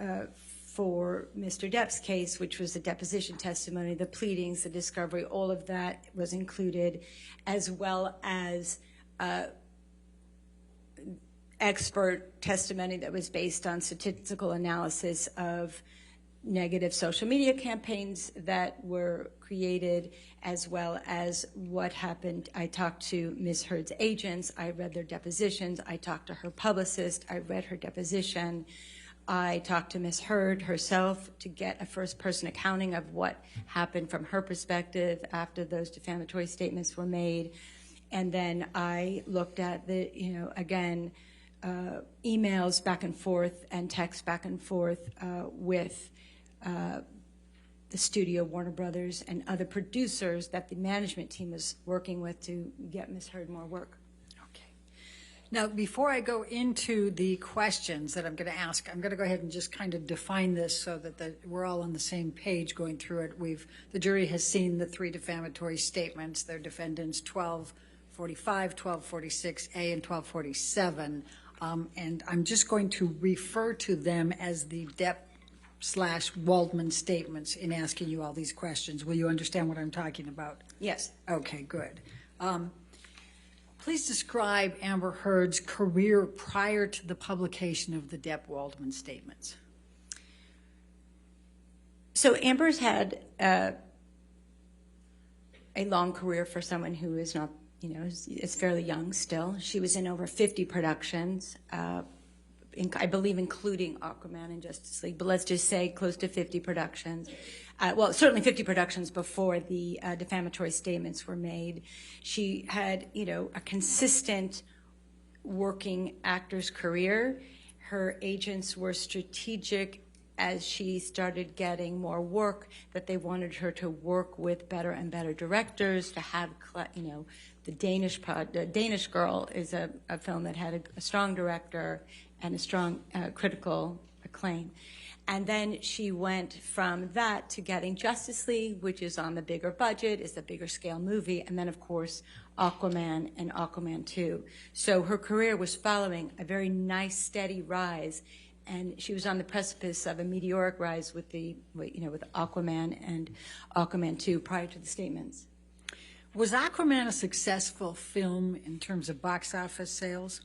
for Mr. Depp's case, which was the deposition testimony, the pleadings, the discovery, all of that was included, as well as expert testimony that was based on statistical analysis of negative social media campaigns that were created, as well as what happened. I talked to Ms. Heard's agents. I read their depositions. I talked to her publicist. I read her deposition. I talked to Ms. Heard herself to get a first-person accounting of what happened from her perspective after those defamatory statements were made. And then I looked at the, again, emails back and forth and texts back and forth with the studio, Warner Brothers, and other producers that the management team was working with to get Ms. Heard more work. Okay. Now, before I go into the questions that I'm going to ask, I'm going to go ahead and just kind of define this so that we're all on the same page going through it. The jury has seen the 3 defamatory statements. They're defendants 1245, 1246A, and 1247. And I'm just going to refer to them as the Depp/Waldman statements in asking you all these questions. Will you understand what I'm talking about? Yes. Okay, good. Please describe Amber Heard's career prior to the publication of the Depp-Waldman statements. So Amber's had a long career for someone who is not, is fairly young still. She was in over 50 productions, I believe including Aquaman and Justice League, but let's just say close to 50 productions. Well, certainly 50 productions before the defamatory statements were made. She had, a consistent working actor's career. Her agents were strategic as she started getting more work, that they wanted her to work with better and better directors, to have, the Danish Girl is a film that had a strong director and a strong critical acclaim. And then she went from that to getting Justice League, which is on the bigger budget, is a bigger scale movie, and then, of course, Aquaman and Aquaman 2. So her career was following a very nice, steady rise, and she was on the precipice of a meteoric rise with with Aquaman and Aquaman 2 prior to the statements. Was Aquaman a successful film in terms of box office sales?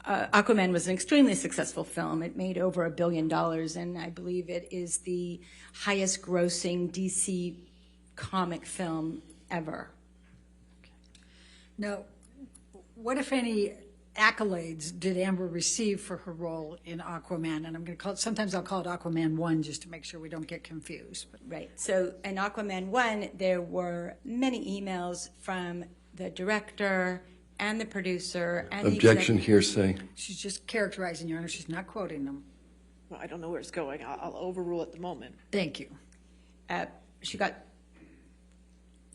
Aquaman was an extremely successful film. It made over $1 billion, and I believe it is the highest grossing DC comic film ever. Okay. Now, what, if any, accolades did Amber receive for her role in Aquaman? And I'm going to call it, sometimes I'll call it Aquaman 1 just to make sure we don't get confused. Right. So in Aquaman 1, there were many emails from the director and the producer and Objection, hearsay. She's just characterizing, Your Honor. She's not quoting them. Well, I don't know where it's going. I'll overrule at the moment. Thank you. She got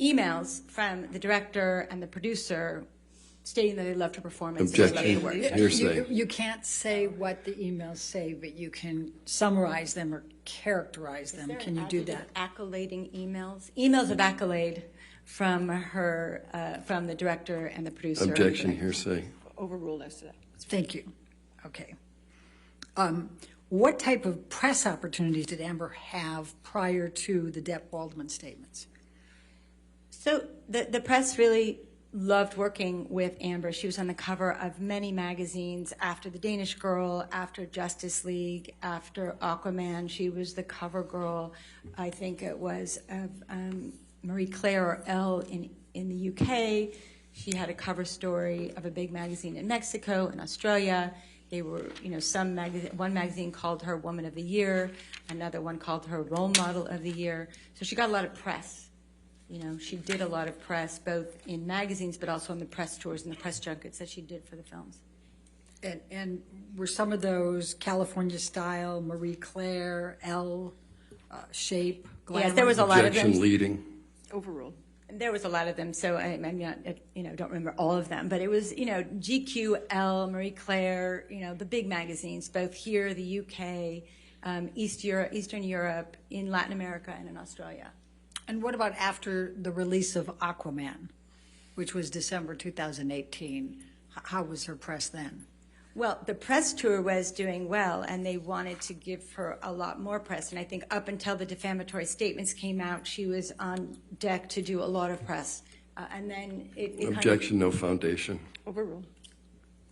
emails from the director and the producer stating that they loved her performance. Objection, hearsay. You can't say what the emails say, but you can summarize them or characterize them. Can you do that? Accolading emails? Emails of accolade from her, from the director and the producer. Objection, hearsay. Overruled as to that. Thank you. Okay. What type of press opportunities did Amber have prior to the Depp-Waldman statements? So the press really loved working with Amber. She was on the cover of many magazines after The Danish Girl, after Justice League, after Aquaman. She was the cover girl, I think it was, of Marie Claire or Elle in the UK. She had a cover story of a big magazine in Mexico and Australia. They were, one magazine called her Woman of the Year, another one called her Role Model of the Year. So she got a lot of press. She did a lot of press, both in magazines, but also on the press tours and the press junkets that she did for the films. And were some of those California Style, Marie Claire, Elle, Shape, Glamour? Yes, there was a lot of them. Objection, leading. Overruled. There was a lot of them, so I'm not, don't remember all of them, but it was, GQ, Elle, Marie Claire, the big magazines, both here, the UK, Eastern Europe, in Latin America, and in Australia. And what about after the release of Aquaman, which was December 2018? How was her press then? Well, the press tour was doing well, and they wanted to give her a lot more press. And I think up until the defamatory statements came out, she was on deck to do a lot of press. And then it Objection, no foundation. Overruled.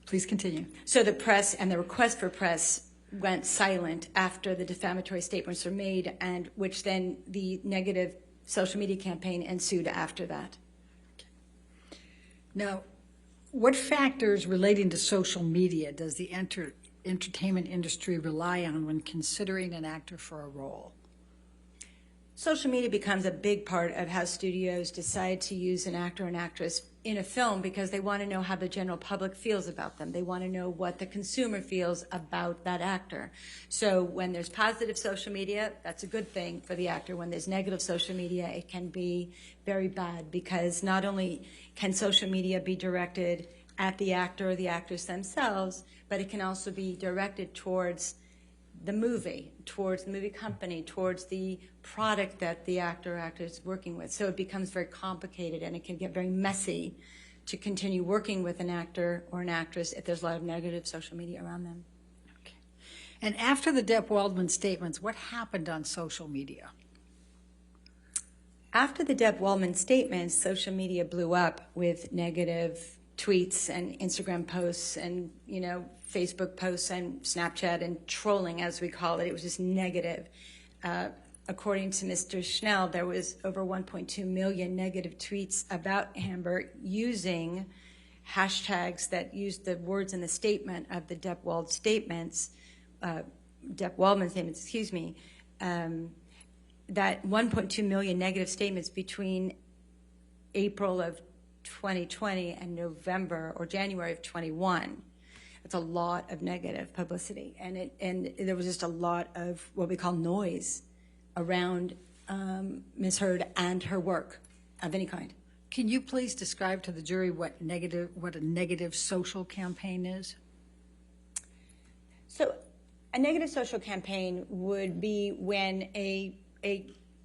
Please continue. So the press and the request for press went silent after the defamatory statements were made, and which then the negative social media campaign ensued after that. Now, what factors relating to social media does the entertainment industry rely on when considering an actor for a role? Social media becomes a big part of how studios decide to use an actor or an actress in a film because they want to know how the general public feels about them. They want to know what the consumer feels about that actor. So when there's positive social media, that's a good thing for the actor. When there's negative social media, it can be very bad because not only can social media be directed at the actor or the actress themselves, but it can also be directed towards the movie, towards the movie company, towards the product that the actor or actress is working with. So it becomes very complicated and it can get very messy to continue working with an actor or an actress if there's a lot of negative social media around them. Okay. And after the Depp Waldman statements, what happened on social media? After the Depp Waldman statements, social media blew up with negative tweets and Instagram posts and, Facebook posts and Snapchat and trolling, as we call it. It was just negative. According to Mr. Schnell, there was over 1.2 million negative tweets about Amber using hashtags that used the words in the statement of the Depp Waldman statements, that 1.2 million negative statements between April of 2020 and November or January of 21. It's a lot of negative publicity, and there was just a lot of what we call noise around Ms. Heard and her work of any kind. Can you please describe to the jury what a negative social campaign is? So, a negative social campaign would be when a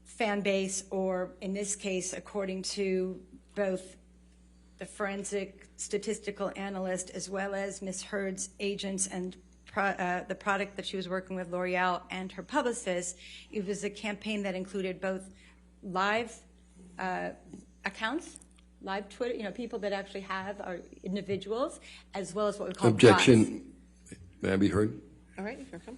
fan base, or in this case, according to both the forensic statistical analyst as well as Ms. Heard's agents and the product that she was working with, L'Oreal, and her publicist, it was a campaign that included both live accounts, live Twitter, people that actually have are individuals, as well as what we call Objection. bots. May I be heard? All right, here come.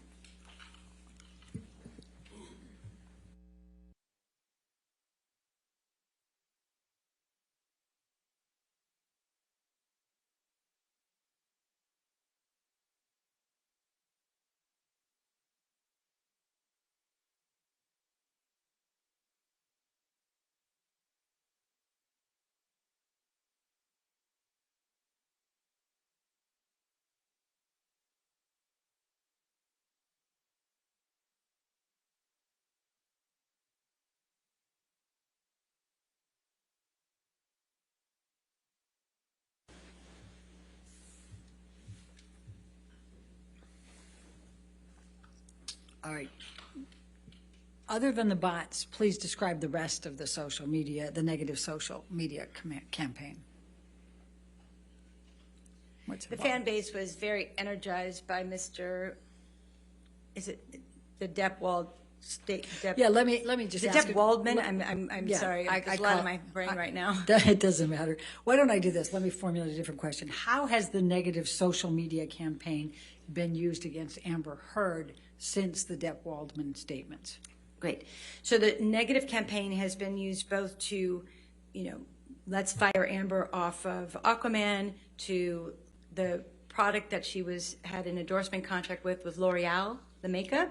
All right. Other than the bots, please describe the rest of the social media, the negative social media campaign. What's The involved? fan base was very energized by Mr. Is it the Depp Yeah, let me just the ask Depp you- Waldman? I'm Yeah, sorry. There's a lot in my brain right now. It doesn't matter. Why don't I do this? Let me formulate a different question. How has the negative social media campaign been used against Amber Heard since the Depp Waldman statements? Great. So the negative campaign has been used both to, let's fire Amber off of Aquaman, to the product that she had an endorsement contract with L'Oreal, the makeup.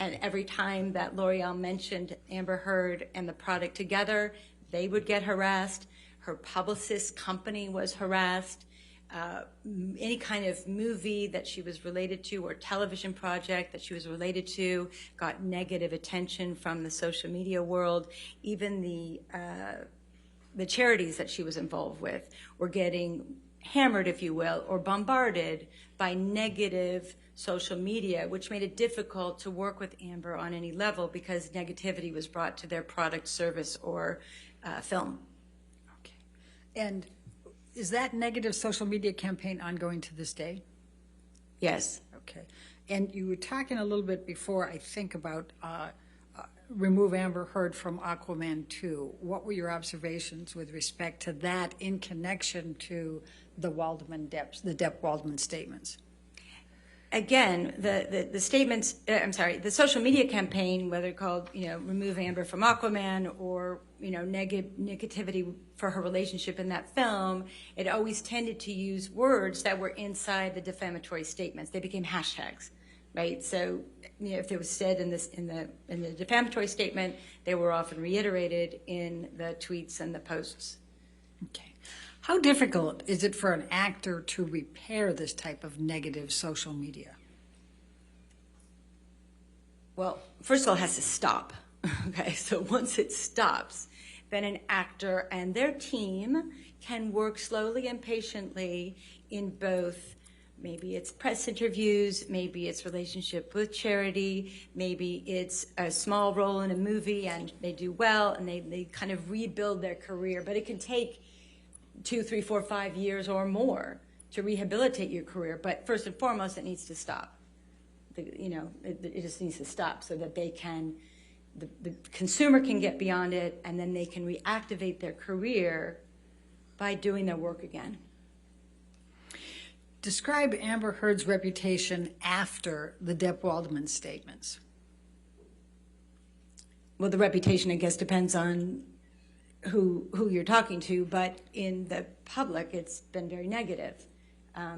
And every time that L'Oreal mentioned Amber Heard and the product together, they would get harassed. Her publicist company was harassed. Any kind of movie that she was related to or television project that she was related to got negative attention from the social media world. Even the charities that she was involved with were getting hammered, if you will, or bombarded by negative social media, which made it difficult to work with Amber on any level because negativity was brought to their product, service, or film. Okay. And is that negative social media campaign ongoing to this day? Yes. Okay. And you were talking a little bit before, I think, about remove Amber Heard from Aquaman 2. What were your observations with respect to that in connection to the Depp-Waldman statements? Again, the statements, the social media campaign, whether called, remove Amber from Aquaman or, negativity for her relationship in that film, it always tended to use words that were inside the defamatory statements. They became hashtags, right? So, if it was said in the defamatory statement, they were often reiterated in the tweets and the posts. Okay. How difficult is it for an actor to repair this type of negative social media? Well, first of all, it has to stop. Okay, so once it stops, then an actor and their team can work slowly and patiently in both, maybe it's press interviews, maybe it's relationship with charity, maybe it's a small role in a movie and they do well and they kind of rebuild their career. But it can take 2, 3, 4, 5 years or more to rehabilitate your career. But first and foremost, it needs to stop. It just needs to stop so that they can, the consumer can get beyond it, and then they can reactivate their career by doing their work again. Describe Amber Heard's reputation after the Depp-Waldman statements. Well, the reputation, I guess, depends on who you're talking to, but in the public, it's been very negative.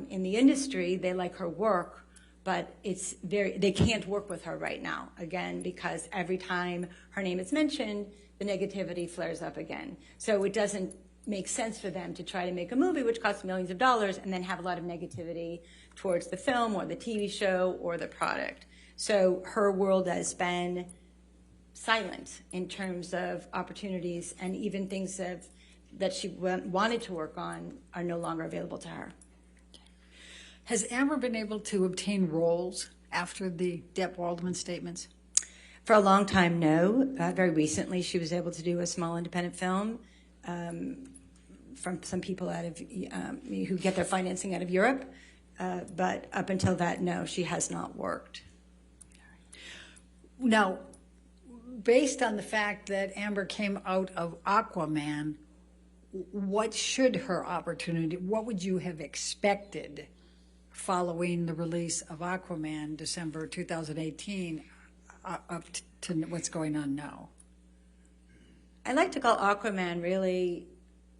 In the industry, they like her work, but they can't work with her right now, again, because every time her name is mentioned, the negativity flares up again. So it doesn't make sense for them to try to make a movie which costs millions of dollars and then have a lot of negativity towards the film or the TV show or the product. So her world has been silent in terms of opportunities, and even things that she wanted to work on are no longer available to her. Has Amber been able to obtain roles after the Depp-Waldman statements? For a long time, no. Very recently, she was able to do a small independent film from some people who get their financing out of Europe. But up until that, no, she has not worked. Now, based on the fact that Amber came out of Aquaman, what would you have expected following the release of Aquaman, December 2018, up to what's going on now? I like to call Aquaman really,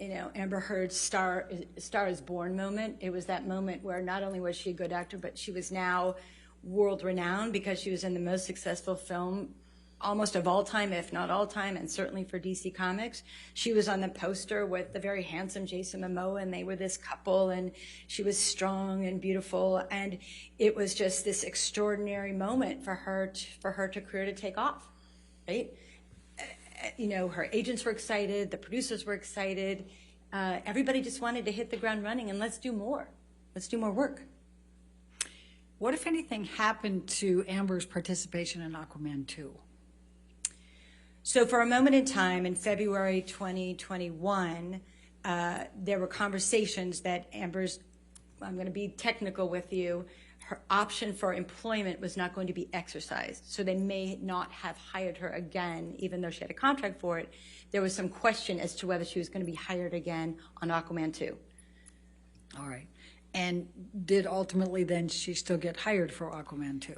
Amber Heard's Star is Born moment. It was that moment where not only was she a good actor, but she was now world renowned because she was in the most successful film almost of all time, if not all time, and certainly for DC Comics. She was on the poster with the very handsome Jason Momoa, and they were this couple, and she was strong and beautiful, and it was just this extraordinary moment for her career to take off, right? Her agents were excited, the producers were excited, everybody just wanted to hit the ground running, and let's do more work. What, if anything, happened to Amber's participation in Aquaman 2? So for a moment in time, in February 2021, there were conversations that Amber's, I'm going to be technical with you, her option for employment was not going to be exercised. So they may not have hired her again, even though she had a contract for it. There was some question as to whether she was going to be hired again on Aquaman 2. All right. And did ultimately then she still get hired for Aquaman 2?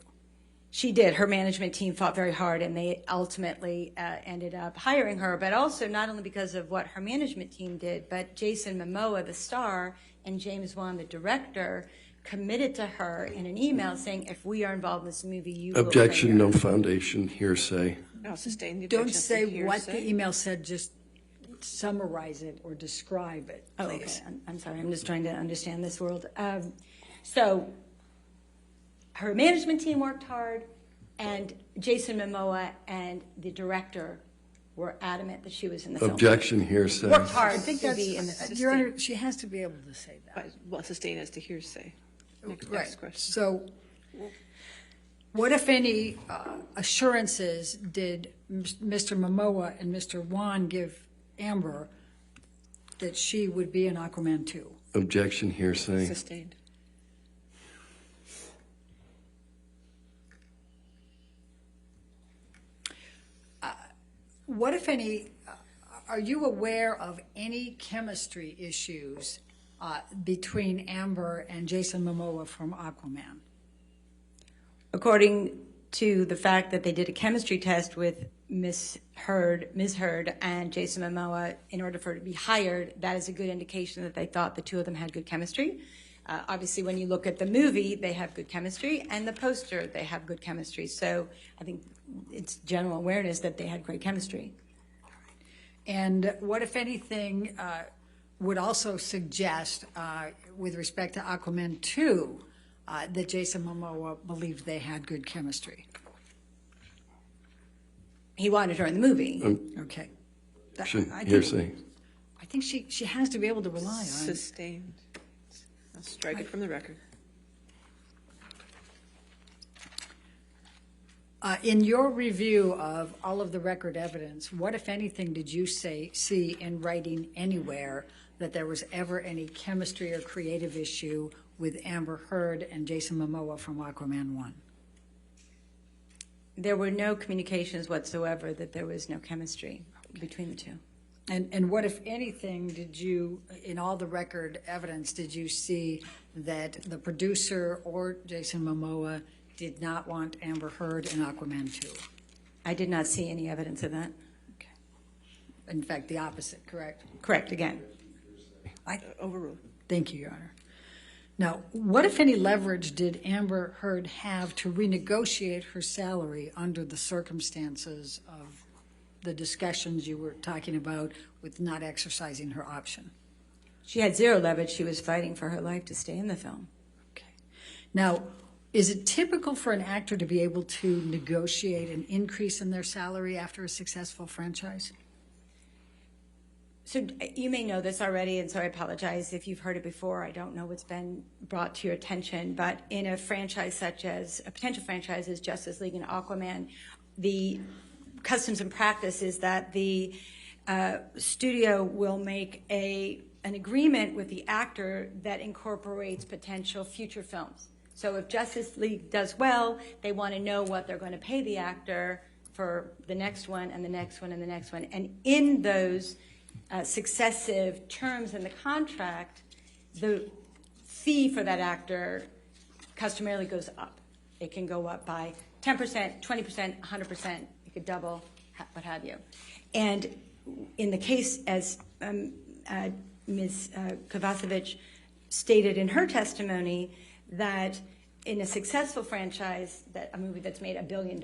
She did. Her management team fought very hard, and they ultimately ended up hiring her, but also not only because of what her management team did, but Jason Momoa, the star, and James Wan, the director, committed to her in an email saying, if we are involved in this movie, you will Objection, hire. no foundation, hearsay. I'll sustain the Don't objection. say what the email said, just summarize it or describe it, Oh, okay. please. I'm sorry. I'm just trying to understand this world. So her management team worked hard, and Jason Momoa and the director were adamant that she was in the film. Objection, hearsay. Worked hard I think to that's, be in the Your Honor, she has to be able to say that. Well, sustain as to hearsay. Next question. So what, if any, assurances did Mr. Momoa and Mr. Wan give Amber that she would be in Aquaman 2? Objection, hearsay. Sustained. What, if any, are you aware of any chemistry issues between Amber and Jason Momoa from Aquaman? According to the fact that they did a chemistry test with Ms. Heard and Jason Momoa in order for her to be hired, that is a good indication that they thought the two of them had good chemistry. Obviously, when you look at the movie, they have good chemistry, and the poster, they have good chemistry. So I think it's general awareness that they had great chemistry. And what, if anything, would also suggest, with respect to Aquaman 2, that Jason Momoa believed they had good chemistry? He wanted her in the movie. Okay. Hearsay. I think she has to be able to rely on. Sustained. I'll strike it from the record. In your review of all of the record evidence, what, if anything, did you see in writing anywhere that there was ever any chemistry or creative issue with Amber Heard and Jason Momoa from Aquaman 1? There were no communications whatsoever that there was no chemistry between the two. And what, if anything, did you, in all the record evidence, did you see that the producer or Jason Momoa did not want Amber Heard in Aquaman 2? I did not see any evidence of that. Okay. In fact, the opposite, correct? Correct, again. Overruled. Thank you, Your Honor. Now, what, if any, leverage did Amber Heard have to renegotiate her salary under the circumstances of the discussions you were talking about with not exercising her option? She had zero leverage. She was fighting for her life to stay in the film. Okay. Now, is it typical for an actor to be able to negotiate an increase in their salary after a successful franchise? So you may know this already, and so I apologize if you've heard it before. I don't know what's been brought to your attention, but in a franchise such as, a potential franchise as Justice League and Aquaman, the customs and practice is that the studio will make an agreement with the actor that incorporates potential future films. So if Justice League does well, they want to know what they're going to pay the actor for the next one and the next one and the next one. And in those successive terms in the contract, the fee for that actor customarily goes up. It can go up by 10%, 20%, 100%. It could double, what have you. And in the case, as Ms. Kovacevic stated in her testimony, that in a successful franchise, that a movie that's made $1 billion,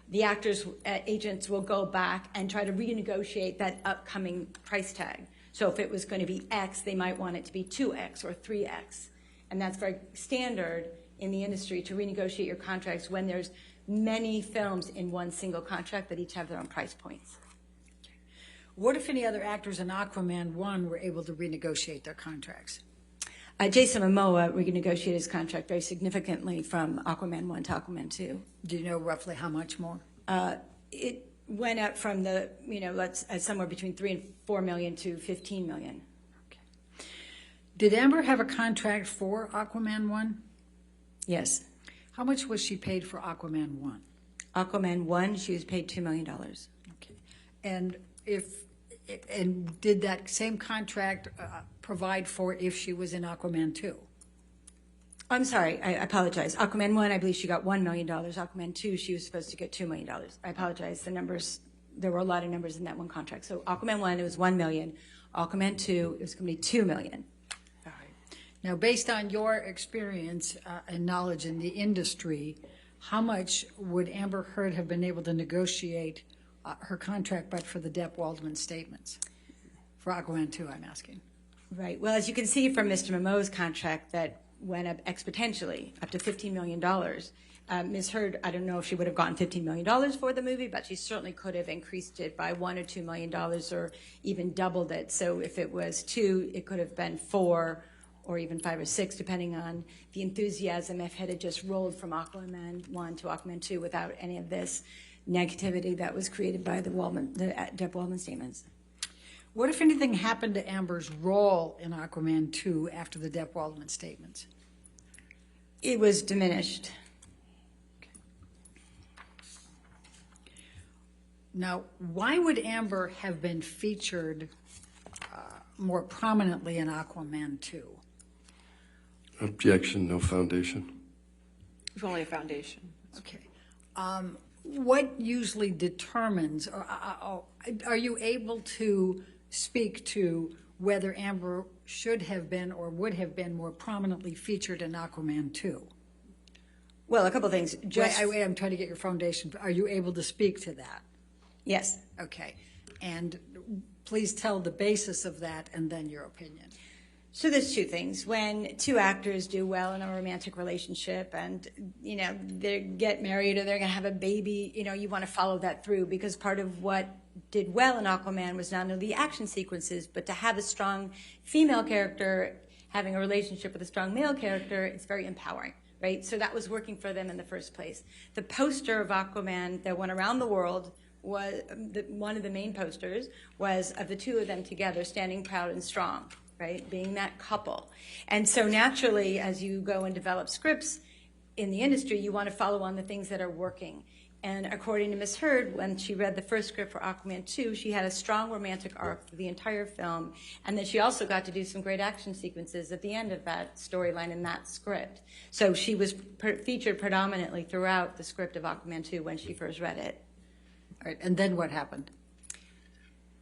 the actors, agents will go back and try to renegotiate that upcoming price tag. So if it was going to be X, they might want it to be 2X or 3X. And that's very standard in the industry to renegotiate your contracts when there's many films in one single contract that each have their own price points. What, if any, other actors in Aquaman 1 were able to renegotiate their contracts? Jason Momoa renegotiated his contract very significantly from Aquaman 1 to Aquaman 2. Do you know roughly how much more? It went up from the, somewhere between $3 and $4 million to $15 million. Okay. Did Amber have a contract for Aquaman 1? Yes. How much was she paid for Aquaman 1? Aquaman 1, she was paid $2 million. Okay. And did that same contract provide for if she was in Aquaman 2? I'm sorry, I apologize. Aquaman 1, I believe she got $1 million. Aquaman 2, she was supposed to get $2 million. I apologize. The numbers, there were a lot of numbers in that one contract. So Aquaman 1, it was $1 million. Aquaman 2, it was going to be $2 million. All right. Now, based on your experience and knowledge in the industry, how much would Amber Heard have been able to negotiate her contract but for the Depp Waldman statements? For Aquaman 2, I'm asking. Right. Well, as you can see from Mr. Momoa's contract, that went up exponentially, up to $15 million. Ms. Heard, I don't know if she would have gotten $15 million for the movie, but she certainly could have increased it by $1 or $2 million or even doubled it. So if it was 2, it could have been 4 or even 5 or 6, depending on the enthusiasm if it had just rolled from Aquaman 1 to Aquaman 2 without any of this negativity that was created by the Depp Waldman statements. What, if anything, happened to Amber's role in Aquaman 2 after the Depp Waldman statements? It was diminished. Now, why would Amber have been featured more prominently in Aquaman 2? Objection, no foundation. If only a foundation. Okay. What usually determines, or are you able to speak to whether Amber should have been or would have been more prominently featured in Aquaman 2? Well, a couple of things. Wait, I'm trying to get your foundation. Are you able to speak to that? Yes. Okay. And please tell the basis of that and then your opinion. So there's two things. When two actors do well in a romantic relationship and, they get married or they're going to have a baby, you want to follow that through, because part of what did well in Aquaman was not only the action sequences, but to have a strong female character having a relationship with a strong male character, it's very empowering, right? So that was working for them in the first place. The poster of Aquaman that went around the world was, one of the main posters was of the two of them together standing proud and strong, right? Being that couple. And so naturally, as you go and develop scripts in the industry, you want to follow on the things that are working. And according to Ms. Heard, when she read the first script for Aquaman 2, she had a strong romantic arc for the entire film, and then she also got to do some great action sequences at the end of that storyline in that script. So she was featured predominantly throughout the script of Aquaman 2 when she first read it. All right, and then what happened?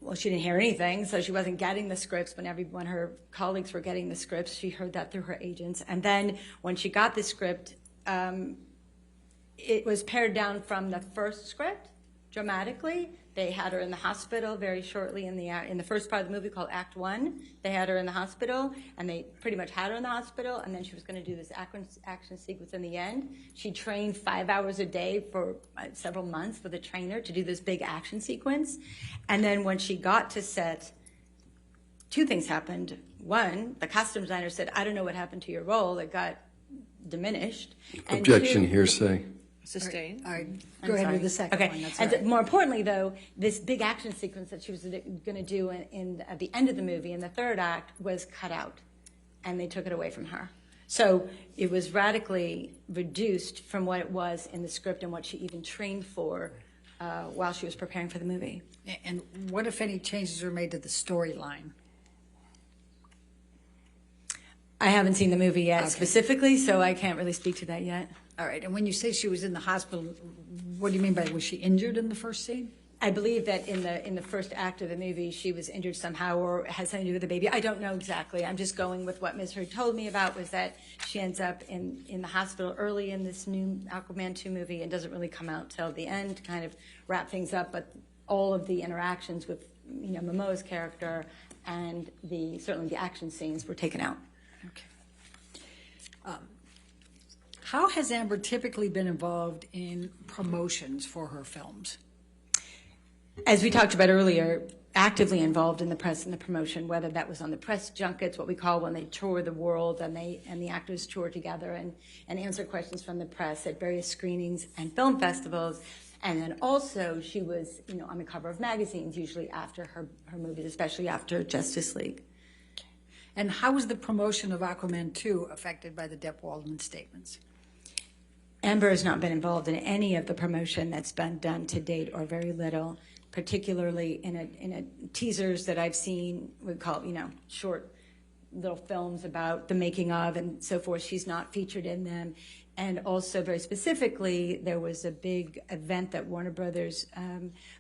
Well, she didn't hear anything, so she wasn't getting the scripts when her colleagues were getting the scripts. She heard that through her agents. And then when she got the script, it was pared down from the first script dramatically. They had her in the hospital very shortly in the first part of the movie called Act 1. They had her in the hospital, and they pretty much had her in the hospital, and then she was going to do this action sequence in the end. She trained 5 hours a day for several months with a trainer to do this big action sequence. And then when she got to set, two things happened. One, the costume designer said, "I don't know what happened to your role. It got diminished." And Objection, two, hearsay. Sustained. All right, I'm go ahead sorry. with the second okay. one. That's And all right. more importantly, though, this big action sequence that she was going to do at the end of the movie, in the third act, was cut out, and they took it away from her. So it was radically reduced from what it was in the script and what she even trained for while she was preparing for the movie. And what, if any, changes were made to the storyline? I haven't seen the movie yet specifically, so I can't really speak to that yet. All right, and when you say she was in the hospital, what do you mean by, was she injured in the first scene? I believe that in the first act of the movie, she was injured somehow or had something to do with the baby. I don't know exactly. I'm just going with what Ms. Heard told me about, was that she ends up in the hospital early in this new Aquaman 2 movie and doesn't really come out till the end to kind of wrap things up. But all of the interactions with Momoa's character and certainly the action scenes were taken out. Okay. How has Amber typically been involved in promotions for her films? As we talked about earlier, actively involved in the press and the promotion, whether that was on the press junkets, what we call when they tour the world and the actors tour together and answer questions from the press at various screenings and film festivals. And then also she was, on the cover of magazines, usually after her movies, especially after Justice League. And how was the promotion of Aquaman 2 affected by the Depp Waldman statements? Amber has not been involved in any of the promotion that's been done to date, or very little, particularly in a teasers that I've seen. We call short little films about the making of and so forth. She's not featured in them. And also, very specifically, there was a big event that Warner Brothers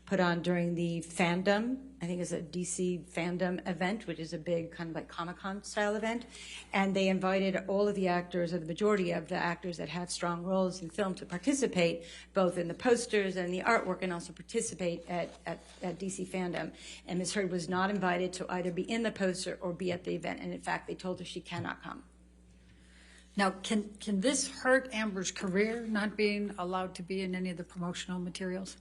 put on during the fandom. I think it's a DC fandom event, which is a big kind of like Comic-Con style event. And they invited all of the actors, or the majority of the actors that have strong roles in film, to participate, both in the posters and the artwork, and also participate at DC fandom. And Ms. Heard was not invited to either be in the poster or be at the event. And in fact, they told her she cannot come. Now, can this hurt Amber's career, not being allowed to be in any of the promotional materials?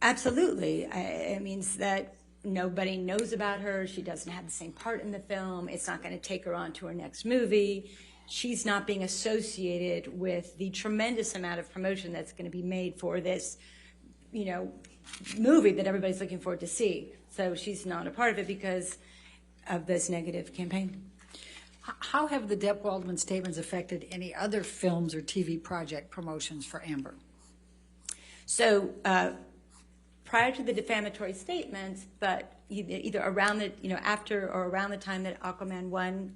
Absolutely. It means that nobody knows about her. She doesn't have the same part in the film. It's not going to take her on to her next movie. She's not being associated with the tremendous amount of promotion that's going to be made for this, movie that everybody's looking forward to see. So she's not a part of it because of this negative campaign. How have the Depp Waldman statements affected any other films or TV project promotions for Amber? So prior to the defamatory statements, but either around the, after or around the time that Aquaman 1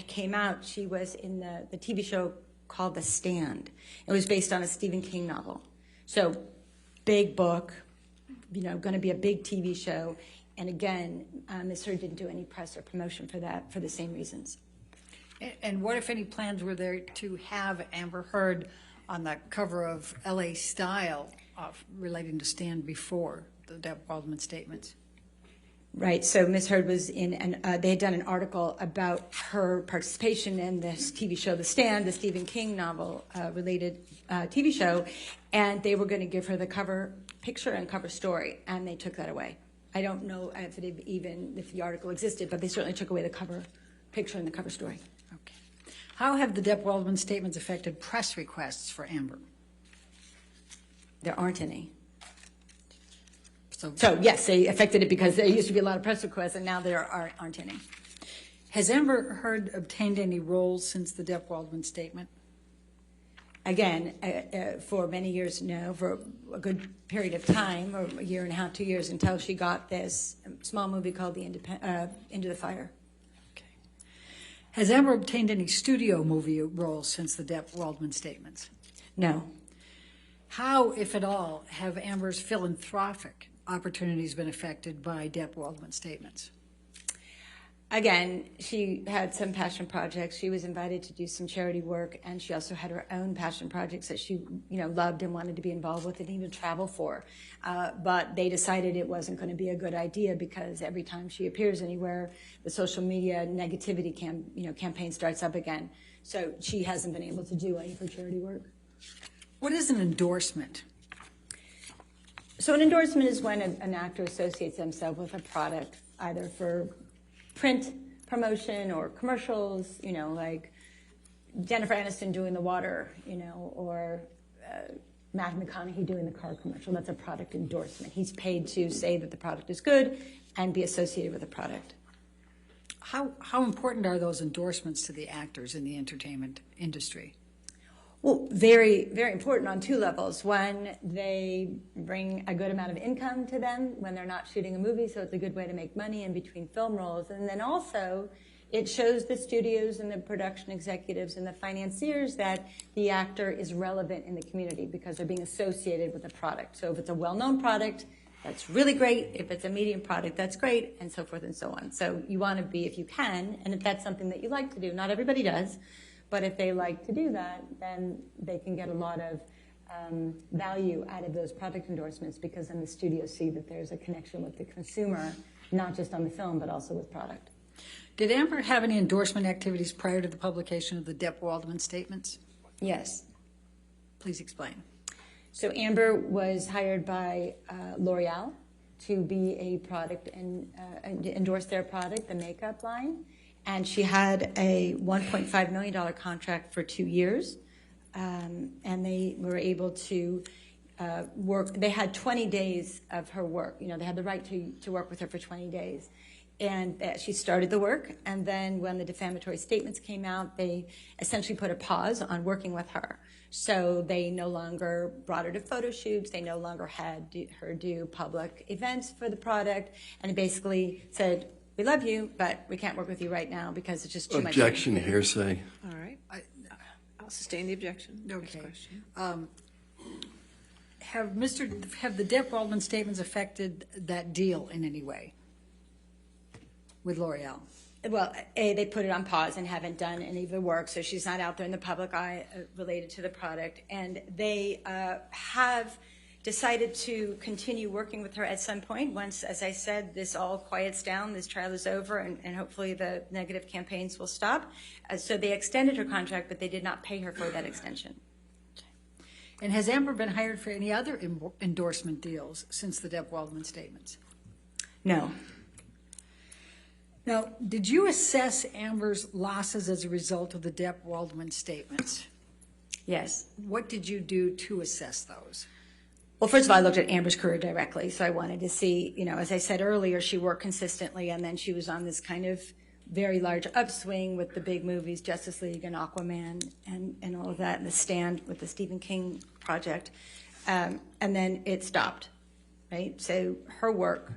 came out, she was in the TV show called The Stand. It was based on a Stephen King novel. So big book, going to be a big TV show. And again, Ms. Heard didn't do any press or promotion for that for the same reasons. And what, if any, plans were there to have Amber Heard on the cover of LA Style relating to Stand before the Depp Waldman statements? Right. So Ms. Heard was in, and they had done an article about her participation in this TV show, The Stand, the Stephen King novel related TV show, and they were going to give her the cover picture and cover story, and they took that away. I don't know if the article existed, but they certainly took away the cover picture and the cover story. Okay. How have the Depp Waldman statements affected press requests for Amber? There aren't any. So yes, they affected it because there used to be a lot of press requests, and now there aren't any. Has Amber Heard obtained any roles since the Depp Waldman statement? Again, for many years, no, for a good period of time, or a year and a half, 2 years, until she got this small movie called Into the Fire. Okay. Has Amber obtained any studio movie roles since the Depp Waldman statements? No. How, if at all, have Amber's philanthropic opportunities been affected by Depp Waldman statements? Again, she had some passion projects. She was invited to do some charity work, and she also had her own passion projects that she, loved and wanted to be involved with and even travel for. But they decided it wasn't going to be a good idea because every time she appears anywhere, the social media negativity campaign starts up again. So she hasn't been able to do any of her charity work. What is an endorsement? So an endorsement is when an actor associates themselves with a product, either for print promotion or commercials, like Jennifer Aniston doing the water, or Matthew McConaughey doing the car commercial. That's a product endorsement. He's paid to say that the product is good and be associated with the product. How important are those endorsements to the actors in the entertainment industry? Well, very, very important on two levels. One, they bring a good amount of income to them when they're not shooting a movie, so it's a good way to make money in between film roles. And then also, it shows the studios and the production executives and the financiers that the actor is relevant in the community because they're being associated with the product. So if it's a well-known product, that's really great. If it's a medium product, that's great, and so forth and so on. So you want to be, if you can, and if that's something that you like to do, not everybody does, but if they like to do that, then they can get a lot of value out of those product endorsements because then the studios see that there's a connection with the consumer, not just on the film, but also with product. Did Amber have any endorsement activities prior to the publication of the Depp Waldman statements? Yes. Please explain. So Amber was hired by L'Oreal to be a product and endorse their product, the makeup line. And she had a $1.5 million contract for 2 years. And they were able to work. They had 20 days of her work. They had the right to work with her for 20 days. And she started the work. And then when the defamatory statements came out, they essentially put a pause on working with her. So they no longer brought her to photo shoots. They no longer had her do public events for the product. And basically said, we love you, but we can't work with you right now because it's just too much. Objection, hearsay. All right. I'll sustain the objection. Next Okay. question. Have the Depp Waldman statements affected that deal in any way with L'Oreal? Well, they put it on pause and haven't done any of the work, so she's not out there in the public eye related to the product. And they have decided to continue working with her at some point once, as I said, this all quiets down, this trial is over, and hopefully the negative campaigns will stop. So they extended her contract, but they did not pay her for that extension. And has Amber been hired for any other endorsement deals since the Depp Waldman statements? No. Now, did you assess Amber's losses as a result of the Depp Waldman statements? Yes. What did you do to assess those? Well, first of all, I looked at Amber's career directly, so I wanted to see, as I said earlier, she worked consistently, and then she was on this kind of very large upswing with the big movies, Justice League and Aquaman and all of that, and The Stand with the Stephen King project, and then it stopped. right? So her work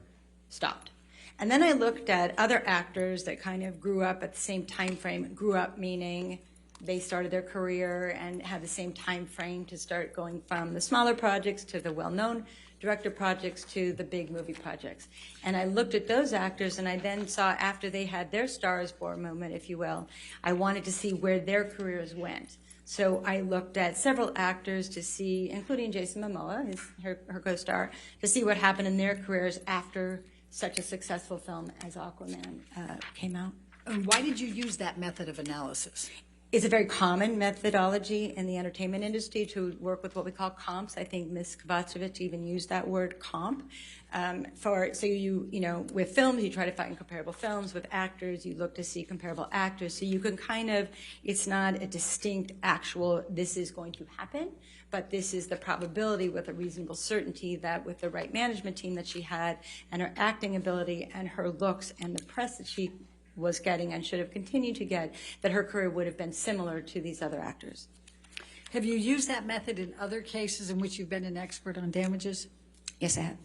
stopped. And then I looked at other actors that kind of grew up at the same time frame. Grew up meaning they started their career and had the same time frame to start going from the smaller projects to the well-known director projects to the big movie projects. And I looked at those actors, and I then saw, after they had their Stars Born moment, if you will, I wanted to see where their careers went. So I looked at several actors to see, including Jason Momoa, her co-star, to see what happened in their careers after such a successful film as Aquaman came out. And why did you use that method of analysis? It's a very common methodology in the entertainment industry to work with what we call comps. I think Ms. Kovacevic even used that word, comp. So you know, with films, you try to find comparable films. With actors, you look to see comparable actors. So you can kind of, it's not a distinct actual, this is going to happen, but this is the probability with a reasonable certainty that with the right management team that she had and her acting ability and her looks and the press that she was getting and should have continued to get, that her career would have been similar to these other actors. Have you used that method in other cases in which you've been an expert on damages? Yes, I have.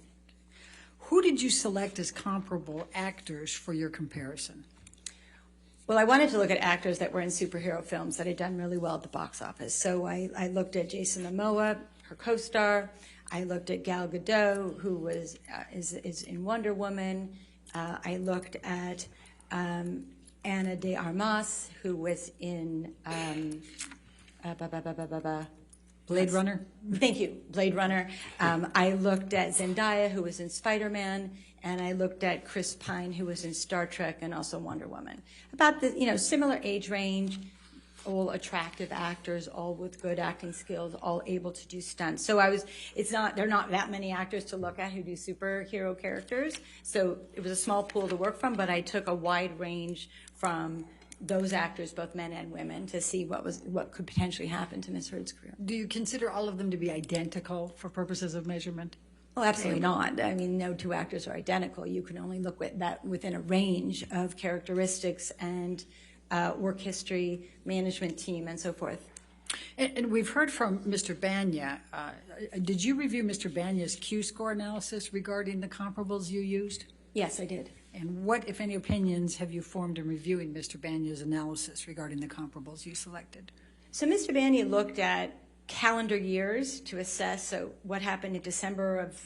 Who did you select as comparable actors for your comparison? Well, I wanted to look at actors that were in superhero films that had done really well at the box office. So I looked at Jason Momoa, her co-star. I looked at Gal Gadot, who was is in Wonder Woman. I looked at Ana de Armas, who was in Blade Runner? Thank you, Blade Runner. I looked at Zendaya, who was in Spider-Man, and I looked at Chris Pine, who was in Star Trek and also Wonder Woman. About the, similar age range, all attractive actors, all with good acting skills, all able to do stunts. So there are not that many actors to look at who do superhero characters. So it was a small pool to work from, but I took a wide range from those actors, both men and women, to see what could potentially happen to Miss Heard's career. Do you consider all of them to be identical for purposes of measurement? Well, absolutely not. I mean, no two actors are identical. You can only look at that within a range of characteristics and work history, management team, and so forth. And we've heard from Mr. Banya. Did you review Mr. Banya's Q-score analysis regarding the comparables you used? Yes, I did. And what, if any, opinions have you formed in reviewing Mr. Banya's analysis regarding the comparables you selected? So Mr. Banya looked at calendar years to assess, so what happened in December of,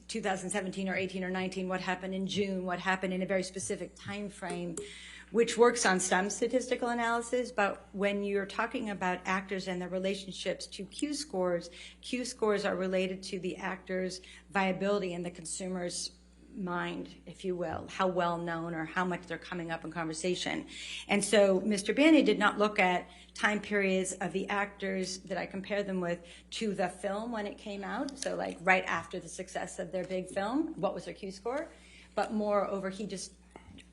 2017 or 18 or 19, what happened in June, what happened in a very specific time frame, which works on some statistical analysis, but when you're talking about actors and their relationships to Q-scores are related to the actor's viability in the consumer's mind, if you will, how well known or how much they're coming up in conversation. And so Mr. Banya did not look at time periods of the actors that I compared them with to the film when it came out, so like right after the success of their big film, what was their Q-score, but moreover, he just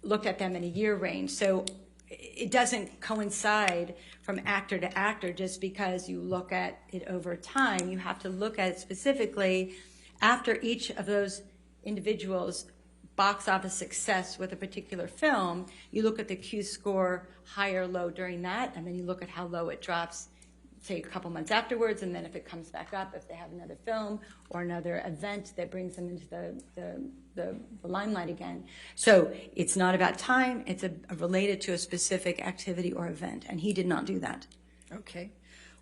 looked at them in a year range. So it doesn't coincide from actor to actor just because you look at it over time. You have to look at it specifically after each of those individuals' box office success with a particular film. You look at the Q-score high or low during that, and then you look at how low it drops, say, a couple months afterwards, and then if it comes back up, if they have another film or another event that brings them into the limelight again. So it's not about time, it's related to a specific activity or event, and he did not do that. Okay.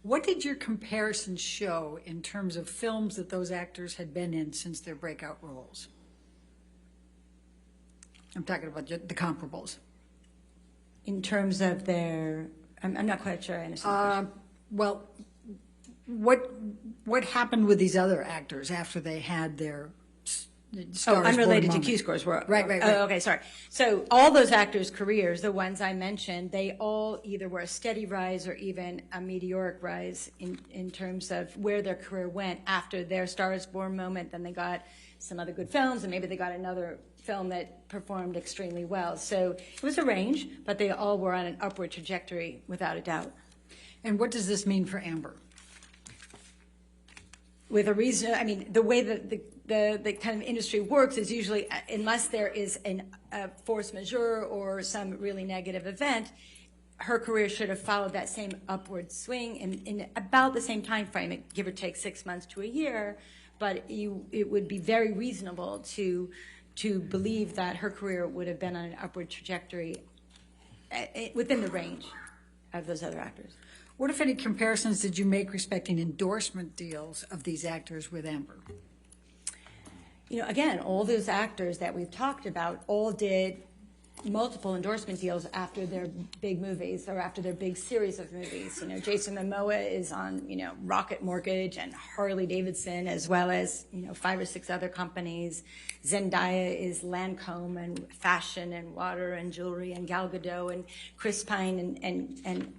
What did your comparison show in terms of films that those actors had been in since their breakout roles? I'm talking about the comparables. In terms of their, I'm not quite sure I understand. Well, what happened with these other actors after they had their stars unrelated born to Q-scores. Right. Oh, okay, sorry. So all those actors' careers, the ones I mentioned, they all either were a steady rise or even a meteoric rise in terms of where their career went after their Stars Born moment. Then they got some other good films, and maybe they got another film that performed extremely well. So it was a range, but they all were on an upward trajectory without a doubt. And what does this mean for Amber? With a reason, I mean, the way that the kind of industry works is usually, unless there is a force majeure or some really negative event, her career should have followed that same upward swing in about the same time frame, give or take 6 months to a year. But it would be very reasonable to believe that her career would have been on an upward trajectory within the range of those other actors. What, if any, comparisons did you make respecting endorsement deals of these actors with Amber? You know, again, all those actors that we've talked about all did multiple endorsement deals after their big movies or after their big series of movies. You know, Jason Momoa is on, you know, Rocket Mortgage and Harley Davidson, as well as, you know, 5 or 6 other companies. Zendaya is Lancome and fashion and water and jewelry, and Gal Gadot and Chris Pine and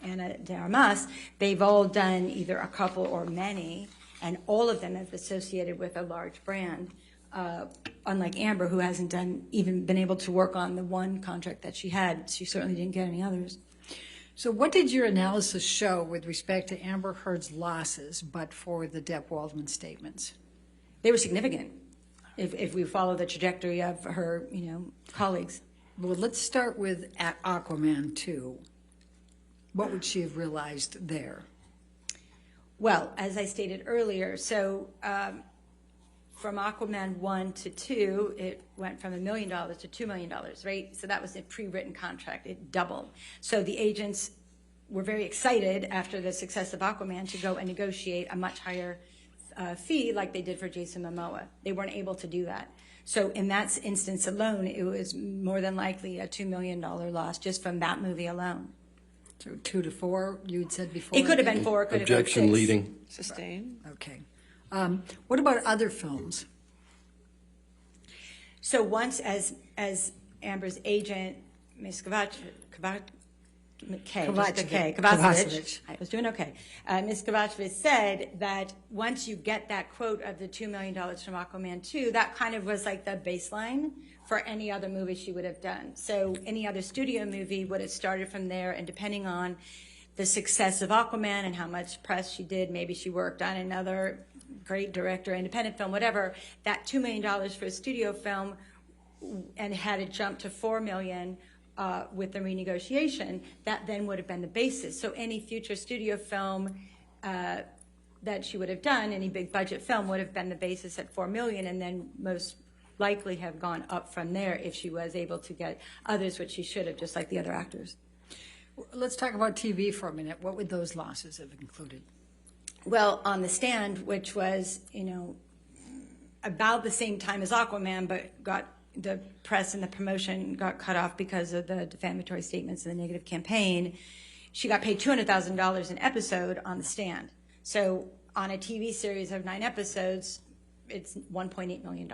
Ana de Armas. They've all done either a couple or many, and all of them have associated with a large brand. Unlike Amber, who hasn't even been able to work on the one contract that she had. She certainly didn't get any others. So what did your analysis show with respect to Amber Heard's losses, but for the Depp Waldman statements? They were significant, if we follow the trajectory of her, you know, colleagues. Well, let's start with Aquaman 2. What would she have realized there? Well, as I stated earlier, so from Aquaman 1 to 2, it went from $1 million to $2 million, right? So that was a pre-written contract. It doubled. So the agents were very excited after the success of Aquaman to go and negotiate a much higher fee like they did for Jason Momoa. They weren't able to do that. So in that instance alone, it was more than likely a $2 million loss just from that movie alone. So 2 to 4, you had said before? It could have been 4, it could have been 6. Objection leading. Sustain. Okay. What about other films? So once, as Amber's agent, Ms. Kovacevic, I was doing okay. Ms. Kovacevic said that once you get that quote of the $2 million from Aquaman 2, that kind of was like the baseline for any other movie she would have done. So any other studio movie would have started from there, and depending on the success of Aquaman and how much press she did, maybe she worked on another great director, independent film, whatever, that $2 million for a studio film, and had it jumped to $4 million with the renegotiation, that then would have been the basis. So any future studio film that she would have done, any big budget film, would have been the basis at $4 million, and then most likely have gone up from there if she was able to get others, which she should have, just like the other actors. Let's talk about TV for a minute. What would those losses have included? Well, On the Stand, which was, you know, about the same time as Aquaman, but got the press and the promotion got cut off because of the defamatory statements and the negative campaign. She got paid $200,000 an episode on The Stand. So on a TV series of 9 episodes, it's $1.8 million.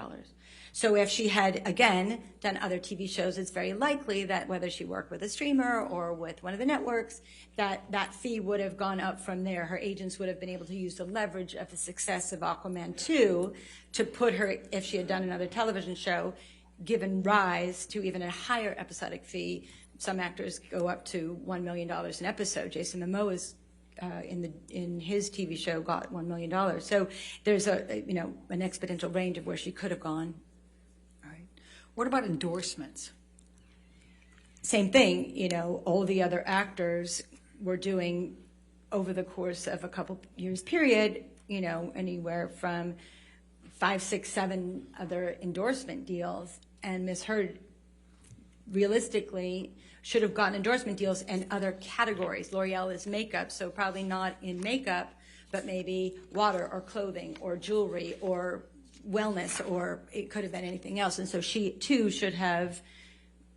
So if she had, again, done other TV shows, it's very likely that whether she worked with a streamer or with one of the networks, that fee would have gone up from there. Her agents would have been able to use the leverage of the success of Aquaman 2 to put her, if she had done another television show, given rise to even a higher episodic fee. Some actors go up to $1 million an episode. Jason Momoa's in his TV show got $1 million. So there's an exponential range of where she could have gone. What about endorsements? Same thing, you know, all the other actors were doing over the course of a couple years period, you know, anywhere from 5, 6, 7 other endorsement deals. And Ms. Heard realistically should have gotten endorsement deals in other categories. L'Oreal is makeup, so probably not in makeup, but maybe water or clothing or jewelry or wellness, or it could have been anything else. And so she too should have,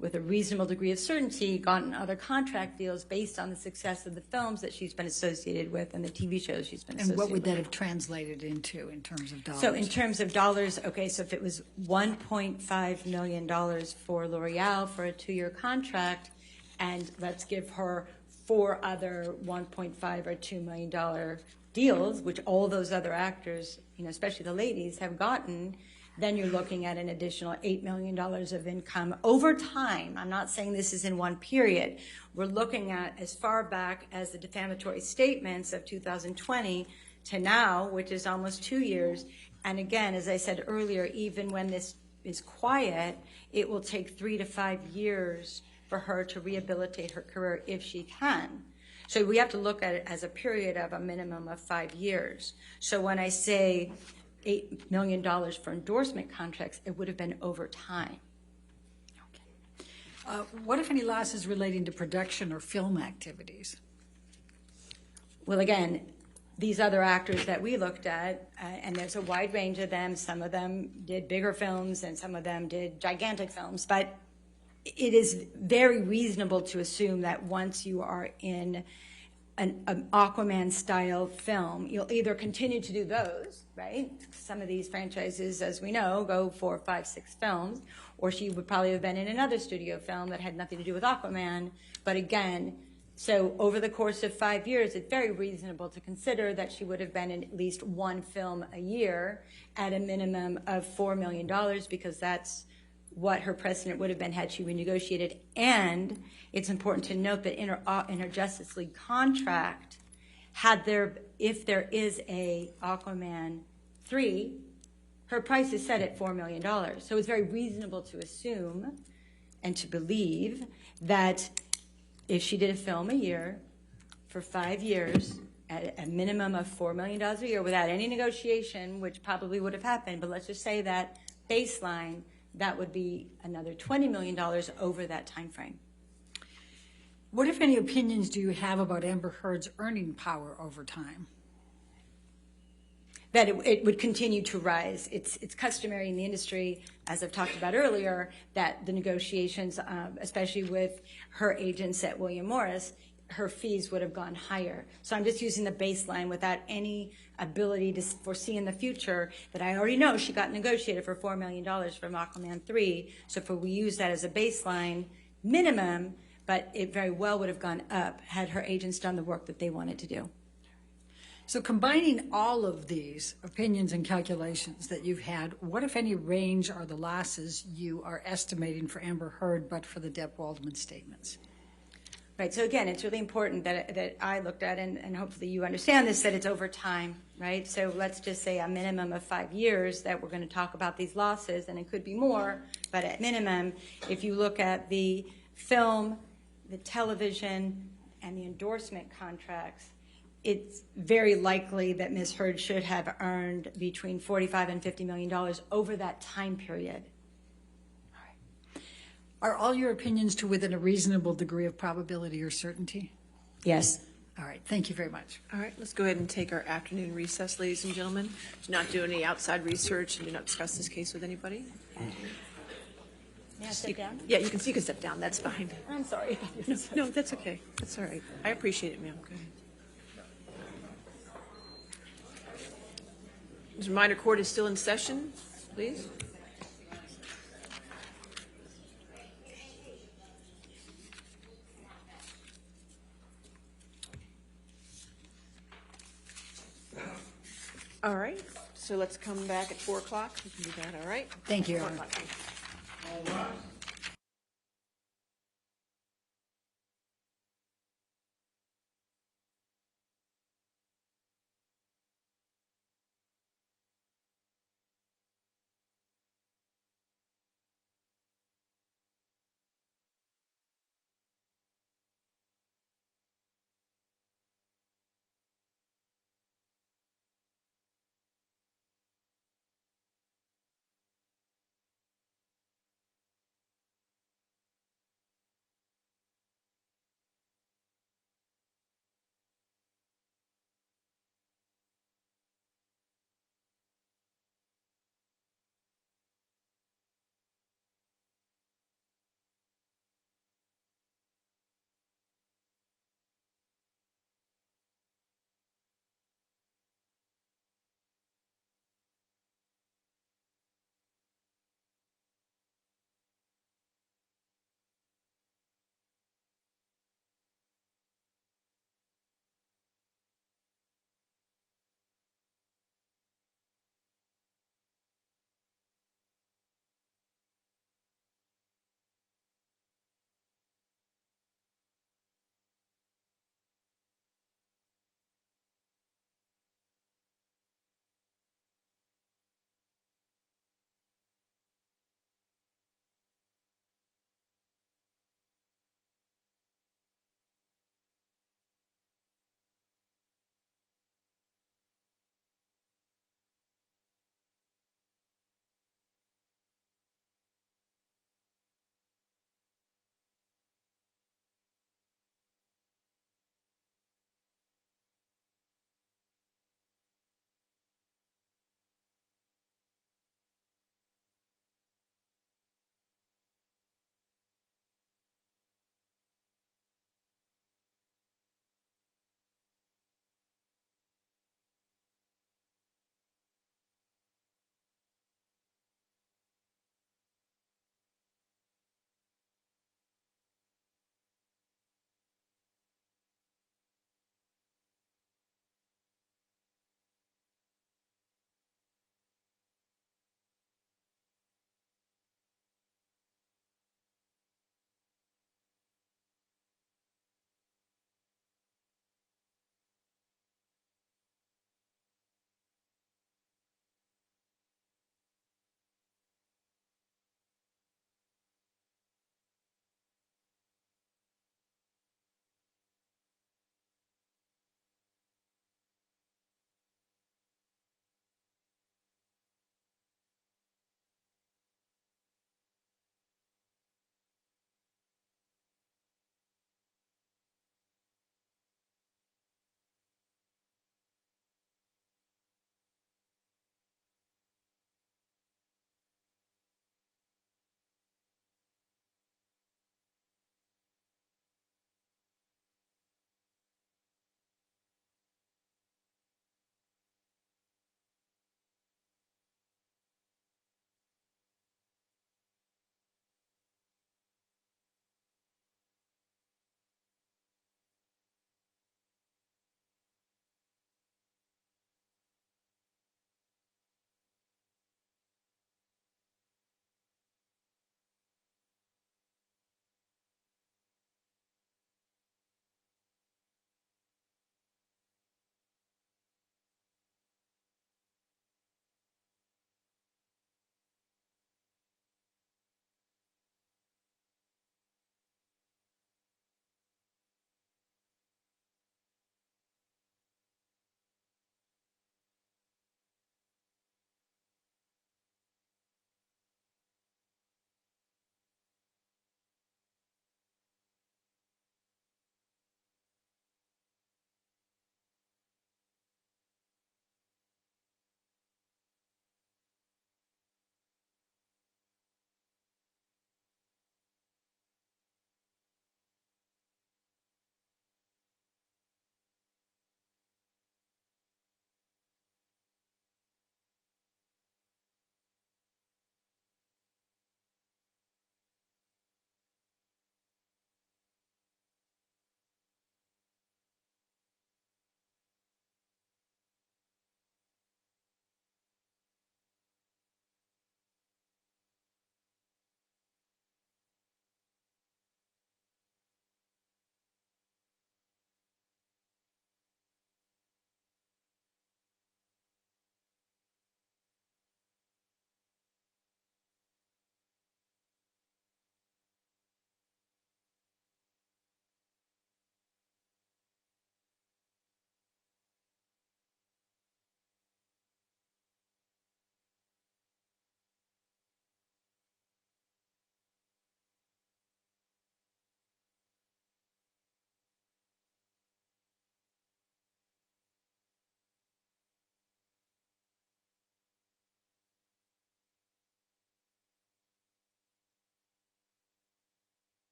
with a reasonable degree of certainty, gotten other contract deals based on the success of the films that she's been associated with and the TV shows she's been associated with. And what would that have translated into in terms of dollars? So in terms of dollars, okay, so if it was $1.5 million for L'Oreal for a 2-year contract, and let's give her 4 other $1.5 or $2 million deals, which all those other actors, you know, especially the ladies, have gotten, then you're looking at an additional $8 million of income over time. I'm not saying this is in one period. We're looking at as far back as the defamatory statements of 2020 to now, which is almost 2 years. And again, as I said earlier, even when this is quiet, it will take 3 to 5 years for her to rehabilitate her career if she can. So we have to look at it as a period of a minimum of 5 years. So when I say $8 million for endorsement contracts, it would have been over time. What, if any, losses relating to production or film activities? Well, again, these other actors that we looked at, and there's a wide range of them. Some of them did bigger films and some of them did gigantic films. But it is very reasonable to assume that once you are in an Aquaman-style film, you'll either continue to do those, right? Some of these franchises, as we know, go 4, 5, 6 films. Or she would probably have been in another studio film that had nothing to do with Aquaman. But again, so over the course of 5 years, it's very reasonable to consider that she would have been in at least one film a year at a minimum of $4 million, because that's what her precedent would have been had she renegotiated. And it's important to note that in her Justice League contract, if there is a Aquaman 3, her price is set at $4 million. So it's very reasonable to assume and to believe that if she did a film a year for 5 years at a minimum of $4 million a year without any negotiation, which probably would have happened, but let's just say that baseline, that would be another $20 million over that time frame. What, if any, opinions do you have about Amber Heard's earning power over time? That it would continue to rise. It's customary in the industry, as I've talked about earlier, that the negotiations, especially with her agents at William Morris, her fees would have gone higher. So I'm just using the baseline without any ability to foresee in the future that I already know she got negotiated for $4 million from Aquaman 3. So if we use that as a baseline minimum, but it very well would have gone up had her agents done the work that they wanted to do. So combining all of these opinions and calculations that you've had, what, if any, range are the losses you are estimating for Amber Heard but for the Depp Waldman statements? Right, so again, it's really important that I looked at, and hopefully you understand this, that it's over time, right? So let's just say a minimum of 5 years that we're going to talk about these losses, and it could be more, but at minimum, if you look at the film, the television, and the endorsement contracts, it's very likely that Ms. Heard should have earned between $45 and $50 million over that time period. Are all your opinions to within a reasonable degree of probability or certainty? Yes. All right, thank you very much. All right, let's go ahead and take our afternoon recess, ladies and gentlemen. Do not do any outside research and do not discuss this case with anybody. May I sit down? Yeah, you can step down. That's fine. I'm sorry. No, that's okay. That's all right. I appreciate it, ma'am. Go ahead. As a reminder, court is still in session, please. All right, so let's come back at 4 o'clock. We can do that, all right? Thank you. 4 o'clock.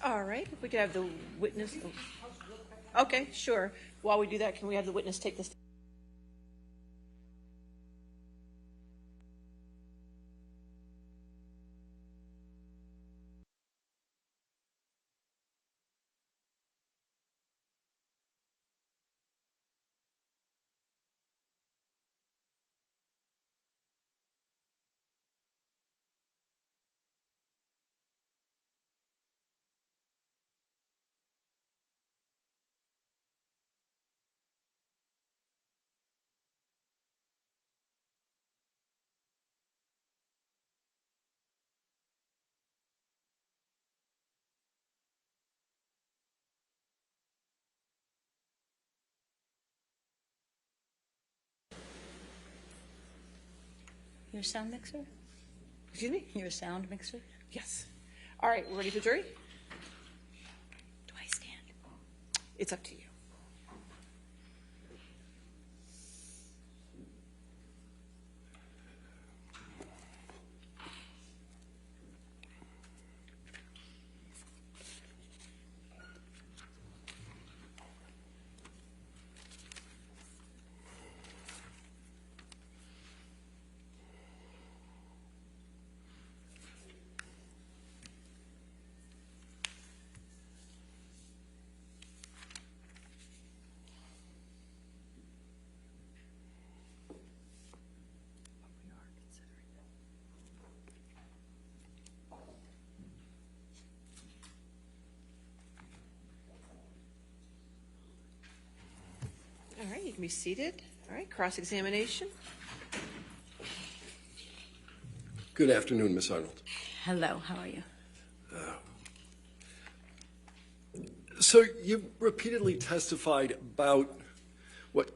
All right, if we could have the witness. Okay, sure. While we do that, can we have the witness take this? Your sound mixer? Excuse me? Your sound mixer? Yes. All right, we're ready for jury? Do I stand? It's up to you. All right, you can be seated. All right, cross-examination. Good afternoon, Ms. Arnold. Hello, how are you? So you repeatedly testified about what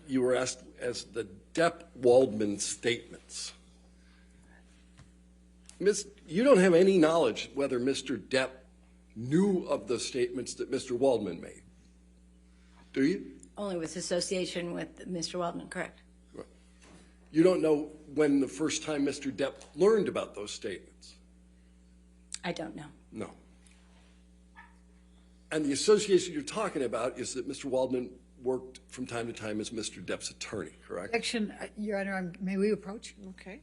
you were asked as the Depp-Waldman statements. You don't have any knowledge whether Mr. Depp knew of the statements that Mr. Waldman made, do you? Only with association with Mr. Waldman, correct? You don't know when the first time Mr. Depp learned about those statements? I don't know. No. And the association you're talking about is that Mr. Waldman worked from time to time as Mr. Depp's attorney, correct? Objection, Your Honor, may we approach? Okay.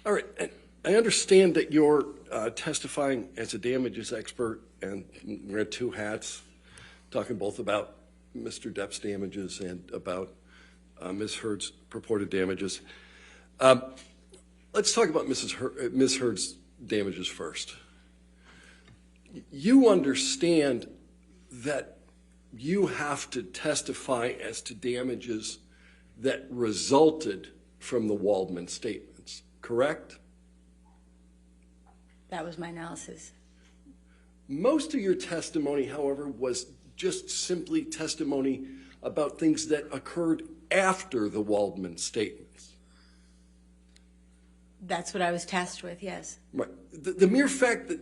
All right. And I understand that you're testifying as a damages expert and wear two hats, talking both about Mr. Depp's damages and about Ms. Heard's purported damages. Let's talk about Ms. Heard's damages first. You understand that you have to testify as to damages that resulted from the Waldman statements, correct? That was my analysis. Most of your testimony, however, was just simply testimony about things that occurred after the Waldman statements. That's what I was tasked with, yes. Right. The mere fact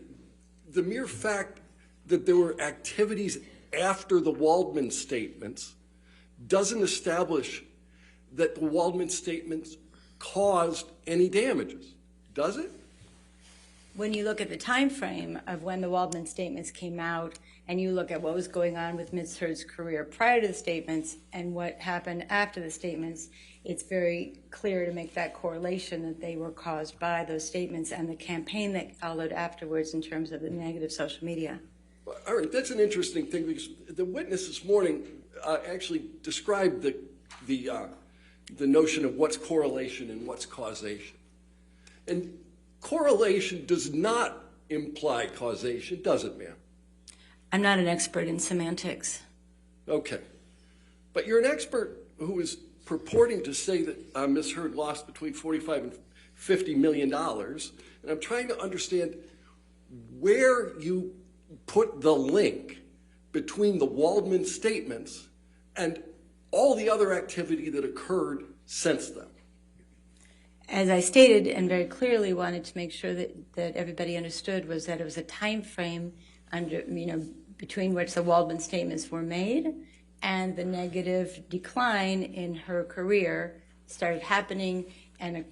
that there were activities after the Waldman statements doesn't establish that the Waldman statements caused any damages, does it? When you look at the time frame of when the Waldman statements came out and you look at what was going on with Ms. Heard's career prior to the statements and what happened after the statements, it's very clear to make that correlation that they were caused by those statements and the campaign that followed afterwards in terms of the negative social media. All right, that's an interesting thing because the witness this morning actually described the notion of what's correlation and what's causation. And correlation does not imply causation, does it, ma'am? I'm not an expert in semantics. Okay. But you're an expert who is purporting to say that Ms. Heard lost between $45 and $50 million. And I'm trying to understand where you put the link between the Waldman statements and all the other activity that occurred since then. As I stated and very clearly wanted to make sure that everybody understood was that it was a time frame between which the Waldman statements were made and the negative decline in her career started happening, and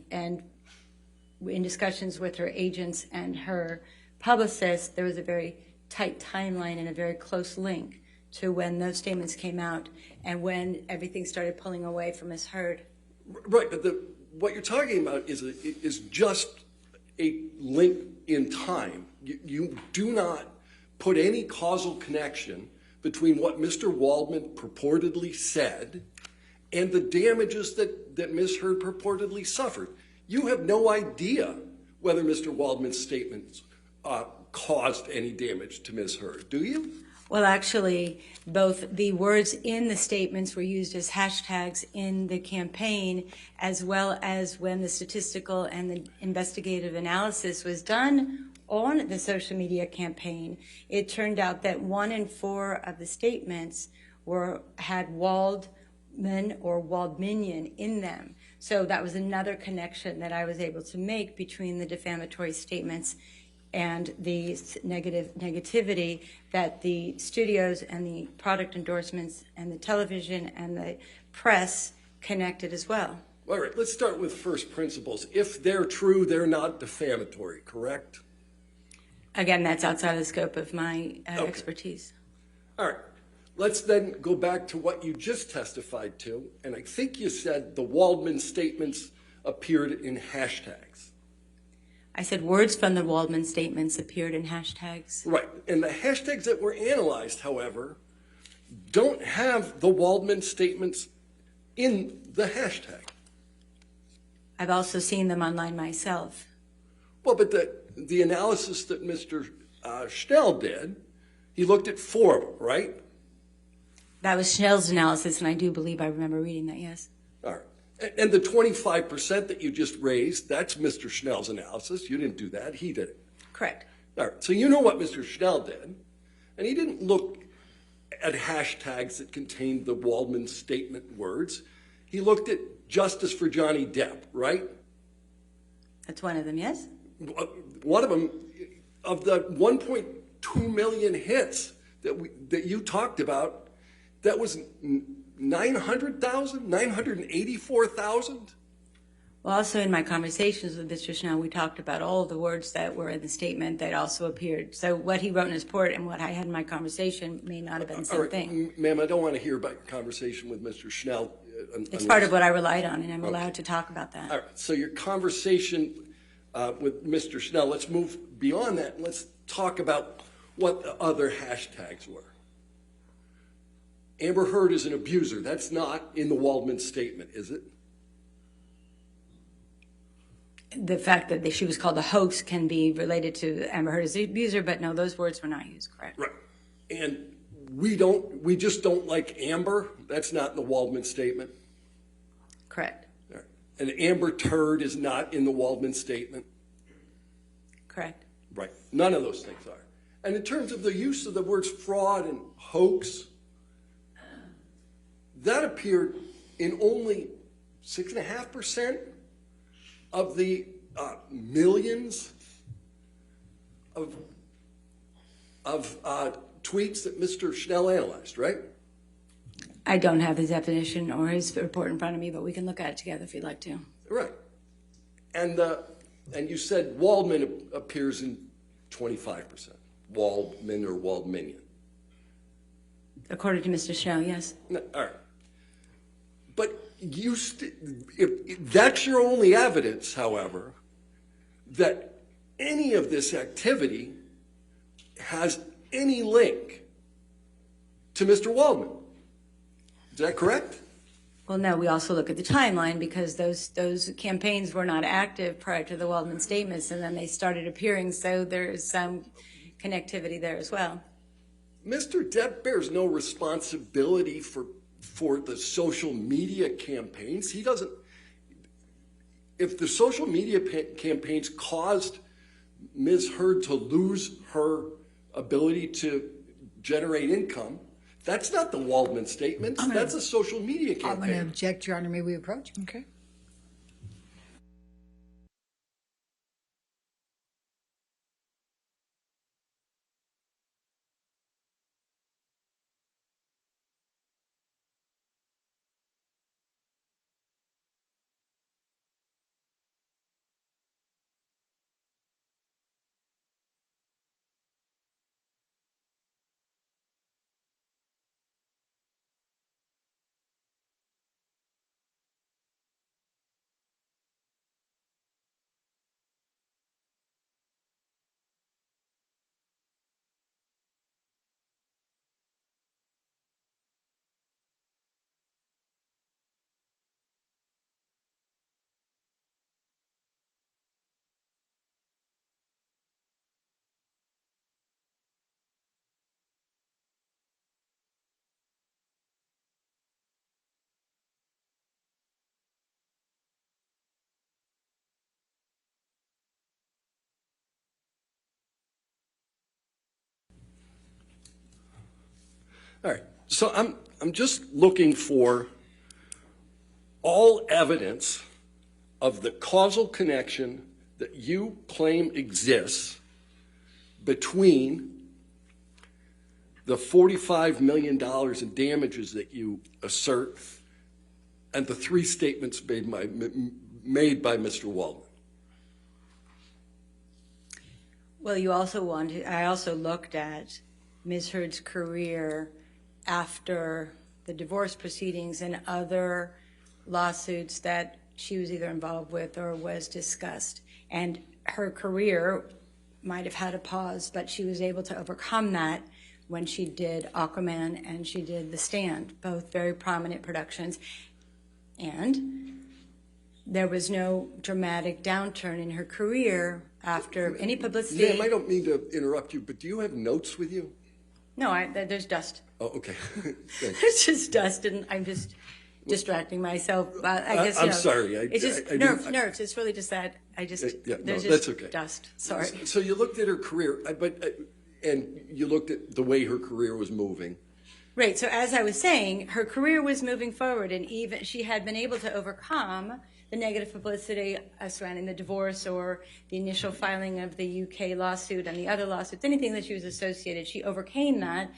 in discussions with her agents and her publicist, there was a very tight timeline and a very close link to when those statements came out and when everything started pulling away from Ms. Heard. Right, but what you're talking about is just a link in time. You do not put any causal connection between what Mr. Waldman purportedly said and the damages that Ms. Heard purportedly suffered. You have no idea whether Mr. Waldman's statements caused any damage to Ms. Heard, do you? Well, actually, both the words in the statements were used as hashtags in the campaign, as well as when the statistical and the investigative analysis was done on the social media campaign. It turned out that 1 in 4 of the statements had Waldman or Waldminian in them. So that was another connection that I was able to make between the defamatory statements and the negativity that the studios and the product endorsements and the television and the press connected as well. All right, let's start with first principles. If they're true, they're not defamatory, correct? Again, that's outside of the scope of my expertise. All right, let's then go back to what you just testified to, and I think you said the Waldman statements appeared in hashtags. I said words from the Waldman statements appeared in hashtags. Right, and the hashtags that were analyzed, however, don't have the Waldman statements in the hashtag. I've also seen them online myself. Well, but the analysis that Mr. Schnell did, he looked at 4 of them, right? That was Schnell's analysis, and I do believe I remember reading that, yes. All right. And the 25% that you just raised, that's Mr. Schnell's analysis. You didn't do that. He did it. Correct. All right. So you know what Mr. Schnell did. And he didn't look at hashtags that contained the Waldman statement words. He looked at justice for Johnny Depp, right? That's one of them, yes? One of them, of the 1.2 million hits that you talked about, that was 900,000, 984,000? Well, also in my conversations with Mr. Schnell, we talked about all the words that were in the statement that also appeared. So what he wrote in his report and what I had in my conversation may not have been the same thing. Ma'am, I don't want to hear about your conversation with Mr. Schnell. It's part of what I relied on, and I'm allowed to talk about that. All right, so your conversation with Mr. Schnell, let's move beyond that and let's talk about what the other hashtags were. Amber Heard is an abuser. That's not in the Waldman statement, is it? The fact that she was called a hoax can be related to Amber Heard as the abuser, but no, those words were not used, correct? Right. And we just don't like Amber. That's not in the Waldman statement. Correct. All right. And Amber Turd is not in the Waldman statement. Correct. Right. None of those things are. And in terms of the use of the words fraud and hoax, that appeared in only 6.5% of the millions of tweets that Mr. Schnell analyzed, right? I don't have his definition or his report in front of me, but we can look at it together if you'd like to. Right. And you said Waldman appears in 25%. Waldman or Waldminian. According to Mr. Snow, yes. No, all right. But if that's your only evidence, however, that any of this activity has any link to Mr. Waldman. Is that correct? Well, no, we also look at the timeline because those campaigns were not active prior to the Waldman statements, and then they started appearing, so there's some connectivity there as well. Mr. Depp bears no responsibility for the social media campaigns. He doesn't. If the social media campaigns caused Ms. Heard to lose her ability to generate income, that's not the Waldman statements. That's a social media campaign. I'm going to object, Your Honor. May we approach? Okay. All right. So I'm just looking for all evidence of the causal connection that you claim exists between the $45 million in damages that you assert and the three statements made by Mr. Waldman. Well, I also looked at Ms. Heard's career after the divorce proceedings and other lawsuits that she was either involved with or was discussed. And her career might have had a pause, but she was able to overcome that when she did Aquaman and she did The Stand, both very prominent productions. And there was no dramatic downturn in her career after any publicity. Ma'am, I don't mean to interrupt you, but do you have notes with you? No, there's dust. Oh, okay. It's just dust, and I'm just distracting myself. I guess, I'm sorry. It's just nerves. It's really just that. There's just that's okay. dust. Sorry. So you looked at her career, and you looked at the way her career was moving. Right. So as I was saying, her career was moving forward, and even she had been able to overcome the negative publicity surrounding the divorce or the initial filing of the UK lawsuit and the other lawsuits, anything that she was associated. She overcame that.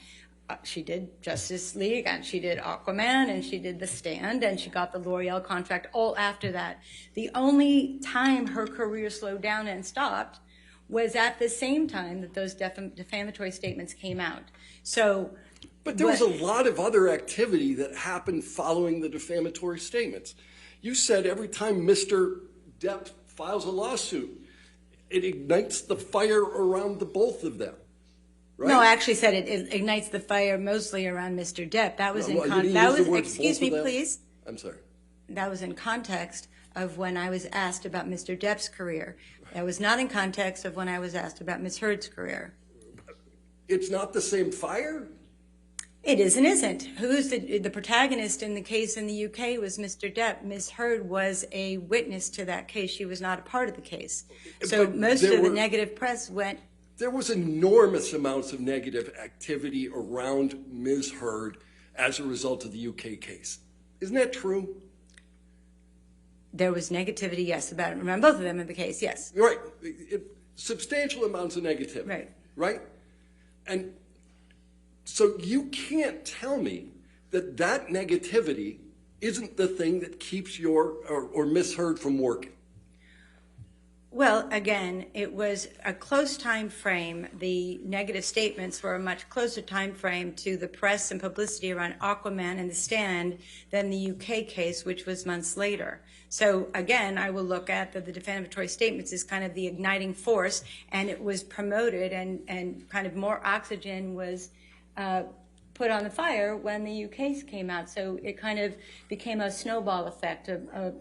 She did Justice League, and she did Aquaman, and she did The Stand, and she got the L'Oreal contract all after that. The only time her career slowed down and stopped was at the same time that those defamatory statements came out. But there was a lot of other activity that happened following the defamatory statements. You said every time Mr. Depp files a lawsuit, it ignites the fire around the both of them. Right? No, I actually said it ignites the fire mostly around Mr. Depp. That was excuse me, please. I'm sorry. That was in context of when I was asked about Mr. Depp's career. That was not in context of when I was asked about Ms. Heard's career. It's not the same fire? It is and isn't. Who's the protagonist in the case in the UK was Mr. Depp. Ms. Heard was a witness to that case. She was not a part of the case. So most of the negative press went. There was enormous amounts of negative activity around Ms. Heard as a result of the UK case. Isn't that true? There was negativity, yes, about both of them in the case, yes. Right. Substantial amounts of negativity. Right. Right? And so you can't tell me that that negativity isn't the thing that keeps or Ms. Heard from working. Well, again, it was a close time frame. The negative statements were a much closer time frame to the press and publicity around Aquaman and The Stand than the UK case, which was months later. So again, I will look at the defamatory statements as kind of the igniting force, and it was promoted, and kind of more oxygen was put on the fire when the UK came out. So it kind of became a snowball effect of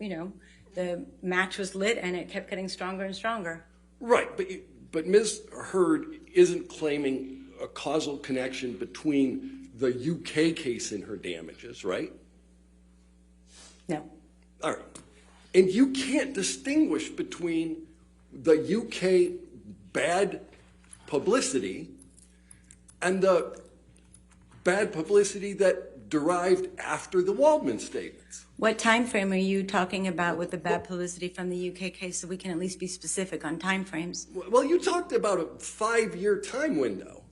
the match was lit and it kept getting stronger and stronger. Right, but Ms. Heard isn't claiming a causal connection between the UK case and her damages, right? No. All right. And you can't distinguish between the UK bad publicity and the bad publicity that derived after the Waldman statements. What time frame are you talking about with the bad publicity from the UK case, so we can at least be specific on time frames? Well, you talked about a 5-year time window.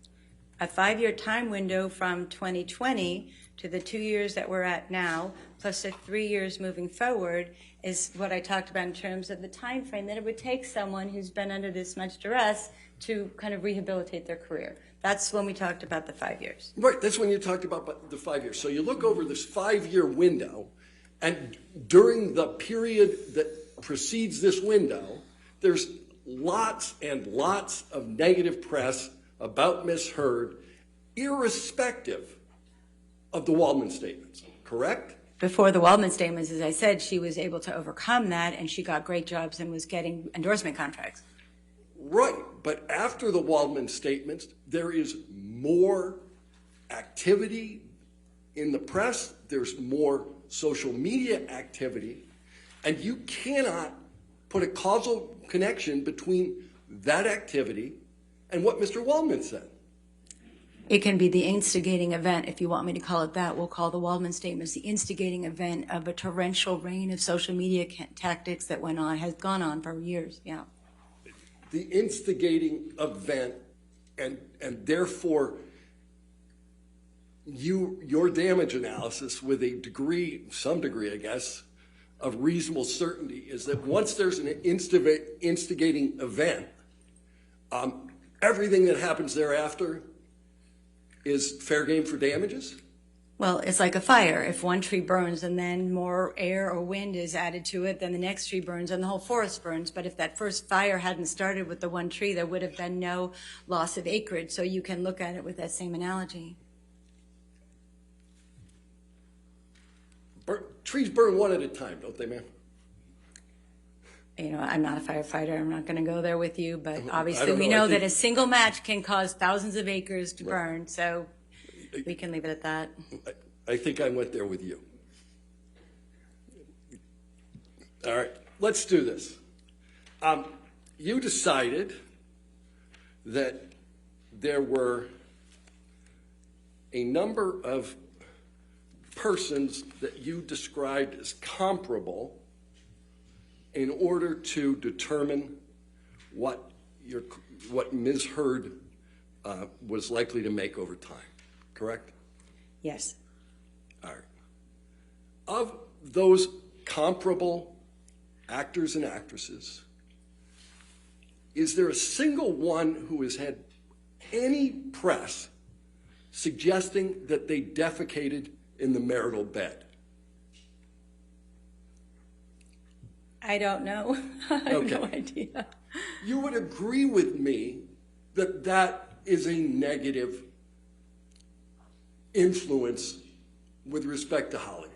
A 5-year time window from 2020 to the 2 years that we're at now, plus the 3 years moving forward, is what I talked about in terms of the time frame that it would take someone who's been under this much duress to kind of rehabilitate their career. That's when we talked about the 5 years. Right, that's when you talked about the 5 years. So you look over this 5-year window, and during the period that precedes this window, there's lots and lots of negative press about Ms. Heard, irrespective of the Waldman statements, correct? Before the Waldman statements, as I said, she was able to overcome that, and she got great jobs and was getting endorsement contracts. Right, but after the Waldman statements, there is more activity in the press, there's more social media activity, and you cannot put a causal connection between that activity and what Mr. Waldman said. It can be the instigating event, if you want me to call it that. We'll call the Waldman statements the instigating event of a torrential rain of social media tactics that has gone on for years, yeah. The instigating event, and therefore your damage analysis with some degree, I guess, of reasonable certainty is that once there's an instigating event, everything that happens thereafter is fair game for damages? Well, it's like a fire. If one tree burns and then more air or wind is added to it, then the next tree burns and the whole forest burns. But if that first fire hadn't started with the one tree, there would have been no loss of acreage. So you can look at it with that same analogy. Trees burn one at a time, don't they, ma'am? You know, I'm not a firefighter. I'm not going to go there with you. But obviously we we know that a single match can cause thousands of acres to burn. So we can leave it at that. I think I went there with you. All right, let's do this. You decided that there were a number of persons that you described as comparable in order to determine what Ms. Heard was likely to make over time, correct? Yes. All right. Of those comparable actors and actresses, is there a single one who has had any press suggesting that they defecated in the marital bed? I don't know. I have no idea. You would agree with me that that is a negative influence with respect to Hollywood.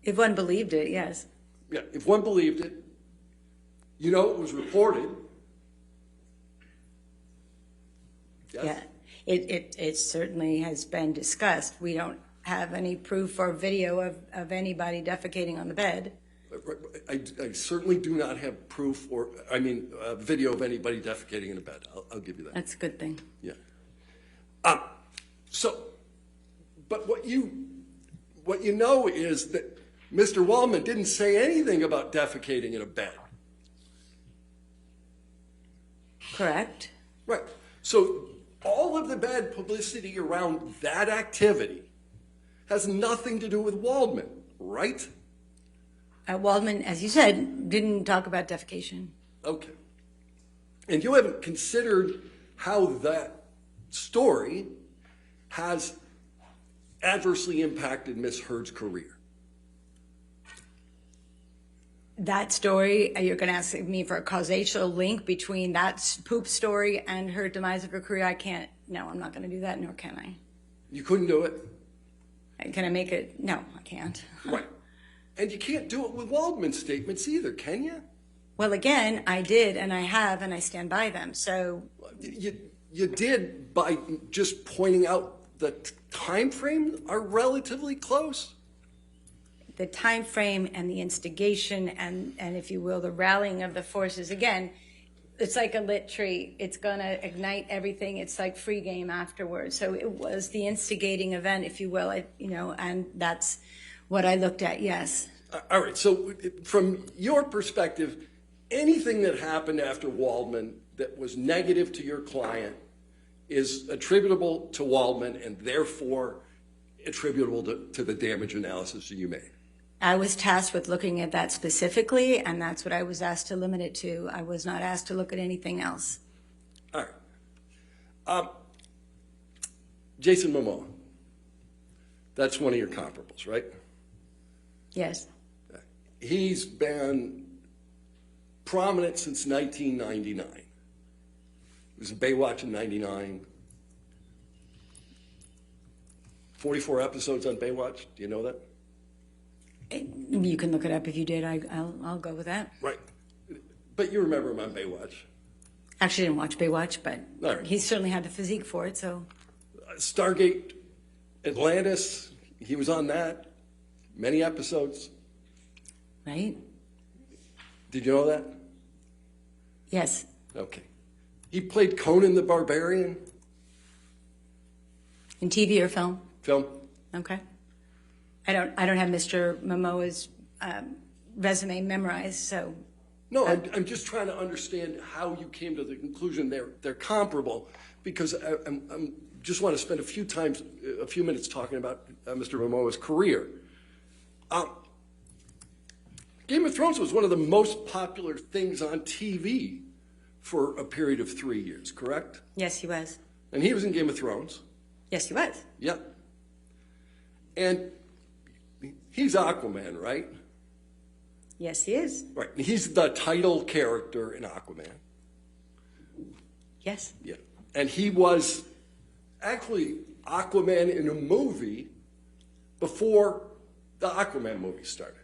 If one believed it, yes. Yeah, if one believed it, you know, it was reported. Yes? Yeah, it certainly has been discussed. We don't have any proof or video of anybody defecating on the bed. I certainly do not have proof video of anybody defecating in a bed. I'll give you that. That's a good thing. Yeah. But what you know is that Mr. Waldman didn't say anything about defecating in a bed. Correct. Right. So all of the bad publicity around that activity has nothing to do with Waldman, right? Waldman, as you said, didn't talk about defecation. Okay. And you haven't considered how that story has adversely impacted Miss Heard's career. That story, you're going to ask me for a causational link between that poop story and her demise of her career? I can't. No, I'm not going to do that, nor can I. You couldn't do it? Can I make it? No, I can't. Right. And you can't do it with Waldman's statements either, can you? Well, again, I did, and I have, and I stand by them. So You did by just pointing out the time frame are relatively close. the time frame and the instigation and if you will, the rallying of the forces, again, it's like a lit tree. It's going to ignite everything. It's like free game afterwards. So it was the instigating event, if you will, and that's what I looked at, yes. All right, so from your perspective, anything that happened after Waldman that was negative to your client is attributable to Waldman and therefore attributable to the damage analysis that you made? I was tasked with looking at that specifically, and that's what I was asked to limit it to. I was not asked to look at anything else. All right. Jason Momoa, that's one of your comparables, right? Yes. He's been prominent since 1999. He was in Baywatch in 99. 44 episodes on Baywatch. Do you know that? You can look it up if you did. I'll go with that. Right. But you remember him on Baywatch. Actually, I didn't watch Baywatch, but All right. he certainly had the physique for it, so. Stargate Atlantis, he was on that. Many episodes. Right? Did you know that? Yes. Okay. He played Conan the Barbarian. In TV or film? Film. Okay. I don't have Mr. Momoa's resume memorized, so. No, I'm just trying to understand how you came to the conclusion they're comparable, because I'm just want to spend a few minutes talking about Mr. Momoa's career. Game of Thrones was one of the most popular things on TV for a period of 3 years, correct? Yes, he was. And he was in Game of Thrones. Yes, he was. Yep. And he's Aquaman, right? Yes, he is. Right. He's the title character in Aquaman. Yes. Yeah. And he was actually Aquaman in a movie before the Aquaman movie started.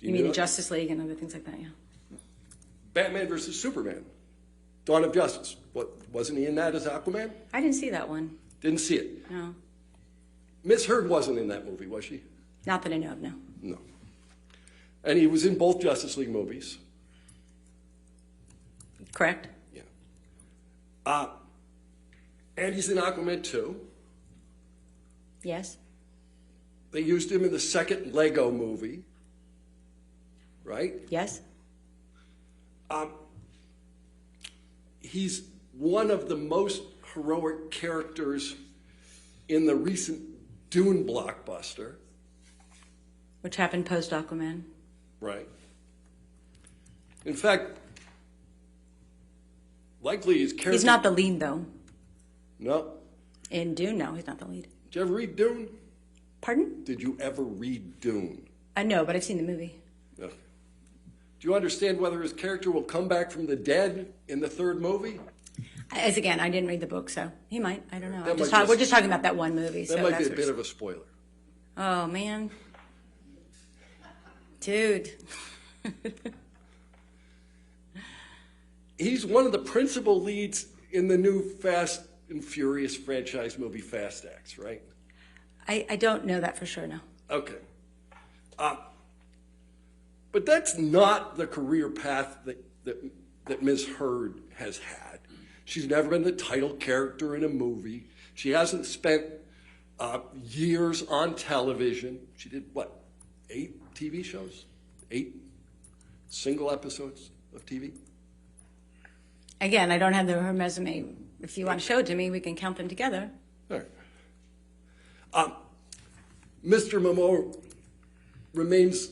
You mean Justice League and other things like that, yeah. Batman versus Superman, Dawn of Justice. Wasn't he in that as Aquaman? I didn't see that one. Didn't see it. No. Miss Heard wasn't in that movie, was she? Not that I know of, no. No. And he was in both Justice League movies. Correct? Yeah. And he's in Aquaman 2. Yes. They used him in the second Lego movie. Right? Yes. He's one of the most heroic characters in the recent Dune blockbuster. Which happened post Aquaman. Right. In fact, likely his character... He's not the lead, though. No. In Dune, no, he's not the lead. Did you ever read Dune? Pardon? Did you ever read Dune? No, but I've seen the movie. No. Do you understand whether his character will come back from the dead in the third movie? As again, I didn't read the book, so he might. I don't know. That We're just talking about that one movie. That might be a bit of a spoiler. Oh, man. Dude. He's one of the principal leads in the new Fast and Furious franchise movie Fast X, right? I don't know that for sure, no. Okay. But that's not the career path that Ms. Heard has had. She's never been the title character in a movie. She hasn't spent years on television. She did, 8 TV shows? 8 single episodes of TV? Again, I don't have her resume. If you want to show it to me, we can count them together. All right. Mr. Momoa remains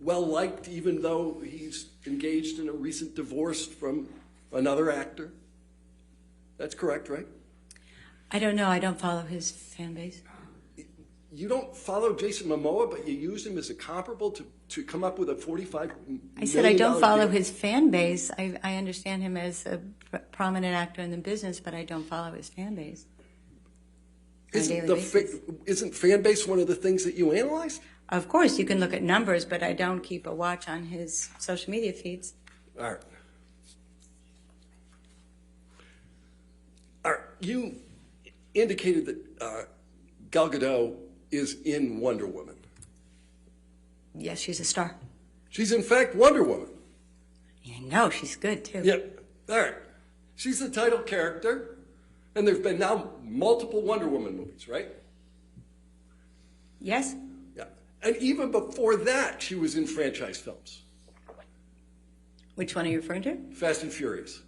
well-liked even though he's engaged in a recent divorce from another actor. That's correct, right? I don't know. I don't follow his fan base. You don't follow Jason Momoa, but you use him as a comparable to come up with a $45 million I said I don't follow deal? his fan base. I understand him as a prominent actor in the business, but I don't follow his fan base. On a daily basis. Isn't fan base one of the things that you analyze? Of course, you can look at numbers, but I don't keep a watch on his social media feeds. All right. All right. You indicated that Gal Gadot is in Wonder Woman. Yes, she's a star. She's in fact Wonder Woman. Yeah, no, she's good too. Yep. All right. She's the title character, and there's been now multiple Wonder Woman movies, right? Yes? Yeah. And even before that, she was in franchise films. Which one are you referring to? Fast and Furious.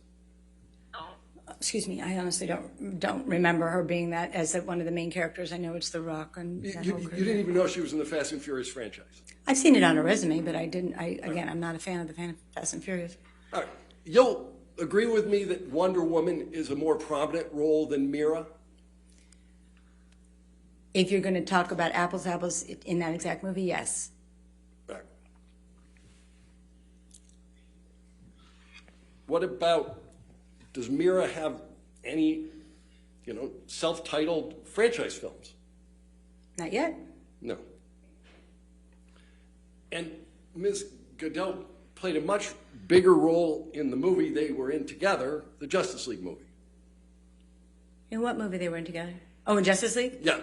Excuse me, I honestly don't remember her being that as one of the main characters. I know it's The Rock and that You whole crew. didn't even know she was in the Fast and Furious franchise. I've seen it on her resume, but I didn't. Again, I'm not a fan of the Fast and Furious. All right. You'll agree with me that Wonder Woman is a more prominent role than Mira? If you're going to talk about apples to apples in that exact movie, yes. All right. What about, does Mira have any, self-titled franchise films? Not yet. No. And Ms. Gadot played a much bigger role in the movie they were in together, the Justice League movie. In what movie they were in together? Oh, in Justice League? Yeah.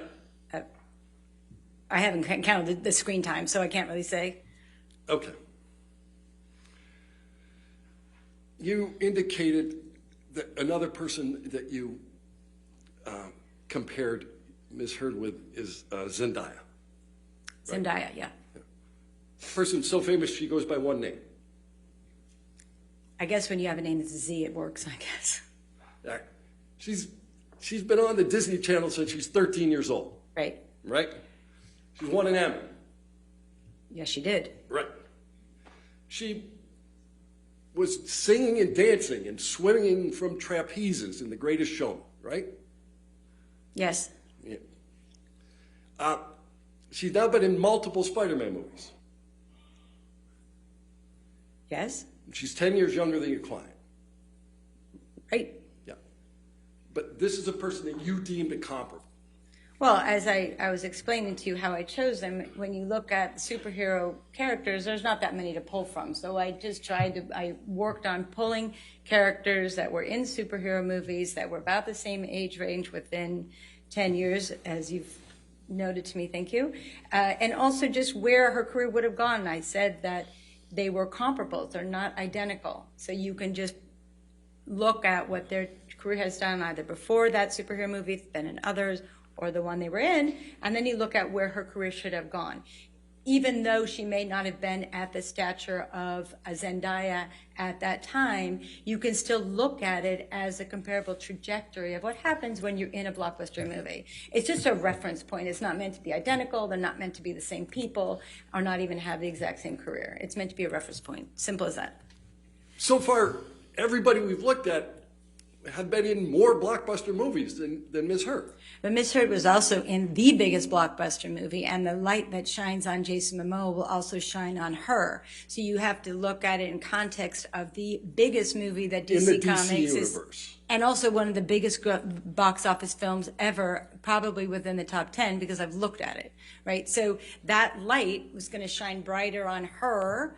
I haven't counted the screen time, so I can't really say. Okay. You indicated that another person that you compared Ms. Heard with is Zendaya. Zendaya, yeah. Person so famous she goes by one name. I guess when you have a name that's a Z, it works, I guess. All right. She's been on the Disney Channel since she's 13 years old. Right. Right? She's won an Emmy. Yes, she did. Right. She was singing and dancing and swimming from trapezes in The Greatest Showman, right? Yes. Yeah. She's now been in multiple Spider-Man movies. Yes. She's 10 years younger than your client. Right. Yeah. But this is a person that you deemed incomparable. Well, as I was explaining to you how I chose them, when you look at superhero characters, there's not that many to pull from. So I worked on pulling characters that were in superhero movies that were about the same age range within 10 years, as you've noted to me, thank you. And also just where her career would have gone. I said that they were comparable, they're not identical. So you can just look at what their career has done either before that superhero movie, then in others, or the one they were in, and then you look at where her career should have gone. Even though she may not have been at the stature of a Zendaya at that time, you can still look at it as a comparable trajectory of what happens when you're in a blockbuster movie. It's just a reference point. It's not meant to be identical. They're not meant to be the same people, or not even have the exact same career. It's meant to be a reference point. Simple as that. So far, everybody we've looked at have been in more blockbuster movies than Ms. Heard. But Ms. Heard was also in the biggest blockbuster movie, and the light that shines on Jason Momoa will also shine on her. So you have to look at it in context of the biggest movie that DC In the Comics DC is, universe. and also one of the biggest box office films ever, probably within the top 10, because I've looked at it, right? So that light was going to shine brighter on her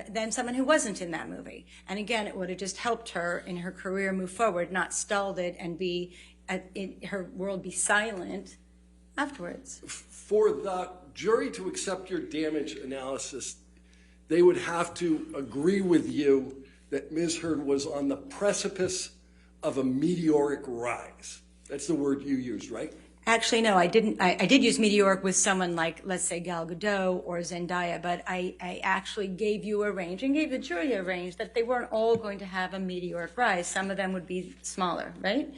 than someone who wasn't in that movie. And again, it would have just helped her in her career move forward, not stalled it and her world be silent afterwards. For the jury to accept your damage analysis, they would have to agree with you that Ms. Heard was on the precipice of a meteoric rise. That's the word you used, right? Actually, no, I didn't. I did use meteoric with someone like, let's say, Gal Gadot or Zendaya, but I actually gave you a range and gave the jury a range that they weren't all going to have a meteoric rise. Some of them would be smaller, right?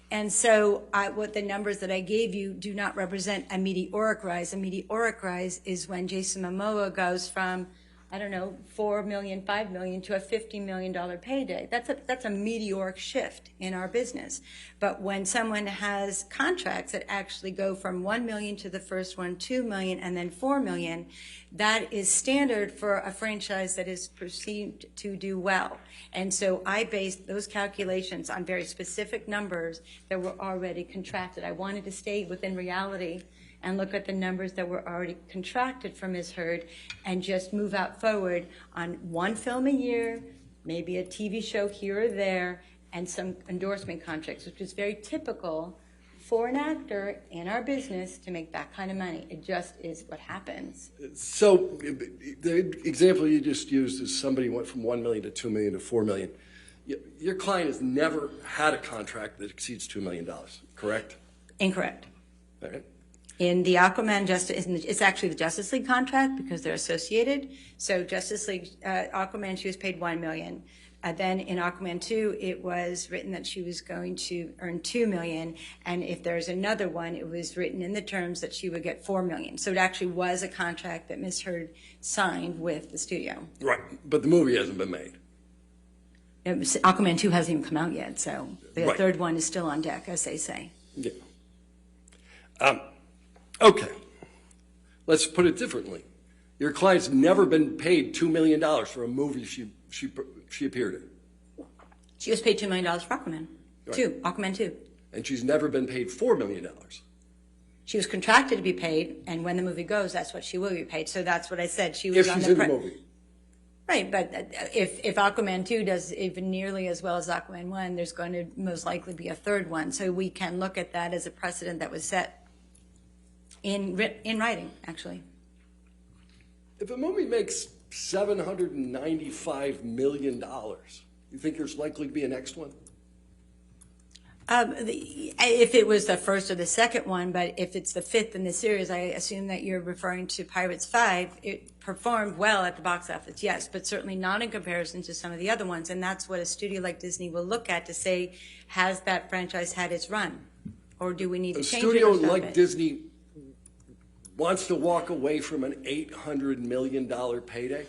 And so what the numbers that I gave you do not represent a meteoric rise. A meteoric rise is when Jason Momoa goes from I don't know, $4 million, $5 million to a $50 million payday. That's a meteoric shift in our business. But when someone has contracts that actually go from $1 million to the first one, $2 million, and then $4 million, that is standard for a franchise that is perceived to do well. And so I based those calculations on very specific numbers that were already contracted. I wanted to stay within reality and look at the numbers that were already contracted for Ms. Heard and just move out forward on one film a year, maybe a TV show here or there, and some endorsement contracts, which is very typical for an actor in our business to make that kind of money. It just is what happens. So the example you just used is somebody went from 1 million to 2 million to 4 million. Your client has never had a contract that exceeds $2 million, correct? Incorrect. All right. In the Aquaman it's actually the Justice League contract because they're associated. So Justice League, Aquaman, she was paid $1 million. Then in Aquaman 2, it was written that she was going to earn $2 million. And if there's another one, it was written in the terms that she would get $4 million. So it actually was a contract that Ms. Heard signed with the studio. Right, but the movie hasn't been made. Aquaman 2 hasn't even come out yet, so the Right. third one is still on deck, as they say. Yeah. Okay. Let's put it differently. Your client's never been paid $2 million for a movie she appeared in. She was paid $2 million for Aquaman. Right. Aquaman 2. And she's never been paid $4 million. She was contracted to be paid, and when the movie goes, that's what she will be paid. So that's what I said. She was If on she's the in the movie. Right, but if Aquaman 2 does even nearly as well as Aquaman 1, there's going to most likely be a third one. So we can look at that as a precedent that was set in writing, actually. If a movie makes $795 million, you think there's likely to be a next one? If it was the first or the second one, but if it's the fifth in the series, I assume that you're referring to Pirates 5. It performed well at the box office, yes, but certainly not in comparison to some of the other ones. And that's what a studio like Disney will look at to say, has that franchise had its run? Or do we need to change it? A studio or stop like it? Disney wants to walk away from an $800 million payday?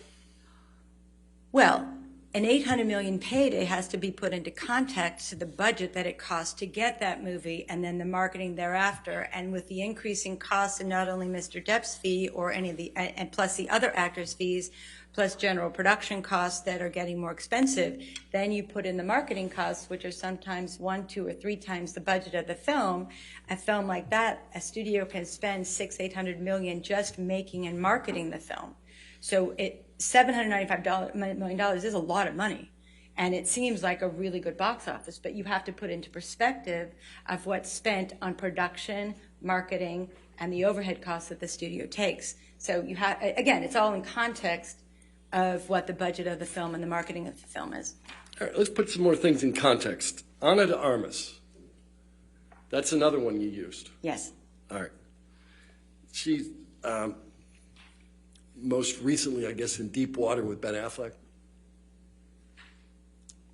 Well, an $800 million payday has to be put into context to the budget that it costs to get that movie and then the marketing thereafter. And with the increasing costs in not only Mr. Depp's fee or any of the, and plus the other actors' fees, plus general production costs that are getting more expensive, then you put in the marketing costs, which are sometimes 1, 2, or 3 times the budget of the film. A film like that, a studio can spend $600-800 million just making and marketing the film. So $795 million is a lot of money, and it seems like a really good box office, but you have to put into perspective of what's spent on production, marketing, and the overhead costs that the studio takes. So you have, again, it's all in context of what the budget of the film and the marketing of the film is. All right, let's put some more things in context. Ana de Armas. That's another one you used. Yes. All right. She, most recently, I guess, in Deep Water with Ben Affleck.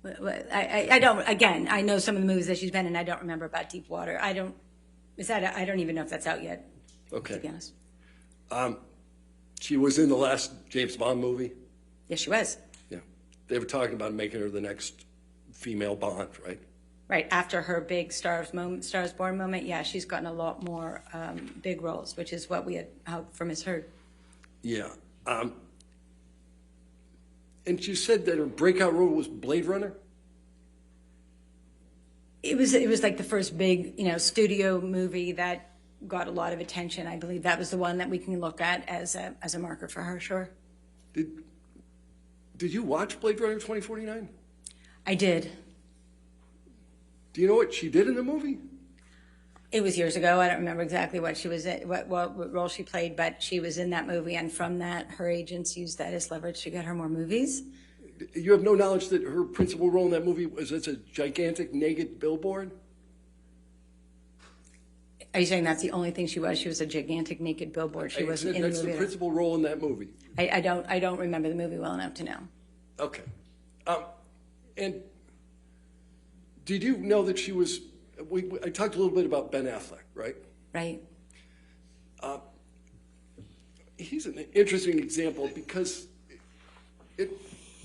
I don't, again, I know some of the movies that she's been in. I don't remember about Deep Water. I don't even know if that's out yet, Okay. to be honest. She was in the last James Bond movie. Yes, she was. Yeah. They were talking about making her the next female Bond, right? Right, after her big Stars Born moment, yeah, she's gotten a lot more big roles, which is what we had hoped for Ms. Heard. Yeah. And she said that her breakout role was Blade Runner? It was like the first big, studio movie that got a lot of attention. I believe that was the one that we can look at as a marker for her, sure. Did you watch Blade Runner 2049? I did. Do you know what she did in the movie? It was years ago. I don't remember exactly what she was in, what role she played, but she was in that movie, and from that, her agents used that as leverage to get her more movies. You have no knowledge that her principal role in that movie was as a gigantic naked billboard? Are you saying that's the only thing she was? She was a gigantic naked billboard. She wasn't in the movie. That's the principal role in that movie. I don't remember the movie well enough to know. Okay. And did you know that she was? I talked a little bit about Ben Affleck, right? Right. He's an interesting example because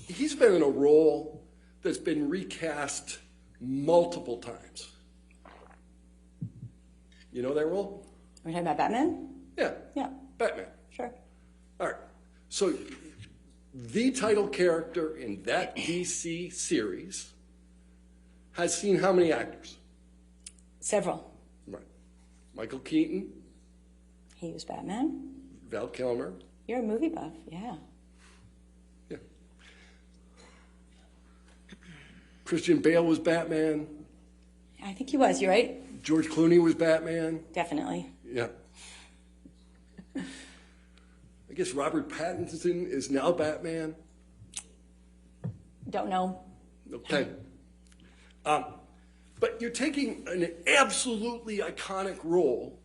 he's been in a role that's been recast multiple times. You know that role? Are we talking about Batman? Yeah. Yeah. Batman. Sure. All right. So the title character in that DC series has seen how many actors? Several. Right. Michael Keaton, He was Batman. Val Kilmer. You're a movie buff, yeah. Yeah. Christian Bale was Batman. I think he was, you're right. George Clooney was Batman. Definitely. Yeah. I guess Robert Pattinson is now Batman. Don't know. Okay. But you're taking an absolutely iconic role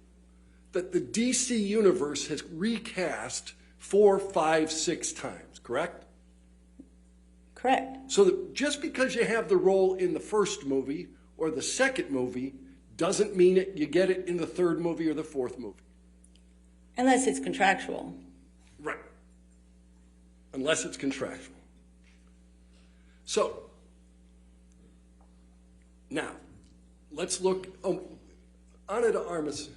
that the DC universe has recast 4, 5, 6 times, correct? Correct. So that just because you have the role in the first movie or the second movie doesn't mean you get it in the third movie or the fourth movie. Unless it's contractual. Right. Unless it's contractual. So, now, let's look, Ana de Armas,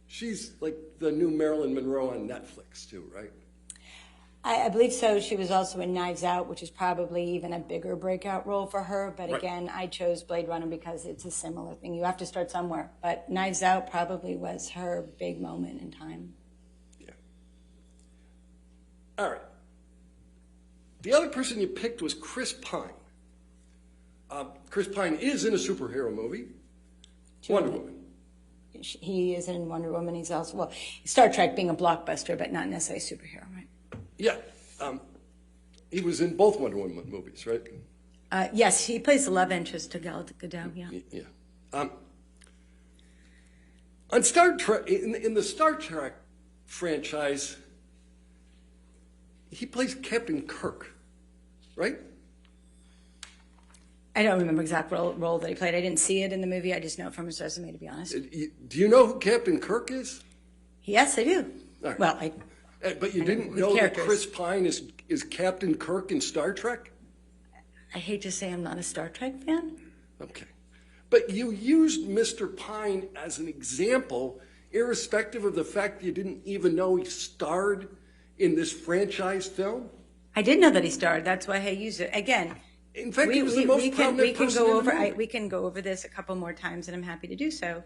she's like the new Marilyn Monroe on Netflix too, right? I believe so. She was also in Knives Out, which is probably even a bigger breakout role for her. But Right. again, I chose Blade Runner because it's a similar thing. You have to start somewhere. But Knives Out probably was her big moment in time. Yeah. All right. The other person you picked was Chris Pine. Chris Pine is in a superhero movie, Wonder Woman. He is in Wonder Woman. He's also, well, Star Trek being a blockbuster, but not necessarily a superhero, right? Yeah. He was in both Wonder Woman movies, right? Yes, he plays the love interest to Gal Gadot, yeah. Yeah. On Star Trek, in the Star Trek franchise, he plays Captain Kirk, right? I don't remember exact role that he played. I didn't see it in the movie. I just know it from his resume, to be honest. Do you know who Captain Kirk is? Yes, I do. All right. Well, But you didn't who know that characters? Chris Pine is Captain Kirk in Star Trek? I hate to say I'm not a Star Trek fan. Okay. But you used Mr. Pine as an example, irrespective of the fact that you didn't even know he starred in this franchise film? I did know that he starred. That's why I used it. Again, In fact, he was the most prominent person in the movie. we can go over this a couple more times, and I'm happy to do so.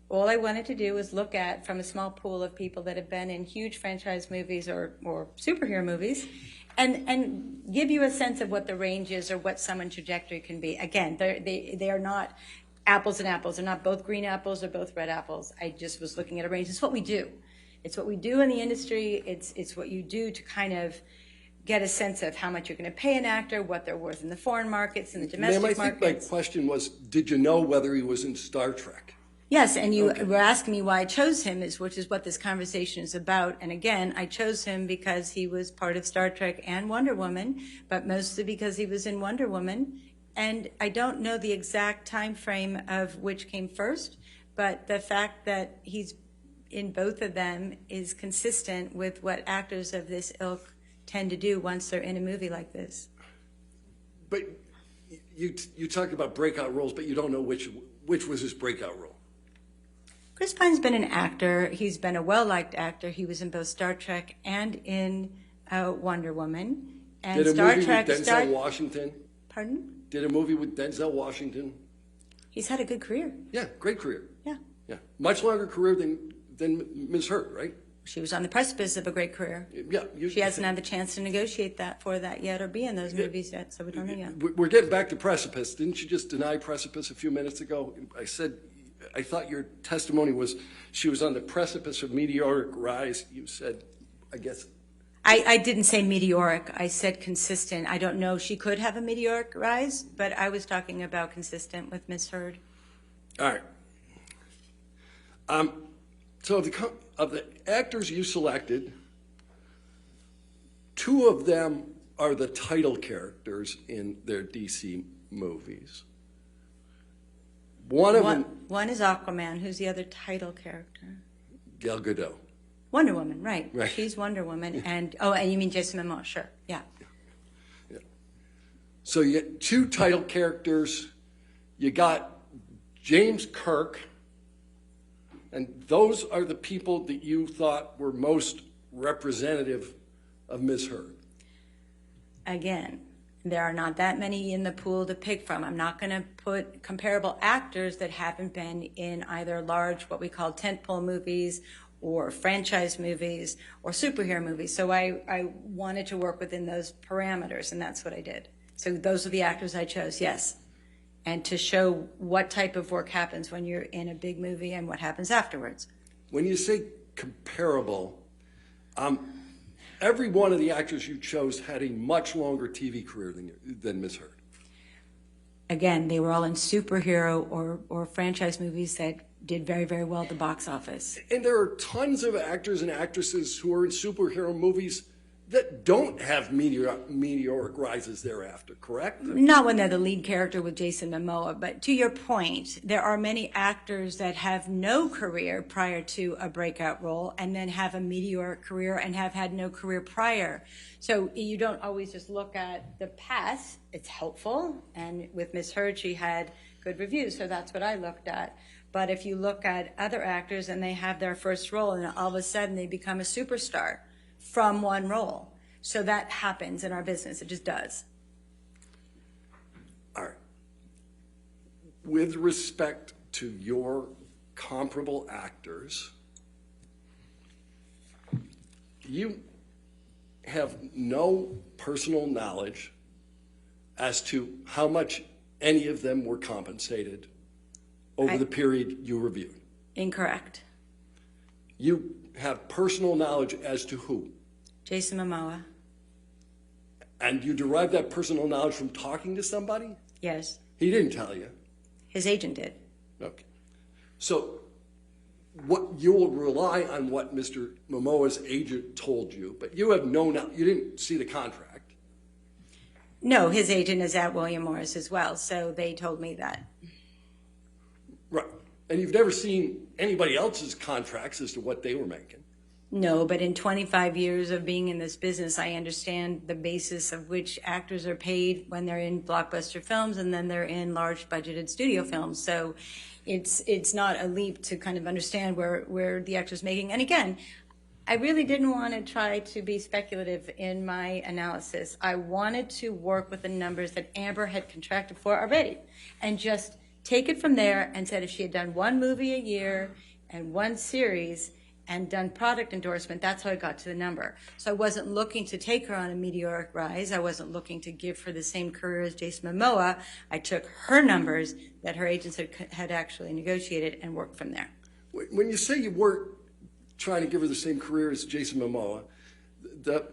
All I wanted to do was look at, from a small pool of people that have been in huge franchise movies or superhero movies, and give you a sense of what the range is or what someone's trajectory can be. Again, they are not apples and apples. They're not both green apples or both red apples. I just was looking at a range. It's what we do. It's what we do in the industry. It's what you do to kind of get a sense of how much you're going to pay an actor, what they're worth in the foreign markets and the domestic Ma'am, I think my markets. question was, did you know whether he was in Star Trek? Yes, and you were asking me why I chose him, which is what this conversation is about. And again, I chose him because he was part of Star Trek and Wonder Woman, but mostly because he was in Wonder Woman. And I don't know the exact time frame of which came first, but the fact that he's in both of them is consistent with what actors of this ilk tend to do once they're in a movie like this. But you talked about breakout roles, but you don't know which was his breakout role. Chris Pine's been an actor. He's been a well-liked actor. He was in both Star Trek and in Wonder Woman. And Did a Star movie Trek, with Denzel Washington? Pardon? Did a movie with Denzel Washington? He's had a good career. Yeah, great career. Yeah. Yeah, much longer career than Ms. Hurt, right? She was on the precipice of a great career. Yeah. She hasn't had the chance to negotiate that yet or be in those movies yet, so we don't know yet. We're getting back to precipice. Didn't you just deny precipice a few minutes ago? I thought your testimony was she was on the precipice of meteoric rise. You said, I guess. I didn't say meteoric. I said consistent. I don't know. She could have a meteoric rise, but I was talking about consistent with Ms. Heard. All right. So of the actors you selected, 2 of them are the title characters in their DC movies. One is Aquaman. Who's the other title character? Gal Gadot. Wonder Woman, right. Right. She's Wonder Woman. And you mean Jason Momoa, sure. Yeah. So you get two title characters. You got James Kirk, and those are the people that you thought were most representative of Ms. Heard. Again, there are not that many in the pool to pick from. I'm not going to put comparable actors that haven't been in either large, what we call tentpole movies, or franchise movies, or superhero movies. So I wanted to work within those parameters, and that's what I did. So those are the actors I chose, yes. And to show what type of work happens when you're in a big movie and what happens afterwards. When you say comparable, every one of the actors you chose had a much longer TV career than Ms. Heard. Again, they were all in superhero or franchise movies that did very, very well at the box office. And there are tons of actors and actresses who are in superhero movies that don't have meteoric rises thereafter, correct? Not when they're the lead character with Jason Momoa, but to your point, there are many actors that have no career prior to a breakout role and then have a meteoric career and have had no career prior. So you don't always just look at the past. It's helpful, and with Ms. Heard, she had good reviews, so that's what I looked at. But if you look at other actors and they have their first role and all of a sudden they become a superstar from one role. So that happens in our business. It just does. All right. With respect to your comparable actors, you have no personal knowledge as to how much any of them were compensated over the period you reviewed. Incorrect. You have personal knowledge as to who? Jason Momoa. And you derive that personal knowledge from talking to somebody? Yes. He didn't tell you. His agent did. Okay. So what you will rely on what Mr. Momoa's agent told you, but you have you didn't see the contract. No, his agent is at William Morris as well, so they told me that. Right. And you've never seen anybody else's contracts as to what they were making. No, but in 25 years of being in this business, I understand the basis of which actors are paid when they're in blockbuster films and then they're in large budgeted studio films. So it's not a leap to kind of understand where the actor's making. And again, I really didn't want to try to be speculative in my analysis. I wanted to work with the numbers that Amber had contracted for already and just take it from there and said if she had done one movie a year and one series and done product endorsement, that's how I got to the number. So I wasn't looking to take her on a meteoric rise. I wasn't looking to give her the same career as Jason Momoa. I took her numbers that her agents had actually negotiated and worked from there. When you say you weren't trying to give her the same career as Jason Momoa, the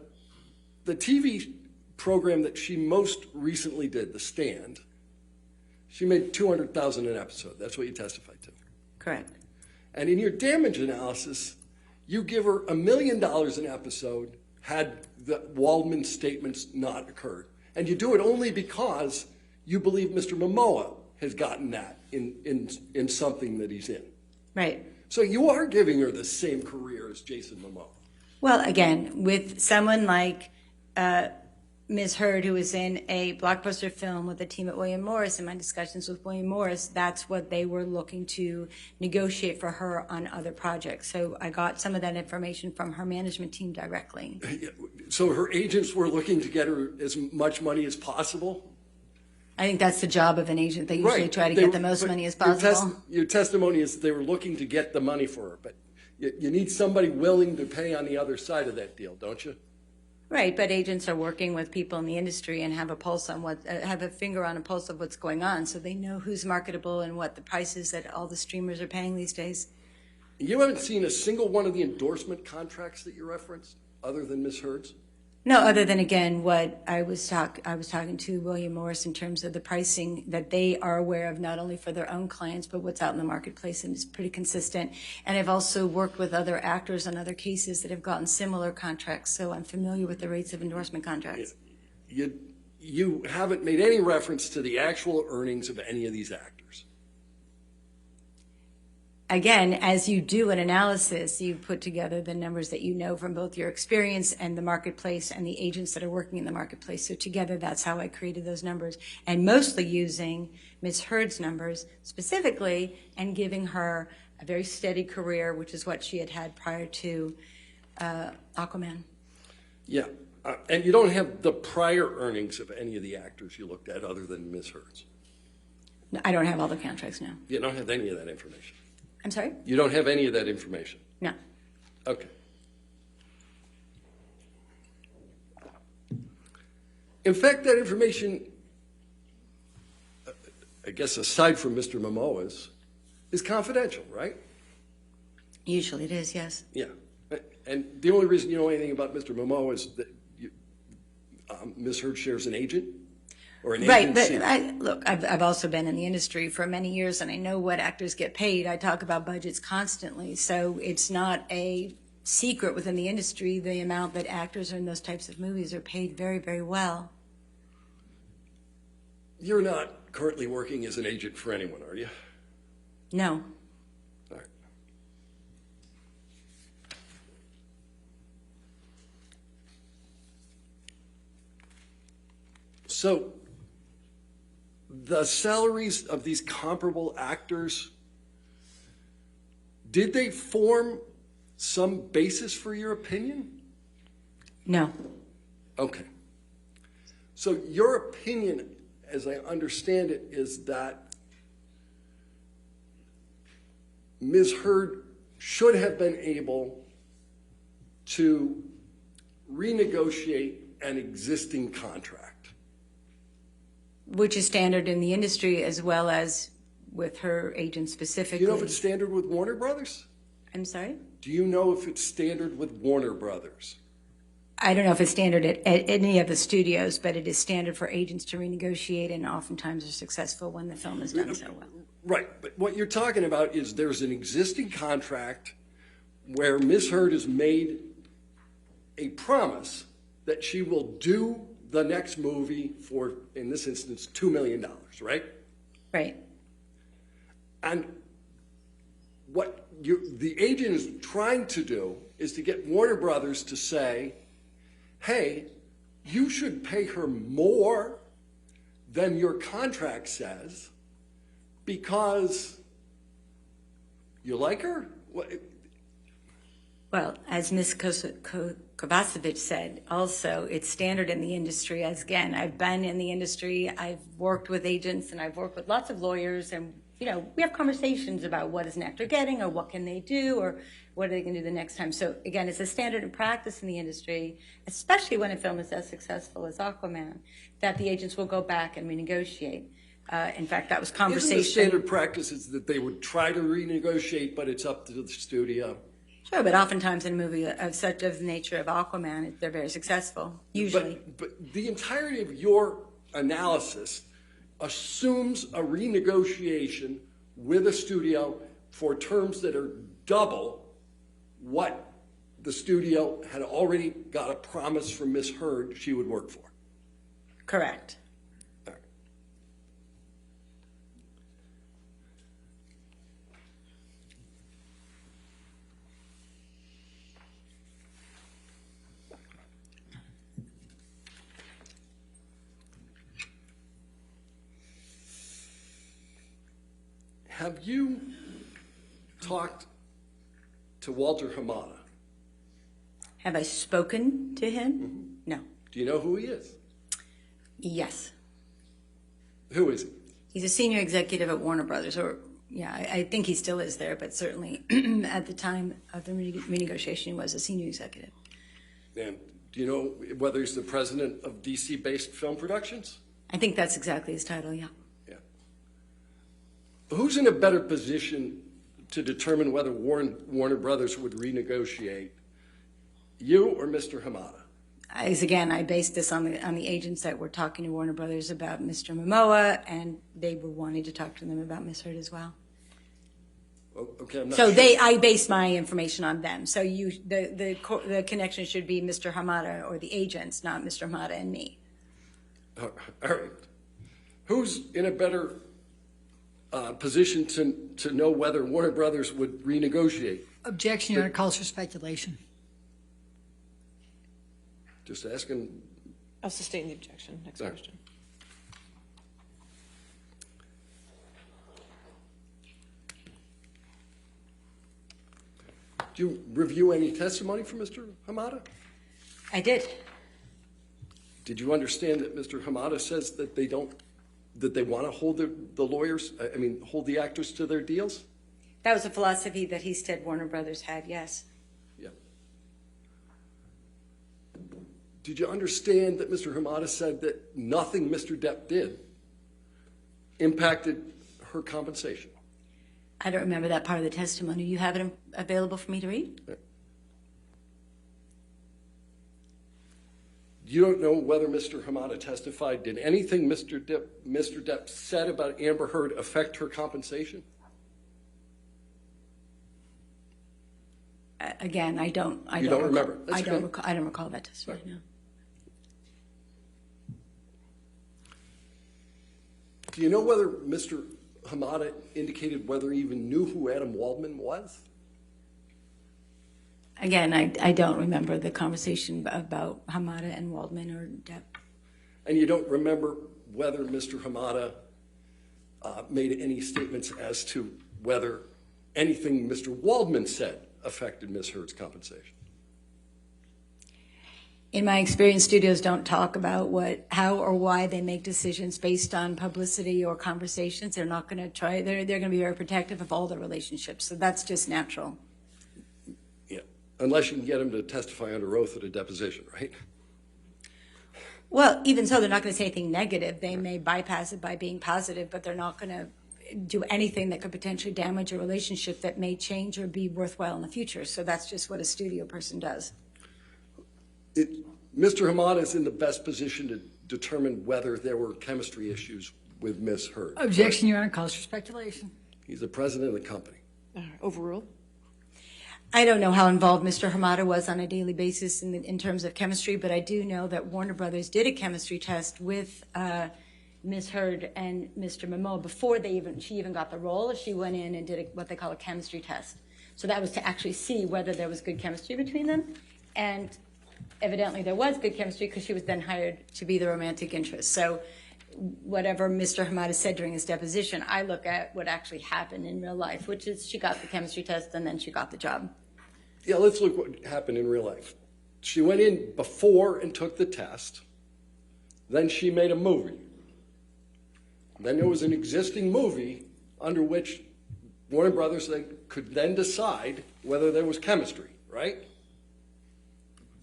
TV program that she most recently did, The Stand, she made $200,000 an episode. That's what you testified to. Correct. And in your damage analysis, you give her $1 million an episode had the Waldman statements not occurred. And you do it only because you believe Mr. Momoa has gotten that in something that he's in. Right. So you are giving her the same career as Jason Momoa. Well, again, with someone like Ms. Heard, who was in a blockbuster film with a team at William Morris, in my discussions with William Morris, that's what they were looking to negotiate for her on other projects. So I got some of that information from her management team directly. So her agents were looking to get her as much money as possible? I think that's the job of an agent. They usually try to get the most money as possible. Your testimony is they were looking to get the money for her, but you need somebody willing to pay on the other side of that deal, don't you? Right, but agents are working with people in the industry and have a pulse on have a finger on a pulse of what's going on, so they know who's marketable and what the prices that all the streamers are paying these days. You haven't seen a single one of the endorsement contracts that you referenced, other than Ms. Heard's? No, other than, again, what I was talking to William Morris in terms of the pricing that they are aware of, not only for their own clients, but what's out in the marketplace, and it's pretty consistent. And I've also worked with other actors on other cases that have gotten similar contracts, so I'm familiar with the rates of endorsement contracts. You haven't made any reference to the actual earnings of any of these actors? again, as you do an analysis, you put together the numbers that you know from both your experience and the marketplace and the agents that are working in the marketplace. So together, that's how I created those numbers, and mostly using Ms. Heard's numbers specifically and giving her a very steady career, which is what she had had prior to Aquaman. Yeah, and you don't have the prior earnings of any of the actors you looked at other than Ms. Heard's. No, I don't have all the contracts now. You don't have any of that information. I'm sorry? You don't have any of that information. No. Okay. In fact, that information, I guess aside from Mr. Momoa's, is confidential, right? Usually it is, yes. Yeah. And the only reason you know anything about Mr. Momoa is that Ms. Heard shares an agent or an Right, agency. but look, I've also been in the industry for many years, and I know what actors get paid. I talk about budgets constantly, so it's not a secret within the industry the amount that actors in those types of movies are paid very, very well. You're not currently working as an agent for anyone, are you? No. All right. So, the salaries of these comparable actors, did they form some basis for your opinion? No. Okay. So your opinion, as I understand it, is that Ms. Heard should have been able to renegotiate an existing contract. Which is standard in the industry as well as with her agent specifically. Do you know if it's standard with Warner Brothers? I'm sorry? Do you know if it's standard with Warner Brothers? I don't know if it's standard at any of the studios, but it is standard for agents to renegotiate, and oftentimes are successful when the film is done so well. Right, but what you're talking about is there's an existing contract where Ms. Heard has made a promise that she will do the next movie for, in this instance, $2 million, right? Right. And what the agent is trying to do is to get Warner Brothers to say, hey, you should pay her more than your contract says because you like her? Well, as Ms. Kovacevic said, also, it's standard in the industry. As again, I've been in the industry, I've worked with agents, and I've worked with lots of lawyers, and we have conversations about what is an actor getting, or what can they do, or what are they going to do the next time. So again, it's a standard in practice in the industry, especially when a film is as successful as Aquaman, that the agents will go back and renegotiate. In fact, that was conversation. Isn't the standard practice is that they would try to renegotiate, but it's up to the studio? Sure, but oftentimes in a movie of such of the nature of Aquaman, they're very successful, usually. But the entirety of your analysis assumes a renegotiation with a studio for terms that are double what the studio had already got a promise from Ms. Heard she would work for. Correct. Have you talked to Walter Hamada? Have I spoken to him? Mm-hmm. No. Do you know who he is? Yes. Who is he? He's a senior executive at Warner Brothers, or I think he still is there, but certainly at the time of the renegotiation, he was a senior executive. And do you know whether he's the president of DC-based film productions? I think that's exactly his title, yeah. Yeah. Who's in a better position to determine whether Warner Brothers would renegotiate, you or Mr. Hamada? Again, I based this on the agents that were talking to Warner Brothers about Mr. Momoa, and they were wanting to talk to them about Ms. Heard as well. Okay, I'm not So sure. I based my information on them. So the connection should be Mr. Hamada or the agents, not Mr. Hamada and me. All right. Who's in a better position to know whether Warner Brothers would renegotiate. Objection, Your Honor, calls for speculation. Just asking. I'll sustain the objection. Next Sorry. question. Do you review any testimony from Mr. Hamada? I did. Did you understand that Mr. Hamada says that they want to hold the lawyers, hold the actors to their deals? That was a philosophy that he said Warner Brothers had, yes. Yeah. Did you understand that Mr. Hamada said that nothing Mr. Depp did impacted her compensation? I don't remember that part of the testimony. You have it available for me to read? You don't know whether Mr. Hamada testified. Did anything Mr. Depp said about Amber Heard affect her compensation? Again, I don't remember. That's I don't okay. I don't recall that testimony. Right. No. Do you know whether Mr. Hamada indicated whether he even knew who Adam Waldman was? Again, I don't remember the conversation about Hamada and Waldman or Depp. And you don't remember whether Mr. Hamada made any statements as to whether anything Mr. Waldman said affected Ms. Heard's compensation? In my experience, studios don't talk about how or why they make decisions based on publicity or conversations. They're not going to try. They're going to be very protective of all their relationships. So that's just natural. Yeah, unless you can get him to testify under oath at a deposition, right? Well, even so, they're not going to say anything negative. They may bypass it by being positive, but they're not going to do anything that could potentially damage a relationship that may change or be worthwhile in the future. So that's just what a studio person does. Mr. Hamada is in the best position to determine whether there were chemistry issues with Ms. Heard. Objection, Your Honor, calls for speculation. He's the president of the company. Overruled. I don't know how involved Mr. Hamada was on a daily basis in terms of chemistry, but I do know that Warner Brothers did a chemistry test with Ms. Heard and Mr. Momoa before she even got the role. She went in and did what they call a chemistry test. So that was to actually see whether there was good chemistry between them. And evidently there was good chemistry because she was then hired to be the romantic interest. So whatever Mr. Hamada said during his deposition, I look at what actually happened in real life, which is she got the chemistry test and then she got the job. Yeah, let's look what happened in real life. She went in before and took the test. Then she made a movie. Then there was an existing movie under which Warner Brothers could then decide whether there was chemistry, right?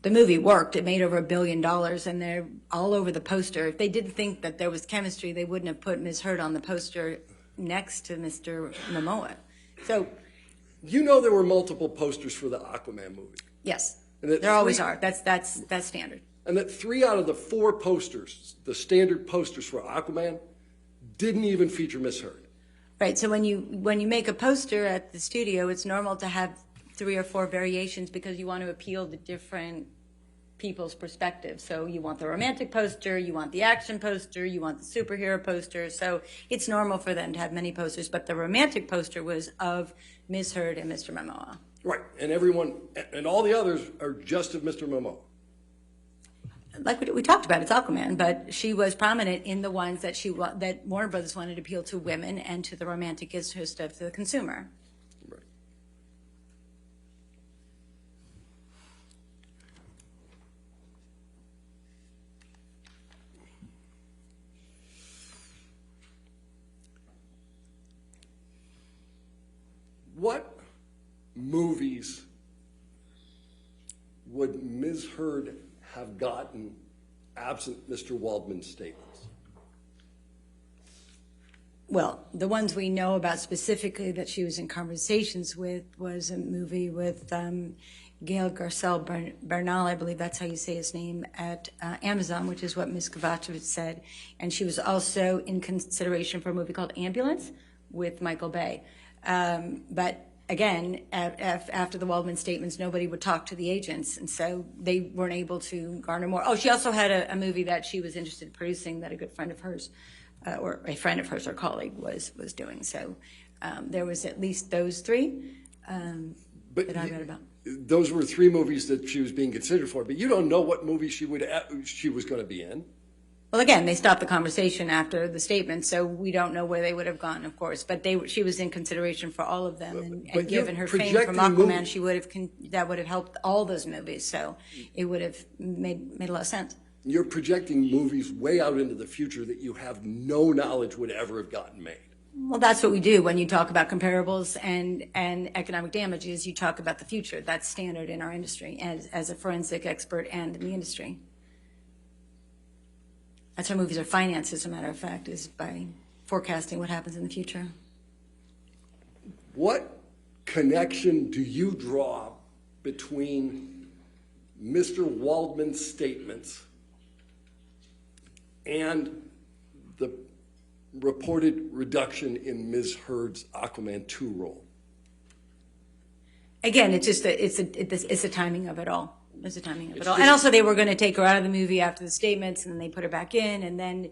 The movie worked. It made over $1 billion, and they're all over the poster. If they didn't think that there was chemistry, they wouldn't have put Ms. Heard on the poster next to Mr. Momoa. So, you know there were multiple posters for the Aquaman movie. Yes, there always are. That's standard. And that 3 out of the 4 posters, the standard posters for Aquaman, didn't even feature Ms. Heard. Right. So when you make a poster at the studio, it's normal to have 3 or 4 variations because you want to appeal to different people's perspectives. So you want the romantic poster, you want the action poster, you want the superhero poster. So it's normal for them to have many posters, but the romantic poster was of Ms. Heard and Mr. Momoa. Right, and all the others are just of Mr. Momoa. Like we talked about, it's Aquaman, but she was prominent in the ones that that Warner Brothers wanted to appeal to women and to the romantic interest of the consumer. Right. What movies would Ms. Heard have gotten absent Mr. Waldman's statements? Well, the ones we know about specifically that she was in conversations with was a movie with Gail Garcelle Bernal, I believe that's how you say his name, at Amazon, which is what Ms. Kovacevic said. And she was also in consideration for a movie called Ambulance with Michael Bay. But again, after the Waldman statements, nobody would talk to the agents, and so they weren't able to garner more. Oh, she also had a movie that she was interested in producing that a good friend of hers or a friend of hers or colleague was doing. So there was at least those three that I read about. Those were 3 movies that she was being considered for, but you don't know what movie she was going to be in. Well, again, they stopped the conversation after the statement, so we don't know where they would have gone, of course. But she was in consideration for all of them, and given her fame from Aquaman, that would have helped all those movies. So it would have made a lot of sense. You're projecting movies way out into the future that you have no knowledge would ever have gotten made. Well, that's what we do when you talk about comparables and economic damages. You talk about the future. That's standard in our industry as a forensic expert and in the industry. That's how movies are financed, as a matter of fact, is by forecasting what happens in the future. What connection do you draw between Mr. Waldman's statements and the reported reduction in Ms. Heard's Aquaman 2 role? Again, it's the timing of it all. It's the timing of it all. And also, they were going to take her out of the movie after the statements, and then they put her back in. And then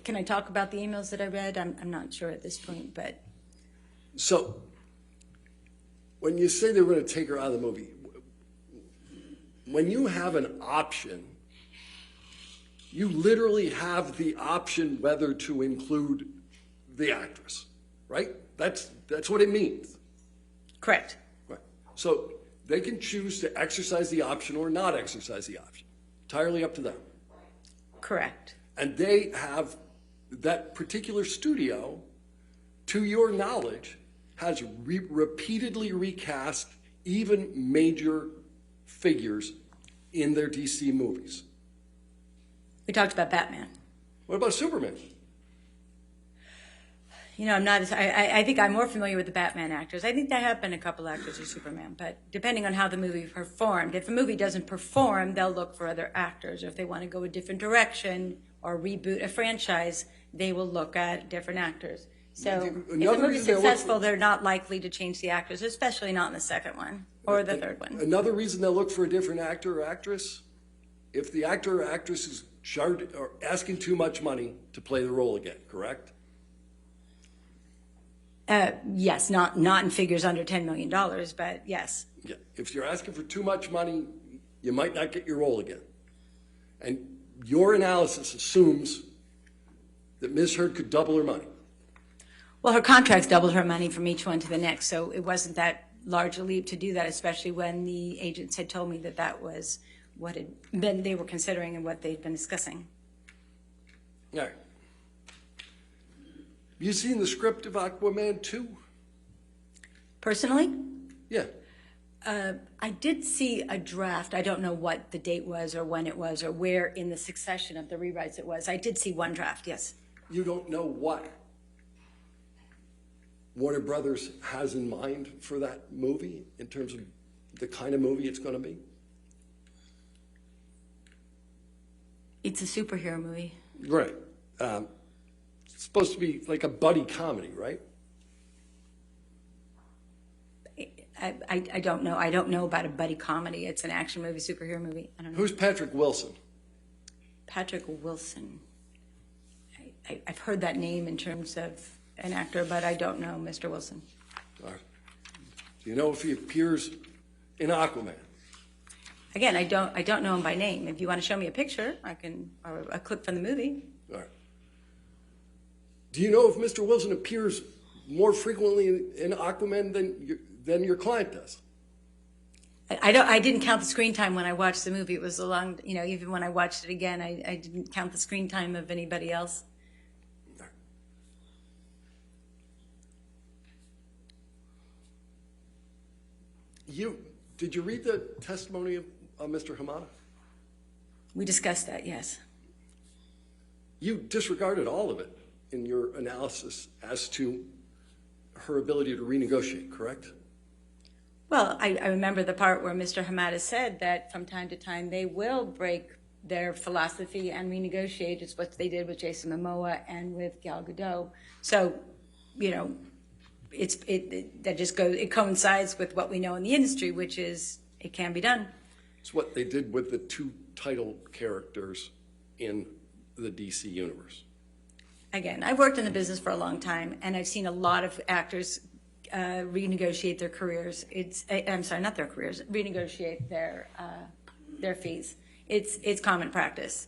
can I talk about the emails that I read? I'm not sure at this point, but. So when you say they were going to take her out of the movie, when you have an option, you literally have the option whether to include the actress, right? That's what it means. Correct. Right. So they can choose to exercise the option or not exercise the option. Entirely up to them. Correct. And they have, that particular studio, to your knowledge, has repeatedly recast even major figures in their DC movies. We talked about Batman. What about Superman? You know, I'm not. I think I'm more familiar with the Batman actors. I think there have been a couple actors of Superman, but depending on how the movie performed, if a movie doesn't perform, they'll look for other actors. Or if they want to go a different direction or reboot a franchise, they will look at different actors. So if the movie's successful, they're not likely to change the actors, especially not in the second one or the third one. Another reason they'll look for a different actor or actress, if the actor or actress is charged or asking too much money to play the role again, correct? Yes, not in figures under $10 million, but yes. Yeah. If you're asking for too much money, you might not get your role again. And your analysis assumes that Ms. Heard could double her money. Well, her contracts doubled her money from each one to the next, so it wasn't that large a leap to do that, especially when the agents had told me that that was what had been they were considering and what they'd been discussing. All right. You seen the script of Aquaman 2? Personally? Yeah. I did see a draft. I don't know what the date was or when it was or where in the succession of the rewrites it was. I did see one draft, yes. You don't know what Warner Brothers has in mind for that movie in terms of the kind of movie it's going to be? It's a superhero movie. Right. It's supposed to be like a buddy comedy, right? I don't know. I don't know about a buddy comedy. It's an action movie, superhero movie. I don't know. Who's Patrick Wilson? Patrick Wilson. I've heard that name in terms of an actor, but I don't know Mr. Wilson. All right. Do you know if he appears in Aquaman? Again, I don't know him by name. If you want to show me a picture, or a clip from the movie. All right. Do you know if Mr. Wilson appears more frequently in Aquaman than your client does? I didn't count the screen time when I watched the movie. It was a long, even when I watched it again, I didn't count the screen time of anybody else. Did you read the testimony of Mr. Hamada? We discussed that, yes. You disregarded all of it in your analysis as to her ability to renegotiate, correct? Well, I remember the part where Mr. Hamada said that from time to time they will break their philosophy and renegotiate. It's what they did with Jason Momoa and with Gal Gadot. So, it coincides with what we know in the industry, which is it can be done. It's what they did with the two title characters in the DC universe? Again, I've worked in the business for a long time, and I've seen a lot of actors renegotiate their careers. I'm sorry, not their careers, renegotiate their fees. It's common practice.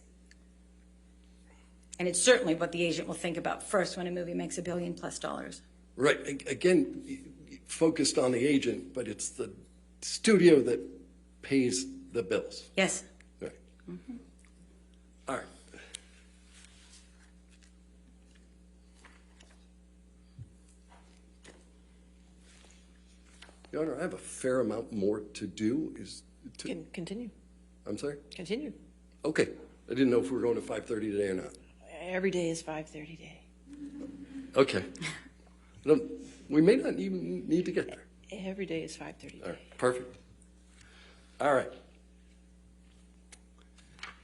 And it's certainly what the agent will think about first when a movie makes $1 billion+. Right. Again, focused on the agent, but it's the studio that pays the bills. Yes. Right. All right. Your Honor, I have a fair amount more to do. Continue. I'm sorry? Continue. Okay. I didn't know if we were going to 5:30 today or not. Every day is 5:30 day. Okay. No, we may not even need to get there. Every day is 5:30 All day. right. Perfect. All right.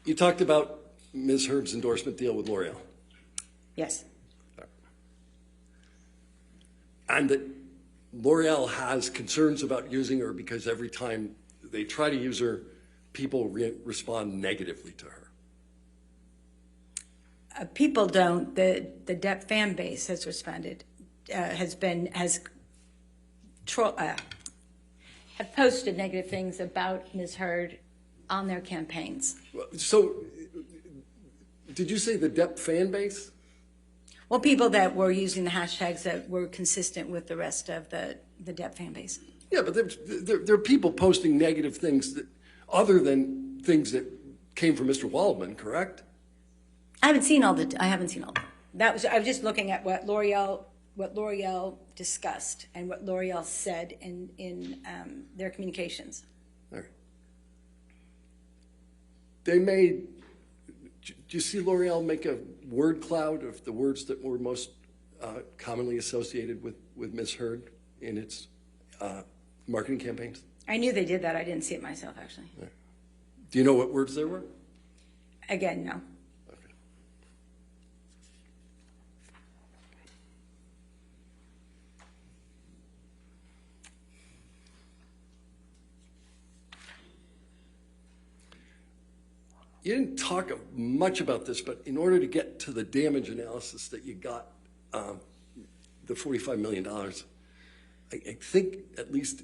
You talked about Ms. Heard's endorsement deal with L'Oreal. Yes. And that L'Oreal has concerns about using her because every time they try to use her, people respond negatively to her. People don't. The Depp fan base has responded, have posted negative things about Ms. Heard on their campaigns. So, did you say the Depp fan base? Well, people that were using the hashtags that were consistent with the rest of the Depp fan base. Yeah, but there are people posting negative things that, other than things that came from Mr. Waldman, correct? I haven't seen all the. I was just looking at what L'Oreal discussed and what L'Oreal said in their communications. All right. They made. Do you see L'Oreal make a word cloud of the words that were most commonly associated with Ms. Heard in its marketing campaigns? I knew they did that. I didn't see it myself, actually. Right. Do you know what words there were? Again, no. Okay. You didn't talk much about this, but in order to get to the damage analysis that you got, the $45 million, I think at least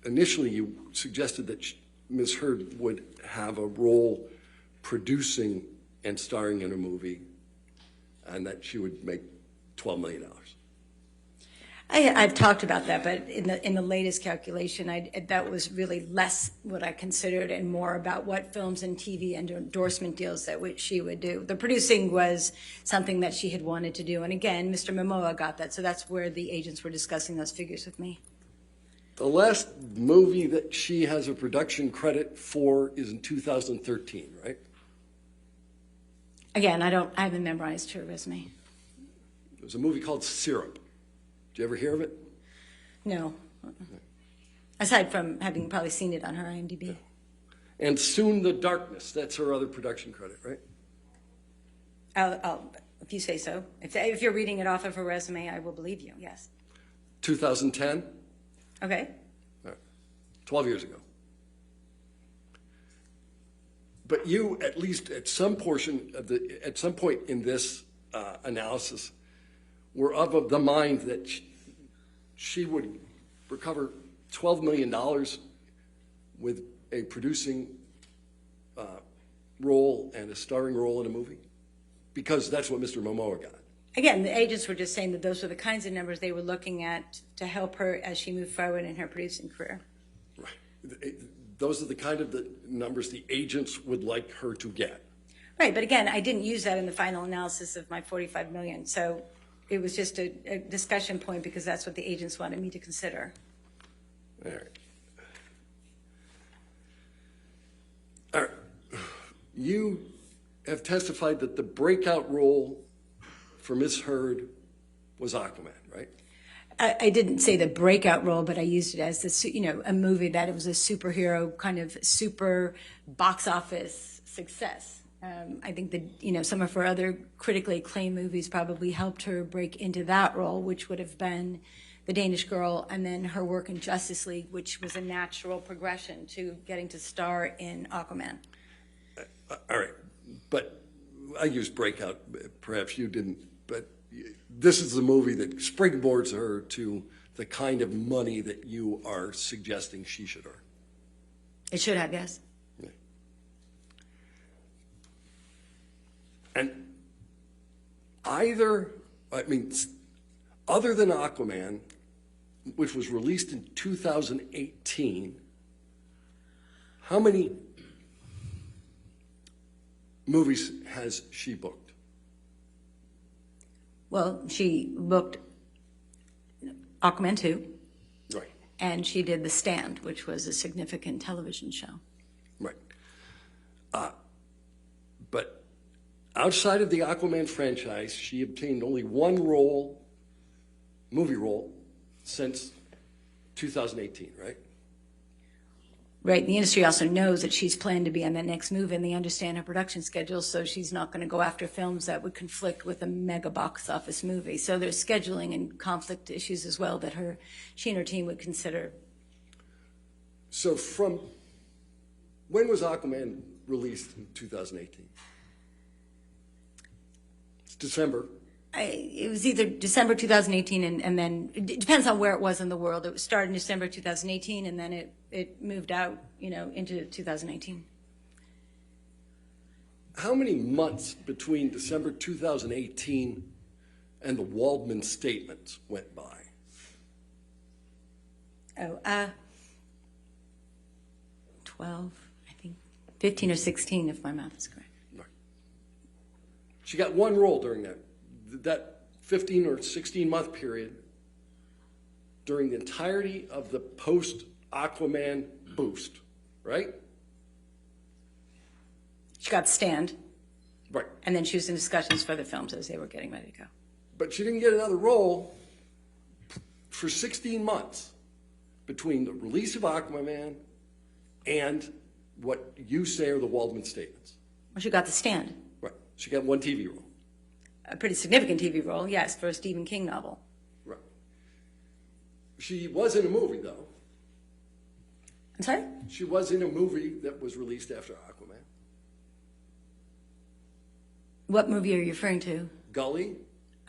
initially you suggested that Ms. Heard would have a role producing and starring in a movie, and that she would make $12 million. I've talked about that, but in the latest calculation, that was really less what I considered and more about what films and TV and endorsement deals that she would do. The producing was something that she had wanted to do, and again, Mr. Momoa got that, so that's where the agents were discussing those figures with me. The last movie that she has a production credit for is in 2013, right? Again, I haven't memorized her resume. It was a movie called Syrup. Did you ever hear of it? No. Aside from having probably seen it on her IMDb. Yeah. And Soon the Darkness, that's her other production credit, right? If you say so. If you're reading it off of her resume, I will believe you, yes. 2010? Okay. All right. 12 years ago. But you, at least at some portion of at some point in this analysis, were of the mind that she would recover $12 million with a producing role and a starring role in a movie? Because that's what Mr. Momoa got. Again, the agents were just saying that those were the kinds of numbers they were looking at to help her as she moved forward in her producing career. Right. Those are the kind of the numbers the agents would like her to get. Right, but again, I didn't use that in the final analysis of my $45 million, so it was just a discussion point because that's what the agents wanted me to consider. All right. All right. You have testified that the breakout role for Ms. Heard was Aquaman, right? I didn't say the breakout role, but I used it as a movie that it was a superhero kind of super box office success. I think that some of her other critically acclaimed movies probably helped her break into that role, which would have been The Danish Girl, and then her work in Justice League, which was a natural progression to getting to star in Aquaman. All right, but I used breakout, perhaps you didn't, but this is the movie that springboards her to the kind of money that you are suggesting she should earn. It should have, yes. And other than Aquaman, which was released in 2018, how many movies has she booked? Well, she booked Aquaman 2. Right. And she did The Stand, which was a significant television show. Right. But outside of the Aquaman franchise, she obtained only one movie role, since 2018, right? Right. The industry also knows that she's planned to be on that next movie, and they understand her production schedule, so she's not going to go after films that would conflict with a mega box office movie. So there's scheduling and conflict issues as well that she and her team would consider. So when was Aquaman released in 2018? It's December. It was either December 2018 and then it depends on where it was in the world. It started in December 2018 and then it moved out, into 2019. How many months between December 2018 and the Waldman statements went by? 12, I think, 15 or 16 if my math is correct. Right. She got one role during that 15 or 16 month period, during the entirety of the post-Aquaman boost, right? She got Stand. Right. And then she was in discussions for the films as they were getting ready to go. But she didn't get another role for 16 months between the release of Aquaman and what you say are the Waldman statements. Well, she got The Stand. Right. She got one TV role. A pretty significant TV role, yes, for a Stephen King novel. Right. She was in a movie, though. I'm sorry? She was in a movie that was released after Aquaman. What movie are you referring to? Gully.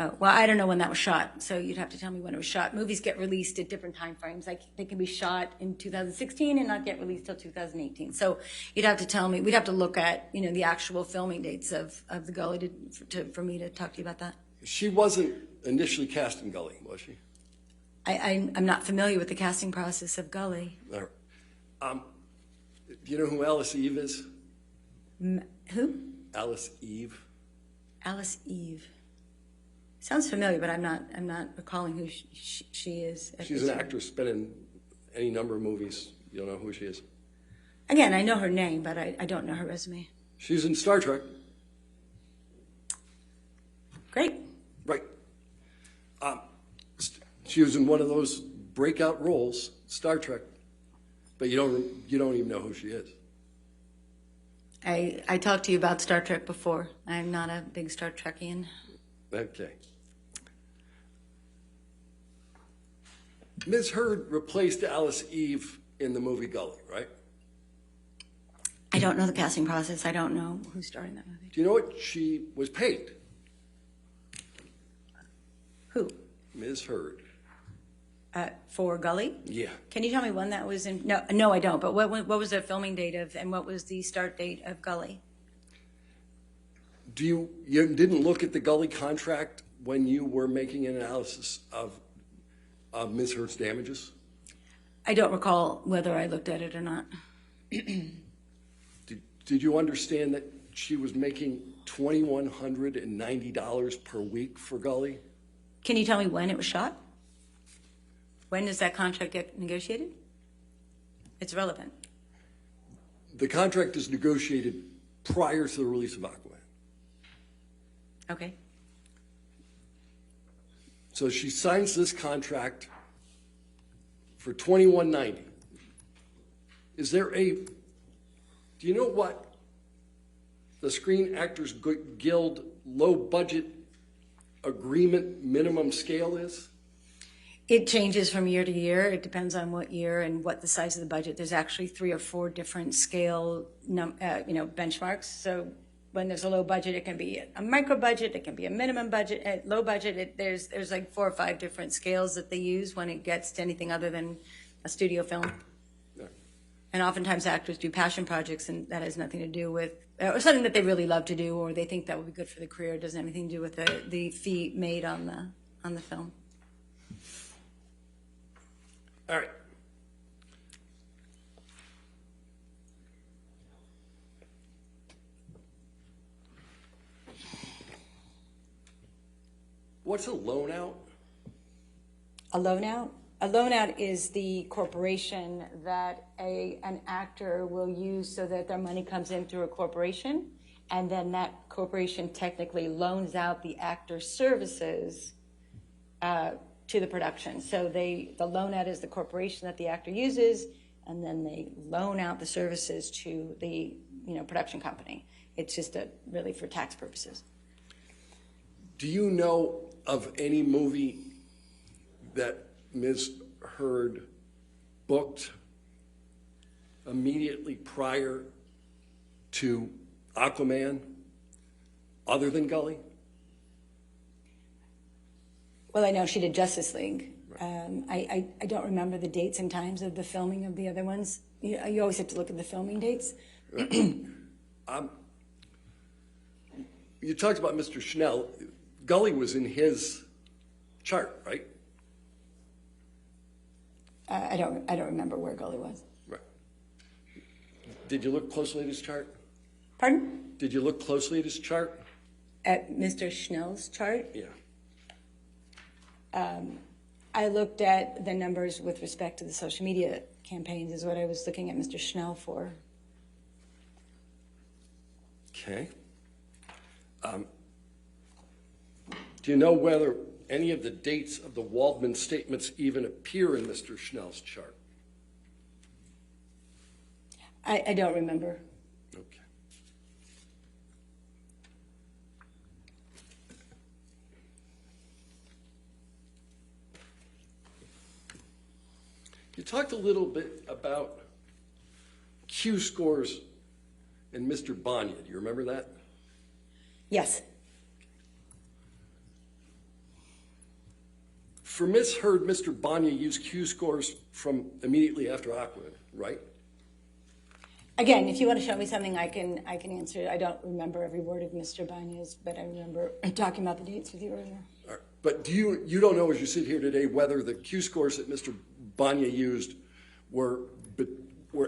Oh, well, I don't know when that was shot, so you'd have to tell me when it was shot. Movies get released at different time frames. Like they can be shot in 2016 and not get released till 2018. So you'd have to tell me. We'd have to look at the actual filming dates of the Gully for me to talk to you about that. She wasn't initially cast in Gully, was she? I'm not familiar with the casting process of Gully. All right. Do you know who Alice Eve is? Who? Alice Eve. Alice Eve. Sounds familiar, but I'm not recalling who she is. She's an actress, been in any number of movies. You don't know who she is? Again, I know her name, but I don't know her resume. She's in Star Trek. Great. Right. She was in one of those breakout roles, Star Trek, but you don't even know who she is. I talked to you about Star Trek before. I'm not a big Star Trekian. Okay. Ms. Heard replaced Alice Eve in the movie Gully, right? I don't know the casting process. I don't know who starred in that movie. Do you know what she was paid? Who? Ms. Heard. For Gully? Yeah. Can you tell me when that was in? No, I don't. But what was the filming date of, and what was the start date of Gully? You didn't look at the Gully contract when you were making an analysis of Ms. Heard's damages? I don't recall whether I looked at it or not. Did you understand that she was making $2,190 per week for Gully? Can you tell me when it was shot? When does that contract get negotiated? It's relevant. The contract is negotiated prior to the release of Aquaman. Okay. So she signs this contract for $2,190. Is there do you know what the Screen Actors Guild low budget agreement minimum scale is? It changes from year to year. It depends on what year and what the size of the budget. There's actually 3 or 4 different scale, benchmarks. So when there's a low budget, it can be a micro budget, it can be a minimum budget, low budget. There's like 4 or 5 different scales that they use when it gets to anything other than a studio film. And oftentimes actors do passion projects, and that has nothing to do with, or something that they really love to do, or they think that would be good for the career. It doesn't have anything to do with the fee made on the film. All right. What's a loan out? A loan out? A loan out is the corporation that an actor will use so that their money comes in through a corporation, and then that corporation technically loans out the actor's services to the production. So the loan out is the corporation that the actor uses, and then they loan out the services to the production company. It's just really for tax purposes. Do you know of any movie that Ms. Heard booked immediately prior to Aquaman other than Gully? Well, I know she did Justice League. I don't remember the dates and times of the filming of the other ones. You always have to look at the filming dates. You talked about Mr. Schnell. Gully was in his chart, right? I don't remember where Gully was. Right. Did you look closely at his chart? Pardon? Did you look closely at his chart? At Mr. Schnell's chart? Yeah. I looked at the numbers with respect to the social media campaigns is what I was looking at Mr. Schnell for. Okay. Do you know whether any of the dates of the Waldman statements even appear in Mr. Schnell's chart? I don't remember. Okay. You talked a little bit about Q scores and Mr. Banya. Do you remember that? Yes. For Ms. Heard, Mr. Banya used Q scores from immediately after Aquaman, right? Again, if you want to show me something, I can answer it. I don't remember every word of Mr. Banya's, but I remember talking about the dates with you earlier. All right. But you don't know as you sit here today whether the Q scores that Mr. Banya used were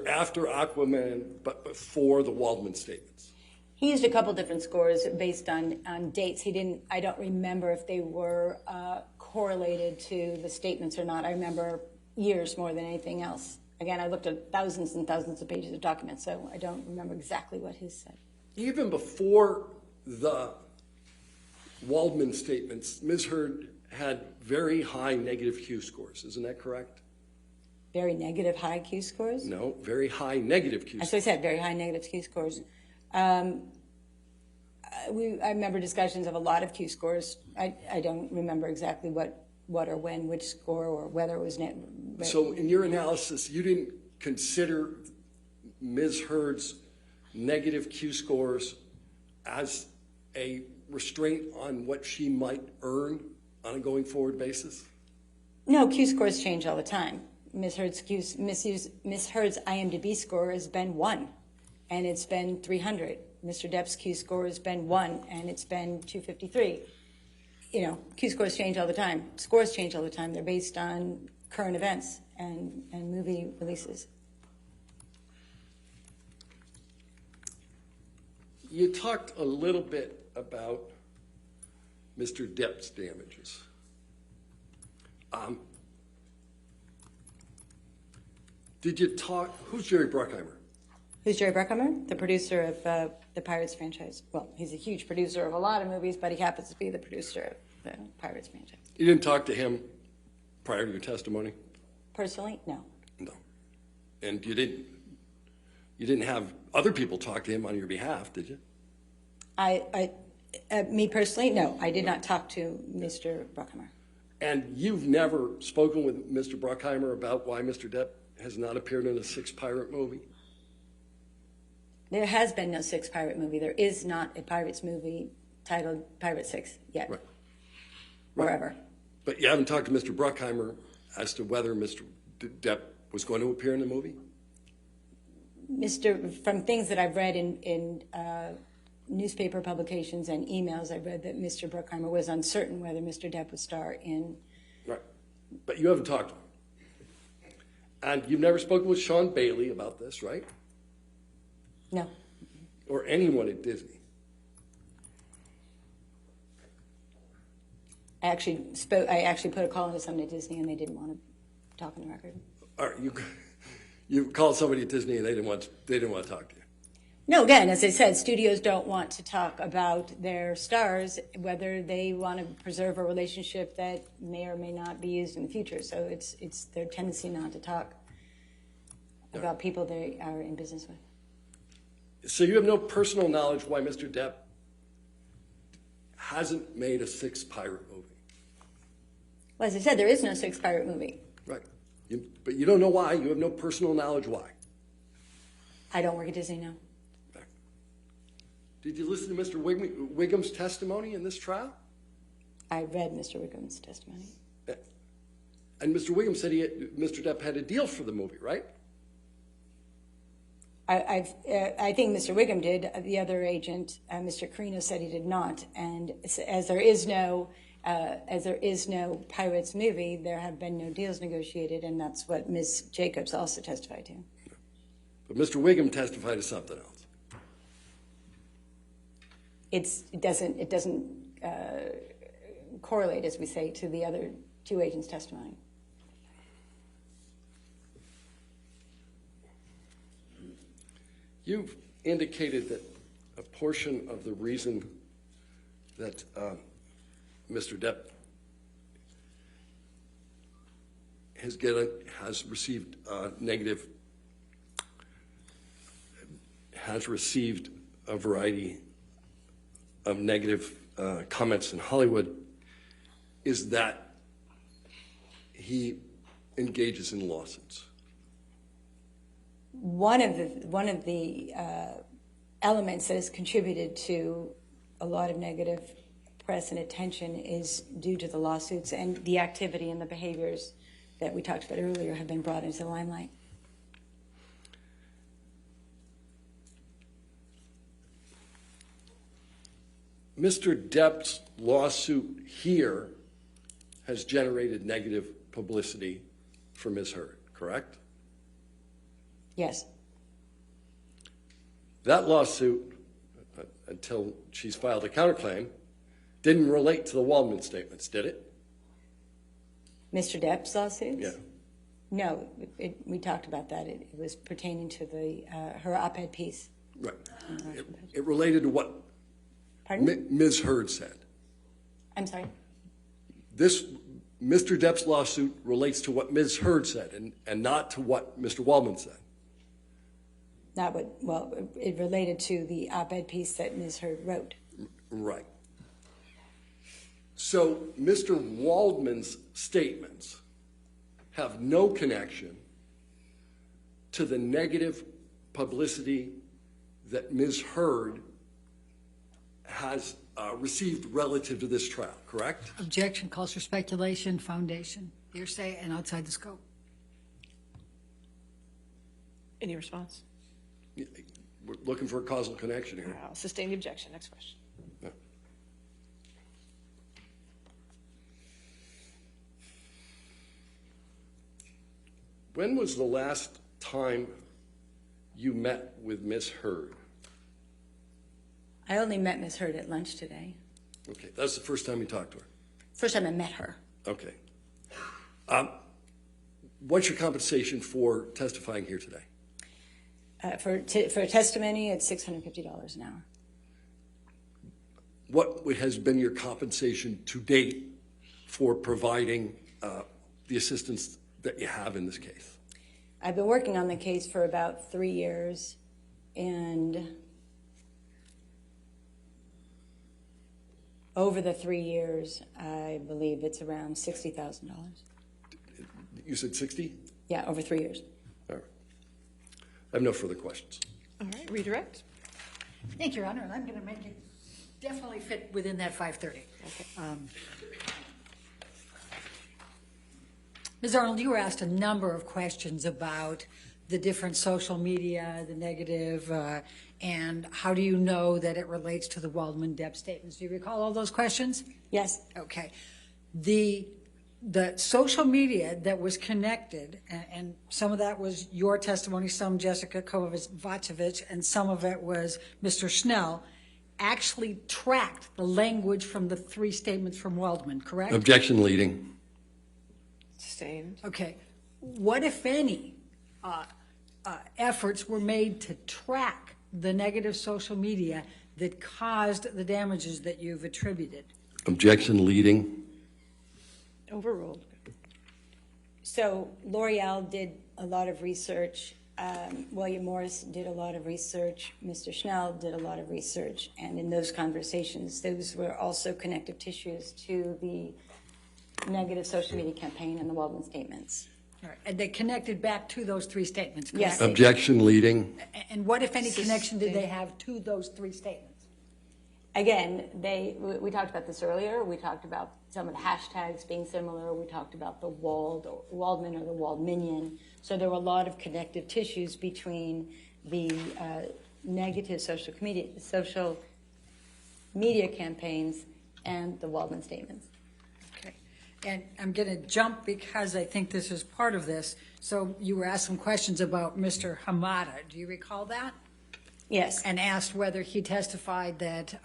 after Aquaman but before the Waldman statements? He used a couple different scores based on dates. I don't remember if they were correlated to the statements or not. I remember years more than anything else. Again, I looked at thousands and thousands of pages of documents, so I don't remember exactly what his said. Even before the Waldman statements, Ms. Heard had very high negative Q scores. Isn't that correct? Very negative high Q scores? No, very high negative Q scores. As I said, very high negative Q scores. I remember discussions of a lot of Q scores. I don't remember exactly what or when, which score, or whether it was net. So in your analysis, you didn't consider Ms. Heard's negative Q scores as a restraint on what she might earn on a going forward basis? No, Q scores change all the time. Ms. Heard's IMDb score has been 1, and it's been 300. Mr. Depp's Q score has been 1, and it's been 253. Q scores change all the time. Scores change all the time. They're based on current events and movie releases. You talked a little bit about Mr. Depp's damages. Did you talk, who's Jerry Bruckheimer? Who's Jerry Bruckheimer? The producer of the Pirates franchise. Well, he's a huge producer of a lot of movies, but he happens to be the producer of the Pirates franchise. You didn't talk to him prior to your testimony? Personally, no. No. And you didn't have other people talk to him on your behalf, did you? Me personally, no. I did not talk to Mr. Bruckheimer. And you've never spoken with Mr. Bruckheimer about why Mr. Depp has not appeared in a 6 pirate movie? There has been no sixth pirate movie. There is not a Pirates movie titled Pirate 6 yet. Right. Or ever. But you haven't talked to Mr. Bruckheimer as to whether Mr. Depp was going to appear in the movie? From things that I've read in newspaper publications and emails, I've read that Mr. Bruckheimer was uncertain whether Mr. Depp would star in. Right. But you haven't talked to him. And you've never spoken with Sean Bailey about this, right? No. Or anyone at Disney? I actually put a call into someone at Disney and they didn't want to talk on the record. All right, you called somebody at Disney and they didn't want to talk to you. No, again, as I said, studios don't want to talk about their stars, whether they want to preserve a relationship that may or may not be used in the future. So it's their tendency not to talk about people they are in business with. So you have no personal knowledge why Mr. Depp hasn't made a sixth pirate movie? Well, as I said, there is no sixth pirate movie. Right. But you don't know why. You have no personal knowledge why. I don't work at Disney now. Did you listen to Mr. Wiggum's testimony in this trial? I read Mr. Wiggum's testimony. And Mr. Wiggum said Mr. Depp had a deal for the movie, right? I think Mr. Wiggum did. The other agent, Mr. Carino, said he did not. And as there is no Pirates movie, there have been no deals negotiated, and that's what Ms. Jacobs also testified to. But Mr. Wiggum testified to something else. It doesn't correlate, as we say, to the other two agents' testimony. You've indicated that a portion of the reason that Mr. Depp has received a variety of negative comments in Hollywood is that he engages in lawsuits. One of the elements that has contributed to a lot of negative press and attention is due to the lawsuits, and the activity and the behaviors that we talked about earlier have been brought into the limelight. Mr. Depp's lawsuit here has generated negative publicity for Ms. Heard, correct? Yes. That lawsuit, until she's filed a counterclaim, didn't relate to the Waldman statements, did it? Mr. Depp's lawsuits? Yeah. No, we talked about that. It was pertaining to her op-ed piece. Right. It related to what Ms. Heard said. I'm sorry? Mr. Depp's lawsuit relates to what Ms. Heard said and not to what Mr. Waldman said. It related to the op-ed piece that Ms. Heard wrote. Right. So Mr. Waldman's statements have no connection to the negative publicity that Ms. Heard has received relative to this trial, correct? Objection calls for speculation, foundation, hearsay, and outside the scope. Any response? We're looking for a causal connection here. I'll sustain the objection. Next question. When was the last time you met with Ms. Heard? I only met Ms. Heard at lunch today. Okay, that's the first time you talked to her? First time I met her. Okay. What's your compensation for testifying here today? For testimony, it's $650 an hour. What has been your compensation to date for providing the assistance that you have in this case? I've been working on the case for about 3 years, and over the 3 years, I believe it's around $60,000. You said 60? Yeah, over 3 years. All right. I have no further questions. All right, redirect. Thank you, Your Honor, and I'm going to make it definitely fit within that 5:30. Ms. Arnold, you were asked a number of questions about the different social media, the negative, and how do you know that it relates to the Waldman-Depp statements? Do you recall all those questions? Yes. Okay. The social media that was connected, and some of that was your testimony, some Jessica Kovacevic, and some of it was Mr. Schnell, actually tracked the language from the 3 statements from Waldman, correct? Objection leading. Sustained. Okay. What, if any, efforts were made to track the negative social media that caused the damages that you've attributed? Objection leading. Overruled. So L'Oreal did a lot of research. William Morris did a lot of research. Mr. Schnell did a lot of research. And in those conversations, those were also connective tissues to the negative social media campaign and the Waldman statements. All right. And they connected back to those 3 statements, correct? Yes. Objection leading. And what, if any, connection did they have to those 3 statements? Again, we talked about this earlier. We talked about some of the hashtags being similar. We talked about the Waldman or the Waldminion. So there were a lot of connective tissues between the negative social media campaigns and the Waldman statements. Okay. And I'm going to jump because I think this is part of this. So you were asked some questions about Mr. Hamada. Do you recall that? Yes. And asked whether he testified that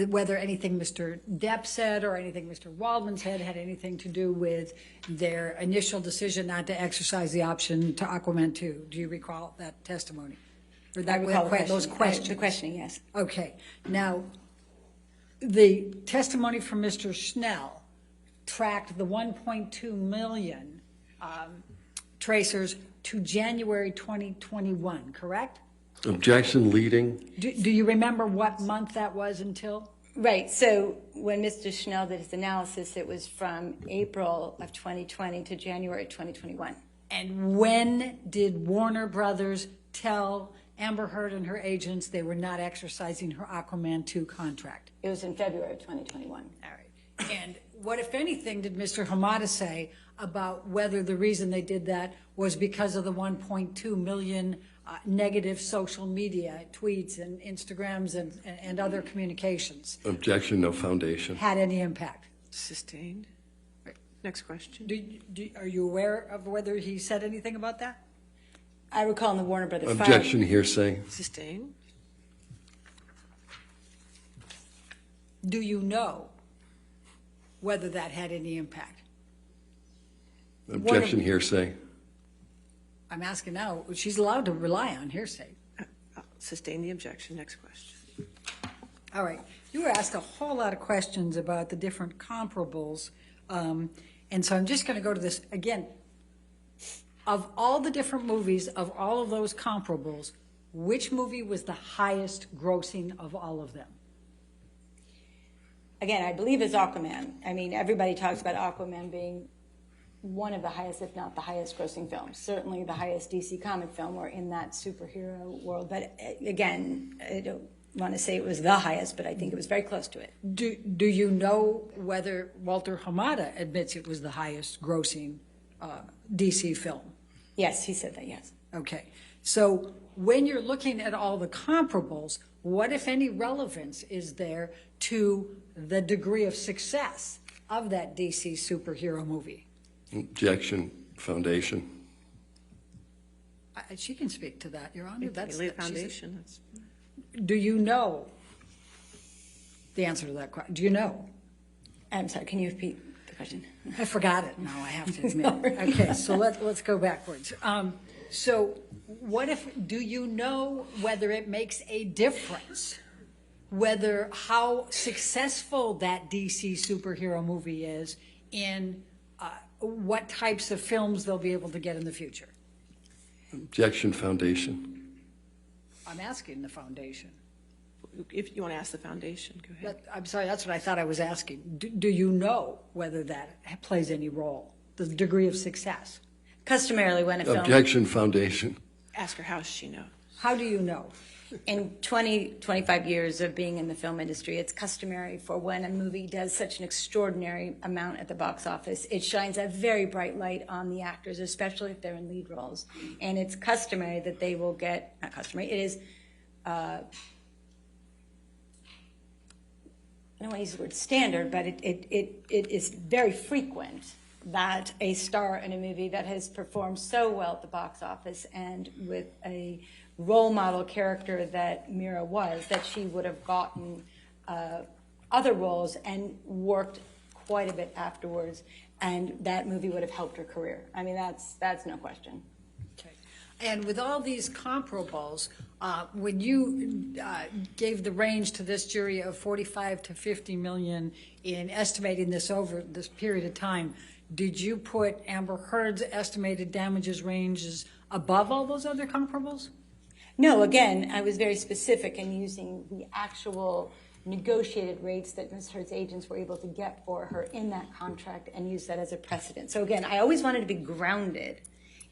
whether anything Mr. Depp said or anything Mr. Waldman said had anything to do with their initial decision not to exercise the option to Aquaman 2. Do you recall that testimony? Or that, I recall those questions? The questioning, yes. Okay. Now, the testimony from Mr. Schnell tracked the 1.2 million tracers to January 2021, correct? Objection leading. Do you remember what month that was until? Right. So when Mr. Schnell did his analysis, it was from April of 2020 to January 2021. And when did Warner Brothers tell Amber Heard and her agents they were not exercising her Aquaman 2 contract? It was in February of 2021. All right. And what, if anything, did Mr. Hamada say about whether the reason they did that was because of the 1.2 million negative social media tweets and Instagrams and other communications? Objection, no foundation. Had any impact? Sustained. Next question. Are you aware of whether he said anything about that? I recall in the Warner Brothers file. Objection, hearsay. Sustained. Do you know whether that had any impact? Objection, hearsay. I'm asking now, she's allowed to rely on hearsay. Sustain the objection. Next question. All right. You were asked a whole lot of questions about the different comparables. And so I'm just going to go to this again. Of all the different movies, of all of those comparables, which movie was the highest grossing of all of them? Again, I believe it's Aquaman. I mean, everybody talks about Aquaman being one of the highest, if not the highest grossing films. Certainly the highest DC comic film or in that superhero world. But again, I don't want to say it was the highest, but I think it was very close to it. Do you know whether Walter Hamada admits it was the highest grossing DC film? Yes, he said that, yes. Okay. So when you're looking at all the comparables, what, if any, relevance is there to the degree of success of that DC superhero movie? Objection, foundation. She can speak to that, Your Honor. That's Lay the foundation. Do you know the answer to that question? Do you know? I'm sorry, can you repeat the question? I forgot it now, I have to admit. Okay, so let's go backwards. So what if, do you know whether it makes a difference, whether how successful that DC superhero movie is in what types of films they'll be able to get in the future? Objection, foundation. I'm asking the foundation. If you want to ask the foundation, go ahead. I'm sorry, that's what I thought I was asking. Do you know whether that plays any role, the degree of success? Customarily when a film... Objection, foundation. Ask her how she knows. How do you know? In 25 years of being in the film industry, it's customary for when a movie does such an extraordinary amount at the box office, it shines a very bright light on the actors, especially if they're in lead roles. And it's customary that they will get, not customary, it is, I don't want to use the word standard, but it is very frequent that a star in a movie that has performed so well at the box office and with a role model character that Mira was, that she would have gotten other roles and worked quite a bit afterwards, and that movie would have helped her career. I mean, that's no question. Okay. And with all these comparables, when you gave the range to this jury of 45 to 50 million in estimating this over this period of time, did you put Amber Heard's estimated damages ranges above all those other comparables? No, again, I was very specific in using the actual negotiated rates that Ms. Heard's agents were able to get for her in that contract and use that as a precedent. So again, I always wanted to be grounded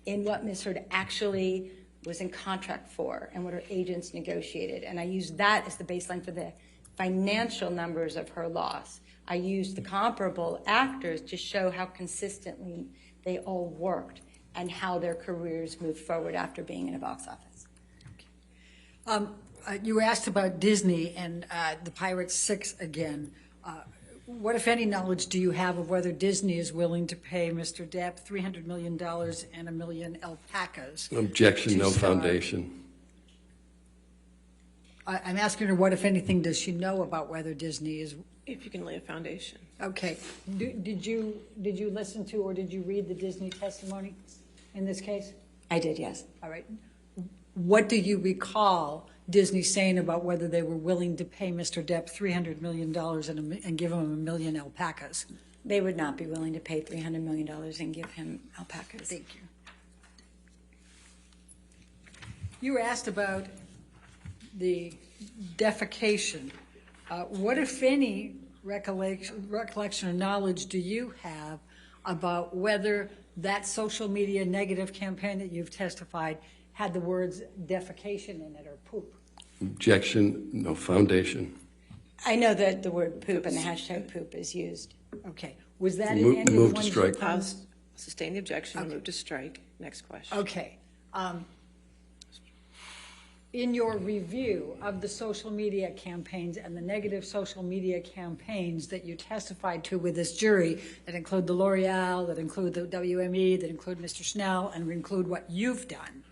in what Ms. Heard actually was in contract for and what her agents negotiated. And I used that as the baseline for the financial numbers of her loss. I used the comparable actors to show how consistently they all worked and how their careers moved forward after being in a box office. You asked about Disney and the Pirates 6 again. What, if any, knowledge do you have of whether Disney is willing to pay Mr. Depp $300 million and 1 million alpacas? Objection, no foundation. I'm asking her what, if anything, does she know about whether Disney is... If you can lay a foundation. Okay. Did you listen to or did you read the Disney testimony in this case? I did, yes. All right. What do you recall Disney saying about whether they were willing to pay Mr. Depp $300 million and give him 1 million alpacas? They would not be willing to pay $300 million and give him alpacas. Thank you. You were asked about the defecation. What, if any, recollection or knowledge do you have about whether that social media negative campaign that you've testified had the words defecation in it or poop? Objection, no foundation. I know that the word poop and the hashtag poop is used. Okay. Was that in Move- any of the move to ones strike. you- I'll sustain the objection and move to strike. Next question. Okay. In your review of the social media campaigns and the negative social media campaigns that you testified to with this jury, that include the L'Oreal, that include the WME, that include Mr. Snell, and include what you've done,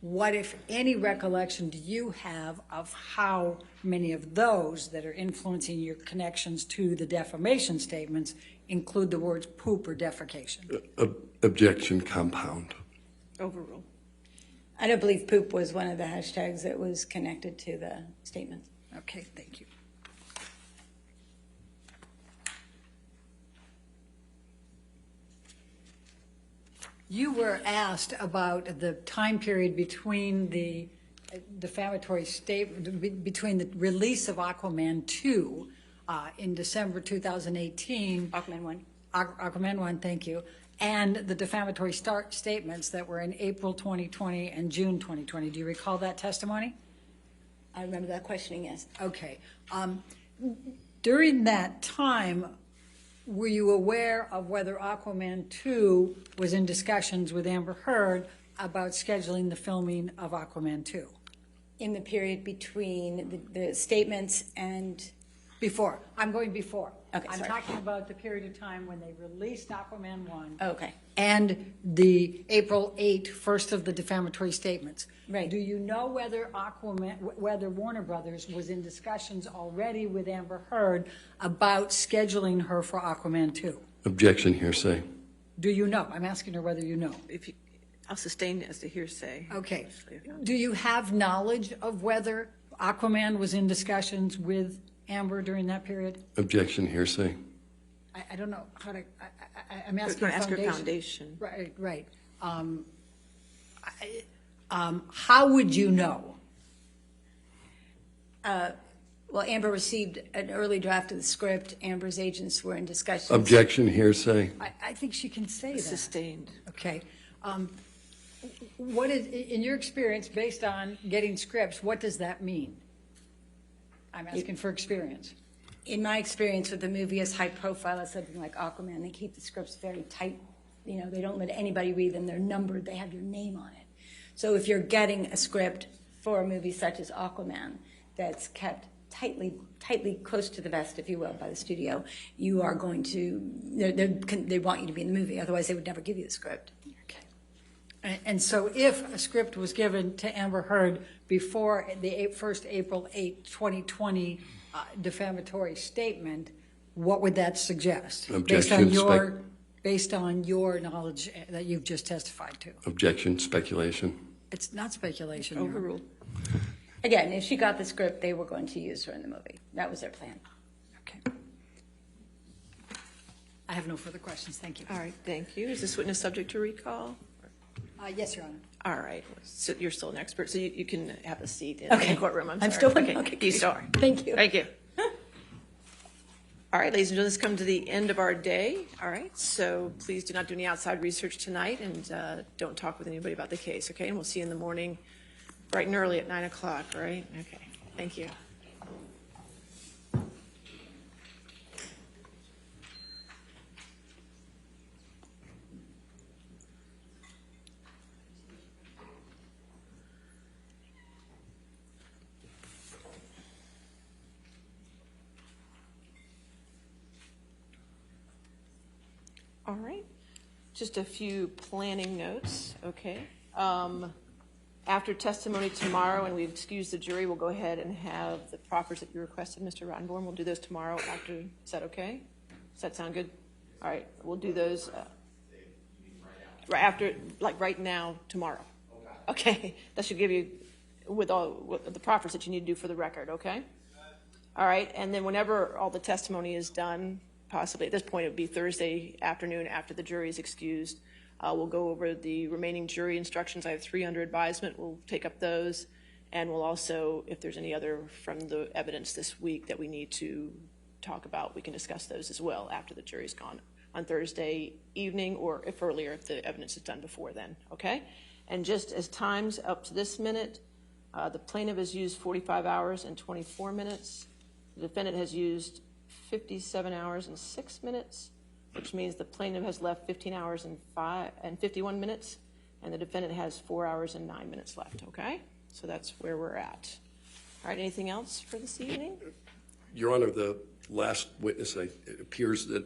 what, if any, recollection do you have of how many of those that are influencing your connections to the defamation statements include the words poop or defecation? Objection, compound. Overrule. I don't believe poop was one of the hashtags that was connected to the statements. Okay, thank you. You were asked about the time period between the defamatory statement, between the release of Aquaman 2 in December 2018. Aquaman 1. Aquaman 1, thank you. And the defamatory statements that were in April 2020 and June 2020. Do you recall that testimony? I remember that questioning, yes. Okay. During that time, were you aware of whether Aquaman 2 was in discussions with Amber Heard about scheduling the filming of Aquaman 2? In the period between the statements and... Before. I'm going before. Okay, I'm sorry. talking about the period of time when they released Aquaman 1. Okay. And the April 8th, first of the defamatory statements. Right. Do you know whether whether Warner Brothers was in discussions already with Amber Heard about scheduling her for Aquaman 2? Objection, hearsay. Do you know? I'm asking her whether you know. I'll sustain as the hearsay. Okay. Do you have knowledge of whether Aquaman was in discussions with Amber during that period? Objection, hearsay. I don't know how to, I'm asking Going to ask her foundation. foundation. Right. How would you know? Well, Amber received an early draft of the script. Amber's agents were in discussions. Objection, hearsay. I think she can say that. Sustained. Okay. What is, in your experience, based on getting scripts, what does that mean? I'm asking for experience. In my experience with the movie as high profile as something like Aquaman, they keep the scripts very tight. You know, they don't let anybody read them. They're numbered. They have your name on it. So if you're getting a script for a movie such as Aquaman that's kept tightly close to the vest, if you will, by the studio, you are going to, they want you to be in the movie. Otherwise, they would never give you the script. And so if a script was given to Amber Heard before the first April 8, 2020 defamatory statement, what would that suggest? Objection. Based on your knowledge that you've just testified to. Objection, speculation. It's not speculation. Your Honor. Overruled. Again, if she got the script, they were going to use her in the movie. That was their plan. Okay. I have no further questions. Thank you. All right, thank you. Is this witness subject to recall? Yes, Your Honor. All right, so you're still an expert, so you can have a seat in Okay. the courtroom. I'm I'm sorry. still- Okay, okay. you still are. Thank you. Thank you. All right, ladies and gentlemen, this come to the end of our day. All right, so please do not do any outside research tonight, and don't talk with anybody about the case, okay? And we'll see you in the morning, bright and early at 9 o'clock, all right? Okay, thank you. All right, just a few planning notes, okay? After testimony tomorrow, and we excuse the jury, we'll go ahead and have the proffers that you requested, Mr. Rottenborn. We'll do those tomorrow after, is that okay? Does that sound good? All right, we'll do those right after, like right now, tomorrow. Okay, that should give you, with the proffers that you need to do for the record, okay? All right, and then whenever all the testimony is done, possibly at this point, it would be Thursday afternoon after the jury is excused. We'll go over the remaining jury instructions. I have 3 under advisement. We'll take up those. And we'll also, if there's any other from the evidence this week that we need to talk about, we can discuss those as well after the jury's gone on Thursday evening, or if earlier, if the evidence is done before then, okay? And just as times up to this minute, the plaintiff has used 45 hours and 24 minutes. The defendant has used 57 hours and 6 minutes, which means the plaintiff has left 15 hours and 51 minutes, and the defendant has 4 hours and 9 minutes left, okay? So that's where we're at. All right, anything else for this evening? Your Honor, the last witness, it appears that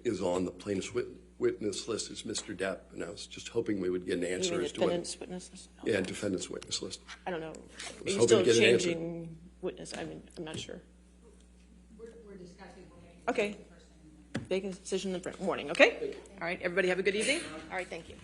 is on the plaintiff's witness list is Mr. Depp, and I was just hoping we would get an You answer mean as to what. defendant's witness list? Yeah, defendant's witness list. I don't know. Are was you hoping still to get an answer. changing witness? I mean, I'm not sure. We're discussing. Okay. Make a decision in the morning, okay? All right, everybody have a good evening. All right, thank you.